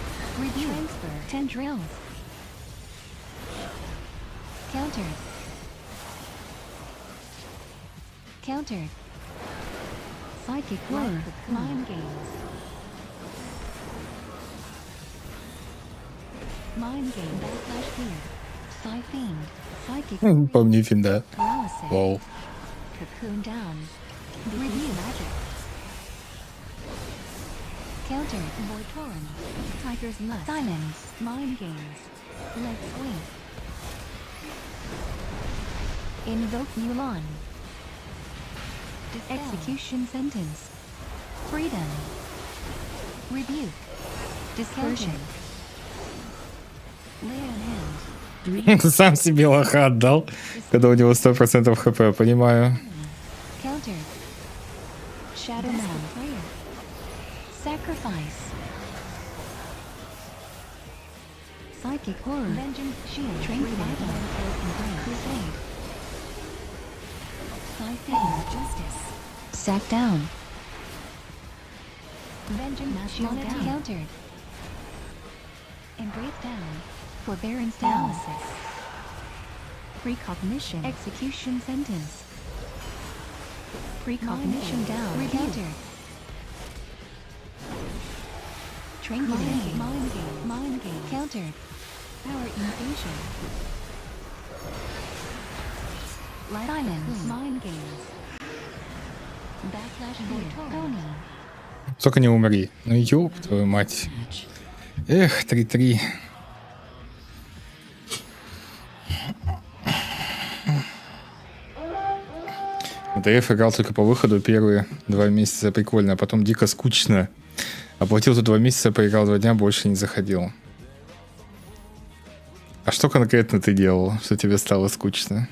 P: Review. Transfer. Tendrils. Countered. Countered. Psychic horror. Mind games. Mind game. Backlash fear. Psy-fiend. Psychic.
A: Помни фильм, да.
P: Paralysis.
A: Вау.
P: Cocoon down. Review magic. Counter. Vortorrent. Tiger's lust. Silence. Mind games. Leg sweep. Invoke Mulan. Execution sentence. Freedom. Rebuke. Dispersion. Lay on hand.
A: Сам себе лоха отдал, когда у него 100% хп, понимаю.
P: Counter. Shadow Man. Sacrifice. Psychic horror. Vengeance shield. Trinket battle. Crusade. Psychic justice. Sack down. Vengeance shield down. Countered. Embrace down. Forbearance down. Precognition. Execution sentence. Precognition down. Countered. Trinket. Mind game. Mind game. Countered. Power infusion. Silence. Mind games. Backlash fear. Pony.
A: Только не умри. Ну ёб твою мать. Эх, 3-3. В ДФ играл только по выходу первые 2 месяца прикольно, а потом дико скучно. Оплатил тут 2 месяца, поиграл 2 дня, больше не заходил. А что конкретно ты делал, что тебе стало скучно?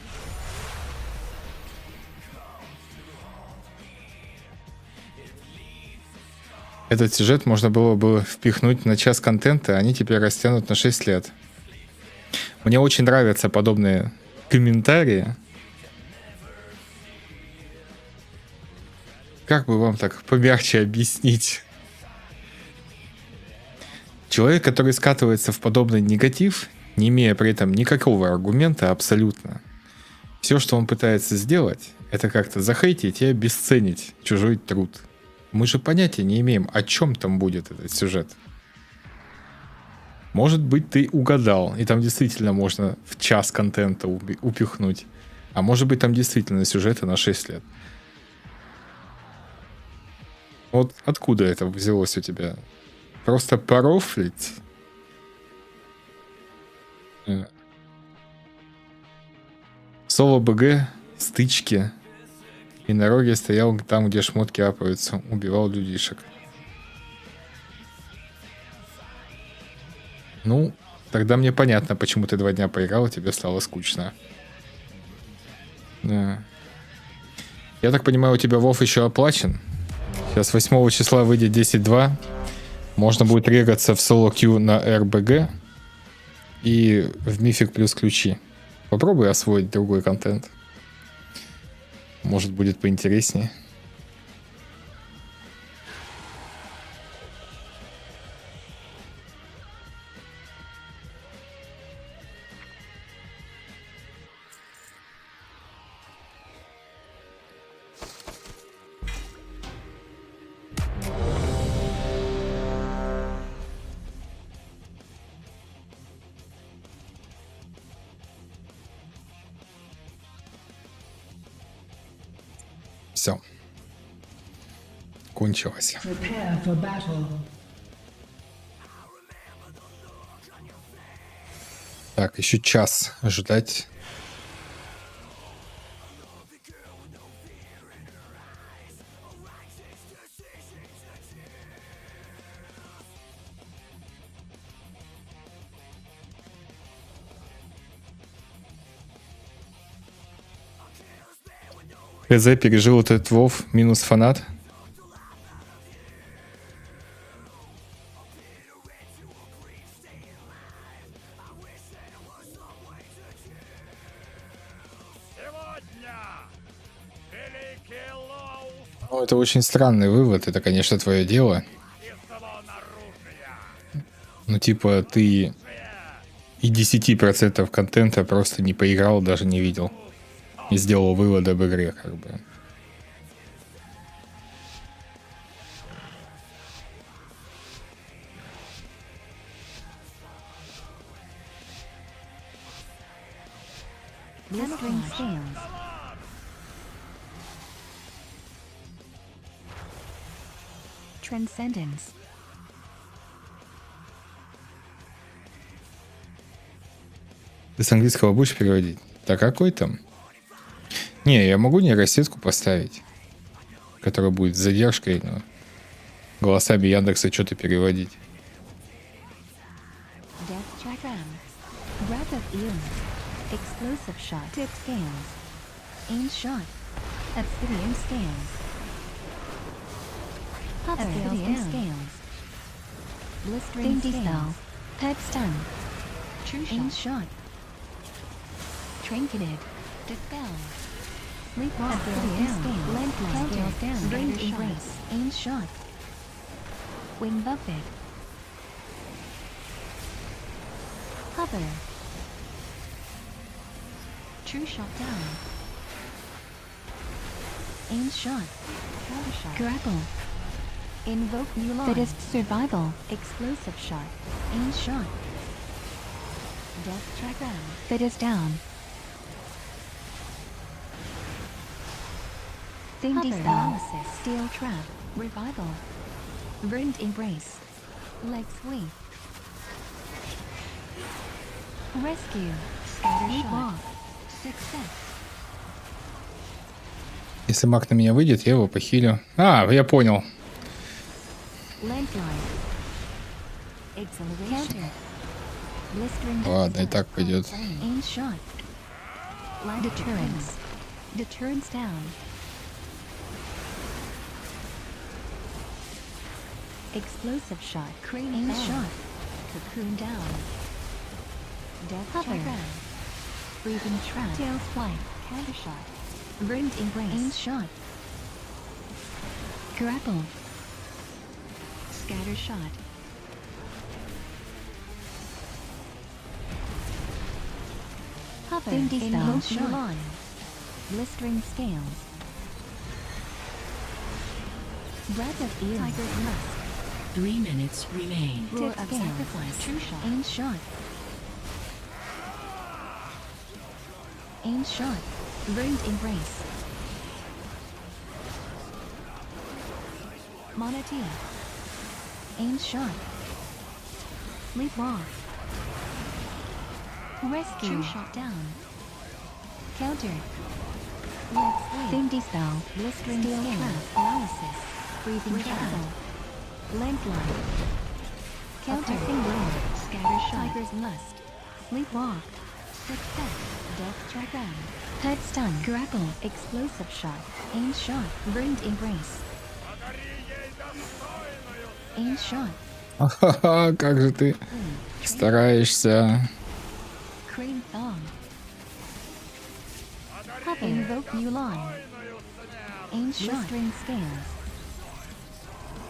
A: Этот сюжет можно было бы впихнуть на час контента, а они теперь растянут на 6 лет. Мне очень нравятся подобные комментарии. Как бы вам так помягче объяснить? Человек, который скатывается в подобный негатив, не имея при этом никакого аргумента абсолютно. Все, что он пытается сделать, это как-то захейтить и обесценить чужой труд. Мы же понятия не имеем, о чем там будет этот сюжет. Может быть, ты угадал, и там действительно можно в час контента упихнуть. А может быть, там действительно сюжеты на 6 лет. Вот откуда это взялось у тебя? Просто порофлить? Соло БГ, стычки. И на роге стоял там, где шмотки апаются. Убивал людишек. Ну, тогда мне понятно, почему ты 2 дня поиграл, и тебе стало скучно. Да. Я так понимаю, у тебя WoW еще оплачен? Сейчас 8 числа выйдет 10.2. Можно будет регаться в СОЛОQ на РБГ и в Мифик плюс ключи. Попробуй освоить другой контент. Может, будет поинтереснее. Все. Кончилось.
Q: Prepare for battle.
A: Так, еще час ждать. ХЗ пережил этот Вов минус фанат. Ну, это очень странный вывод, это, конечно, твое дело. Ну, типа, ты и 10% контента просто не поиграл, даже не видел. И сделал вывод об игре, как бы.
P: Blistering scales. Transcendence.
A: Ты с английского будешь переводить? Да какой там? Не, я могу нейросетку поставить, которая будет с задержкой, но голосами Яндекса что-то переводить.
P: Explosive shot. Tip scales. Aim shot. Obsidian scales. Obsidian scales. Blistering scales. Pep stun. True shot. Aim shot. Trinketed. Dispel. Leap off. Obsidian scales. Length scales down. Range embrace. Aim shot. Wing buffet. Hover. True shot down. Aim shot. Counter shot. Grapple. Invoke new line. Fittest survival. Explosive shot. Aim shot. Death track down. Fittest down. Thing analysis. Steel trap. Revival. Burnt embrace. Leg sweep. Rescue. Scatter shot.
A: Если маг на меня выйдет, я его похилю. А, я понял. Ладно, и так пойдет.
P: Explosive shot. Crane shot. Cocoon down. Death hover. Breathing trap. Tails flight. Counter shot. Burnt embrace. Aim shot. Grapple. Scatter shot. Hover. Invoke shot. Blistering scales. Breath of ear. Tiger's musk.
Q: 3 minutes remain.
P: Roar of sacrifice. True shot. Aim shot. Aim shot. Burnt embrace. Monotone. Aim shot. Leap off. Rescue. True shot down. Counter. Let's wait. Thing dispel. Blistering steel trap. Analysis. Breathing travel. Length line. Counter. Blade. Scatter shot. Tiger's lust. Sleepwalk. Success. Death track round. Head stun. Grapple. Explosive shot. Aim shot. Burned embrace. Aim shot.
A: Ха-ха, как же ты стараешься.
P: Crane thong. Invoke Mulan. Aim shot. String scales.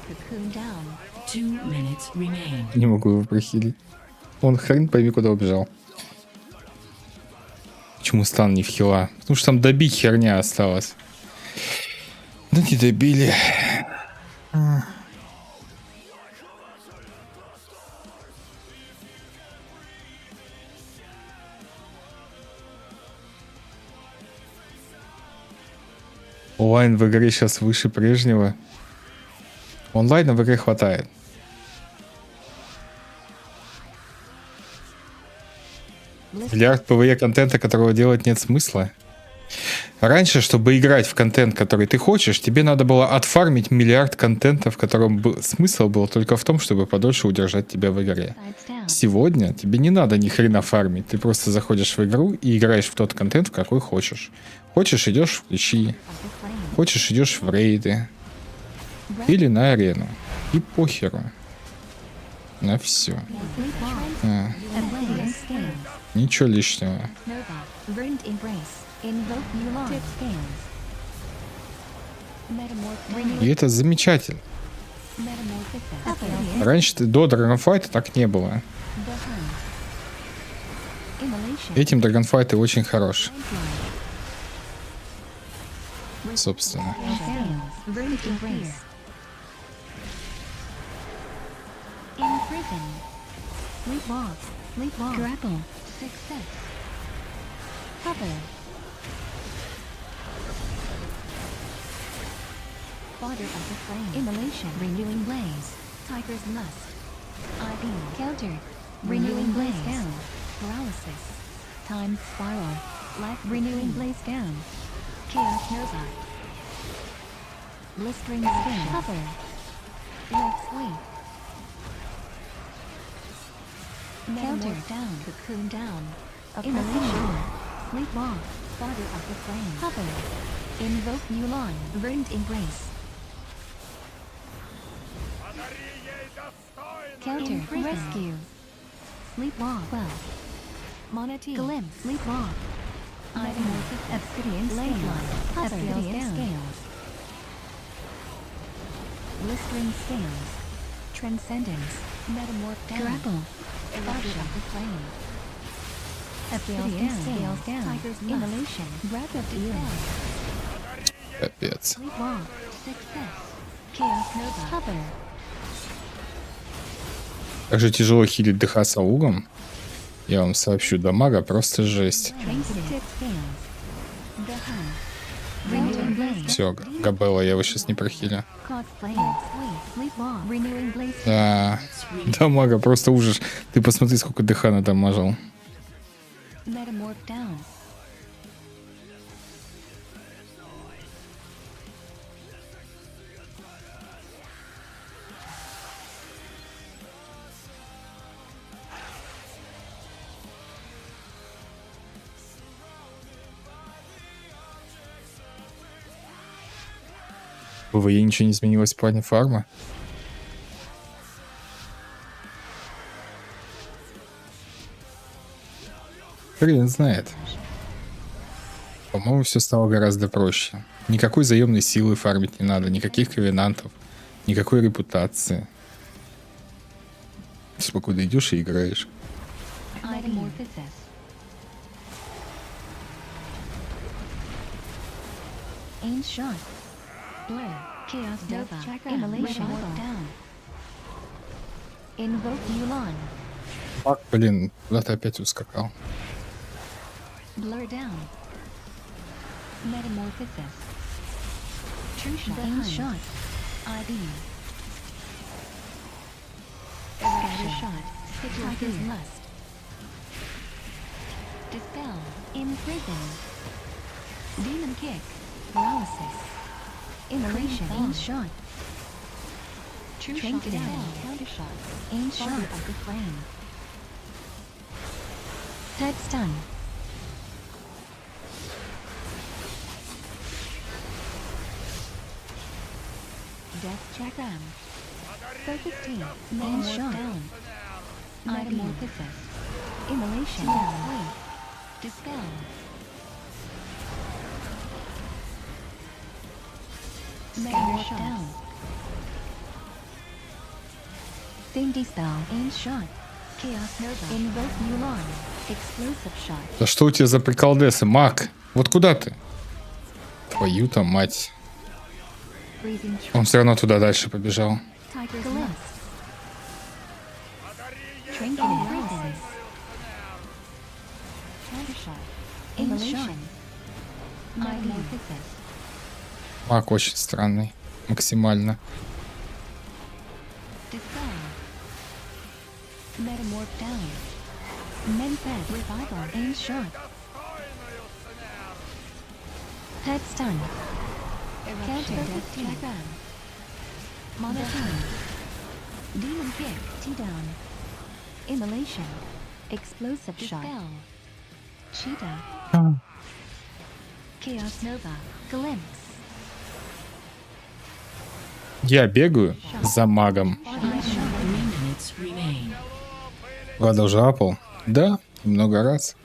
P: Cocoon down.
Q: 2 minutes remain.
A: Не могу его прохилить. Он хрен пойми куда убежал. Почему стан не в хила? Потому что там добить херня осталась. Да не добили. Онлайн в игре сейчас выше прежнего. Онлайна в игре хватает. Миллиард ПВЕ контента, которого делать нет смысла. Раньше, чтобы играть в контент, который ты хочешь, тебе надо было отфармить миллиард контента, в котором смысл был только в том, чтобы подольше удержать тебя в игре. Сегодня тебе не надо ни хрена фармить. Ты просто заходишь в игру и играешь в тот контент, в какой хочешь. Хочешь, идешь в ключи. Хочешь, идешь в рейды. Или на арену. И похеру. На все. Ничего лишнего. И это замечательно. Раньше до DragonFlight так не было. Этим DragonFlight очень хорош. Собственно.
P: Grapple. Success. Cover. Fodder of the flame. Immolation. Renewing blaze. Tiger's lust. IV. Counter. Renewing blaze down. Paralysis. Time spiral. Life renewing blaze down. Chaos Nova. Blistering skin. Cover. Red sweep. Counter down. Cocoon down. Immolation. Sleepwalk. Fodder of the flame. Cover. Invoke Mulan. Burned embrace. Counter. Rescue. Sleepwalk. Well. Monotone. Glimpse. Sleepwalk. Metamorphic. Obsidian scales. Obsidian scales. Blistering scales. Transcendence. Metamorph down. Grapple. Fodder of the flame. Obsidian scales down. Tiger's immolation. Breath of the earth.
A: Капец.
P: Sleepwalk. Success. Chaos Nova. Cover.
A: Как же тяжело хилить ДХ с аугом. Я вам сообщу, дамага просто жесть. Все, Габелла, я его сейчас не прохилю. Да, дамага просто ужас. Ты посмотри, сколько ДХ надамажил. В ВВЕ ничего не изменилось в плане фарма? Хрен знает. По-моему, все стало гораздо проще. Никакой заемной силы фармить не надо, никаких ковенантов, никакой репутации. Спокойно идешь и играешь.
P: Blur, Chaos Nova, Immolation, down. Invoke Mulan.
A: Фак, блин, куда ты опять ускакал?
P: Blur down. Metamorphosis. True shot. Aim shot. IV. Scatter shot. Tiger's lust. Dispel. Imprison. Demon kick. Paralysis. Immolation. Aim shot. True shot down. Counter shot. Aim shot of the flame. Head stun. Death track ram. Focus team. Main shot. Metamorphosis. Immolation. Down. Dispel. Scatter shot. Down. Theme dispel. Aim shot. Chaos Nova. Invoke Mulan. Explosive shot.
A: Да что у тебя за приколдесы, маг? Вот куда ты? Твою-то мать. Он все равно туда дальше побежал. Маг очень странный. Максимально.
P: Head stun. Counter death track. Monotone. Demon kick. T-down. Immolation. Explosive shot. Cheetah. Chaos Nova. Glimpse.
A: Я бегаю за магом. Ладно, уже апал. Да, много раз.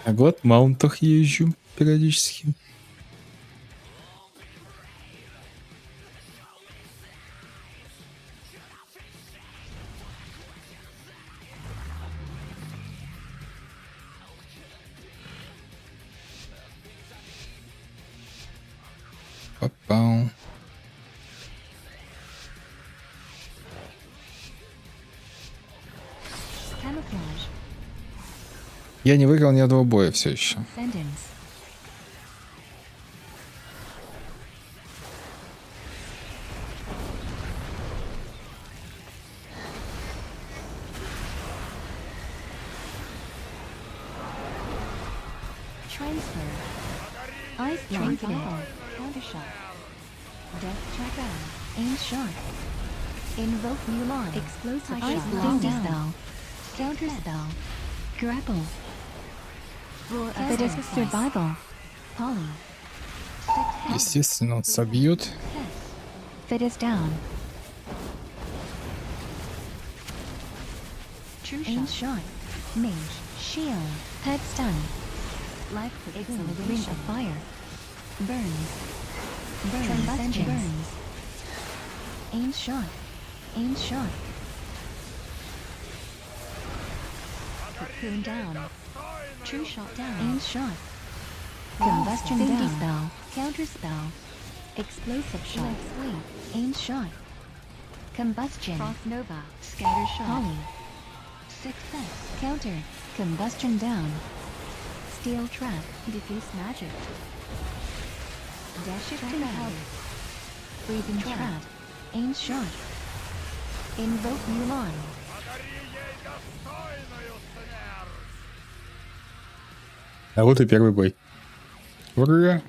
A: А вот в маунтах езжу периодически. Попал. Я не выиграл ни одного боя все еще.
P: Invoke Mulan. Explosive shot. Counter spell. Grapple. That is survival. Poly.
A: Естественно, он собьет.
P: That is down. Aim shot. Mage. Shield. Head stun. Life cocoon. Ring of fire. Burns. Burns. Burns. Aim shot. Aim shot. Cocoon down. True shot down. Aim shot. Combustion down. Spell. Counter spell. Explosive shot. Sleep. Aim shot. Combustion. Frost Nova. Scatter shot. Poly. Success. Counter. Combustion down. Steel trap. Diffuse magic. Dash shift and help. Breathing trap. Aim shot. Invoke Mulan.
A: А вот и первый бой. Ура!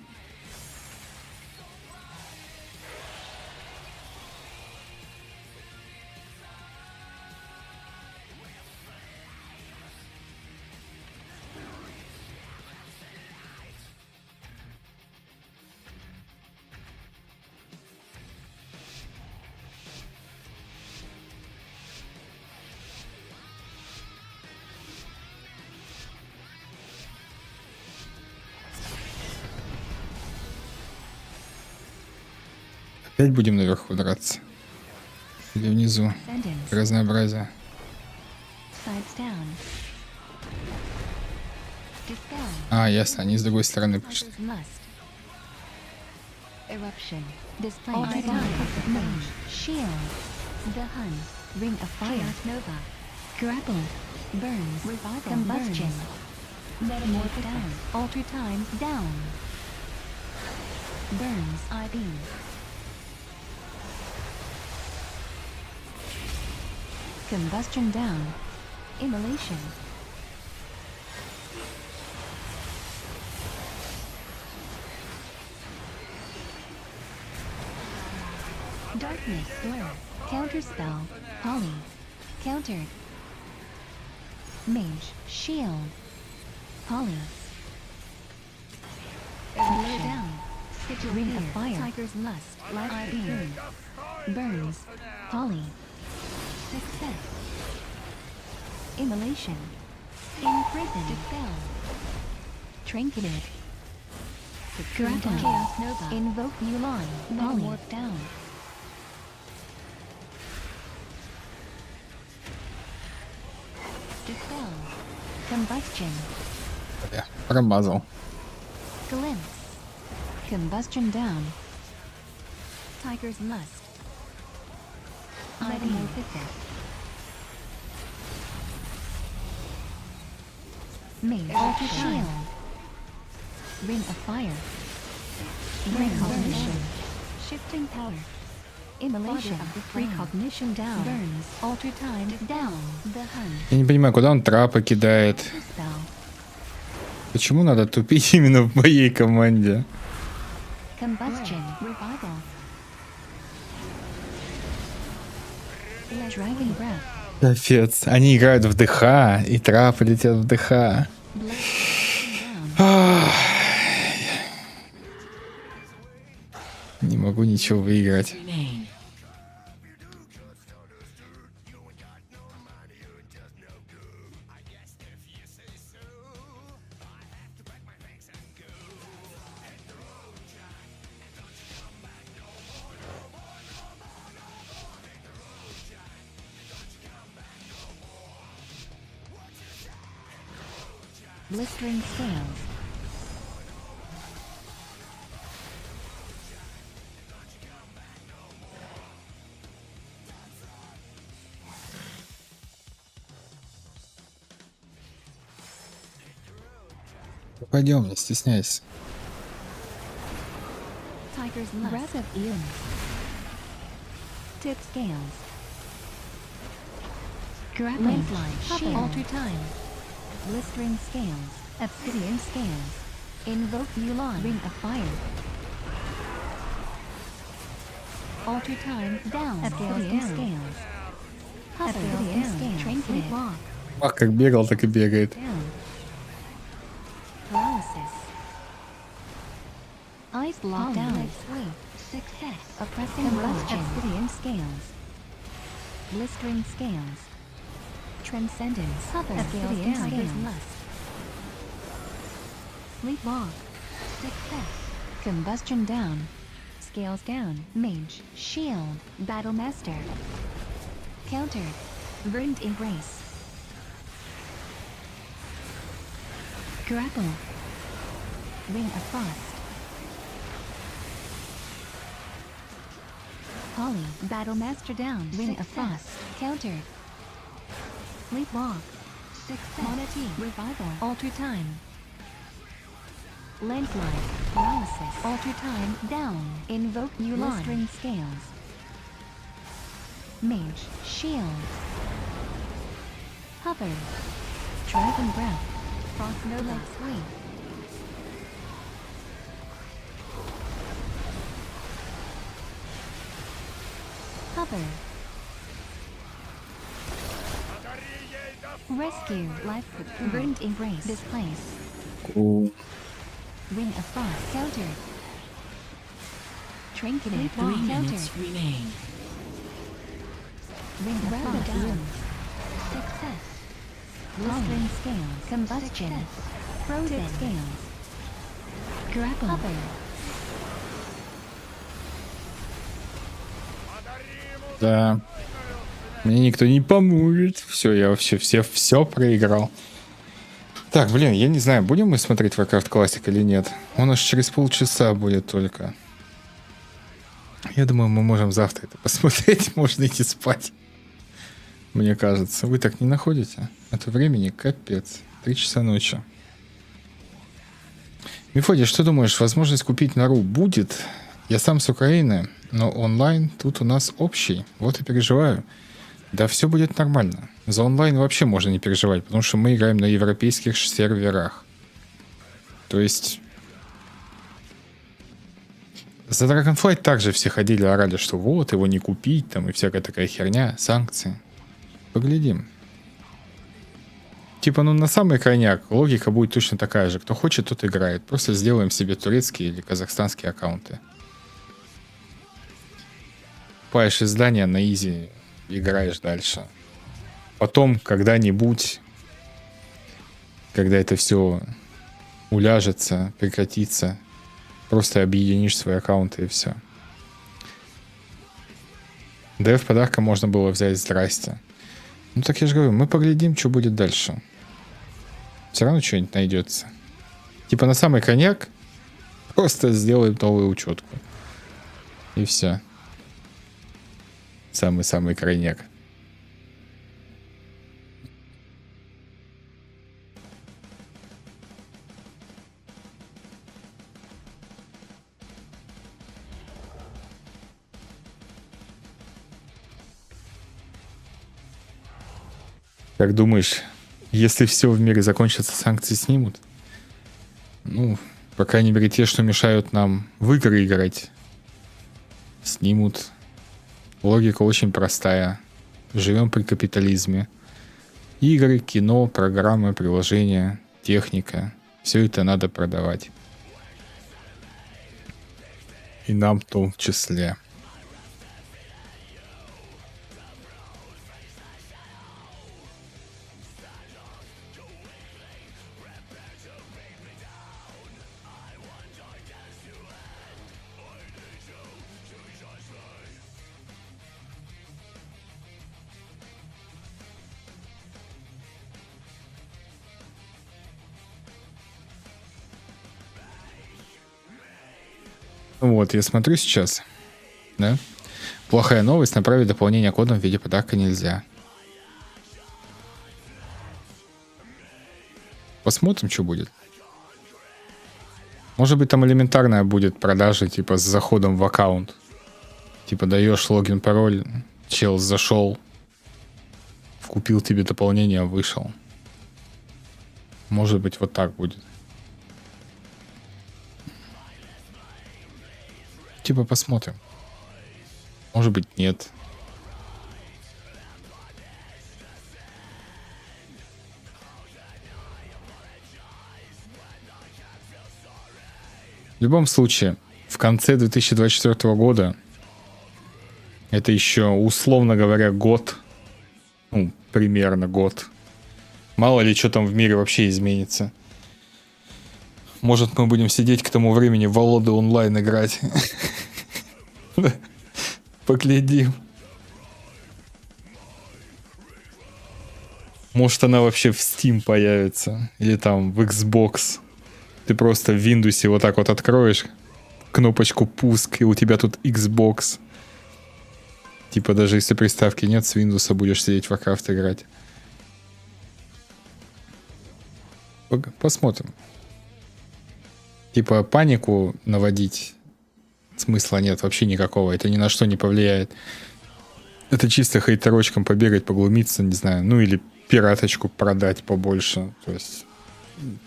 A: Опять будем наверху драться. Или внизу. Разнообразие. А, ясно, они с другой стороны пошли.
P: Eruption. Display. Shield. The Hunt. Ring of Fire. Nova. Grapple. Burns. Revival. Combustion. Metamorph down. Alter time down. Burns. I-beam. Combustion down. Immolation. Darkness blur. Counter spell. Poly. Countered. Mage. Shield. Poly. Slow down. Ring of fire. Tiger's lust. Light beam. Burns. Poly. Success. Immolation. Imprison. Dispel. Trinketed. Grapple. Chaos Nova. Invoke Mulan. Metamorph down. Dispel. Combustion.
A: Промазал.
P: Glimpse. Combustion down. Tiger's lust. Metamorphosis. Mage. Alter shield. Ring of fire. Recognition. Shifting power. Immolation. Precognition down. Burns. Alter time down. The hunt.
A: Я не понимаю, куда он трапы кидает. Почему надо тупить именно в моей команде?
P: Combustion. Revival. Dragon breath.
A: Капец. Они играют в ДХ, и трапы летят в ДХ. Не могу ничего выиграть.
P: Blistering scales.
A: Пойдем, не стесняйся.
P: Tiger's lust. Breath of eons. Tip scales. Grappling. Landslide. Alter time. Blistering scales. Obsidian scales. Invoke Mulan. Ring of fire. Alter time down. Obsidian scales. Obsidian scales. Trinket walk.
A: Ах, как бегал, так и бегает.
P: Paralysis. Ice block down. Sleep. Success. Oppressing combustion. Obsidian scales. Blistering scales. Transcendence. Obsidian scales. Lust. Sleepwalk. Success. Combustion down. Scales down. Mage. Shield. Battle master. Countered. Verdant embrace. Grapple. Ring of frost. Poly. Battle master down. Ring of frost. Countered. Sleepwalk. Success. Monity. Revival. Alter time. Landslide. Paralysis. Alter time. Down. Invoke Mulan. Blistering scales. Mage. Shield. Hover. Dragon breath. Frost Nova. Sweep. Hover. Rescue. Life cocoon. Verdant embrace. Displace.
A: Cool.
P: Ring of frost. Countered. Trinketed.
Q: 3 minutes remain.
P: Ring of frost. Down. Success. Blistering scales. Combustion. Frozen scales. Grapple. Hover.
A: Да. Мне никто не поможет. Все, я вообще все проиграл. Так, блин, я не знаю, будем мы смотреть Warcraft Classic или нет. Он аж через полчаса будет только. Я думаю, мы можем завтра это посмотреть. Можно идти спать. Мне кажется. Вы так не находите? Это времени капец. 3 часа ночи. Мифодий, что думаешь, возможность купить нору будет? Я сам с Украины, но онлайн тут у нас общий. Вот и переживаю. Да все будет нормально. За онлайн вообще можно не переживать, потому что мы играем на европейских серверах. То есть За DragonFlight также все ходили, орали, что вот, его не купить, там, и всякая такая херня, санкции. Поглядим. Типа, ну, на самый крайняк логика будет точно такая же. Кто хочет, тот играет. Просто сделаем себе турецкие или казахстанские аккаунты. Покупаешь издание на изи, играешь дальше. Потом, когда-нибудь, когда это все уляжется, прекратится, просто объединишь свои аккаунты и все. ДФ подарка можно было взять, здрасте. Ну так я же говорю, мы поглядим, что будет дальше. Все равно что-нибудь найдется. Типа на самый коньяк просто сделаем новую учетку. И все. Самый-самый крайняк. Как думаешь, если все в мире закончится, санкции снимут? Ну, по крайней мере, те, что мешают нам в игры играть, снимут. Логика очень простая. Живем при капитализме. Игры, кино, программы, приложения, техника. Все это надо продавать. И нам в том числе. Вот, я смотрю сейчас, да? Плохая новость, направить дополнение кодом в виде подарка нельзя. Посмотрим, что будет. Может быть, там элементарная будет продажа, типа, с заходом в аккаунт. Типа, даешь логин, пароль, чел зашел, купил тебе дополнение, вышел. Может быть, вот так будет. Типа посмотрим. Может быть, нет. В любом случае, в конце 2024 года, это еще, условно говоря, год, ну, примерно год. Мало ли, что там в мире вообще изменится. Может, мы будем сидеть к тому времени в Володу онлайн играть. Поглядим. Может, она вообще в Steam появится. Или там в Xbox. Ты просто в Windows вот так вот откроешь кнопочку пуск, и у тебя тут Xbox. Типа даже если приставки нет, с Windows будешь сидеть в Warcraft играть. Посмотрим. Типа панику наводить смысла нет вообще никакого. Это ни на что не повлияет. Это чисто хейтерочкам побегать, поглумиться, не знаю. Ну или пираточку продать побольше. То есть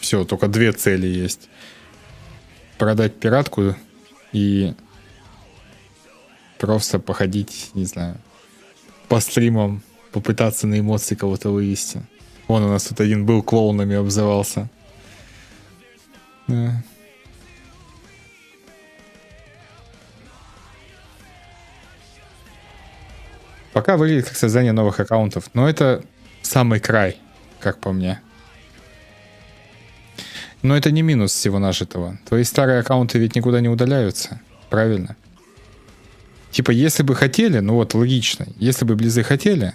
A: все, только две цели есть. Продать пиратку и просто походить, не знаю, по стримам, попытаться на эмоции кого-то вывести. Вон у нас тут один был, клоунами обзывался. Да. Пока выглядит как создание новых аккаунтов, но это самый край, как по мне. Но это не минус всего нажитого. Твои старые аккаунты ведь никуда не удаляются, правильно? Типа, если бы хотели, ну вот логично, если бы близы хотели,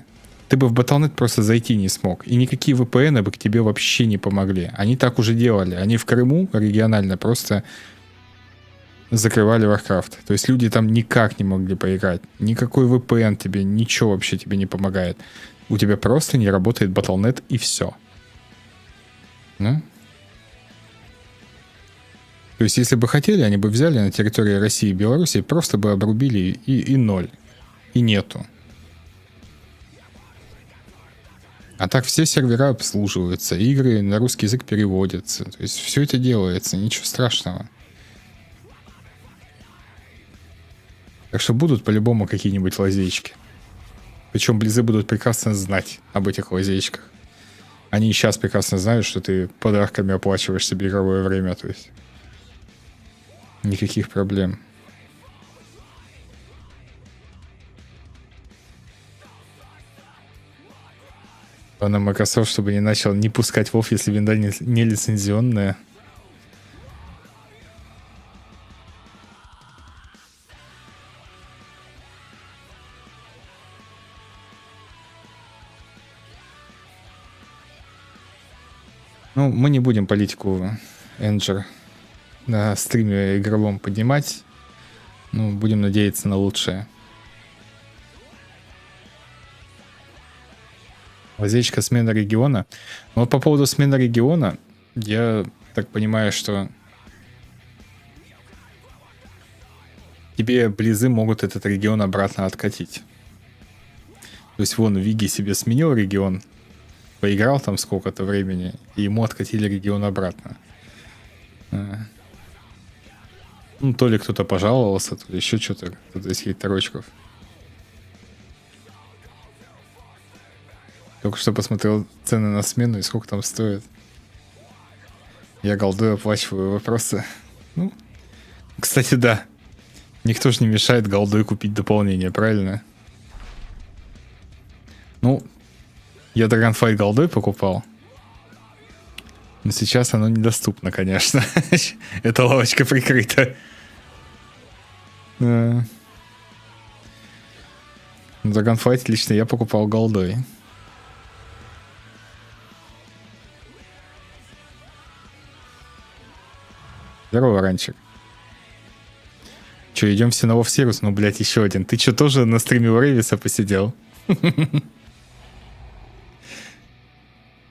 A: ты бы в Battle.net просто зайти не смог. И никакие VPN бы к тебе вообще не помогли. Они так уже делали. Они в Крыму регионально просто закрывали Warcraft. То есть люди там никак не могли поиграть. Никакой VPN тебе, ничего вообще тебе не помогает. У тебя просто не работает Battle.net и все. Ну? То есть если бы хотели, они бы взяли на территории России и Беларуси, просто бы обрубили и ноль. И нету. А так все сервера обслуживаются, игры на русский язык переводятся. То есть все это делается, ничего страшного. Так что будут по-любому какие-нибудь лазейки. Причем близы будут прекрасно знать об этих лазейках. Они и сейчас прекрасно знают, что ты подарками оплачиваешь себе игровое время. То есть никаких проблем. А на Microsoft, чтобы не начал не пускать WoW, если винда не лицензионная. Ну, мы не будем политику Энджер на стриме игровом поднимать. Ну, будем надеяться на лучшее. Лазечка смена региона. Но вот по поводу смены региона, я так понимаю, что тебе близы могут этот регион обратно откатить. То есть вон Виги себе сменил регион, поиграл там сколько-то времени, и ему откатили регион обратно. Ну, то ли кто-то пожаловался, то ли еще что-то, кто-то из хейтерочков. Только что посмотрел цены на смену и сколько там стоит. Я голдой оплачиваю вопросы. Ну, кстати, да. Никто же не мешает голдой купить дополнение, правильно? Ну, я DragonFlight голдой покупал. Но сейчас оно недоступно, конечно. Эта лавочка прикрыта. DragonFlight лично я покупал голдой. Здорово, Ранчик. Че, идем все на WoW-сервис? Ну, блядь, еще один. Ты че, тоже на стриме у Рейвиса посидел?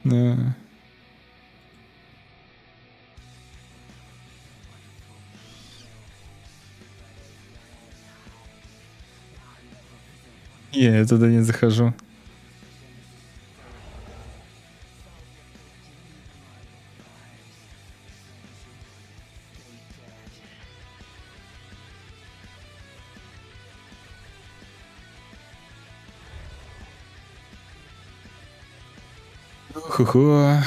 A: Не, я туда не захожу. Ху-ху.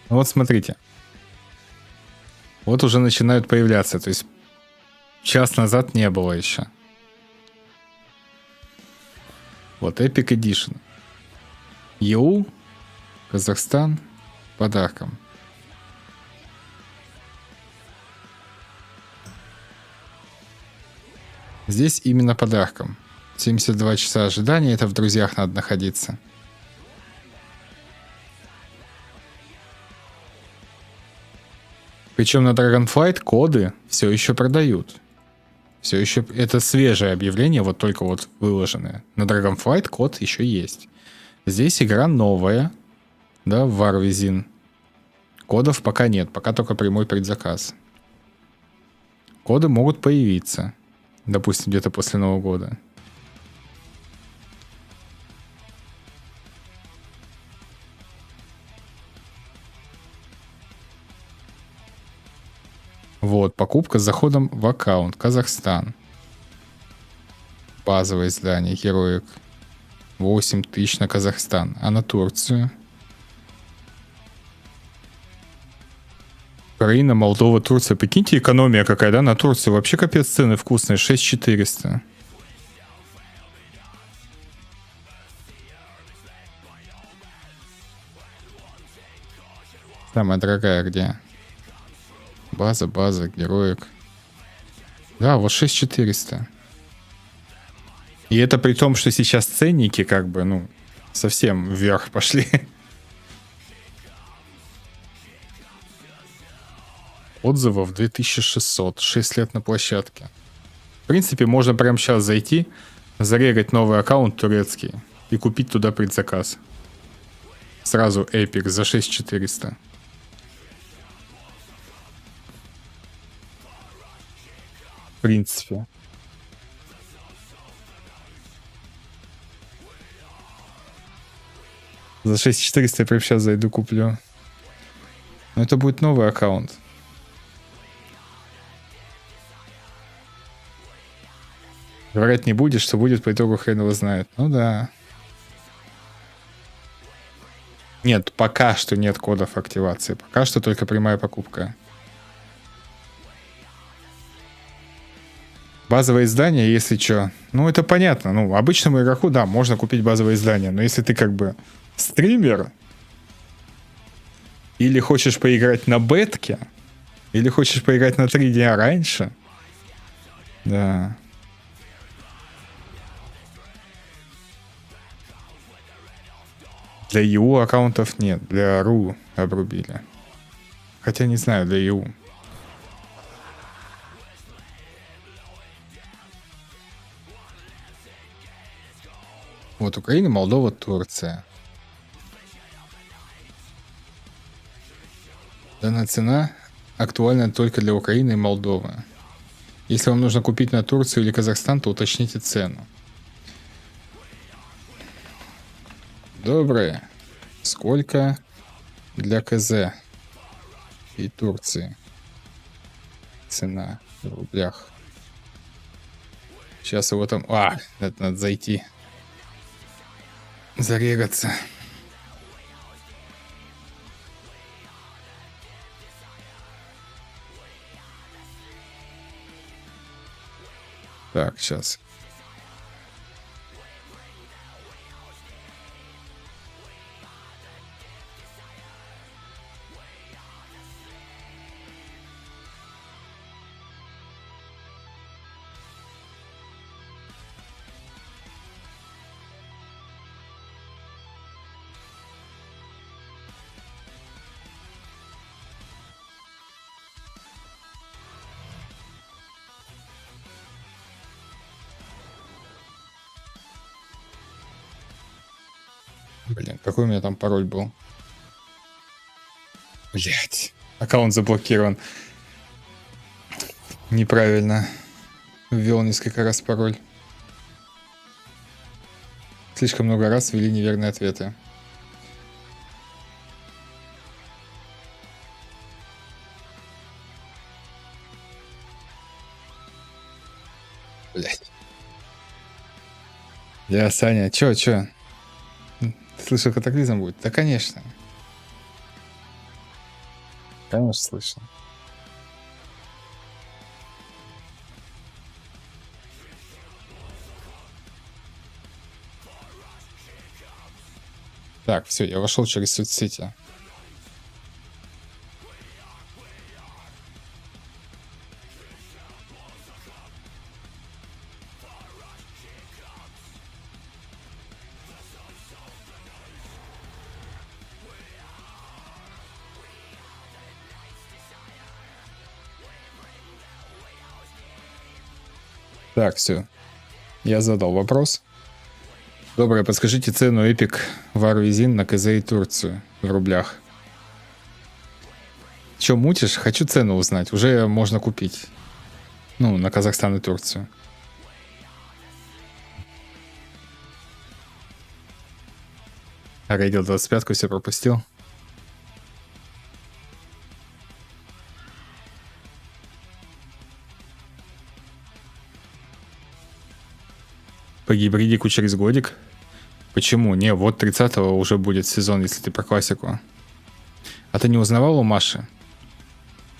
A: Вот смотрите. Вот уже начинают появляться. То есть час назад не было еще. Вот Epic Edition. EU, Казахстан, подарком. Здесь именно подарком. 72 часа ожидания, это в друзьях надо находиться. Причем на DragonFlight коды все еще продают. Все еще это свежее объявление, вот только вот выложенное. На DragonFlight код еще есть. Здесь игра новая, да, в Warwizin. Кодов пока нет, пока только прямой предзаказ. Коды могут появиться. Допустим, где-то после Нового года. Вот, покупка с заходом в аккаунт. Казахстан. Базовое издание, героик. 8000 на Казахстан. А на Турцию? Украина, Молдова, Турция. Прикиньте, экономия какая, да? На Турцию вообще капец цены вкусные. 6400. Самая дорогая где? База, героик. Да, вот 6400. И это при том, что сейчас ценники как бы, ну, совсем вверх пошли. Отзывов 2600. 6 лет на площадке. В принципе, можно прямо сейчас зайти, зарегать новый аккаунт турецкий и купить туда предзаказ. Сразу Epic за 6400. В принципе. За 6400 я прямо сейчас зайду куплю. Но это будет новый аккаунт. Говорят, не будет, что будет по итогу хрен его знает. Ну да. Нет, пока что нет кодов активации. Пока что только прямая покупка. Базовое издание, если что. Ну, это понятно. Ну, обычному игроку, да, можно купить базовое издание. Но если ты как бы стример, или хочешь поиграть на бетке, или хочешь поиграть на 3 дня раньше, да. Для ЕУ аккаунтов нет, для РУ обрубили. Хотя не знаю, для ЕУ. Вот Украина, Молдова, Турция. Данная цена актуальна только для Украины и Молдовы. Если вам нужно купить на Турцию или Казахстан, то уточните цену. Доброе. Сколько для КЗ и Турции? Цена в рублях. Сейчас его там... это надо зайти. Зарегаться. Так, сейчас. Блин, какой у меня там пароль был? Блять, аккаунт заблокирован. Неправильно. Ввел несколько раз пароль. Слишком много раз ввели неверные ответы. Блять. Я, Саня, чё? Ты слышал, катаклизм будет? Да, конечно. Конечно, слышал. Так, все, я вошел через соцсети. Так, все. Я задал вопрос. Доброе, подскажите цену Epic Варвизин на КЗ и Турцию в рублях. Че, мутишь? Хочу цену узнать. Уже можно купить. Ну, на Казахстан и Турцию. Рейдил 25-ку все пропустил. По гибридику через годик? Почему? Не, вот 30-го уже будет сезон, если ты про классику. А ты не узнавал у Маши?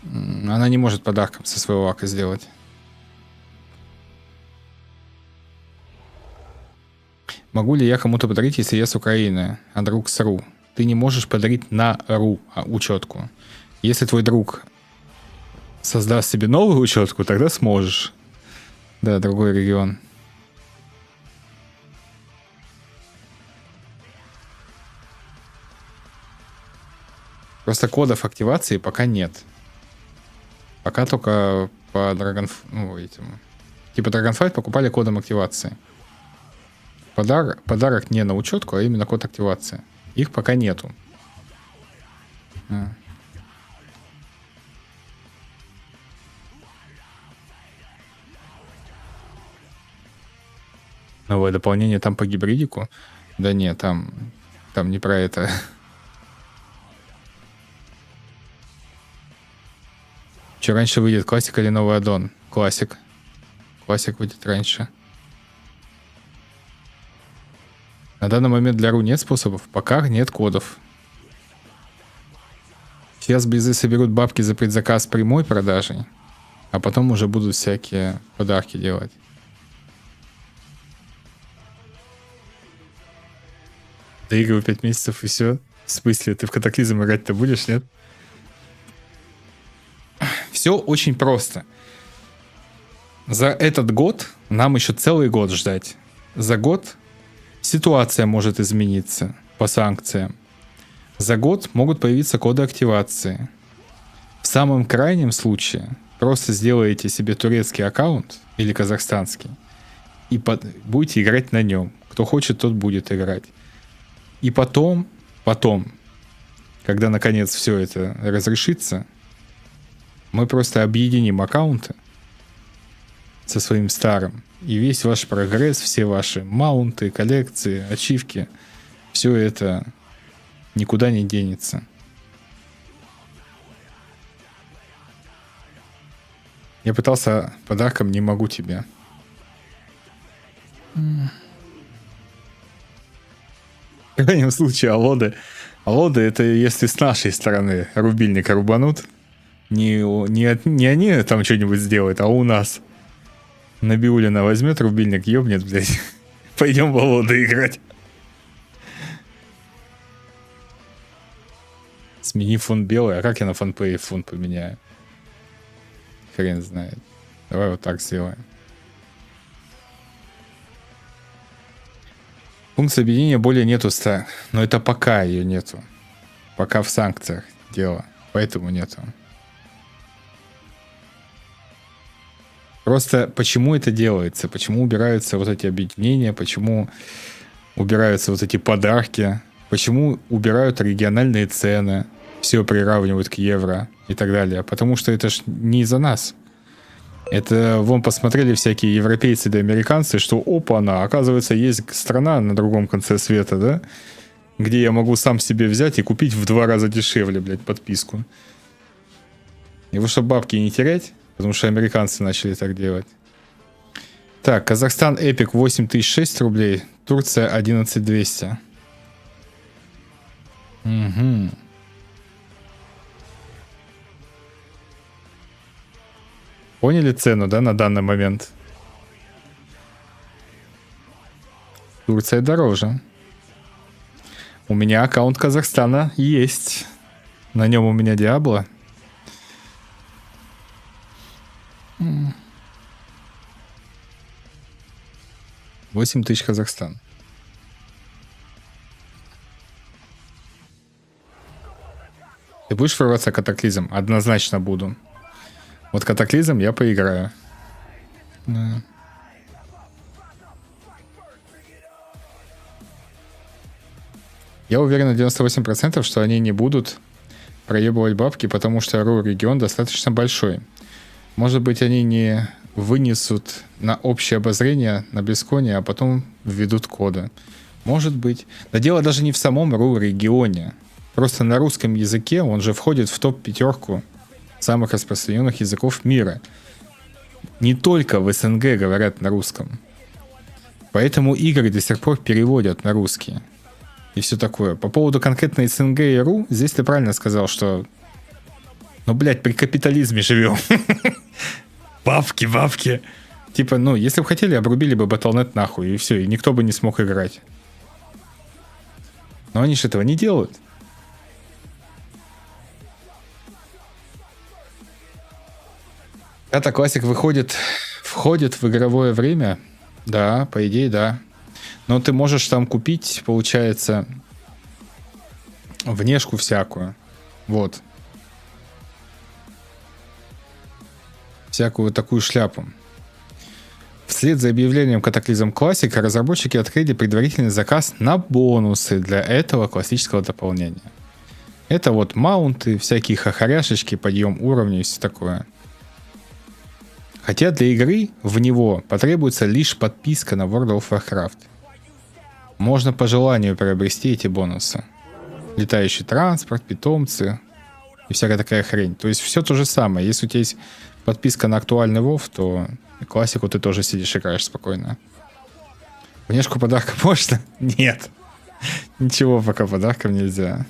A: Она не может подарком со своего ака сделать. Могу ли я кому-то подарить, если я с Украины, а друг с РУ? Ты не можешь подарить на РУ учетку. Если твой друг создаст себе новую учетку, тогда сможешь. Да, другой регион. Просто кодов активации пока нет. Пока только по DragonFlight, ну, этим. Типа DragonFlight покупали кодом активации. Подарок не на учетку, а именно код активации. Их пока нету. Новое дополнение там по гибридику? Да нет, там там не про это. Что раньше выйдет, классик или новый аддон? Классик. Классик выйдет раньше. На данный момент для ру нет способов, пока нет кодов. Сейчас близы соберут бабки за предзаказ прямой продажей, а потом уже будут всякие подарки делать. Доигрывай 5 месяцев и все. В смысле, ты в катаклизм играть-то будешь, нет? Все очень просто. За этот год нам еще целый год ждать. За год ситуация может измениться по санкциям. За год могут появиться коды активации. В самом крайнем случае просто сделаете себе турецкий аккаунт или казахстанский и будете играть на нем. Кто хочет, тот будет играть. И потом, когда наконец все это разрешится, мы просто объединим аккаунты со своим старым. И весь ваш прогресс, все ваши маунты, коллекции, ачивки, все это никуда не денется. Я пытался подарком, не могу тебе. В крайнем случае, алоды. Алоды — это если с нашей стороны рубильника рубанут. Не они там что-нибудь сделают, а у нас. Набиулина возьмет рубильник, ёбнет, блядь. Пойдем в алоды играть. Смени фон белый. А как я на фонпее фон поменяю? Хрен знает. Давай вот так сделаем. Функция объединения более нету 100. Но это пока ее нету. Пока в санкциях дело. Поэтому нету. Просто почему это делается? Почему убираются вот эти объединения? Почему убираются вот эти подарки? Почему убирают региональные цены? Все приравнивают к евро и так далее. Потому что это ж не из-за нас. Это вон посмотрели всякие европейцы да американцы, что опа-на, оказывается, есть страна на другом конце света, да? Где я могу сам себе взять и купить в 2 раза дешевле, блядь, подписку. И вот чтобы бабки не терять, потому что американцы начали так делать. Так, Казахстан Эпик 8006 рублей, Турция 11200. Угу. Поняли цену, да, на данный момент? Турция дороже. У меня аккаунт Казахстана есть. На нем у меня Diablo. 8000 Казахстан. Ты будешь врываться катаклизм? Однозначно буду. Вот катаклизм я поиграю. Да. Я уверен на 98%, что они не будут проебывать бабки, потому что регион достаточно большой. Может быть, они не вынесут на общее обозрение на Близконе, а потом введут коды. Может быть. Да дело даже не в самом регионе. Просто на русском языке он же входит в топ-5 самых распространенных языков мира. Не только в СНГ говорят на русском. Поэтому игры до сих пор переводят на русский. И все такое. По поводу конкретно СНГ и РУ, здесь ты правильно сказал, что ну, блядь, при капитализме живем. Бабки, бабки. Типа, ну, если бы хотели, обрубили бы Battle.net нахуй, и все, и никто бы не смог играть. Но они же этого не делают. Когда классик входит в игровое время, да, по идее, да. Но ты можешь там купить, получается, внешку всякую. Вот. Всякую такую шляпу. Вслед за объявлением Катаклизм Классика разработчики открыли предварительный заказ на бонусы для этого классического дополнения. Это вот маунты, всякие хахаряшечки, подъем уровня и все такое. Хотя для игры в него потребуется лишь подписка на World of Warcraft. Можно по желанию приобрести эти бонусы. Летающий транспорт, питомцы и всякая такая хрень. То есть все то же самое. Если у тебя есть подписка на актуальный WoW, то классику ты тоже сидишь, играешь спокойно. Внешку подарка можно? Нет. Ничего пока подарком нельзя.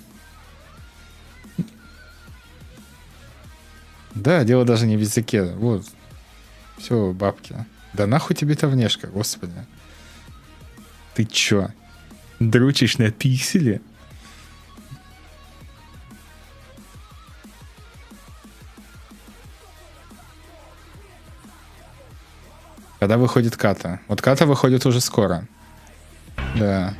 A: Да, дело даже не в языке. Вот. Все, бабки. Да нахуй тебе эта внешка, господи. Ты чё? Дрочишь на пикселе? Когда выходит ката? Вот ката выходит уже скоро. Да.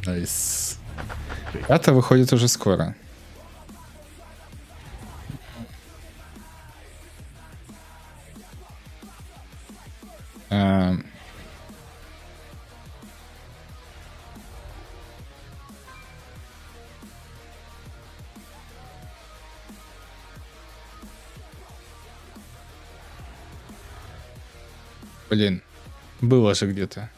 A: Найс. Ката выходит уже скоро. Блин, было же где-то.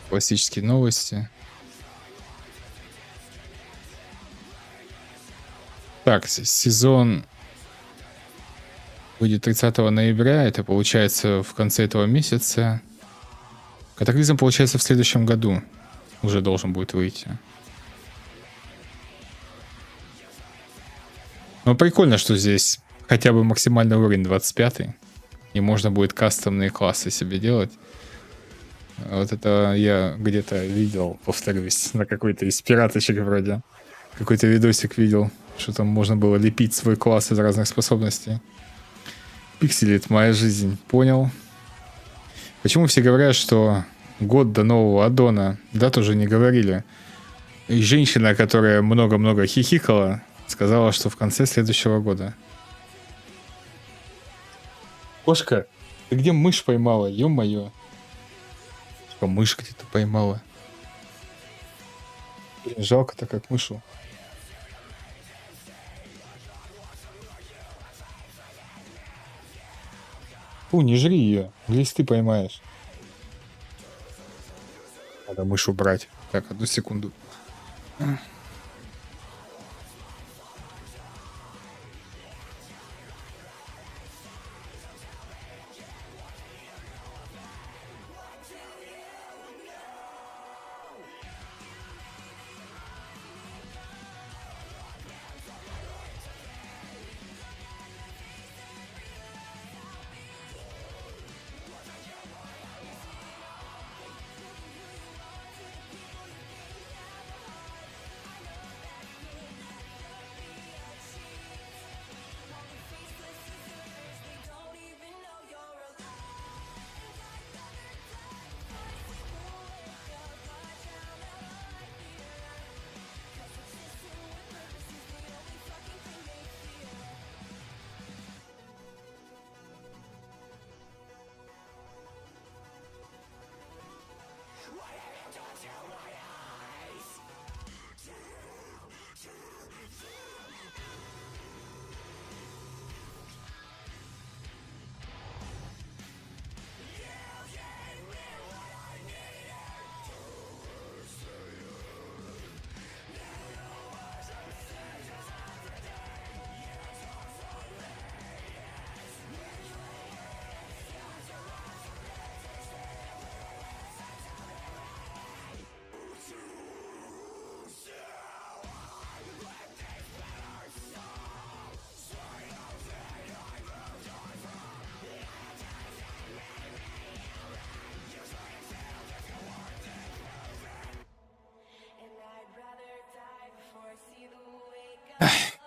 A: Классические новости. Так, сезон выйдет 30 ноября. Это получается в конце этого месяца. Катаклизм получается в следующем году. Уже должен будет выйти. Но прикольно, что здесь хотя бы максимальный уровень 25. И можно будет кастомные классы себе делать. Вот это я где-то видел, повторюсь, на какой-то из пираточек вроде. Какой-то видосик видел, что там можно было лепить свой класс из разных способностей. Пиксели — это моя жизнь, понял? Почему все говорят, что год до нового аддона? Да, тоже не говорили. И женщина, которая много-много хихикала, сказала, что в конце следующего года. Кошка, ты где мышь поймала? Ё-моё. Мышь где-то поймала. Блин, жалко-то как мышу. Фу, не жри ее, если ты поймаешь. Надо мышь убрать. Так, одну секунду.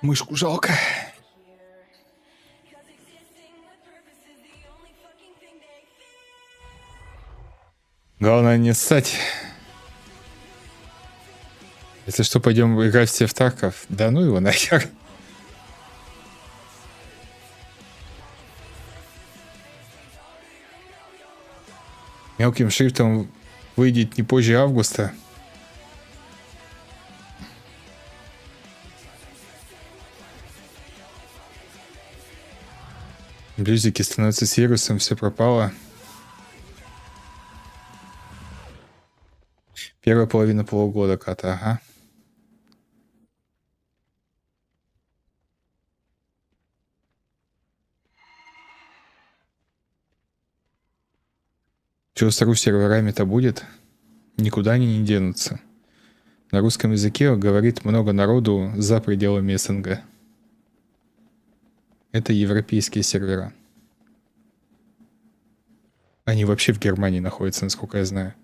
A: Мышку жалко. Главное не ссать. Если что, пойдем играть все в Тарков. Да ну его нахер. Мелким шрифтом выйдет не позже августа. Блюзики становятся сервисом, все пропало. Первая половина полугода кота, ага. Что с серверами-то будет? Никуда они не денутся. На русском языке говорит много народу за пределами СНГ. Это европейские сервера. Они вообще в Германии находятся, насколько я знаю.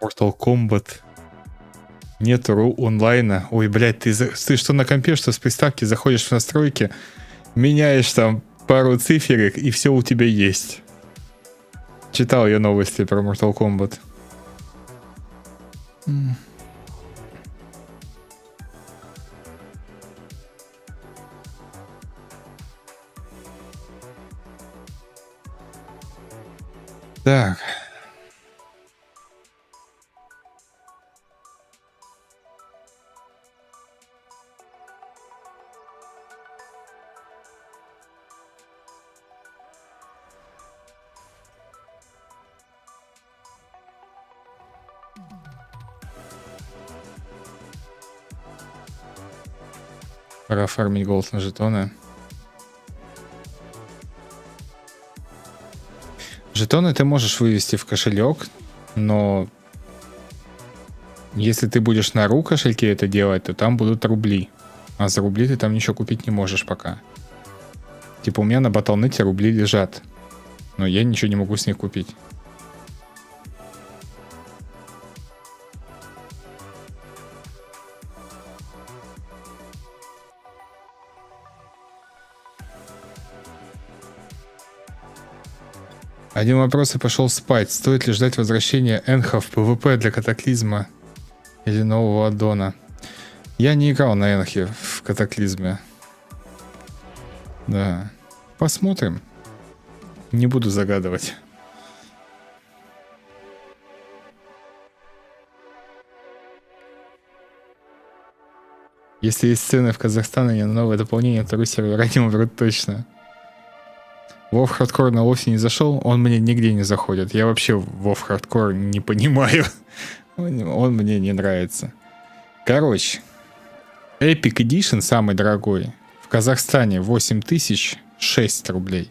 A: Mortal Kombat. Нету онлайна. Ой, блядь, ты что на компе, что с приставки заходишь в настройки, меняешь там пару циферок, и все у тебя есть. Читал я новости про Mortal Kombat. Так. Пора фармить голд на жетоны. Жетоны ты можешь вывести в кошелек, но если ты будешь на ру кошельке это делать, то там будут рубли. А за рубли ты там ничего купить не можешь пока. Типа у меня на Battle.net рубли лежат, но я ничего не могу с них купить. Один вопрос и пошел спать. Стоит ли ждать возвращения Энха в ПВП для катаклизма или нового аддона? Я не играл на Энхе в катаклизме. Да. Посмотрим. Не буду загадывать. Если есть сцены в Казахстане на новое дополнение, то сервера не умрут точно. WoW Hardcore на лосе не зашел, он мне нигде не заходит. Я вообще WoW Hardcore не понимаю. Он мне не нравится. Короче, Epic Edition самый дорогой. В Казахстане 8006 рублей.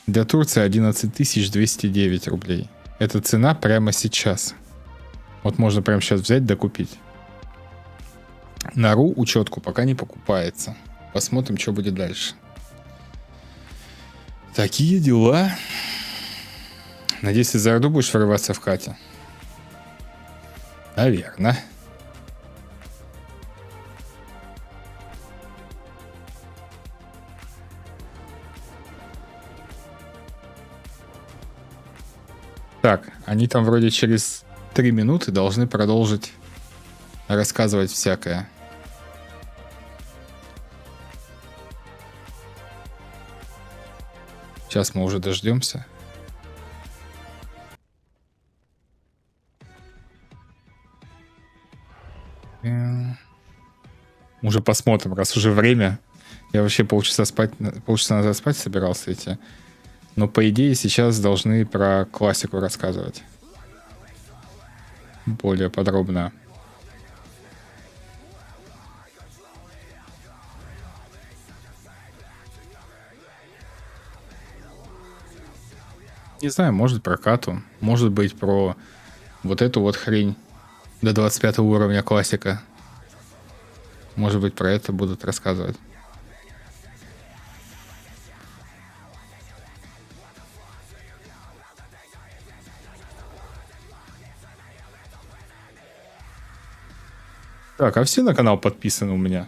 A: Для Турции 11209 рублей. Это цена прямо сейчас. Вот можно прямо сейчас взять да купить. На ру учетку пока не покупается. Посмотрим, что будет дальше. Такие дела. Надеюсь, ты за орду будешь врываться в Кате? Наверное. Так, они там вроде через 3 минуты должны продолжить рассказывать всякое. Сейчас мы уже дождемся. Уже посмотрим, раз уже время. Я вообще полчаса назад спать собирался идти. Но по идее сейчас должны про классику рассказывать. Более подробно. Не знаю, может про кату, может быть про вот эту вот хрень до 25 уровня классика. Может быть про это будут рассказывать. Так, а все на канал подписаны у меня?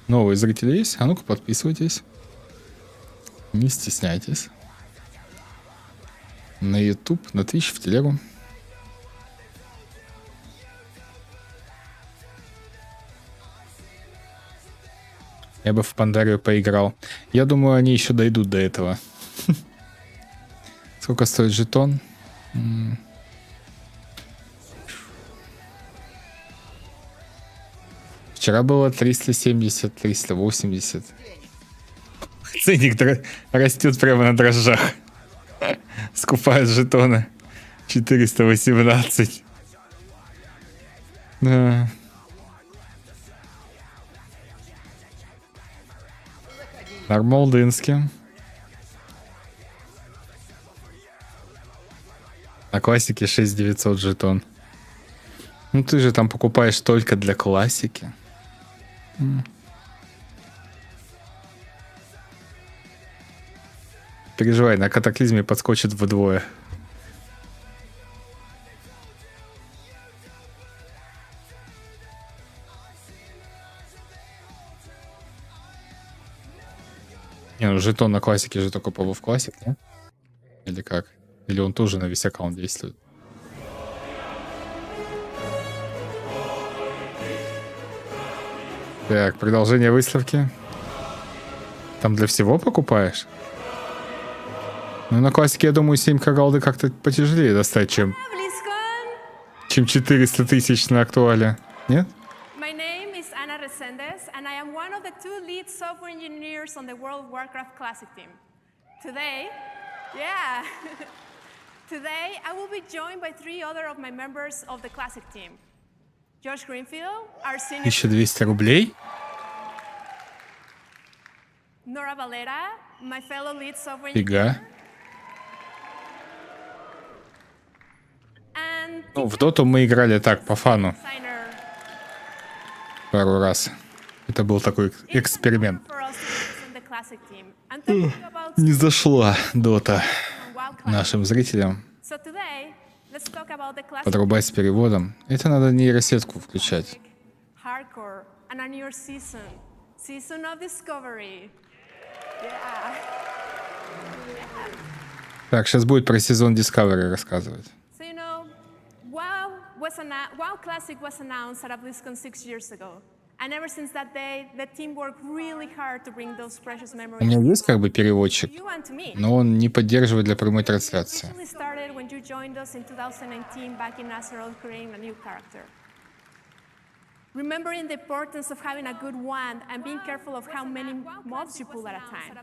A: Новые зрители есть? А ну-ка подписывайтесь. Не стесняйтесь. На YouTube, на Twitch, в телегу. Я бы в Пандарию поиграл. Я думаю, они еще дойдут до этого. Сколько стоит жетон? Вчера было 370, 380. Ценник растет прямо на дрожжах. Скупают жетоны. 418. Да. Нормалдынский. На классике 6900 жетон. Ну ты же там покупаешь только для классики. Переживай, на катаклизме подскочит вдвое. Не, ну жетон на классике же только по в классик, да? Или как? Или он тоже на весь аккаунт действует? Так, продолжение выставки. Там для всего покупаешь? Ну, на классике, я думаю, 7к голды как-то потяжелее достать, чем 400 тысяч на актуале. Нет?
S: My name is Ana Resendes, and I am one of the 2 lead software engineers on the World of Warcraft Classic team. Today, today I will be joined by 3 other of my members of the Classic team. Josh Greenfield, our senior...
A: 1200 рублей?
S: Nora Valera, my fellow lead software
A: Фига.
S: engineer. And
A: Ну, в доту мы играли так, по фану.
S: designer
A: Пару раз. Это был такой эксперимент.
S: for us to represent the Classic team. And talking about
A: Не зашла дота
S: WoW Classic.
A: нашим зрителям.
S: So today, let's talk about the Classic
A: Подрубать с переводом. Это надо нейросетку включать.
S: Hardcore and a new season of discovery. Yeah.
A: Так, сейчас будет про сезон Discovery рассказывать.
S: So you know, WoW Classic was announced at BlizzCon 6 years ago, and ever since that day, the team worked really hard to bring those precious
A: У
S: memories
A: меня есть как бы переводчик,
S: to you and to me.
A: но он не поддерживает для прямой трансляции.
S: It started when you joined us in 2019 back in Azeroth, creating a new character. Remembering the importance of having a good wand and being careful of how many mobs you pull at a time.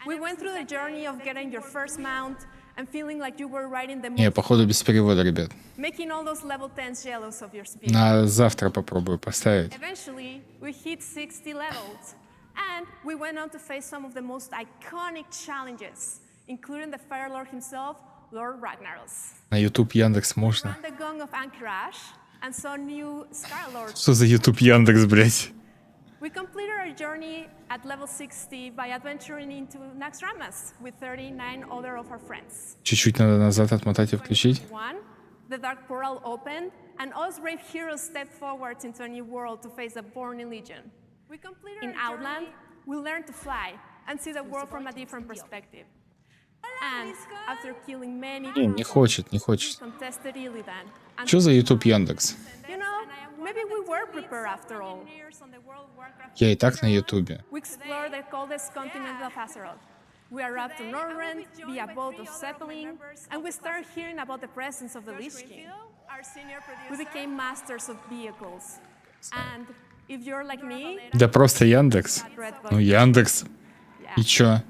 S: We went through the journey of getting your first mount and feeling like you were riding the
A: Не,
S: most,
A: походу без перевода, ребят.
S: making all those level 10s jealous of your speed.
A: На завтра попробую поставить.
S: Eventually, we hit 60 levels, and we went on to face some of the most iconic challenges, including the Fire Lord himself, Lord Ragnaros.
A: На YouTube Яндекс можно.
S: And the Gong of Anchorage, and saw new Skylord.
A: Что за YouTube Яндекс, блять?
S: We completed our journey at level 60 by adventuring into Naxxramas with 39 other of our friends.
A: Чуть-чуть надо назад отмотать и включить.
S: The dark portal opened, and us brave heroes stepped forward into a new world to face the Burning Legion. In Outland, we learned to fly and see the world from a different perspective. And after killing many
A: Не хочет, не хочет.
S: contested Illidan, and
A: Что за YouTube Яндекс?
S: you know, maybe we were prepared after all.
A: Я и так на Ютубе.
S: We explore the coldest continent of Azeroth. We arrived to Northrend via boat of Zeppelin, and we started hearing about the presence of the Lich King. We became masters of vehicles. And if you're like me,
A: Да просто Яндекс. Ну Яндекс. И чё?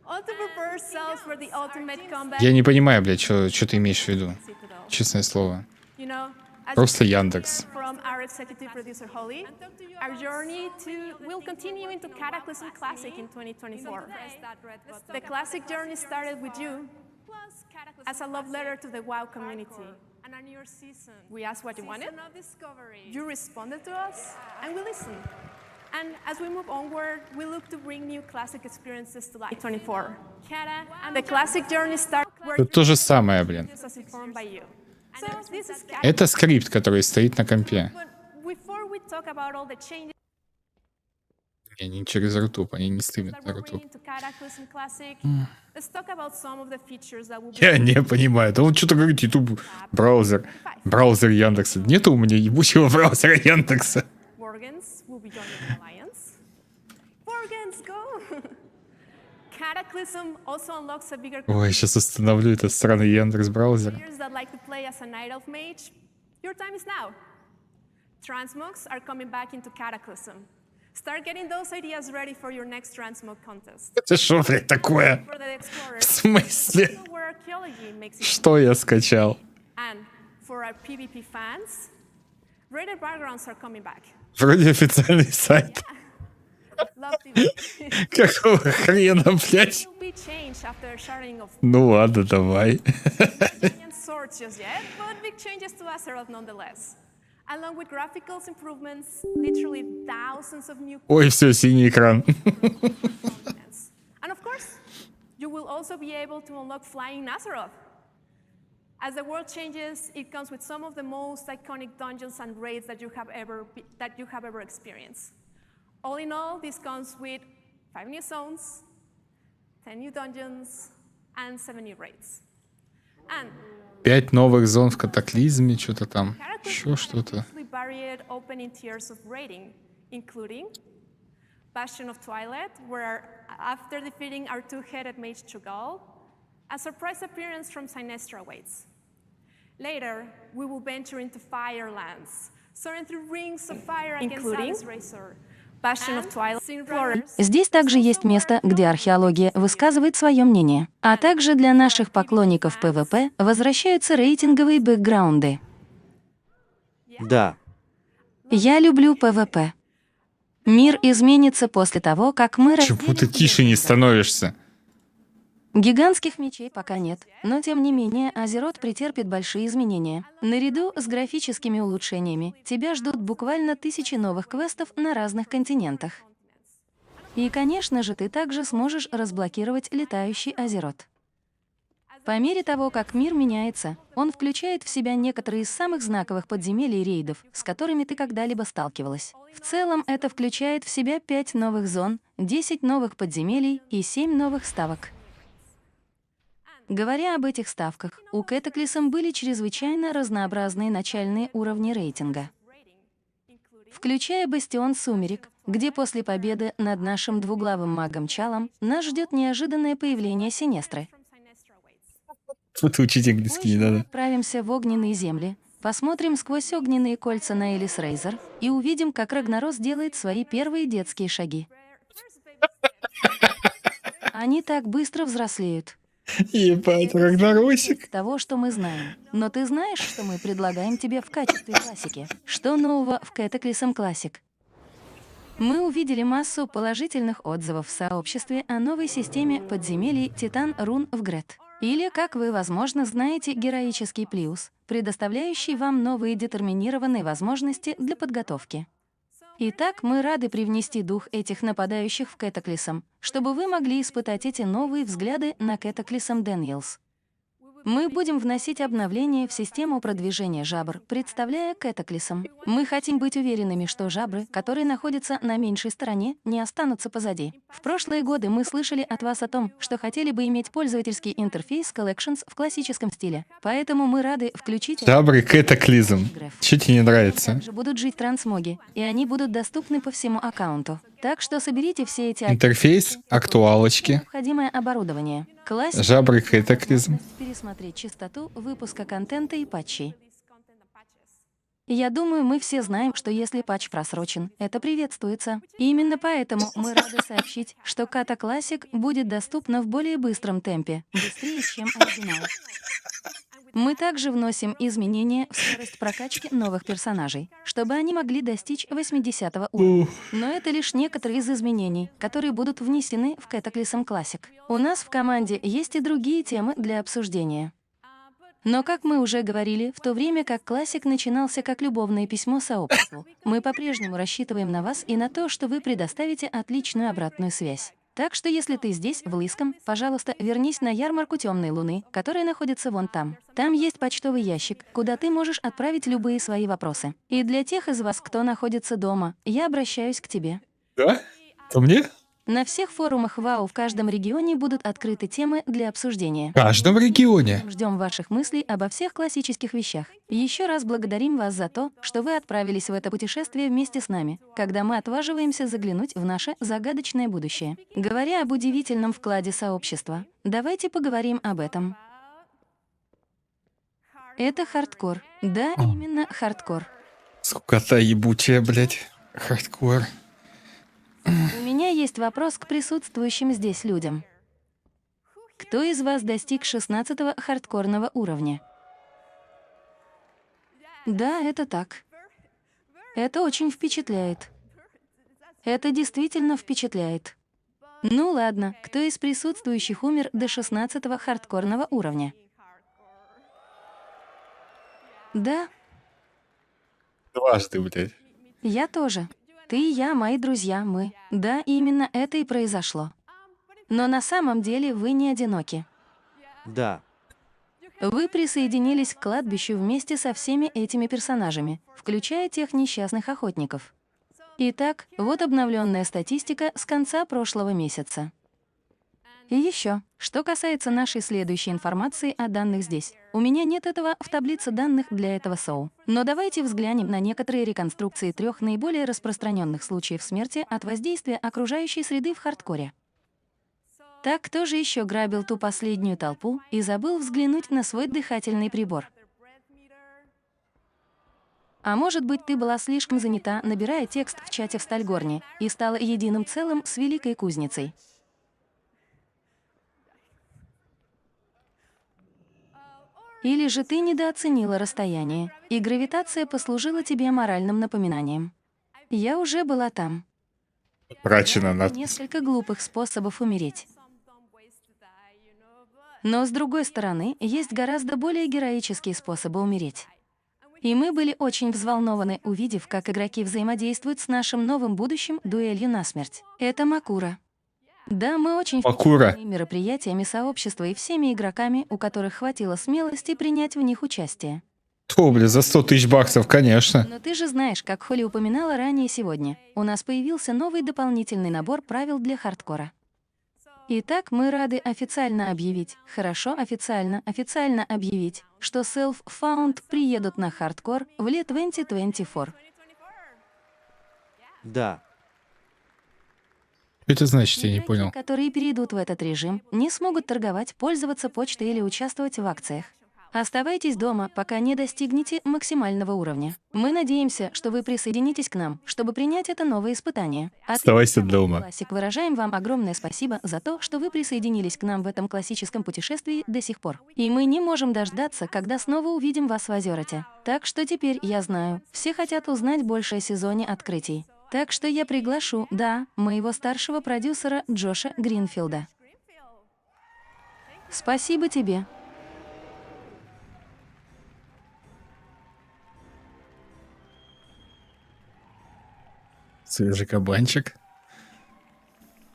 S: all to prepare ourselves for the ultimate combat.
A: Я не понимаю, блядь, что ты имеешь в виду. Честное слово.
S: You know, as
A: Просто
S: you
A: Яндекс.
S: From our executive producer Holly, our journey will continue into Cataclysm Classic in 2024. The Classic journey started with you as a love letter to the WoW community. We asked what you wanted, you responded to us, and we listened. And as we move onward, we look to bring new Classic experiences to life. 24. The Classic journey started
A: Тут то же самое, блин.
S: as informed by you. So this is
A: Это скрипт, который стоит на компе.
S: Before we talk about all the changes
A: И не через Рутуб, они не стримят на Рутуб.
S: into Cataclysm Classic, let's talk about some of the features that will be
A: Я не понимаю. Да он что-то говорит, YouTube браузер. Браузер Яндекса. Нету у меня ебучего браузера Яндекса.
S: Worgens will be joining the alliance. Worgens, go! Cataclysm also unlocks a bigger
A: Ой, сейчас установлю этот странный Яндекс браузер.
S: players that like to play as a Night Elf mage. Your time is now. Transmogs are coming back into Cataclysm. Start getting those ideas ready for your next Transmog contest.
A: Это что, блядь, такое?
S: For the explorers,
A: В смысле?
S: where archaeology makes it
A: Что я скачал?
S: And for our PvP fans, rated backgrounds are coming back.
A: Вроде официальный сайт.
S: Love TV.
A: Какого хрена, блядь?
S: Will be changed after sharding of
A: Ну ладно, давай.
S: swords just yet, but big changes to Azeroth nonetheless. Along with graphical improvements, literally thousands of new.
A: Ой, все, синий экран.
S: And of course, you will also be able to unlock flying Azeroth. As the world changes, it comes with some of the most iconic dungeons and raids that you have ever experienced. All in all, this comes with 5 new zones, 10 new dungeons, and 7 new raids. And
A: 5 новых зон в катаклизме, что-то там. Еще что-то.
S: varied opening tiers of raiding, including Bastion of Twilight, where after defeating our two-headed mage Chugal, a surprise appearance from Sinestra awaits. Later, we will venture into Firelands, soaring through rings of fire against Alice Razor. Bastion of Twilight Explorers.
O: Здесь также есть место, где археология высказывает свое мнение. А также для наших поклонников ПВП возвращаются рейтинговые бэкграунды.
T: Да.
O: Я люблю ПВП. Мир изменится после того, как мы
A: Почему ты тише не становишься?
O: Гигантских мечей пока нет, но тем не менее Азерот претерпит большие изменения. Наряду с графическими улучшениями тебя ждут буквально 1000 новых квестов на разных континентах. И, конечно же, ты также сможешь разблокировать летающий Азерот. По мере того, как мир меняется, он включает в себя некоторые из самых знаковых подземелий и рейдов, с которыми ты когда-либо сталкивалась. В целом, это включает в себя 5 новых зон, 10 новых подземелий и 7 новых ставок. Говоря об этих ставках, у Cataclysm были чрезвычайно разнообразные начальные уровни рейтинга. Включая Бастион Сумерек, где после победы над нашим двуглавым магом Чалом нас ждет неожиданное появление Синестры.
A: Тут учить английский не надо.
O: Отправимся в огненные земли, посмотрим сквозь огненные кольца на Элис Рейзер и увидим, как Рагнарос делает свои первые детские шаги. Они так быстро взрослеют.
A: Ебать, Рагнаросик.
O: Того, что мы знаем. Но ты знаешь, что мы предлагаем тебе в качестве классики? Что нового в Cataclysm Classic? Мы увидели массу положительных отзывов в сообществе о новой системе подземелий Титан Рун в Грет. Или, как вы, возможно, знаете, героический плюс, предоставляющий вам новые детерминированные возможности для подготовки. Итак, мы рады привнести дух этих нападающих в Cataclysm, чтобы вы могли испытать эти новые взгляды на Cataclysm Daniels. Мы будем вносить обновления в систему продвижения жабр, представляя Cataclysm. Мы хотим быть уверенными, что жабры, которые находятся на меньшей стороне, не останутся позади. В прошлые годы мы слышали от вас о том, что хотели бы иметь пользовательский интерфейс Collections в классическом стиле. Поэтому мы рады включить...
A: Жабры Cataclysm. Что тебе не нравится?
O: Также будут жить трансмоги, и они будут доступны по всему аккаунту. Так что соберите все эти...
A: Интерфейс, актуалочки.
O: Необходимое оборудование. Классика.
A: Жабры Cataclysm.
O: Пересмотреть частоту выпуска контента и патчей. Я думаю, мы все знаем, что если патч просрочен, это приветствуется. И именно поэтому мы рады сообщить, что Kata Classic будет доступна в более быстром темпе, быстрее, чем оригинал. Мы также вносим изменения в скорость прокачки новых персонажей, чтобы они могли достичь 80 уровня. Но это лишь некоторые из изменений, которые будут внесены в Cataclysm Classic. У нас в команде есть и другие темы для обсуждения. Но, как мы уже говорили, в то время как Classic начинался как любовное письмо сообществу, мы по-прежнему рассчитываем на вас и на то, что вы предоставите отличную обратную связь. Так что если ты здесь, в Близком, пожалуйста, вернись на ярмарку Темной Луны, которая находится вон там. Там есть почтовый ящик, куда ты можешь отправить любые свои вопросы. И для тех из вас, кто находится дома, я обращаюсь к тебе.
A: Да? То мне?
O: На всех форумах WoW в каждом регионе будут открыты темы для обсуждения.
A: В каждом регионе.
O: Ждем ваших мыслей обо всех классических вещах. Еще раз благодарим вас за то, что вы отправились в это путешествие вместе с нами, когда мы отваживаемся заглянуть в наше загадочное будущее. Говоря об удивительном вкладе сообщества, давайте поговорим об этом. Это хардкор. Да, именно хардкор.
A: Скукота ебучая, блядь. Хардкор.
O: У меня есть вопрос к присутствующим здесь людям. Кто из вас достиг 16-го хардкорного уровня? Да, это так. Это очень впечатляет. Это действительно впечатляет. Ну ладно, кто из присутствующих умер до 16-го хардкорного уровня? Да,
A: Дважды, блядь.
O: я тоже. Ты и я, мои друзья, мы. Да, именно это и произошло. Но на самом деле вы не одиноки.
X: Да.
O: Вы присоединились к кладбищу вместе со всеми этими персонажами, включая тех несчастных охотников. Итак, вот обновленная статистика с конца прошлого месяца. И еще, что касается нашей следующей информации о данных здесь. У меня нет этого в таблице данных для этого шоу. Но давайте взглянем на некоторые реконструкции 3 наиболее распространенных случаев смерти от воздействия окружающей среды в хардкоре. Так, кто же еще грабил ту последнюю толпу и забыл взглянуть на свой дыхательный прибор? А может быть, ты была слишком занята, набирая текст в чате в Стальгорне, и стала единым целым с Великой Кузницей? Или же ты недооценила расстояние, и гравитация послужила тебе моральным напоминанием? Я уже была там.
A: Прачина надпись.
O: Несколько глупых способов умереть. Но, с другой стороны, есть гораздо более героические способы умереть. И мы были очень взволнованы, увидев, как игроки взаимодействуют с нашим новым будущим дуэлью насмерть. Это Макура. Да, мы очень
A: Макура.
O: впечатлены мероприятиями сообщества и всеми игроками, у которых хватило смелости принять в них участие.
A: О, бля, за 100 000 баксов, конечно.
O: Но ты же знаешь, как Холли упоминала ранее сегодня, у нас появился новый дополнительный набор правил для хардкора. Итак, мы рады официально объявить, официально объявить, что Self-Found приедут на хардкор в лет 2024.
X: Да.
A: Что это значит, я не понял.
O: Которые перейдут в этот режим, не смогут торговать, пользоваться почтой или участвовать в акциях. Оставайтесь дома, пока не достигнете максимального уровня. Мы надеемся, что вы присоединитесь к нам, чтобы принять это новое испытание.
A: Оставайся дома.
O: Классик, выражаем вам огромное спасибо за то, что вы присоединились к нам в этом классическом путешествии до сих пор. И мы не можем дождаться, когда снова увидим вас в Озёроте. Так что теперь, я знаю, все хотят узнать больше о сезоне открытий. Так что я приглашу, да, моего старшего продюсера Джоша Гринфилда. Спасибо тебе.
A: Свежий кабанчик.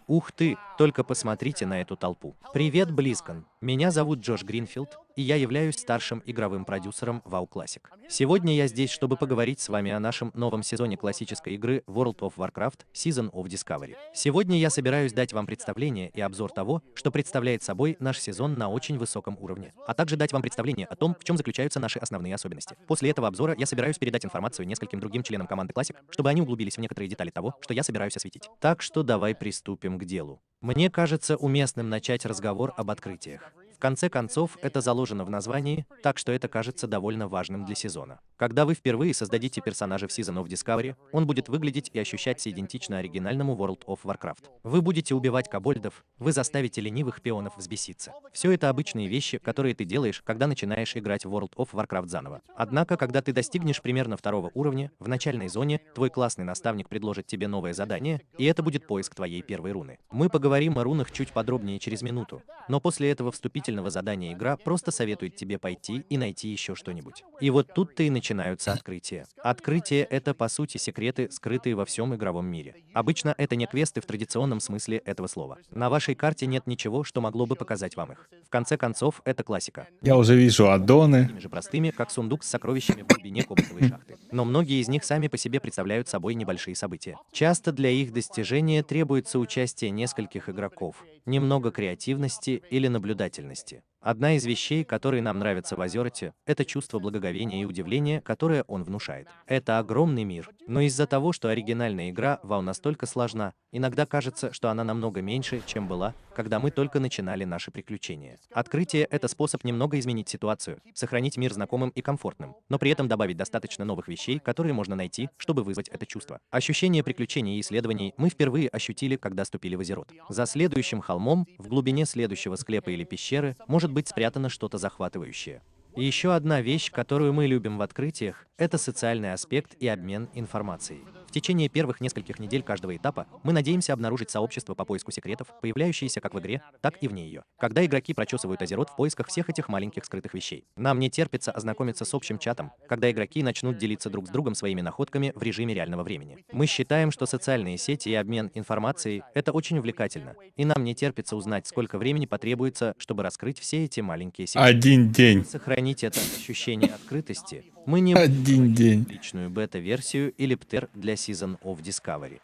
X: Ух ты, только посмотрите на эту толпу. Привет, БЛИЗКОН. Меня зовут Джош Гринфилд, и я являюсь старшим игровым продюсером WoW Classic. Сегодня я здесь, чтобы поговорить с вами о нашем новом сезоне классической игры World of Warcraft Season of Discovery. Сегодня я собираюсь дать вам представление и обзор того, что представляет собой наш сезон на очень высоком уровне, а также дать вам представление о том, в чем заключаются наши основные особенности. После этого обзора я собираюсь передать информацию нескольким другим членам команды Classic, чтобы они углубились в некоторые детали того, что я собираюсь осветить. Так что давай приступим к делу. Мне кажется уместным начать разговор об открытиях. В конце концов, это заложено в названии, так что это кажется довольно важным для сезона. Когда вы впервые создадите персонажа в Season of Discovery, он будет выглядеть и ощущаться идентично оригинальному World of Warcraft. Вы будете убивать кобольдов, вы заставите ленивых пионов взбеситься. Все это обычные вещи, которые ты делаешь, когда начинаешь играть в World of Warcraft заново. Однако, когда ты достигнешь примерно 2-го уровня, в начальной зоне, твой классный наставник предложит тебе новое задание, и это будет поиск твоей первой руны. Мы поговорим о рунах чуть подробнее через минуту, но после этого вступительного отдельного задания игра просто советует тебе пойти и найти еще что-нибудь. И вот тут-то и начинаются открытия. Открытия — это, по сути, секреты, скрытые во всем игровом мире. Обычно это не квесты в традиционном смысле этого слова. На вашей карте нет ничего, что могло бы показать вам их. В конце концов, это классика.
A: Я уже вижу аддоны.
X: Такими же простыми, как сундук с сокровищами в глубине кобальтовой шахты. Но многие из них сами по себе представляют собой небольшие события. Часто для их достижения требуется участие нескольких игроков, немного креативности или наблюдательности. Одна из вещей, которые нам нравятся в Азероте, это чувство благоговения и удивления, которое он внушает. Это огромный мир, но из-за того, что оригинальная игра WoW настолько сложна, иногда кажется, что она намного меньше, чем была, когда мы только начинали наши приключения. Открытие — это способ немного изменить ситуацию, сохранить мир знакомым и комфортным, но при этом добавить достаточно новых вещей, которые можно найти, чтобы вызвать это чувство. Ощущение приключений и исследований мы впервые ощутили, когда ступили в Азерот. За следующим холмом, в глубине следующего склепа или пещеры, может быть спрятано что-то захватывающее. И еще одна вещь, которую мы любим в открытиях, это социальный аспект и обмен информацией. В течение первых нескольких недель каждого этапа мы надеемся обнаружить сообщество по поиску секретов, появляющиеся как в игре, так и вне ее. Когда игроки прочесывают Азерот в поисках всех этих маленьких скрытых вещей. Нам не терпится ознакомиться с общим чатом, когда игроки начнут делиться друг с другом своими находками в режиме реального времени. Мы считаем, что социальные сети и обмен информацией — это очень увлекательно, и нам не терпится узнать, сколько времени потребуется, чтобы раскрыть все эти маленькие секреты.
A: 1 день.
X: Сохранить это ощущение открытости мы не
A: Один день.
X: личную бета-версию или птер для Season of Discovery.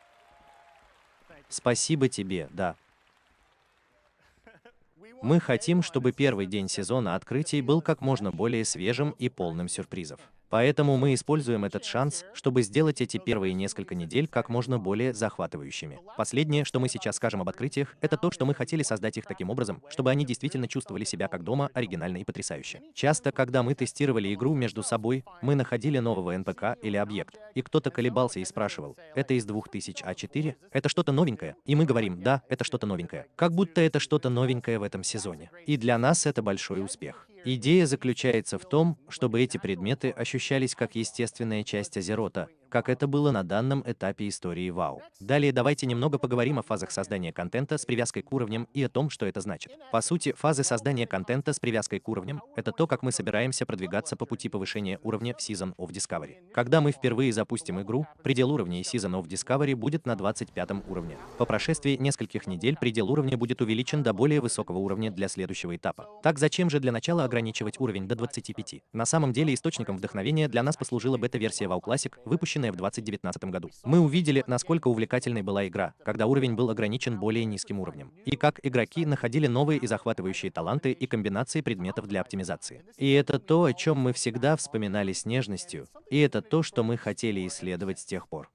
X: Спасибо тебе, да. Мы хотим, чтобы первый день сезона открытий был как можно более свежим и полным сюрпризов. Поэтому мы используем этот шанс, чтобы сделать эти первые несколько недель как можно более захватывающими. Последнее, что мы сейчас скажем об открытиях, это то, что мы хотели создать их таким образом, чтобы они действительно чувствовали себя как дома, оригинально и потрясающе. Часто, когда мы тестировали игру между собой, мы находили нового НПК или объект, и кто-то колебался и спрашивал, это из 2000 А4? Это что-то новенькое? И мы говорим, да, это что-то новенькое. Как будто это что-то новенькое в этом сезоне. И для нас это большой успех. Идея заключается в том, чтобы эти предметы ощущались как естественная часть Азерота, как это было на данном этапе истории WoW. Далее давайте немного поговорим о фазах создания контента с привязкой к уровням и о том, что это значит. По сути, фазы создания контента с привязкой к уровням — это то, как мы собираемся продвигаться по пути повышения уровня в Season of Discovery. Когда мы впервые запустим игру, предел уровня и Season of Discovery будет на 25 уровне. По прошествии нескольких недель предел уровня будет увеличен до более высокого уровня для следующего этапа. Так зачем же для начала ограничивать уровень до 25? На самом деле источником вдохновения для нас послужила бета-версия WoW Classic, выпущенная в 2019 году. Мы увидели, насколько увлекательной была игра, когда уровень был ограничен более низким уровнем, и как игроки находили новые и захватывающие таланты и комбинации предметов для оптимизации. И это то, о чем мы всегда вспоминали с нежностью, и это то, что мы хотели исследовать с тех пор.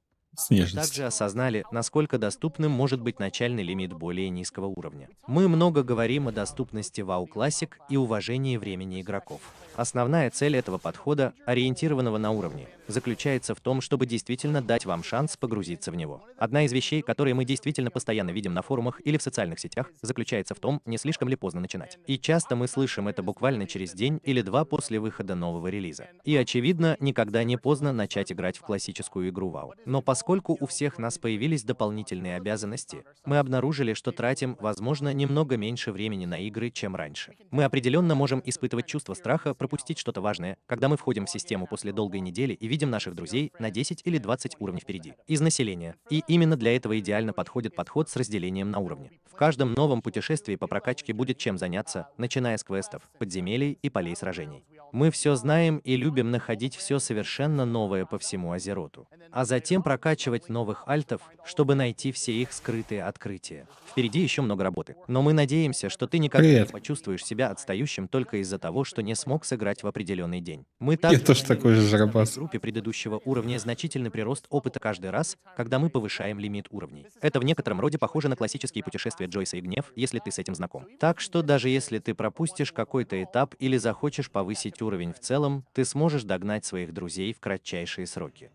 X: Также осознали, насколько доступным может быть начальный лимит более низкого уровня. Мы много говорим о доступности WoW Classic и уважении времени игроков. Основная цель этого подхода, ориентированного на уровни, заключается в том, чтобы действительно дать вам шанс погрузиться в него. Одна из вещей, которые мы действительно постоянно видим на форумах или в социальных сетях, заключается в том, не слишком ли поздно начинать. И часто мы слышим это буквально через день или два после выхода нового релиза. И очевидно, никогда не поздно начать играть в классическую игру WoW. Но поскольку у всех нас появились дополнительные обязанности, мы обнаружили, что тратим, возможно, немного меньше времени на игры, чем раньше. Мы определенно можем испытывать чувство страха пропустить что-то важное, когда мы входим в систему после долгой недели и видим наших друзей на 10 или 20 уровней впереди из населения. И именно для этого идеально подходит подход с разделением на уровни. В каждом новом путешествии по прокачке будет чем заняться, начиная с квестов, подземелий и полей сражений. Мы все знаем и любим находить все совершенно новое по всему Азероту, а затем прокачивать новых альтов, чтобы найти все их скрытые открытия. Впереди еще много работы, но мы надеемся, что ты никогда не почувствуешь себя отстающим только из-за того, что не смог сыграть в определенный день. Мы также
A: тоже такой же жиробас.
X: в группе предыдущего уровня значительный прирост опыта каждый раз, когда мы повышаем лимит уровней. Это в некотором роде похоже на классические путешествия Джойса и Гнев, если ты с этим знаком. Так что даже если ты пропустишь какой-то этап или захочешь повысить уровень в целом, ты сможешь догнать своих друзей в кратчайшие сроки.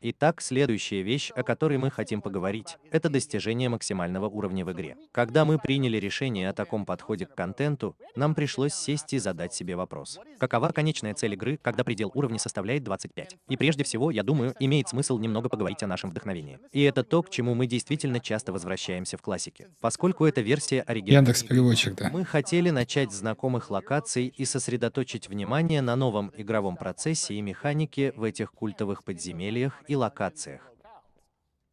X: Итак, следующая вещь, о которой мы хотим поговорить, это достижение максимального уровня в игре. Когда мы приняли решение о таком подходе к контенту, нам пришлось сесть и задать себе вопрос. Какова конечная цель игры, когда предел уровня составляет 25? И прежде всего, я думаю, имеет смысл немного поговорить о нашем вдохновении. И это то, к чему мы действительно часто возвращаемся в классике. Поскольку это версия оригинальной,
A: Яндекс.Переводчик, да.
X: мы хотели начать с знакомых локаций и сосредоточить внимание на новом игровом процессе и механике в этих культовых подземельях и локациях.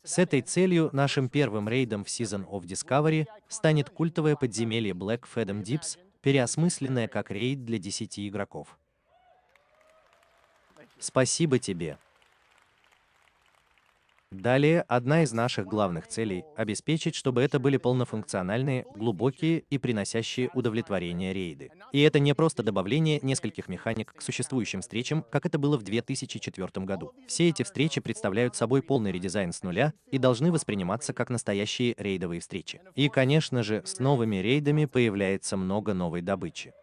X: С этой целью нашим первым рейдом в Season of Discovery станет культовое подземелье Black Fathom Deeps, переосмысленное как рейд для 10 игроков. Спасибо тебе. Далее, одна из наших главных целей — обеспечить, чтобы это были полнофункциональные, глубокие и приносящие удовлетворение рейды. И это не просто добавление нескольких механик к существующим встречам, как это было в 2004 году. Все эти встречи представляют собой полный редизайн с нуля и должны восприниматься как настоящие рейдовые встречи. И, конечно же, с новыми рейдами появляется много новой добычи.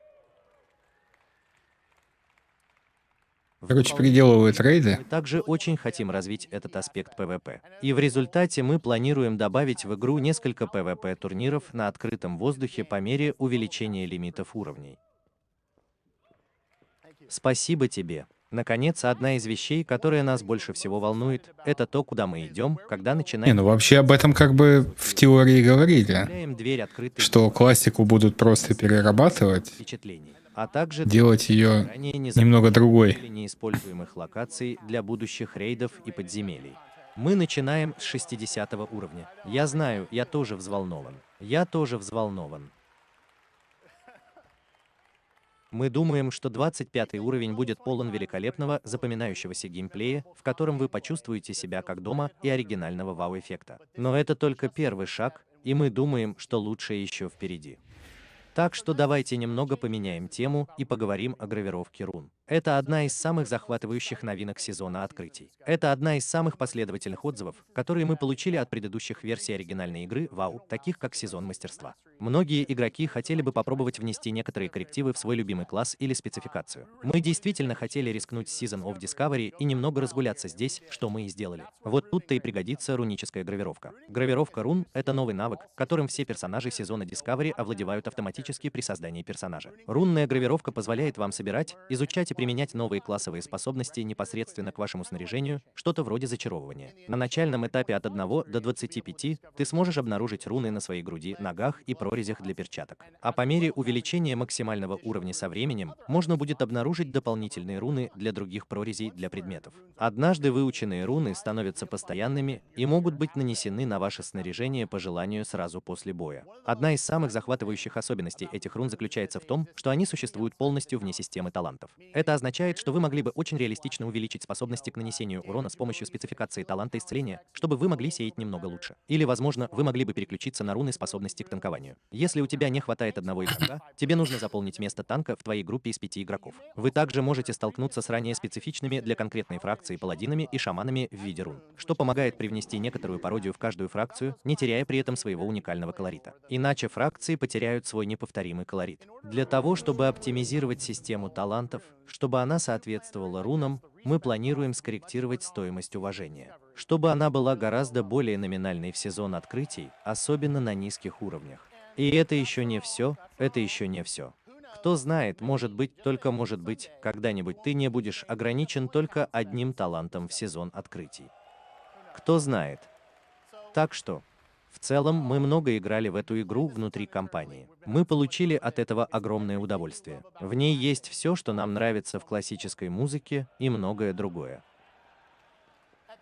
A: Короче, переделывают рейды.
X: Мы также очень хотим развить этот аспект PvP. И в результате мы планируем добавить в игру несколько PvP-турниров на открытом воздухе по мере увеличения лимитов уровней. Спасибо тебе. Наконец, одна из вещей, которая нас больше всего волнует, это то, куда мы идем, когда начинаем...
A: Ну вообще об этом как бы в теории говорили,
X: дверь открытой
A: что классику будут просто перерабатывать,
X: впечатлений, а также
A: делать ее немного другой.
X: неиспользуемых локаций для будущих рейдов и подземелий. Мы начинаем с 60 уровня. Я знаю, я тоже взволнован. Я тоже взволнован. Мы думаем, что 25 уровень будет полон великолепного, запоминающегося геймплея, в котором вы почувствуете себя как дома, и оригинального вау-эффекта. Но это только первый шаг, и мы думаем, что лучшее еще впереди. Так что давайте немного поменяем тему и поговорим о гравировке рун. Это одна из самых захватывающих новинок сезона открытий. Это одна из самых последовательных отзывов, которые мы получили от предыдущих версий оригинальной игры WoW, таких как Сезон Мастерства. Многие игроки хотели бы попробовать внести некоторые коррективы в свой любимый класс или спецификацию. Мы действительно хотели рискнуть с Season of Discovery и немного разгуляться здесь, что мы и сделали. Вот тут-то и пригодится руническая гравировка. Гравировка рун — это новый навык, которым все персонажи сезона Discovery овладевают автоматически при создании персонажа. Рунная гравировка позволяет вам собирать, изучать и применять новые классовые способности непосредственно к вашему снаряжению, что-то вроде зачаровывания. На начальном этапе от 1 до 25 ты сможешь обнаружить руны на своей груди, ногах и прорезях для перчаток. А по мере увеличения максимального уровня со временем, можно будет обнаружить дополнительные руны для других прорезей для предметов. Однажды выученные руны становятся постоянными и могут быть нанесены на ваше снаряжение по желанию сразу после боя. Одна из самых захватывающих особенностей этих рун заключается в том, что они существуют полностью вне системы талантов. Это означает, что вы могли бы очень реалистично увеличить способности к нанесению урона с помощью спецификации таланта исцеления, чтобы вы могли сеять немного лучше. Или, возможно, вы могли бы переключиться на руны способности к танкованию. Если у тебя не хватает одного игрока, тебе нужно заполнить место танка в твоей группе из 5 игроков. Вы также можете столкнуться с ранее специфичными для конкретной фракции паладинами и шаманами в виде рун, что помогает привнести некоторую пародию в каждую фракцию, не теряя при этом своего уникального колорита. Иначе фракции потеряют свой неповторимый колорит. Для того, чтобы оптимизировать систему талантов, чтобы она соответствовала рунам, мы планируем скорректировать стоимость уважения, чтобы она была гораздо более номинальной в сезон открытий, особенно на низких уровнях. И это еще не все, это еще не все. Кто знает, может быть, только может быть, когда-нибудь ты не будешь ограничен только одним талантом в сезон открытий. Кто знает. Так что... В целом, мы много играли в эту игру внутри компании. Мы получили от этого огромное удовольствие. В ней есть все, что нам нравится в классической музыке, и многое другое.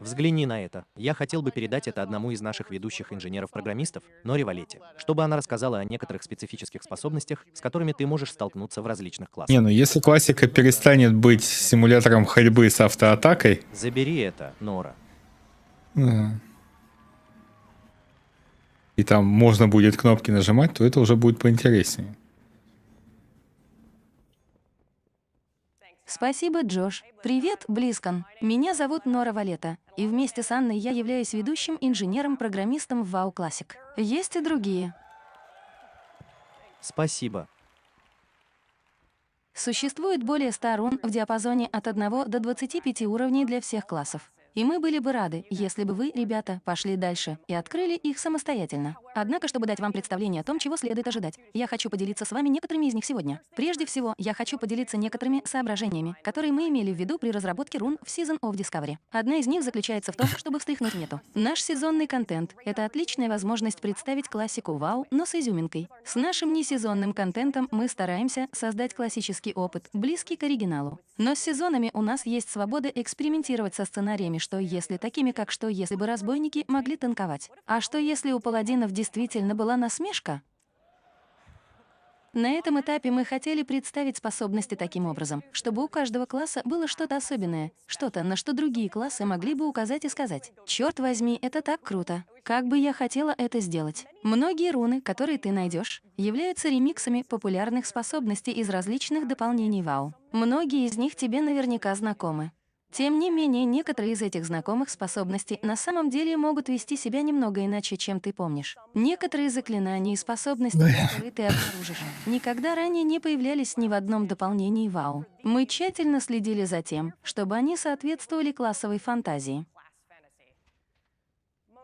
X: Взгляни на это. Я хотел бы передать это одному из наших ведущих инженеров-программистов, Норе Валете, чтобы она рассказала о некоторых специфических способностях, с которыми ты можешь столкнуться в различных классах.
A: Не, ну если классика перестанет быть симулятором ходьбы с автоатакой...
X: Забери это, Нора.
A: И там можно будет кнопки нажимать, то это уже будет поинтереснее.
O: Спасибо, Джош. Привет, БЛИЗКОН. Меня зовут Нора Валета, и вместе с Анной я являюсь ведущим инженером-программистом в WoW Classic. Есть и другие.
X: Спасибо.
O: Существует более 100 рун в диапазоне от 1 до 25 уровней для всех классов. И мы были бы рады, если бы вы, ребята, пошли дальше и открыли их самостоятельно. Однако, чтобы дать вам представление о том, чего следует ожидать, я хочу поделиться с вами некоторыми из них сегодня. Прежде всего, я хочу поделиться некоторыми соображениями, которые мы имели в виду при разработке рун в Season of Discovery. Одна из них заключается в том, чтобы встряхнуть мету. Наш сезонный контент — это отличная возможность представить классику WoW, но с изюминкой. С нашим несезонным контентом мы стараемся создать классический опыт, близкий к оригиналу. Но с сезонами у нас есть свобода экспериментировать со сценариями, что если такими, как что если бы разбойники могли танковать. А что если у паладинов действительно была насмешка? На этом этапе мы хотели представить способности таким образом, чтобы у каждого класса было что-то особенное, что-то, на что другие классы могли бы указать и сказать: «Черт возьми, это так круто! Как бы я хотела это сделать!» Многие руны, которые ты найдешь, являются ремиксами популярных способностей из различных дополнений WoW. Многие из них тебе наверняка знакомы. Тем не менее, некоторые из этих знакомых способностей на самом деле могут вести себя немного иначе, чем ты помнишь. Некоторые заклинания и способности, которые ты обнаружишь, никогда ранее не появлялись ни в одном дополнении WoW. Мы тщательно следили за тем, чтобы они соответствовали классовой фантазии.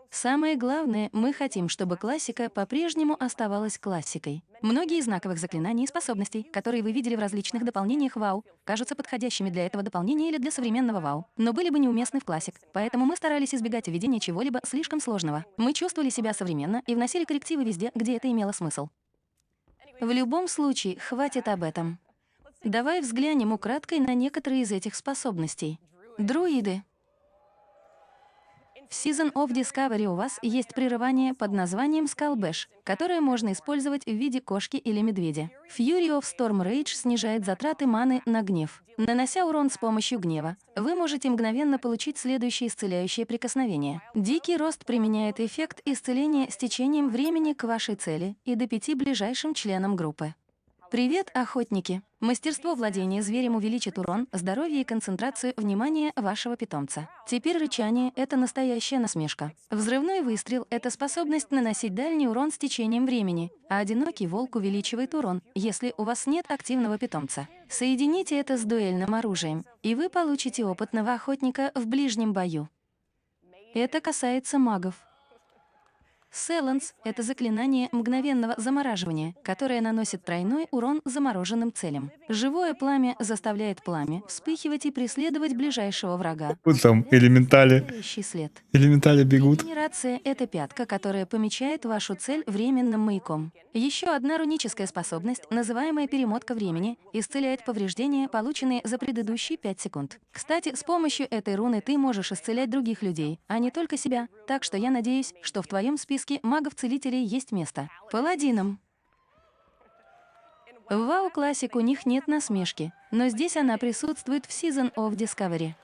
O: Самое главное, мы хотим, чтобы классика по-прежнему оставалась классикой. Многие из знаковых заклинаний и способностей, которые вы видели в различных дополнениях WoW, кажутся подходящими для этого дополнения или для современного WoW, но были бы неуместны в классик, поэтому мы старались избегать введения чего-либо слишком сложного. Мы чувствовали себя современно и вносили коррективы везде, где это имело смысл. В любом случае, хватит об этом. Давай взглянем украдкой на некоторые из этих способностей. Друиды. В Season of Discovery у вас есть прерывание под названием Skull Bash, которое можно использовать в виде кошки или медведя. Fury of Storm Rage снижает затраты маны на гнев. Нанося урон с помощью гнева, вы можете мгновенно получить следующее исцеляющее прикосновение. Дикий Рост применяет эффект исцеления с течением времени к вашей цели и до 5 ближайшим членам группы. Привет, охотники! Мастерство владения зверем увеличит урон, здоровье и концентрацию внимания вашего питомца. Теперь рычание — это настоящая насмешка. Взрывной выстрел — это способность наносить дальний урон с течением времени, а одинокий волк увеличивает урон, если у вас нет активного питомца. Соедините это с дуэльным оружием, и вы получите опытного охотника в ближнем бою. Это касается магов. Silence — это заклинание мгновенного замораживания, которое наносит тройной урон замороженным целям. Живое пламя заставляет пламя вспыхивать и преследовать ближайшего врага.
A: Вот там элементали.
O: След.
A: Элементали бегут.
O: Регенерация — это пятка, которая помечает вашу цель временным маяком. Еще одна руническая способность, называемая перемотка времени, исцеляет повреждения, полученные за предыдущие 5 секунд. Кстати, с помощью этой руны ты можешь исцелять других людей, а не только себя. Так что я надеюсь, что в твоем списке магов-целителей есть место. Паладинам. В WoW Classic у них нет насмешки, но здесь она присутствует в Season of Discovery.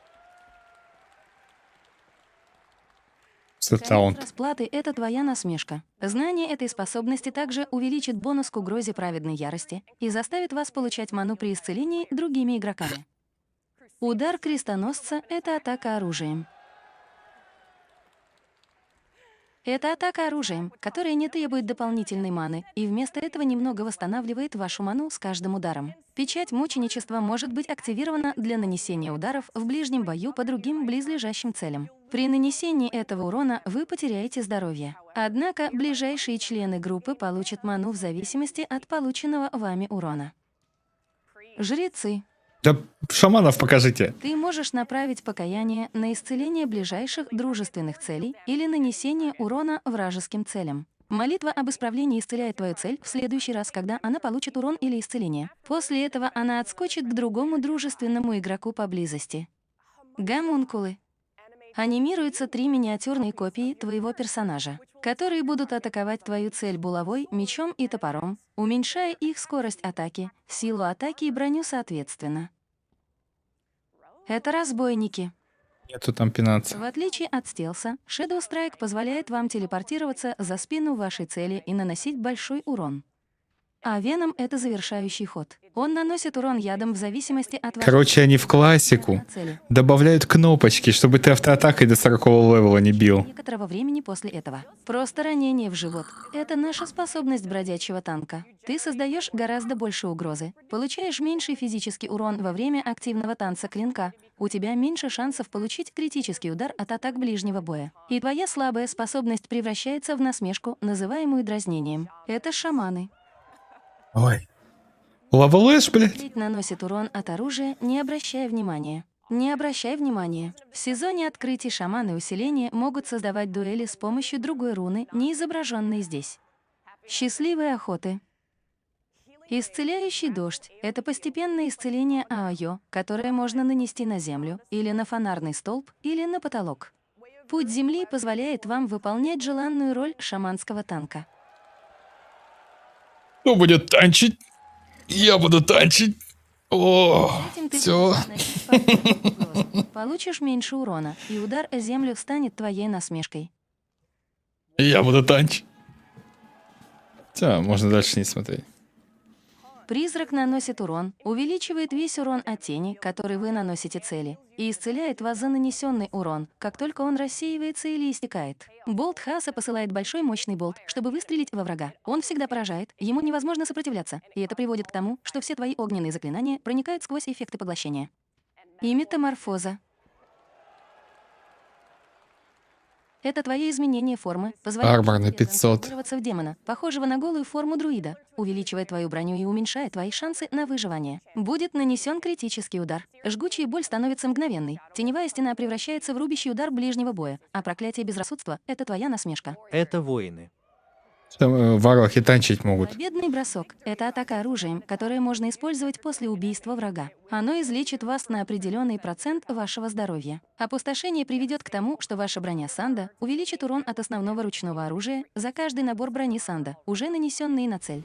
O: Конец расплаты — это твоя насмешка. Знание этой способности также увеличит бонус к угрозе праведной ярости и заставит вас получать ману при исцелении другими игроками. Удар крестоносца — это атака оружием. Это атака оружием, которая не требует дополнительной маны, и вместо этого немного восстанавливает вашу ману с каждым ударом. Печать мученичества может быть активирована для нанесения ударов в ближнем бою по другим близлежащим целям. При нанесении этого урона вы потеряете здоровье. Однако ближайшие члены группы получат ману в зависимости от полученного вами урона. Жрецы.
A: Да шаманов покажите.
O: Ты можешь направить покаяние на исцеление ближайших дружественных целей или нанесение урона вражеским целям. Молитва об исправлении исцеляет твою цель в следующий раз, когда она получит урон или исцеление. После этого она отскочит к другому дружественному игроку поблизости. Гомункулы. Анимируются 3 миниатюрные копии твоего персонажа, которые будут атаковать твою цель булавой, мечом и топором, уменьшая их скорость атаки, силу атаки и броню соответственно. Это разбойники.
A: Нету там пинаться.
O: В отличие от стелса, Shadow Strike позволяет вам телепортироваться за спину вашей цели и наносить большой урон. А Веном — это завершающий ход. Он наносит урон ядом в зависимости от вашей
A: Короче, они в классику
O: цели.
A: добавляют кнопочки, чтобы ты автоатакой до 40-го левела не бил.
O: Некоторого времени после этого. Просто ранение в живот. Это наша способность бродячего танка. Ты создаешь гораздо больше угрозы. Получаешь меньший физический урон во время активного танца клинка. У тебя меньше шансов получить критический удар от атак ближнего боя. И твоя слабая способность превращается в насмешку, называемую дразнением. Это шаманы.
A: Ой. Лавалэш, блядь.
O: Ведь наносит урон от оружия, не обращая внимания. Не обращай внимания. В сезоне открытий шаманы усиления могут создавать дуэли с помощью другой руны, не изображенной здесь. Счастливой охоты. Исцеляющий дождь — это постепенное исцеление АО, которое можно нанести на землю, или на фонарный столб, или на потолок. Путь земли позволяет вам выполнять желанную роль шаманского танка.
A: Кто будет танчить? Я буду танчить. О,
O: Этим ты
A: все.
O: получишь меньше урона, и удар о землю станет твоей насмешкой.
A: Я буду танчить. Все, можно дальше не смотреть.
O: Призрак наносит урон, увеличивает весь урон от тени, который вы наносите цели, и исцеляет вас за нанесенный урон, как только он рассеивается или истекает. Болт Хаса посылает большой мощный болт, чтобы выстрелить во врага. Он всегда поражает, ему невозможно сопротивляться, и это приводит к тому, что все твои огненные заклинания проникают сквозь эффекты поглощения. И метаморфоза. Это твое изменение формы,
A: Армор на
O: позволяет
A: 500.
O: трансформироваться в демона, похожего на голую форму друида, увеличивая твою броню и уменьшая твои шансы на выживание. Будет нанесен критический удар. Жгучая боль становится мгновенной. Теневая стена превращается в рубящий удар ближнего боя, а проклятие безрассудства — это твоя насмешка.
X: Это воины.
A: Там варлохи танчить могут.
O: Победный бросок — это атака оружием, которое можно использовать после убийства врага. Оно излечит вас на определенный процент вашего здоровья. Опустошение приведет к тому, что ваша броня Санда увеличит урон от основного ручного оружия за каждый набор брони Санда, уже нанесенный на цель.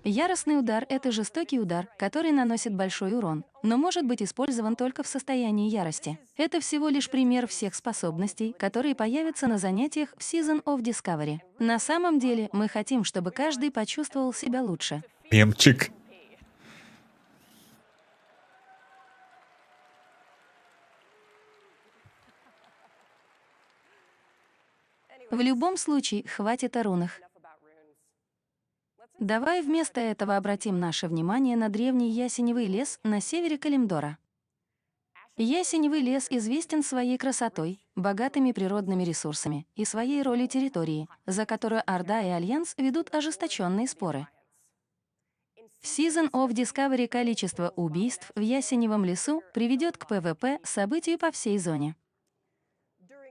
O: Яростный удар — это жестокий удар, который наносит большой урон, но может быть использован только в состоянии ярости. Это всего лишь пример всех способностей, которые появятся на занятиях в Season of Discovery. На самом деле, мы хотим, чтобы каждый почувствовал себя лучше.
A: Мемчик.
O: В любом случае, хватит о рунах. Давай вместо этого обратим наше внимание на древний ясеневый лес на севере Калимдора. Ясеневый лес известен своей красотой, богатыми природными ресурсами и своей ролью территории, за которую Орда и Альянс ведут ожесточенные споры. В Season of Discovery количество убийств в ясеневом лесу приведет к ПВП событию по всей зоне.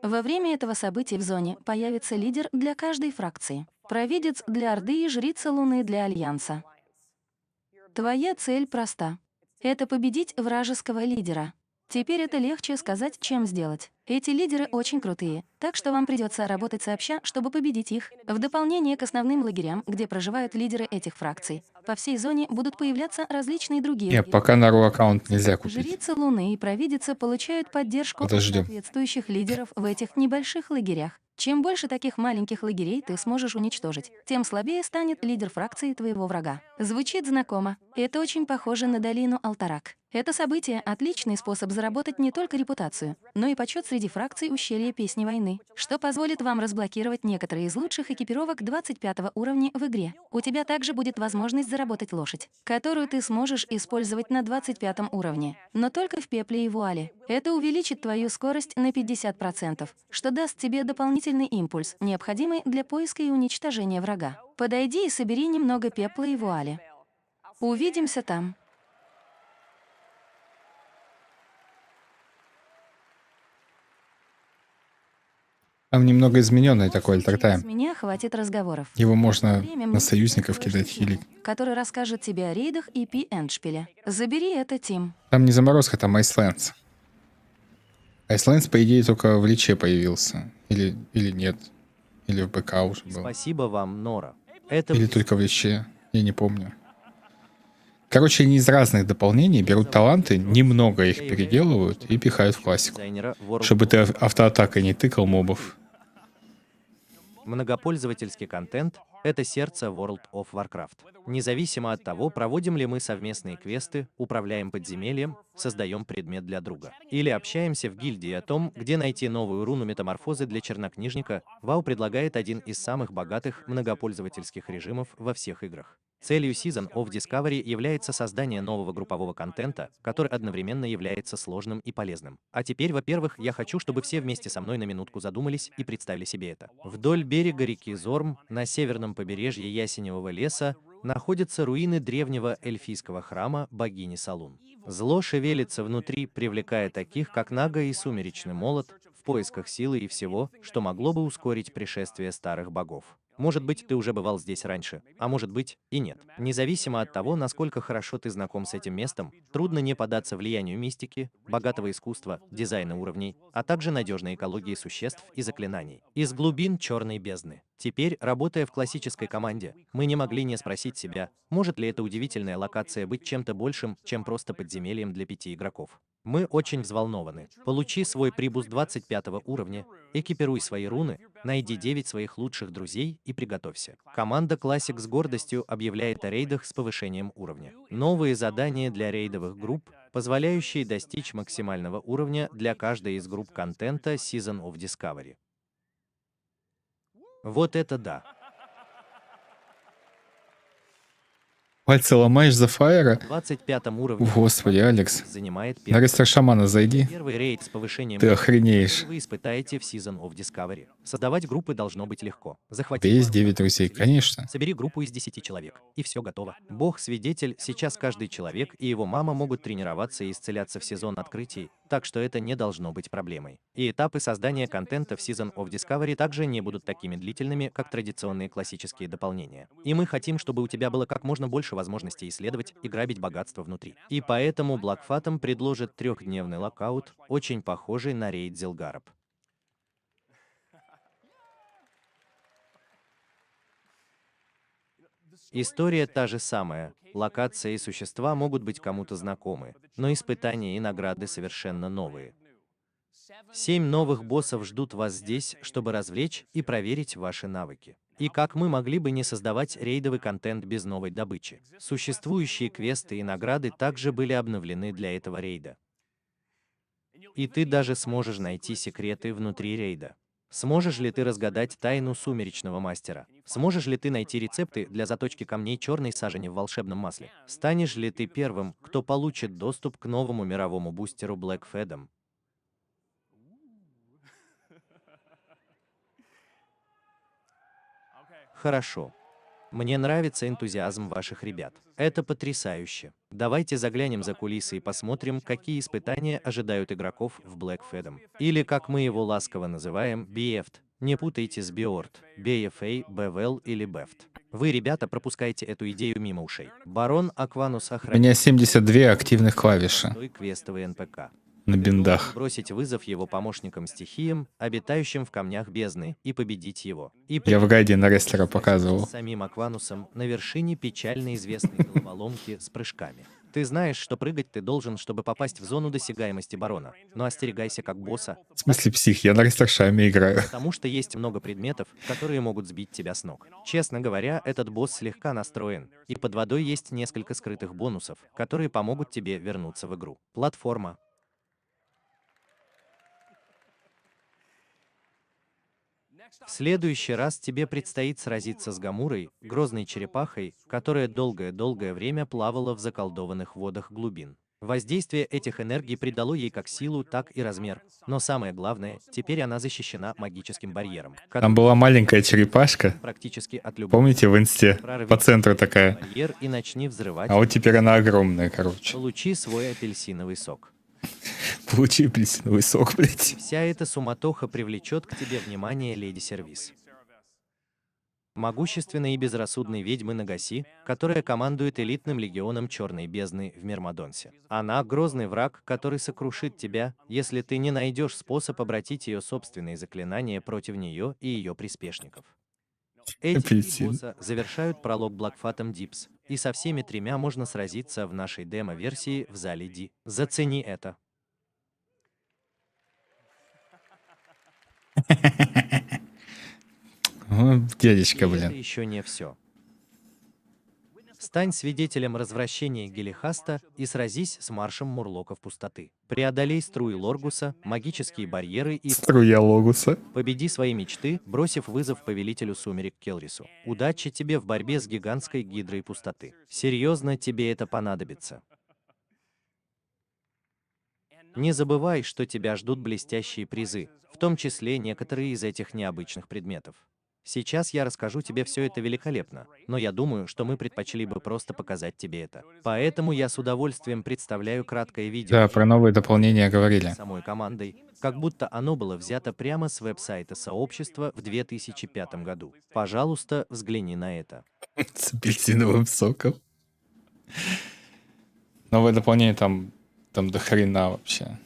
O: Во время этого события в зоне появится лидер для каждой фракции. Провидец для Орды и Жрица Луны для Альянса. Твоя цель проста. Это победить вражеского лидера. Теперь это легче сказать, чем сделать. Эти лидеры очень крутые, так что вам придется работать сообща, чтобы победить их. В дополнение к основным лагерям, где проживают лидеры этих фракций, по всей зоне будут появляться различные другие
A: Нет,
O: лагеря.
A: пока на RU аккаунт нельзя купить.
O: Жрица Луны и Провидица получают поддержку от
A: Подождем.
O: соответствующих лидеров в этих небольших лагерях. Чем больше таких маленьких лагерей ты сможешь уничтожить, тем слабее станет лидер фракции твоего врага. Звучит знакомо. Это очень похоже на долину Алтарак. Это событие — отличный способ заработать не только репутацию, но и почет среди фракций ущелья Песни Войны, что позволит вам разблокировать некоторые из лучших экипировок 25 уровня в игре. У тебя также будет возможность заработать лошадь, которую ты сможешь использовать на 25 уровне, но только в пепле и вуале. Это увеличит твою скорость на 50%, что даст тебе дополнительный импульс, необходимый для поиска и уничтожения врага. Подойди и собери немного пепла и вуали. Увидимся там.
A: Там немного измененный такой альтертайм.
O: С меня хватит разговоров.
A: Его можно
O: Время
A: на
O: мне
A: союзников кидать, хилить.
O: который расскажет тебе о рейдах и пи-эндшпиле. Забери это, Тим.
A: Там не заморозка, там Айсленс. Айсленс, по идее, только в Личе появился. Или нет. Или в БК уже был.
X: Спасибо вам, Нора. Это
A: Или только в Личе. Я не помню. Короче, они из разных дополнений берут таланты, немного их переделывают и пихают в классику. Чтобы ты автоатакой не тыкал мобов.
X: Многопользовательский контент — это сердце World of Warcraft. Независимо от того, проводим ли мы совместные квесты, управляем подземельем, создаем предмет для друга, или общаемся в гильдии о том, где найти новую руну метаморфозы для чернокнижника, WoW предлагает один из самых богатых многопользовательских режимов во всех играх. Целью Season of Discovery является создание нового группового контента, который одновременно является сложным и полезным. А теперь, во-первых, я хочу, чтобы все вместе со мной на минутку задумались и представили себе это. Вдоль берега реки Зорм, на северном побережье Ясеневого леса, находятся руины древнего эльфийского храма богини Салун. Зло шевелится внутри, привлекая таких, как Нага и Сумеречный Молот, в поисках силы и всего, что могло бы ускорить пришествие старых богов. Может быть, ты уже бывал здесь раньше, а может быть и нет. Независимо от того, насколько хорошо ты знаком с этим местом, трудно не поддаться влиянию мистики, богатого искусства, дизайна уровней, а также надежной экологии существ и заклинаний. Из глубин черной бездны. Теперь, работая в классической команде, мы не могли не спросить себя, может ли эта удивительная локация быть чем-то большим, чем просто подземельем для 5 игроков. Мы очень взволнованы. Получи свой прибус 25 уровня, экипируй свои руны, найди 9 своих лучших друзей и приготовься. Команда Classic с гордостью объявляет о рейдах с повышением уровня. Новые задания для рейдовых групп, позволяющие достичь максимального уровня для каждой из групп контента Season of Discovery. Вот это да!
A: Пальцы ломаешь за фаера?
X: 25 уровне.
A: Господи, Алекс.
X: Занимает
A: На рестор шамана зайди.
X: Первый рейд с повышением.
A: Ты охренеешь.
X: Вы испытаете в Season of Discovery. Создавать группы должно быть легко. Захвати.
A: Есть 9 друзей, конечно.
X: Собери группу из 10 человек, и все готово. Бог-свидетель, сейчас каждый человек и его мама могут тренироваться и исцеляться в сезон открытий, так что это не должно быть проблемой. И этапы создания контента в Season of Discovery также не будут такими длительными, как традиционные классические дополнения. И мы хотим, чтобы у тебя было как можно больше возможностей исследовать и грабить богатство внутри. И поэтому Блэкфатом предложит 3-дневный локаут, очень похожий на рейд Зилгараб. История та же самая, локация и существа могут быть кому-то знакомы, но испытания и награды совершенно новые. 7 новых боссов ждут вас здесь, чтобы развлечь и проверить ваши навыки. И как мы могли бы не создавать рейдовый контент без новой добычи? Существующие квесты и награды также были обновлены для этого рейда. И ты даже сможешь найти секреты внутри рейда. Сможешь ли ты разгадать тайну сумеречного мастера? Сможешь ли ты найти рецепты для заточки камней черной сажени в волшебном масле? Станешь ли ты первым, кто получит доступ к новому мировому бустеру Blackfadom? Хорошо. Мне нравится энтузиазм ваших ребят. Это потрясающе. Давайте заглянем за кулисы и посмотрим, какие испытания ожидают игроков в Blackfadom. Или, как мы его ласково называем, BFT. Не путайте с BORD, BFA, BVL или BEFT. Вы, ребята, пропускаете эту идею мимо ушей. Барон Акванус
A: У
X: охраняет...
A: меня 72 активных клавиши
X: Квестовый НПК.
A: на биндах.
X: Бросить вызов его помощникам-стихиям, обитающим в камнях бездны, и победить его. И
A: Я в гайде на рестлера показывал.
X: с самим Акванусом на вершине печально известной головоломки с прыжками. Ты знаешь, что прыгать ты должен, чтобы попасть в зону досягаемости барона, но остерегайся как босса.
A: В смысле псих, я на ресторшаме играю.
X: Потому что есть много предметов, которые могут сбить тебя с ног. Честно говоря, этот босс слегка настроен, и под водой есть несколько скрытых бонусов, которые помогут тебе вернуться в игру. Платформа. В следующий раз тебе предстоит сразиться с Гамурой, грозной черепахой, которая долгое-долгое время плавала в заколдованных водах глубин. Воздействие этих энергий придало ей как силу, так и размер. Но самое главное, теперь она защищена магическим барьером.
A: Там была маленькая черепашка.
X: Практически от любого.
A: Помните в инсте? По центру такая.
X: Барьер и начни взрывать.
A: А вот теперь она огромная, короче.
X: Получи свой апельсиновый сок.
A: Получи апельсиновый сок, блядь.
X: Вся эта суматоха привлечет к тебе внимание леди Сервис. Могущественной и безрассудной ведьмы Нагаси, которая командует элитным легионом Черной Бездны в Мирмадонсе. Она грозный враг, который сокрушит тебя, если ты не найдешь способ обратить ее собственные заклинания против нее и ее приспешников. Эти три босса завершают пролог Blackfadom Deeps, и со всеми тремя можно сразиться в нашей демо-версии в зале D. Зацени это.
A: Дядечка,
X: И это
A: блин.
X: еще не все. Стань свидетелем развращения Гелихаста и сразись с маршем Мурлоков пустоты. Преодолей струи Лоргуса, магические барьеры и...
A: Струя Логуса.
X: Победи свои мечты, бросив вызов повелителю сумерек Келрису. Удачи тебе в борьбе с гигантской гидрой пустоты. Серьезно, тебе это понадобится. Не забывай, что тебя ждут блестящие призы, в том числе некоторые из этих необычных предметов. Сейчас я расскажу тебе все это великолепно, но я думаю, что мы предпочли бы просто показать тебе это. Поэтому я с удовольствием представляю краткое видео.
A: Да, про новые дополнения говорили.
X: Самой командой, как будто оно было взято прямо с веб-сайта сообщества в 2005 году. Пожалуйста, взгляни на это.
A: С апельсиновым соком. Новое дополнение там до хрена вообще.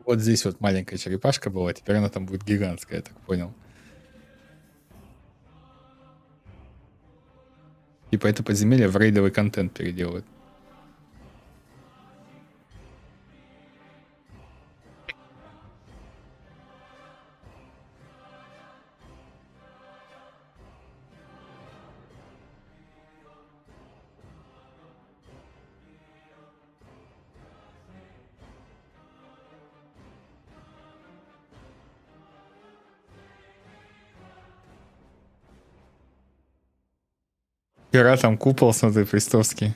A: Вот здесь вот маленькая черепашка была, теперь она там будет гигантская, я так понял. Типа это подземелье в рейдовый контент переделывают. Хера там купол, смотри, престовский.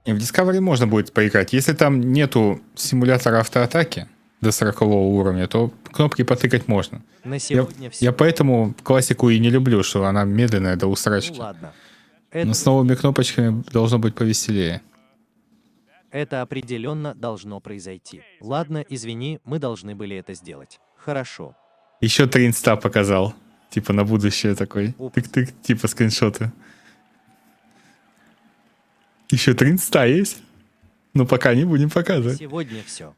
A: И в Discovery можно будет поиграть. Если там нету симулятора автоатаки до 40 уровня, то кнопки потыкать можно.
X: На сегодня все.
A: Я поэтому классику и не люблю, что она медленная до усрачки.
X: Ну ладно.
A: Но с новыми кнопочками должно быть повеселее.
X: Это определенно должно произойти. Ладно, извини, мы должны были это сделать. Хорошо.
A: Еще 3 инста показал. Типа на будущее такой. Тык-тык, типа скриншоты. Еще 3 инста есть? Но пока не будем показывать.
X: Сегодня все.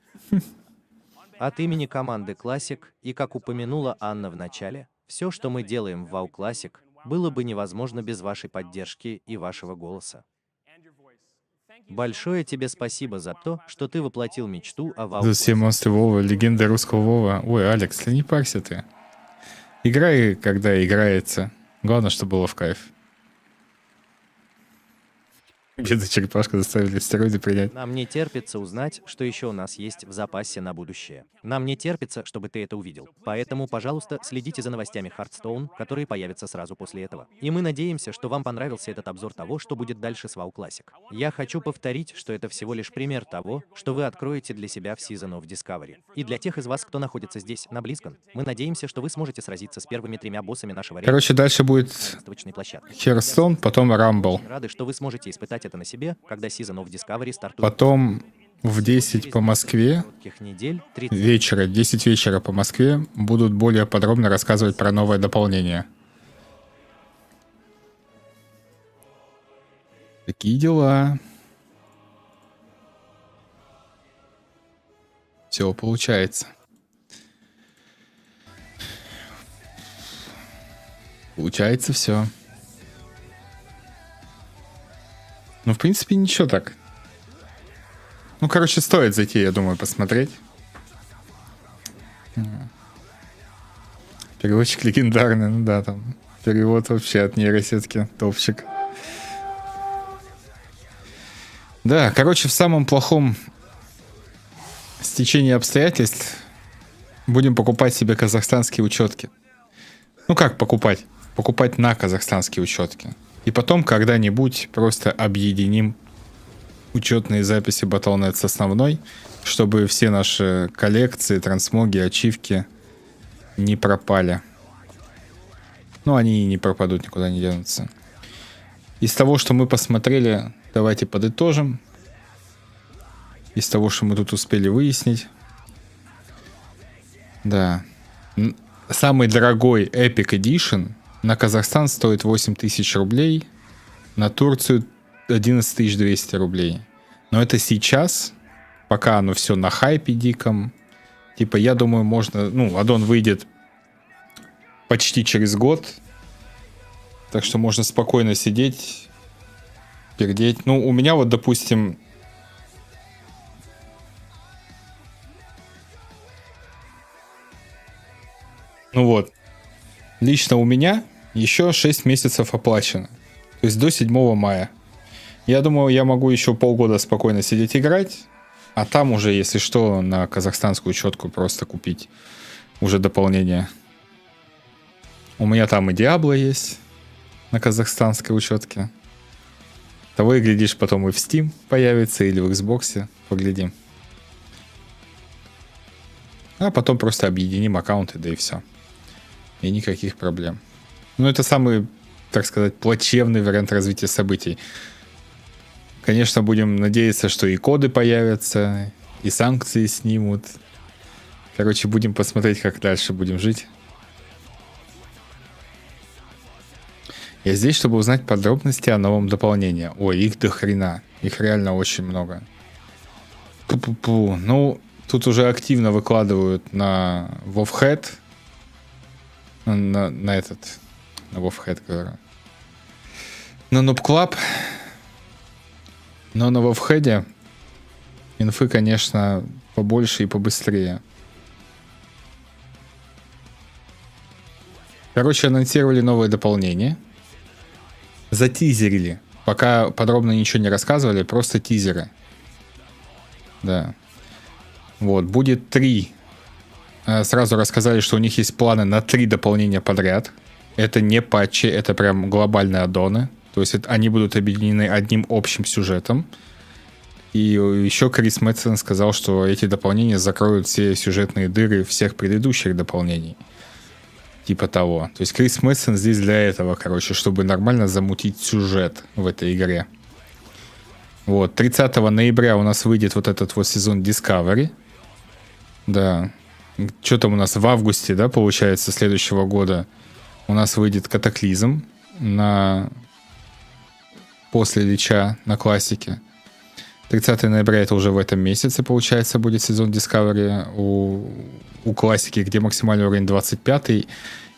X: От имени команды Classic и, как упомянула Анна в начале, все, что мы делаем в WoW Classic, было бы невозможно без вашей поддержки и вашего голоса. Большое тебе спасибо за то, что ты воплотил мечту о WoW.
A: За все монстры Вова, легенда русского Вова. Ой, Алекс, не парься ты. Играй, когда играется. Главное, чтобы было в кайф. Бедную черепашку заставили стероиды принять.
X: Нам не терпится узнать, что еще у нас есть в запасе на будущее. Нам не терпится, чтобы ты это увидел. Поэтому, пожалуйста, следите за новостями Hearthstone, которые появятся сразу после этого. И мы надеемся, что вам понравился этот обзор того, что будет дальше с WoW Classic. Я хочу повторить, что это всего лишь пример того, что вы откроете для себя в Season of Discovery. И для тех из вас, кто находится здесь, на BlizzCon, мы надеемся, что вы сможете сразиться с первыми 3 боссами нашего рейда.
A: Короче, дальше будет Hearthstone, потом Rumble.
X: Рады, что вы сможете испытать это на себе, когда Season of Discovery стартует.
A: Потом в 10 по Москве вечера, 10 вечера по Москве будут более подробно рассказывать про новое дополнение. Такие дела. Все получается. Получается все. Ну, в принципе, ничего так. Ну, короче, стоит зайти, я думаю, посмотреть. Переводчик легендарный, ну да, там. Перевод вообще от нейросетки, топчик. Да, короче, в самом плохом стечении обстоятельств будем покупать себе казахстанские учетки. Ну, как покупать? Покупать на казахстанские учетки. И потом когда-нибудь просто объединим учетные записи Battle.net с основной, чтобы все наши коллекции, трансмоги, ачивки не пропали. Ну, они и не пропадут, никуда не денутся. Из того, что мы посмотрели, давайте подытожим. Из того, что мы тут успели выяснить. Да. Самый дорогой Epic Edition на Казахстан стоит 8000 рублей. На Турцию 11 200 рублей. Но это сейчас, пока оно все на хайпе диком. Типа, я думаю, можно... Ну, аддон выйдет почти через год. Так что можно спокойно сидеть, пердеть. Ну, у меня вот, допустим... Ну вот. Лично у меня еще 6 месяцев оплачено. То есть до 7 мая. Я думаю, я могу еще полгода спокойно сидеть играть. А там уже, если что, на казахстанскую учетку просто купить уже дополнение. У меня там и Diablo есть на казахстанской учетке. Того и глядишь, потом и в Steam появится, или в Xbox. Поглядим. А потом просто объединим аккаунты, да и все. И никаких проблем. Ну, это самый, так сказать, плачевный вариант развития событий. Конечно, будем надеяться, что и коды появятся, и санкции снимут. Короче, будем посмотреть, как дальше будем жить. Я здесь, чтобы узнать подробности о новом дополнении. Ой, их до хрена. Их реально очень много. Пу-пу-пу. Ну, тут уже активно выкладывают на WoWhead. На WoWhead, говорю. На Noob Club. Но на WoWhead инфы, конечно, побольше и побыстрее. Короче, анонсировали новое дополнение. Затизерили. Пока подробно ничего не рассказывали, просто тизеры. Да. Вот, будет 3. Сразу рассказали, что у них есть планы на 3 дополнения подряд. Это не патчи, это прям глобальные аддоны. То есть они будут объединены одним общим сюжетом. И еще Крис Мэтсон сказал, что эти дополнения закроют все сюжетные дыры всех предыдущих дополнений. Типа того. То есть Крис Мэтсон здесь для этого, короче, чтобы нормально замутить сюжет в этой игре. Вот. 30 ноября у нас выйдет вот этот вот сезон Discovery. Да. Что там у нас в августе, да, получается, следующего года у нас выйдет Катаклизм после Лича на классике. 30 ноября это уже в этом месяце, получается, будет сезон Discovery у классики, где максимальный уровень 25,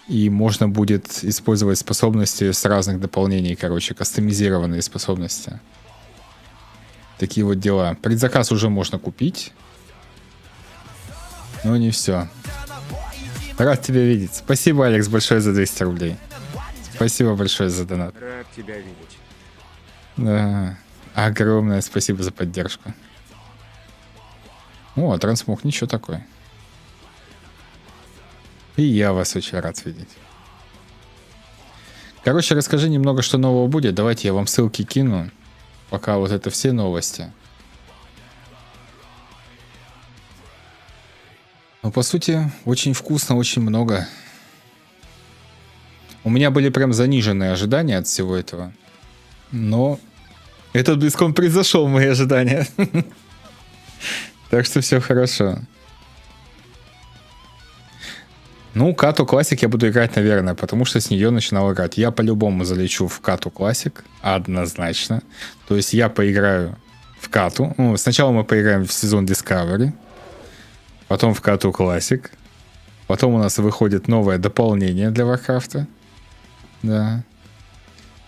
A: и можно будет использовать способности с разных дополнений, короче, кастомизированные способности. Такие вот дела. Предзаказ уже можно купить, но не все. Рад тебя видеть. Спасибо, Алекс, большое за 200 рублей. Спасибо большое за донат.
H: Рад тебя видеть.
A: Да. Огромное спасибо за поддержку. О, трансмог, ничего такое. И я вас очень рад видеть. Короче, расскажи немного, что нового будет. Давайте я вам ссылки кину. Пока вот это все новости. Ну, по сути, очень вкусно, очень много. У меня были прям заниженные ожидания от всего этого. Но этот BlizzCon превзошел мои ожидания. Так что все хорошо. Ну, Кату Классик я буду играть, наверное, потому что с нее начинал играть. Я по-любому залечу в Кату Классик, однозначно. То есть я поиграю в Кату. Ну, сначала мы поиграем в сезон Discovery, потом в Кату Классик. Потом у нас выходит новое дополнение для Варкрафта. Да.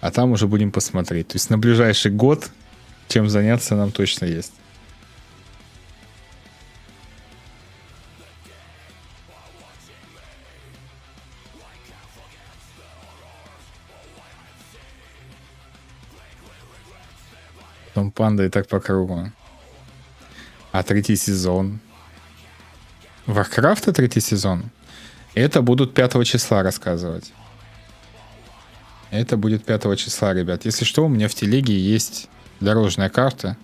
A: А там уже будем посмотреть. То есть на ближайший год чем заняться нам точно есть. Том Панда и так по кругу. А 3-й сезон? Варкрафта 3-й сезон? Это будут 5 числа рассказывать. Это будет 5 числа, ребят. Если что, у меня в телеге есть дорожная карта.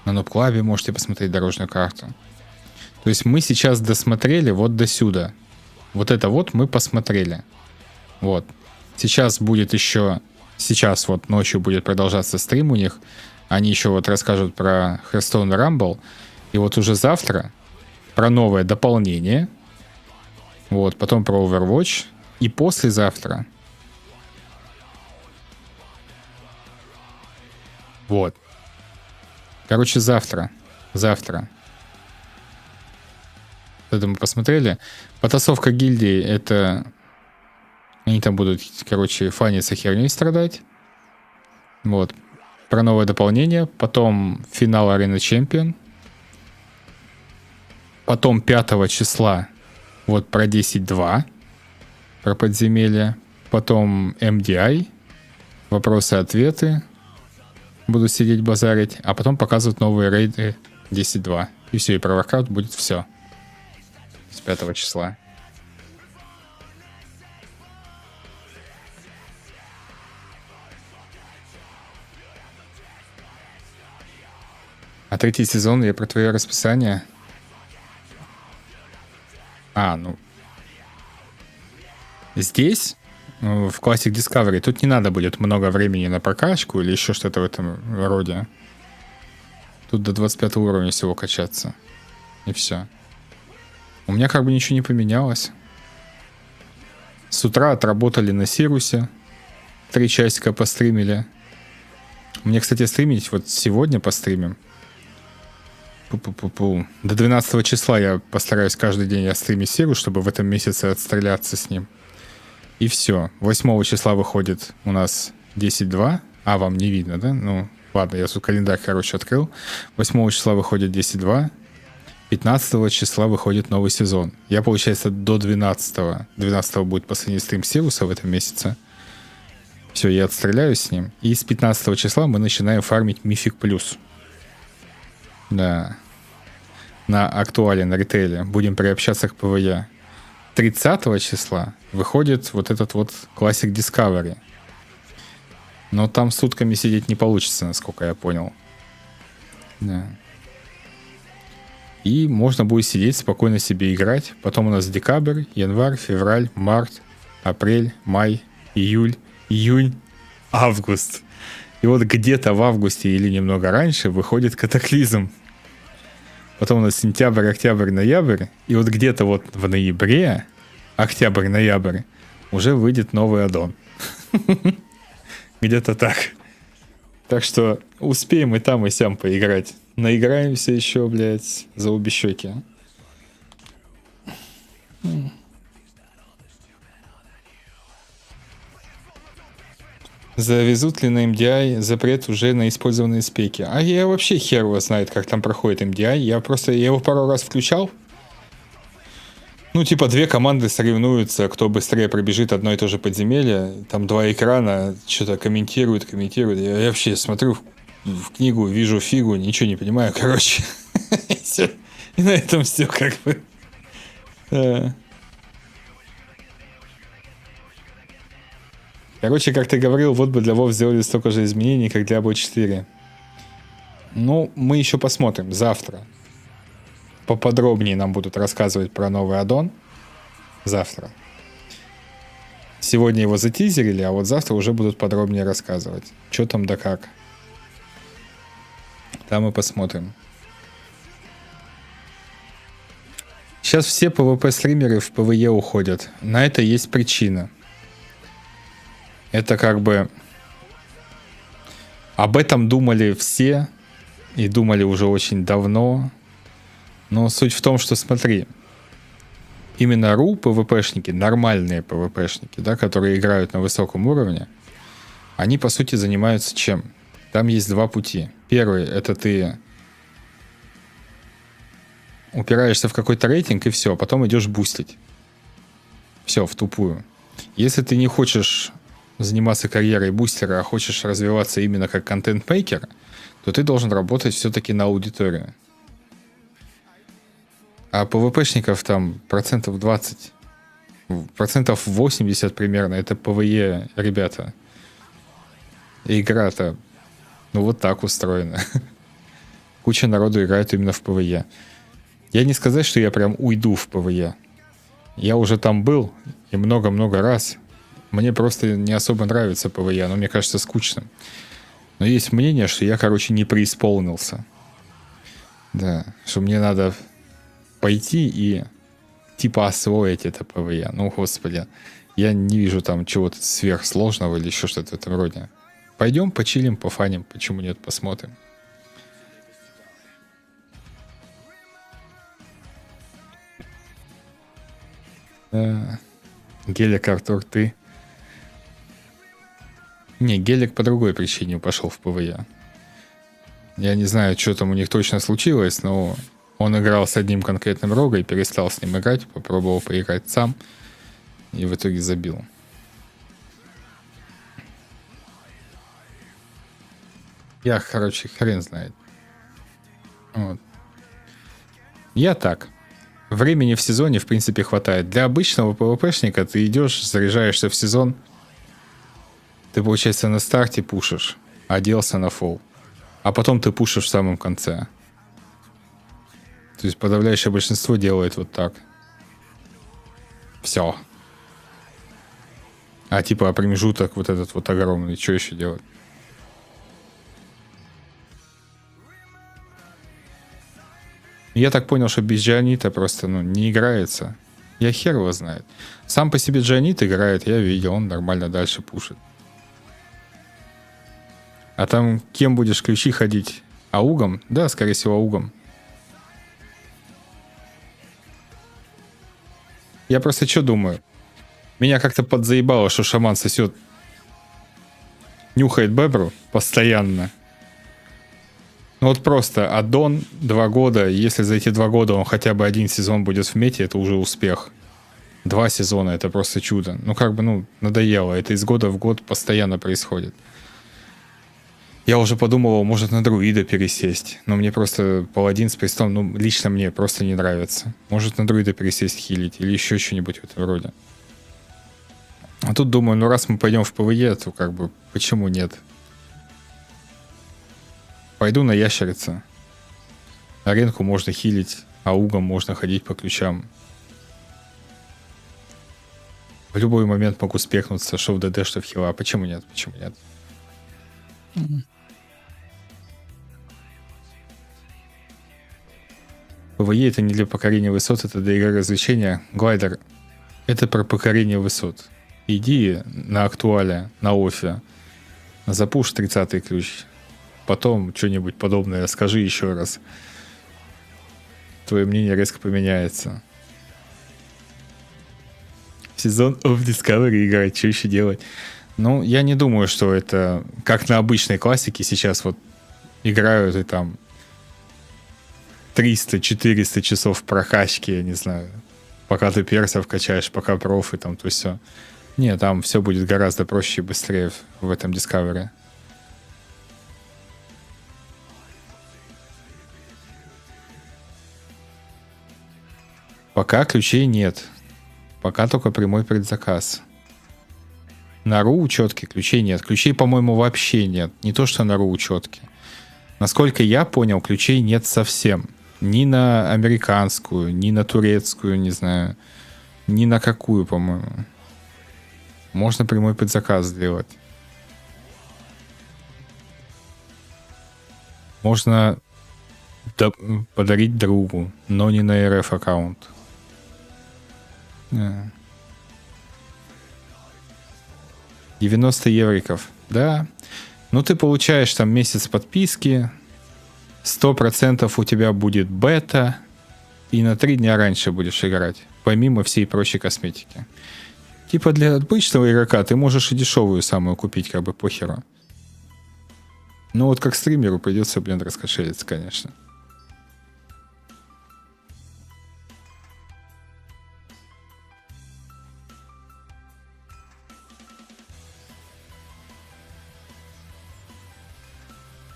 A: На Noob Club можете посмотреть дорожную карту. То есть мы сейчас досмотрели вот до сюда. Вот это вот мы посмотрели. Вот. Сейчас будет еще... Сейчас вот ночью будет продолжаться стрим у них. Они еще вот расскажут про Hearthstone Rumble. И вот уже завтра про новое дополнение. Вот. Потом про Overwatch. И послезавтра Вот. Короче, завтра. Это мы посмотрели. Потасовка гильдии, это... Они там будут, короче, фаниться, херней страдать. Вот. Про новое дополнение. Потом финал Арены Чемпион. Потом 5 числа вот про 10.2. Про подземелье. Потом MDI. Вопросы-ответы. Буду сидеть базарить. А потом показывают новые рейды 10.2. И все, и про воркаут будет все. С 5 числа. А 3-й сезон, я про твое расписание. Ну. Здесь, в Classic Discovery, тут не надо будет много времени на прокачку или еще что-то в этом роде. Тут до 25 уровня всего качаться. И все. У меня как бы ничего не поменялось. С утра отработали на Сирусе. 3 часика постримили. Мне, кстати, стримить вот сегодня постримим. До 12 числа я постараюсь каждый день остримить Сиру, чтобы в этом месяце отстреляться с ним. И все. 8 числа выходит у нас 10.2. Вам не видно, да? Ну, ладно, я тут календарь, короче, открыл. 8 числа выходит 10.2. 15 числа выходит новый сезон. Я, получается, до 12. 12 будет последний стрим Сируса в этом месяце. Все, я отстреляюсь с ним. И с 15 числа мы начинаем фармить Мифик Плюс. Да. На АКТУАЛе, на ритейле. Будем приобщаться к ПВЕ. 30 числа выходит вот этот вот Classic Discovery. Но там сутками сидеть не получится, насколько я понял. Да. И можно будет сидеть, спокойно себе играть. Потом у нас декабрь, январь, февраль, март, апрель, май, июль, июнь, август. И вот где-то в августе или немного раньше выходит Катаклизм. Потом у нас сентябрь, октябрь, ноябрь. И вот где-то вот в ноябре, октябрь-ноябрь, уже выйдет новый аддон. Где-то так. Так что успеем и там, и сям поиграть. Наиграемся еще, блядь, за обе щеки. Завезут ли на MDI запрет уже на использованные спеки? А я вообще хер его знает, как там проходит MDI. Я его пару раз включал. Ну, типа, 2 команды соревнуются, кто быстрее пробежит одно и то же подземелье. Там 2 экрана, что-то комментируют. Я вообще смотрю в книгу, вижу фигу, ничего не понимаю, короче. И на этом все как бы. Короче, как ты говорил, вот бы для WoW сделали столько же изменений, как для Diablo 4. Ну, мы еще посмотрим завтра. Поподробнее нам будут рассказывать про новый аддон. Завтра. Сегодня его затизерили, а вот завтра уже будут подробнее рассказывать. Что там да как. Там мы посмотрим. Сейчас все PvP-стримеры в ПВЕ уходят. На это есть причина. Это как бы... Об этом думали все. И думали уже очень давно. Но суть в том, что смотри. Именно РУ ПВПшники, нормальные ПВПшники, да, которые играют на высоком уровне, они по сути занимаются чем? Там есть 2 пути. Первый — это ты упираешься в какой-то рейтинг и все, потом идешь бустить. Все, в тупую. Если ты не хочешь заниматься карьерой бустера, а хочешь развиваться именно как контент-мейкер, то ты должен работать все-таки на аудиторию. А ПВПшников там 20%, 80% примерно, это ПВЕ ребята. И игра-то, ну, вот так устроена. Куча народу играет именно в ПВЕ. Я не сказать, что я прям уйду в ПВЕ. Я уже там был, и много-много раз. Мне просто не особо нравится ПВЕ, оно мне кажется скучным. Но есть мнение, что я, короче, не преисполнился. Да, что мне надо пойти и типа освоить это ПВЕ. Ну, господи, я не вижу там чего-то сверхсложного или еще что-то в этом роде. Пойдем почилим, пофаним. Почему нет, посмотрим. Гелик, Артур, ты? Не, Гелик по другой причине пошел в ПВЕ. Я не знаю, что там у них точно случилось, но он играл с одним конкретным рогой, перестал с ним играть, попробовал поиграть сам и в итоге забил. Я, короче, хрен знает. Вот. Я так. Времени в сезоне, в принципе, хватает. Для обычного ПВПшника ты идешь, заряжаешься в сезон, ты, получается, на старте пушишь, оделся на фол, а потом ты пушишь в самом конце. То есть подавляющее большинство делает вот так. Все. А типа промежуток вот этот вот огромный, что еще делать? Я так понял, что без Джионита просто не играется. Я хер его знает. Сам по себе Джионит играет, я видел, он нормально дальше пушит. А там кем будешь ключи ходить? Аугом? Да, скорее всего, аугом. Я просто что думаю? Меня как-то подзаебало, что шаман сосет, нюхает бебру постоянно. Ну вот просто аддон 2 года, если за эти 2 года он хотя бы 1 сезон будет в мете, это уже успех. 2 сезона, это просто чудо. Ну как бы, надоело, это из года в год постоянно происходит. Я уже подумал, может на друида пересесть, но мне просто паладин с престом, лично мне просто не нравится. Может на друида пересесть хилить или еще что-нибудь в этом роде. А тут думаю, раз мы пойдем в ПВЕ, то как бы, почему нет? Пойду на ящерица. Аренку можно хилить, аугом можно ходить по ключам. В любой момент могу спекнуться, что в ДД, что в хила. Почему нет? Почему нет? ПВЕ это не для покорения высот, это для игры развлечения. Глайдер это про покорение высот. Иди на актуале, на офе, запуш 30-й ключ. Потом что-нибудь подобное скажи еще раз. Твое мнение резко поменяется. Сезон of Discovery играть, что еще делать? Я не думаю, что это как на обычной классике сейчас вот играют и там 300-400 часов в прокачке, я не знаю, пока ты персов качаешь, пока профы там, то все. Не, там все будет гораздо проще и быстрее в этом Discovery. Пока ключей нет. Пока только прямой предзаказ. На РУ учетке ключей нет. Ключей, по-моему, вообще нет. Не то, что на РУ учетке. Насколько я понял, ключей нет совсем. Ни на американскую, ни на турецкую, не знаю. Ни на какую, по-моему. Можно прямой предзаказ сделать. Можно подарить другу, но не на РФ аккаунт. 90 евриков, да. Ты получаешь там месяц подписки, 100% у тебя будет бета, и на 3 дня раньше будешь играть, помимо всей прочей косметики. Типа для обычного игрока ты можешь и дешевую самую купить, как бы похеру. Вот как стримеру придется, раскошелиться, конечно.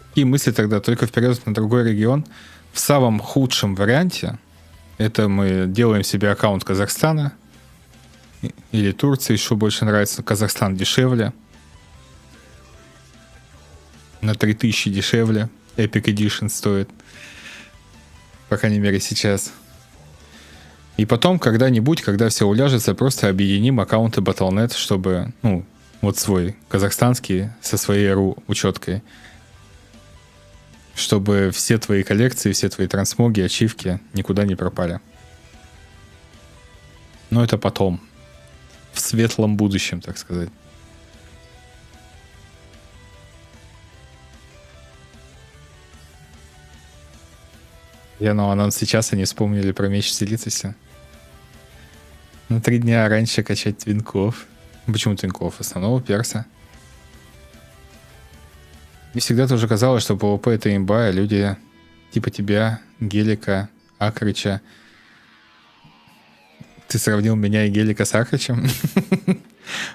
A: Какие мысли тогда? Только вперед на другой регион. В самом худшем варианте это мы делаем себе аккаунт Казахстана или Турции, что больше нравится. Казахстан дешевле. На 3000 дешевле. Epic Edition стоит. По крайней мере сейчас. И потом когда-нибудь, когда все уляжется, просто объединим аккаунты Battle.net, чтобы, вот свой казахстанский со своей РУ учеткой. Чтобы все твои коллекции, все твои трансмоги, ачивки никуда не пропали. Но это потом. В светлом будущем, так сказать. глянул анонс сейчас, они вспомнили про меч Селитоса. На 3 дня раньше качать твинков. Почему твинков? Основного перса. Мне всегда тоже казалось, что PvP это имба, и люди типа тебя, Гелика, Акрича. Ты сравнил меня и Гелика с Акричем?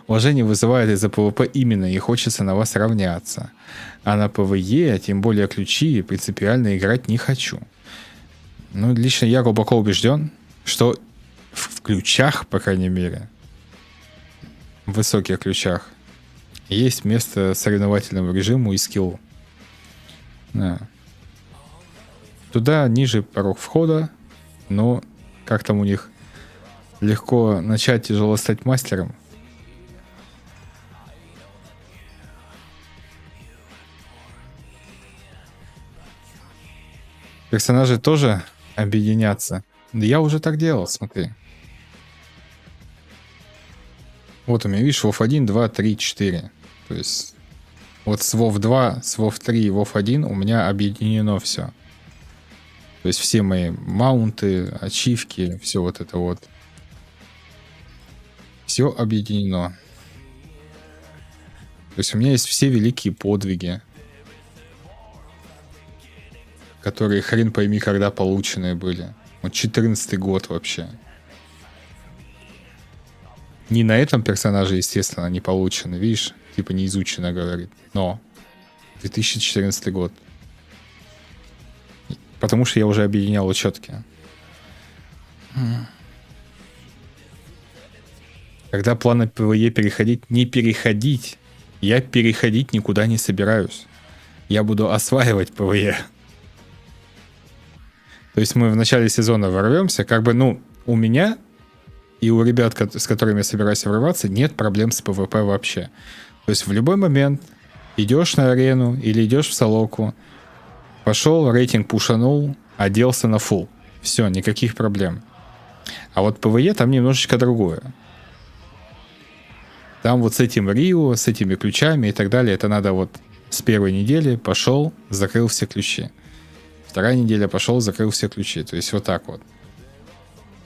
A: Уважение вызывает из-за PvP именно, и хочется на вас равняться. А на PvE, тем более ключи, принципиально играть не хочу. Ну, лично я глубоко убежден, что в ключах, по крайней мере, в высоких ключах, есть место соревновательному режиму и скиллу. Да. Туда ниже порог входа, но как там у них легко начать, тяжело стать мастером. Персонажи тоже объединятся. Да я уже так делал, смотри. Вот у меня, видишь, WoW 1, 2, 3, 4. То есть вот с WoW 2, с WoW 3 и WoW 1 у меня объединено все. То есть все мои маунты, ачивки, все вот это вот. Все объединено. То есть у меня есть все великие подвиги, которые хрен пойми когда полученные были. Вот 14-й год вообще. Не на этом персонаже, естественно, не получены, видишь? Типа не изучено, говорит. Но 2014 год. Потому что я уже объединял учетки. Когда планы PvE переходить, не переходить. Я переходить никуда не собираюсь. Я буду осваивать PvE. То есть мы в начале сезона ворвемся, как бы, ну, у меня и у ребят, с которыми я собираюсь врываться, нет проблем с PvP вообще. То есть в любой момент идешь на арену или идешь в СОЛОQ, пошел, рейтинг пушанул, оделся на фулл. Все, никаких проблем. А вот PvE там немножечко другое. Там вот с этим Рио, с этими ключами и так далее, это надо вот с первой недели пошел, закрыл все ключи. Вторая неделя пошел, закрыл все ключи. То есть вот так вот.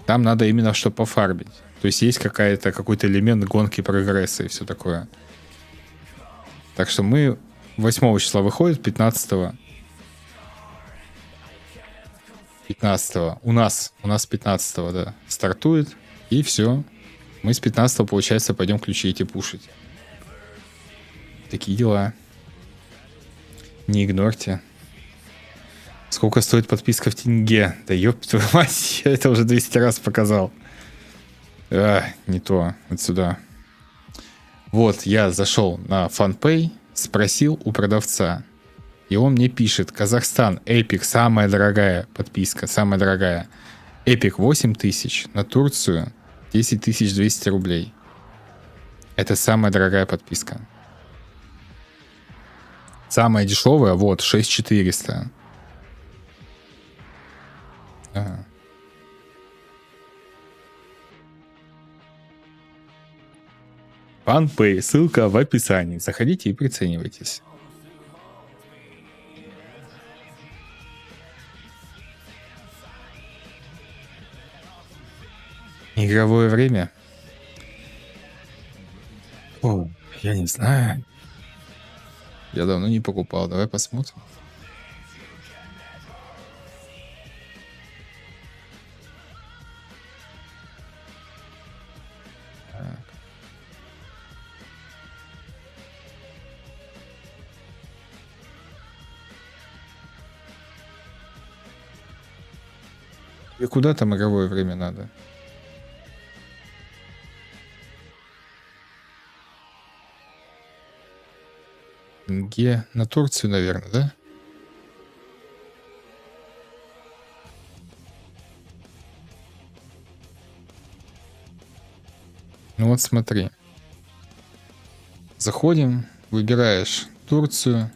A: Там надо именно что пофармить. То есть есть какой-то элемент гонки прогресса и все такое. Так что мы 8 числа выходит, 15 у нас 15 да, стартует, и все. Мы с 15 получается, пойдем ключи эти пушить. Такие дела. Не игнорьте. Сколько стоит подписка в тенге? Да ёб твою мать, я это уже 200 раз показал. Не то, вот сюда. Вот, я зашел на FunPay, спросил у продавца. И он мне пишет: Казахстан, Epic, самая дорогая подписка, самая дорогая. Epic 8000, на Турцию 10 200 рублей. Это самая дорогая подписка. Самая дешевая, вот, 6400. Ага. FunPay, ссылка в описании. Заходите и приценивайтесь. Игровое время? О, я не знаю. Я давно не покупал. Давай посмотрим. Так. И куда там игровое время надо? Тенге на Турцию, наверное, да? Ну вот смотри. Заходим, выбираешь Турцию.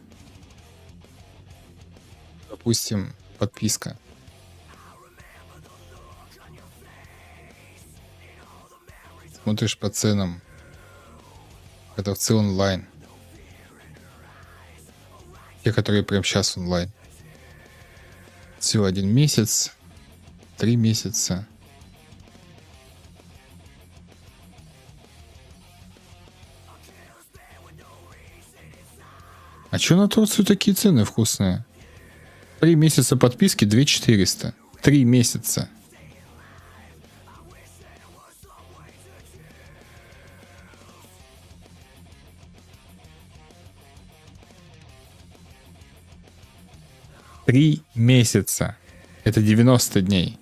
A: Допустим, подписка. Смотришь по ценам. Продавцы онлайн. Те, которые прямо сейчас онлайн. Все, 1 месяц. 3 месяца. А чё на Турцию такие цены вкусные? 3 месяца подписки 2400. 3 месяца. Три месяца. Это 90 дней.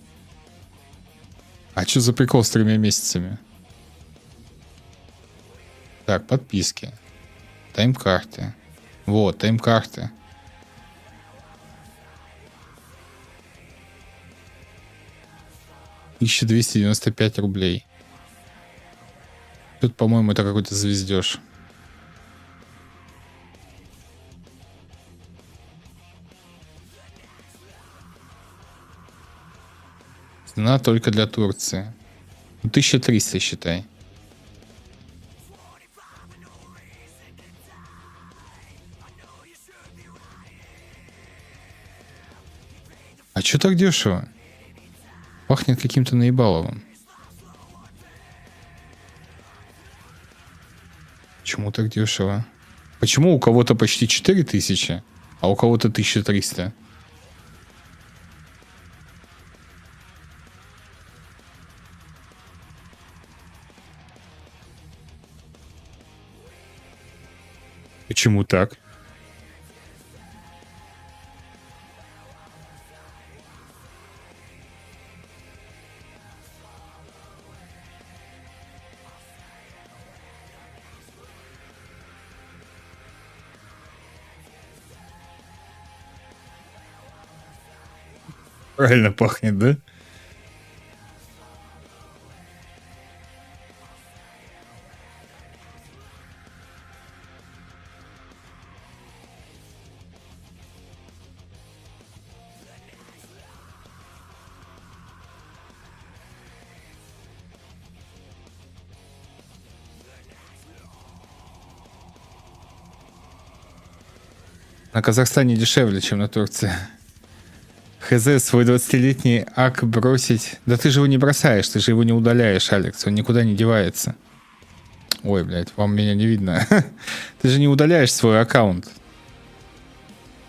A: А что за прикол с 3 месяцами? Так, подписки. Тайм-карты. Вот, тайм-карты. $1295. Тут, по-моему, это какой-то звездеж. Цена только для Турции. 1300, считай. А чё так дешево? Пахнет каким-то наебаловым. Почему так дешево? Почему у кого-то почти 4000, а у кого-то 1300? Почему так? Правильно пахнет, да? На Казахстане дешевле, чем на Турции. ХЗ, свой 20-летний ак бросить. Да ты же его не бросаешь, ты же его не удаляешь, Алекс. Он никуда не девается. Ой, блядь, вам меня не видно. Ты же не удаляешь свой аккаунт.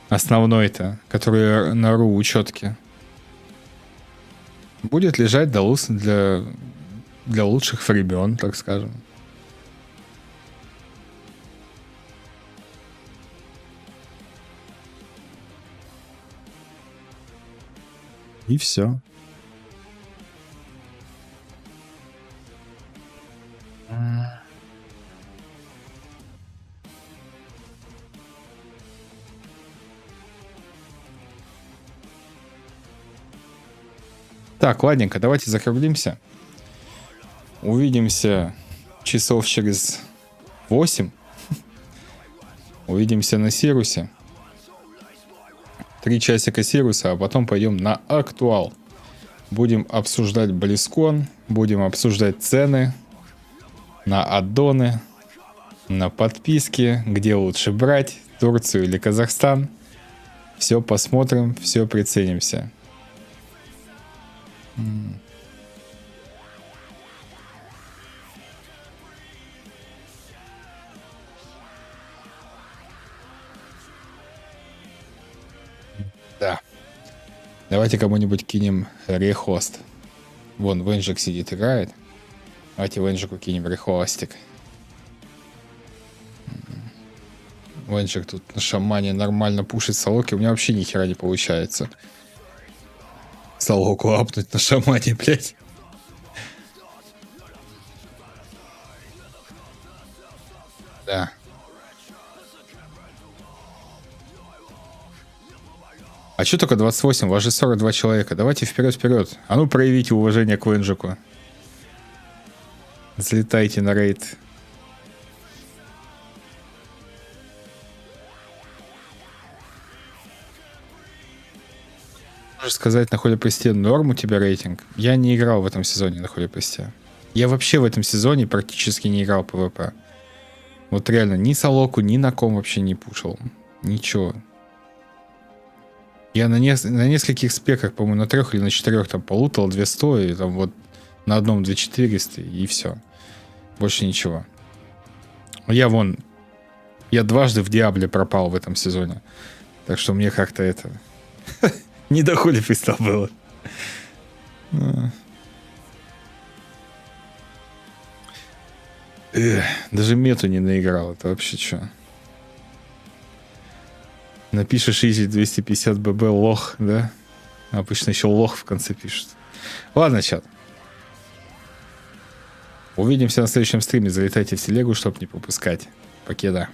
A: Основной-то, который на ру учетке. Будет лежать для лучших времен, так скажем. И все. Так, ладненько, давайте закруглимся. Увидимся часов через 8. Увидимся на Сирусе. 3 часика Сируса, а потом пойдем на АКТУАЛ. Будем обсуждать БЛИЗКОН, будем обсуждать цены на аддоны, на подписки, где лучше брать, Турцию или Казахстан. Все посмотрим, все приценимся. Да. Давайте кому-нибудь кинем рехост. Вон, Венжик сидит, играет. Давайте Венжику кинем рехостик. Венжик тут на шамане нормально пушит СОЛОQ. У меня вообще ни хера не получается. СОЛОQ апнуть на шамане, блядь. Да. А что только 28? У вас же 42 человека. Давайте вперед-вперед. А ну проявите уважение к Венжику. Взлетайте на рейд. Можешь сказать, на холипосте норм у тебя рейтинг? Я не играл в этом сезоне на холипосте. Я вообще в этом сезоне практически не играл ПВП. Вот реально, ни СОЛОQ, ни на ком вообще не пушил. Ничего. Я на нескольких спеках, по-моему, на 3 или на 4 там полутал 200, и там вот на одном 2400, и все. Больше ничего. Я дважды в Диабле пропал в этом сезоне. Так что мне как-то это... не до хули пристал было. Даже мету не наиграл. Это вообще что? Напишешь изи 250 ББ лох, да? Обычно еще лох в конце пишут. Ладно, чат. Увидимся на следующем стриме. Залетайте в телегу, чтобы не пропускать. Покеда.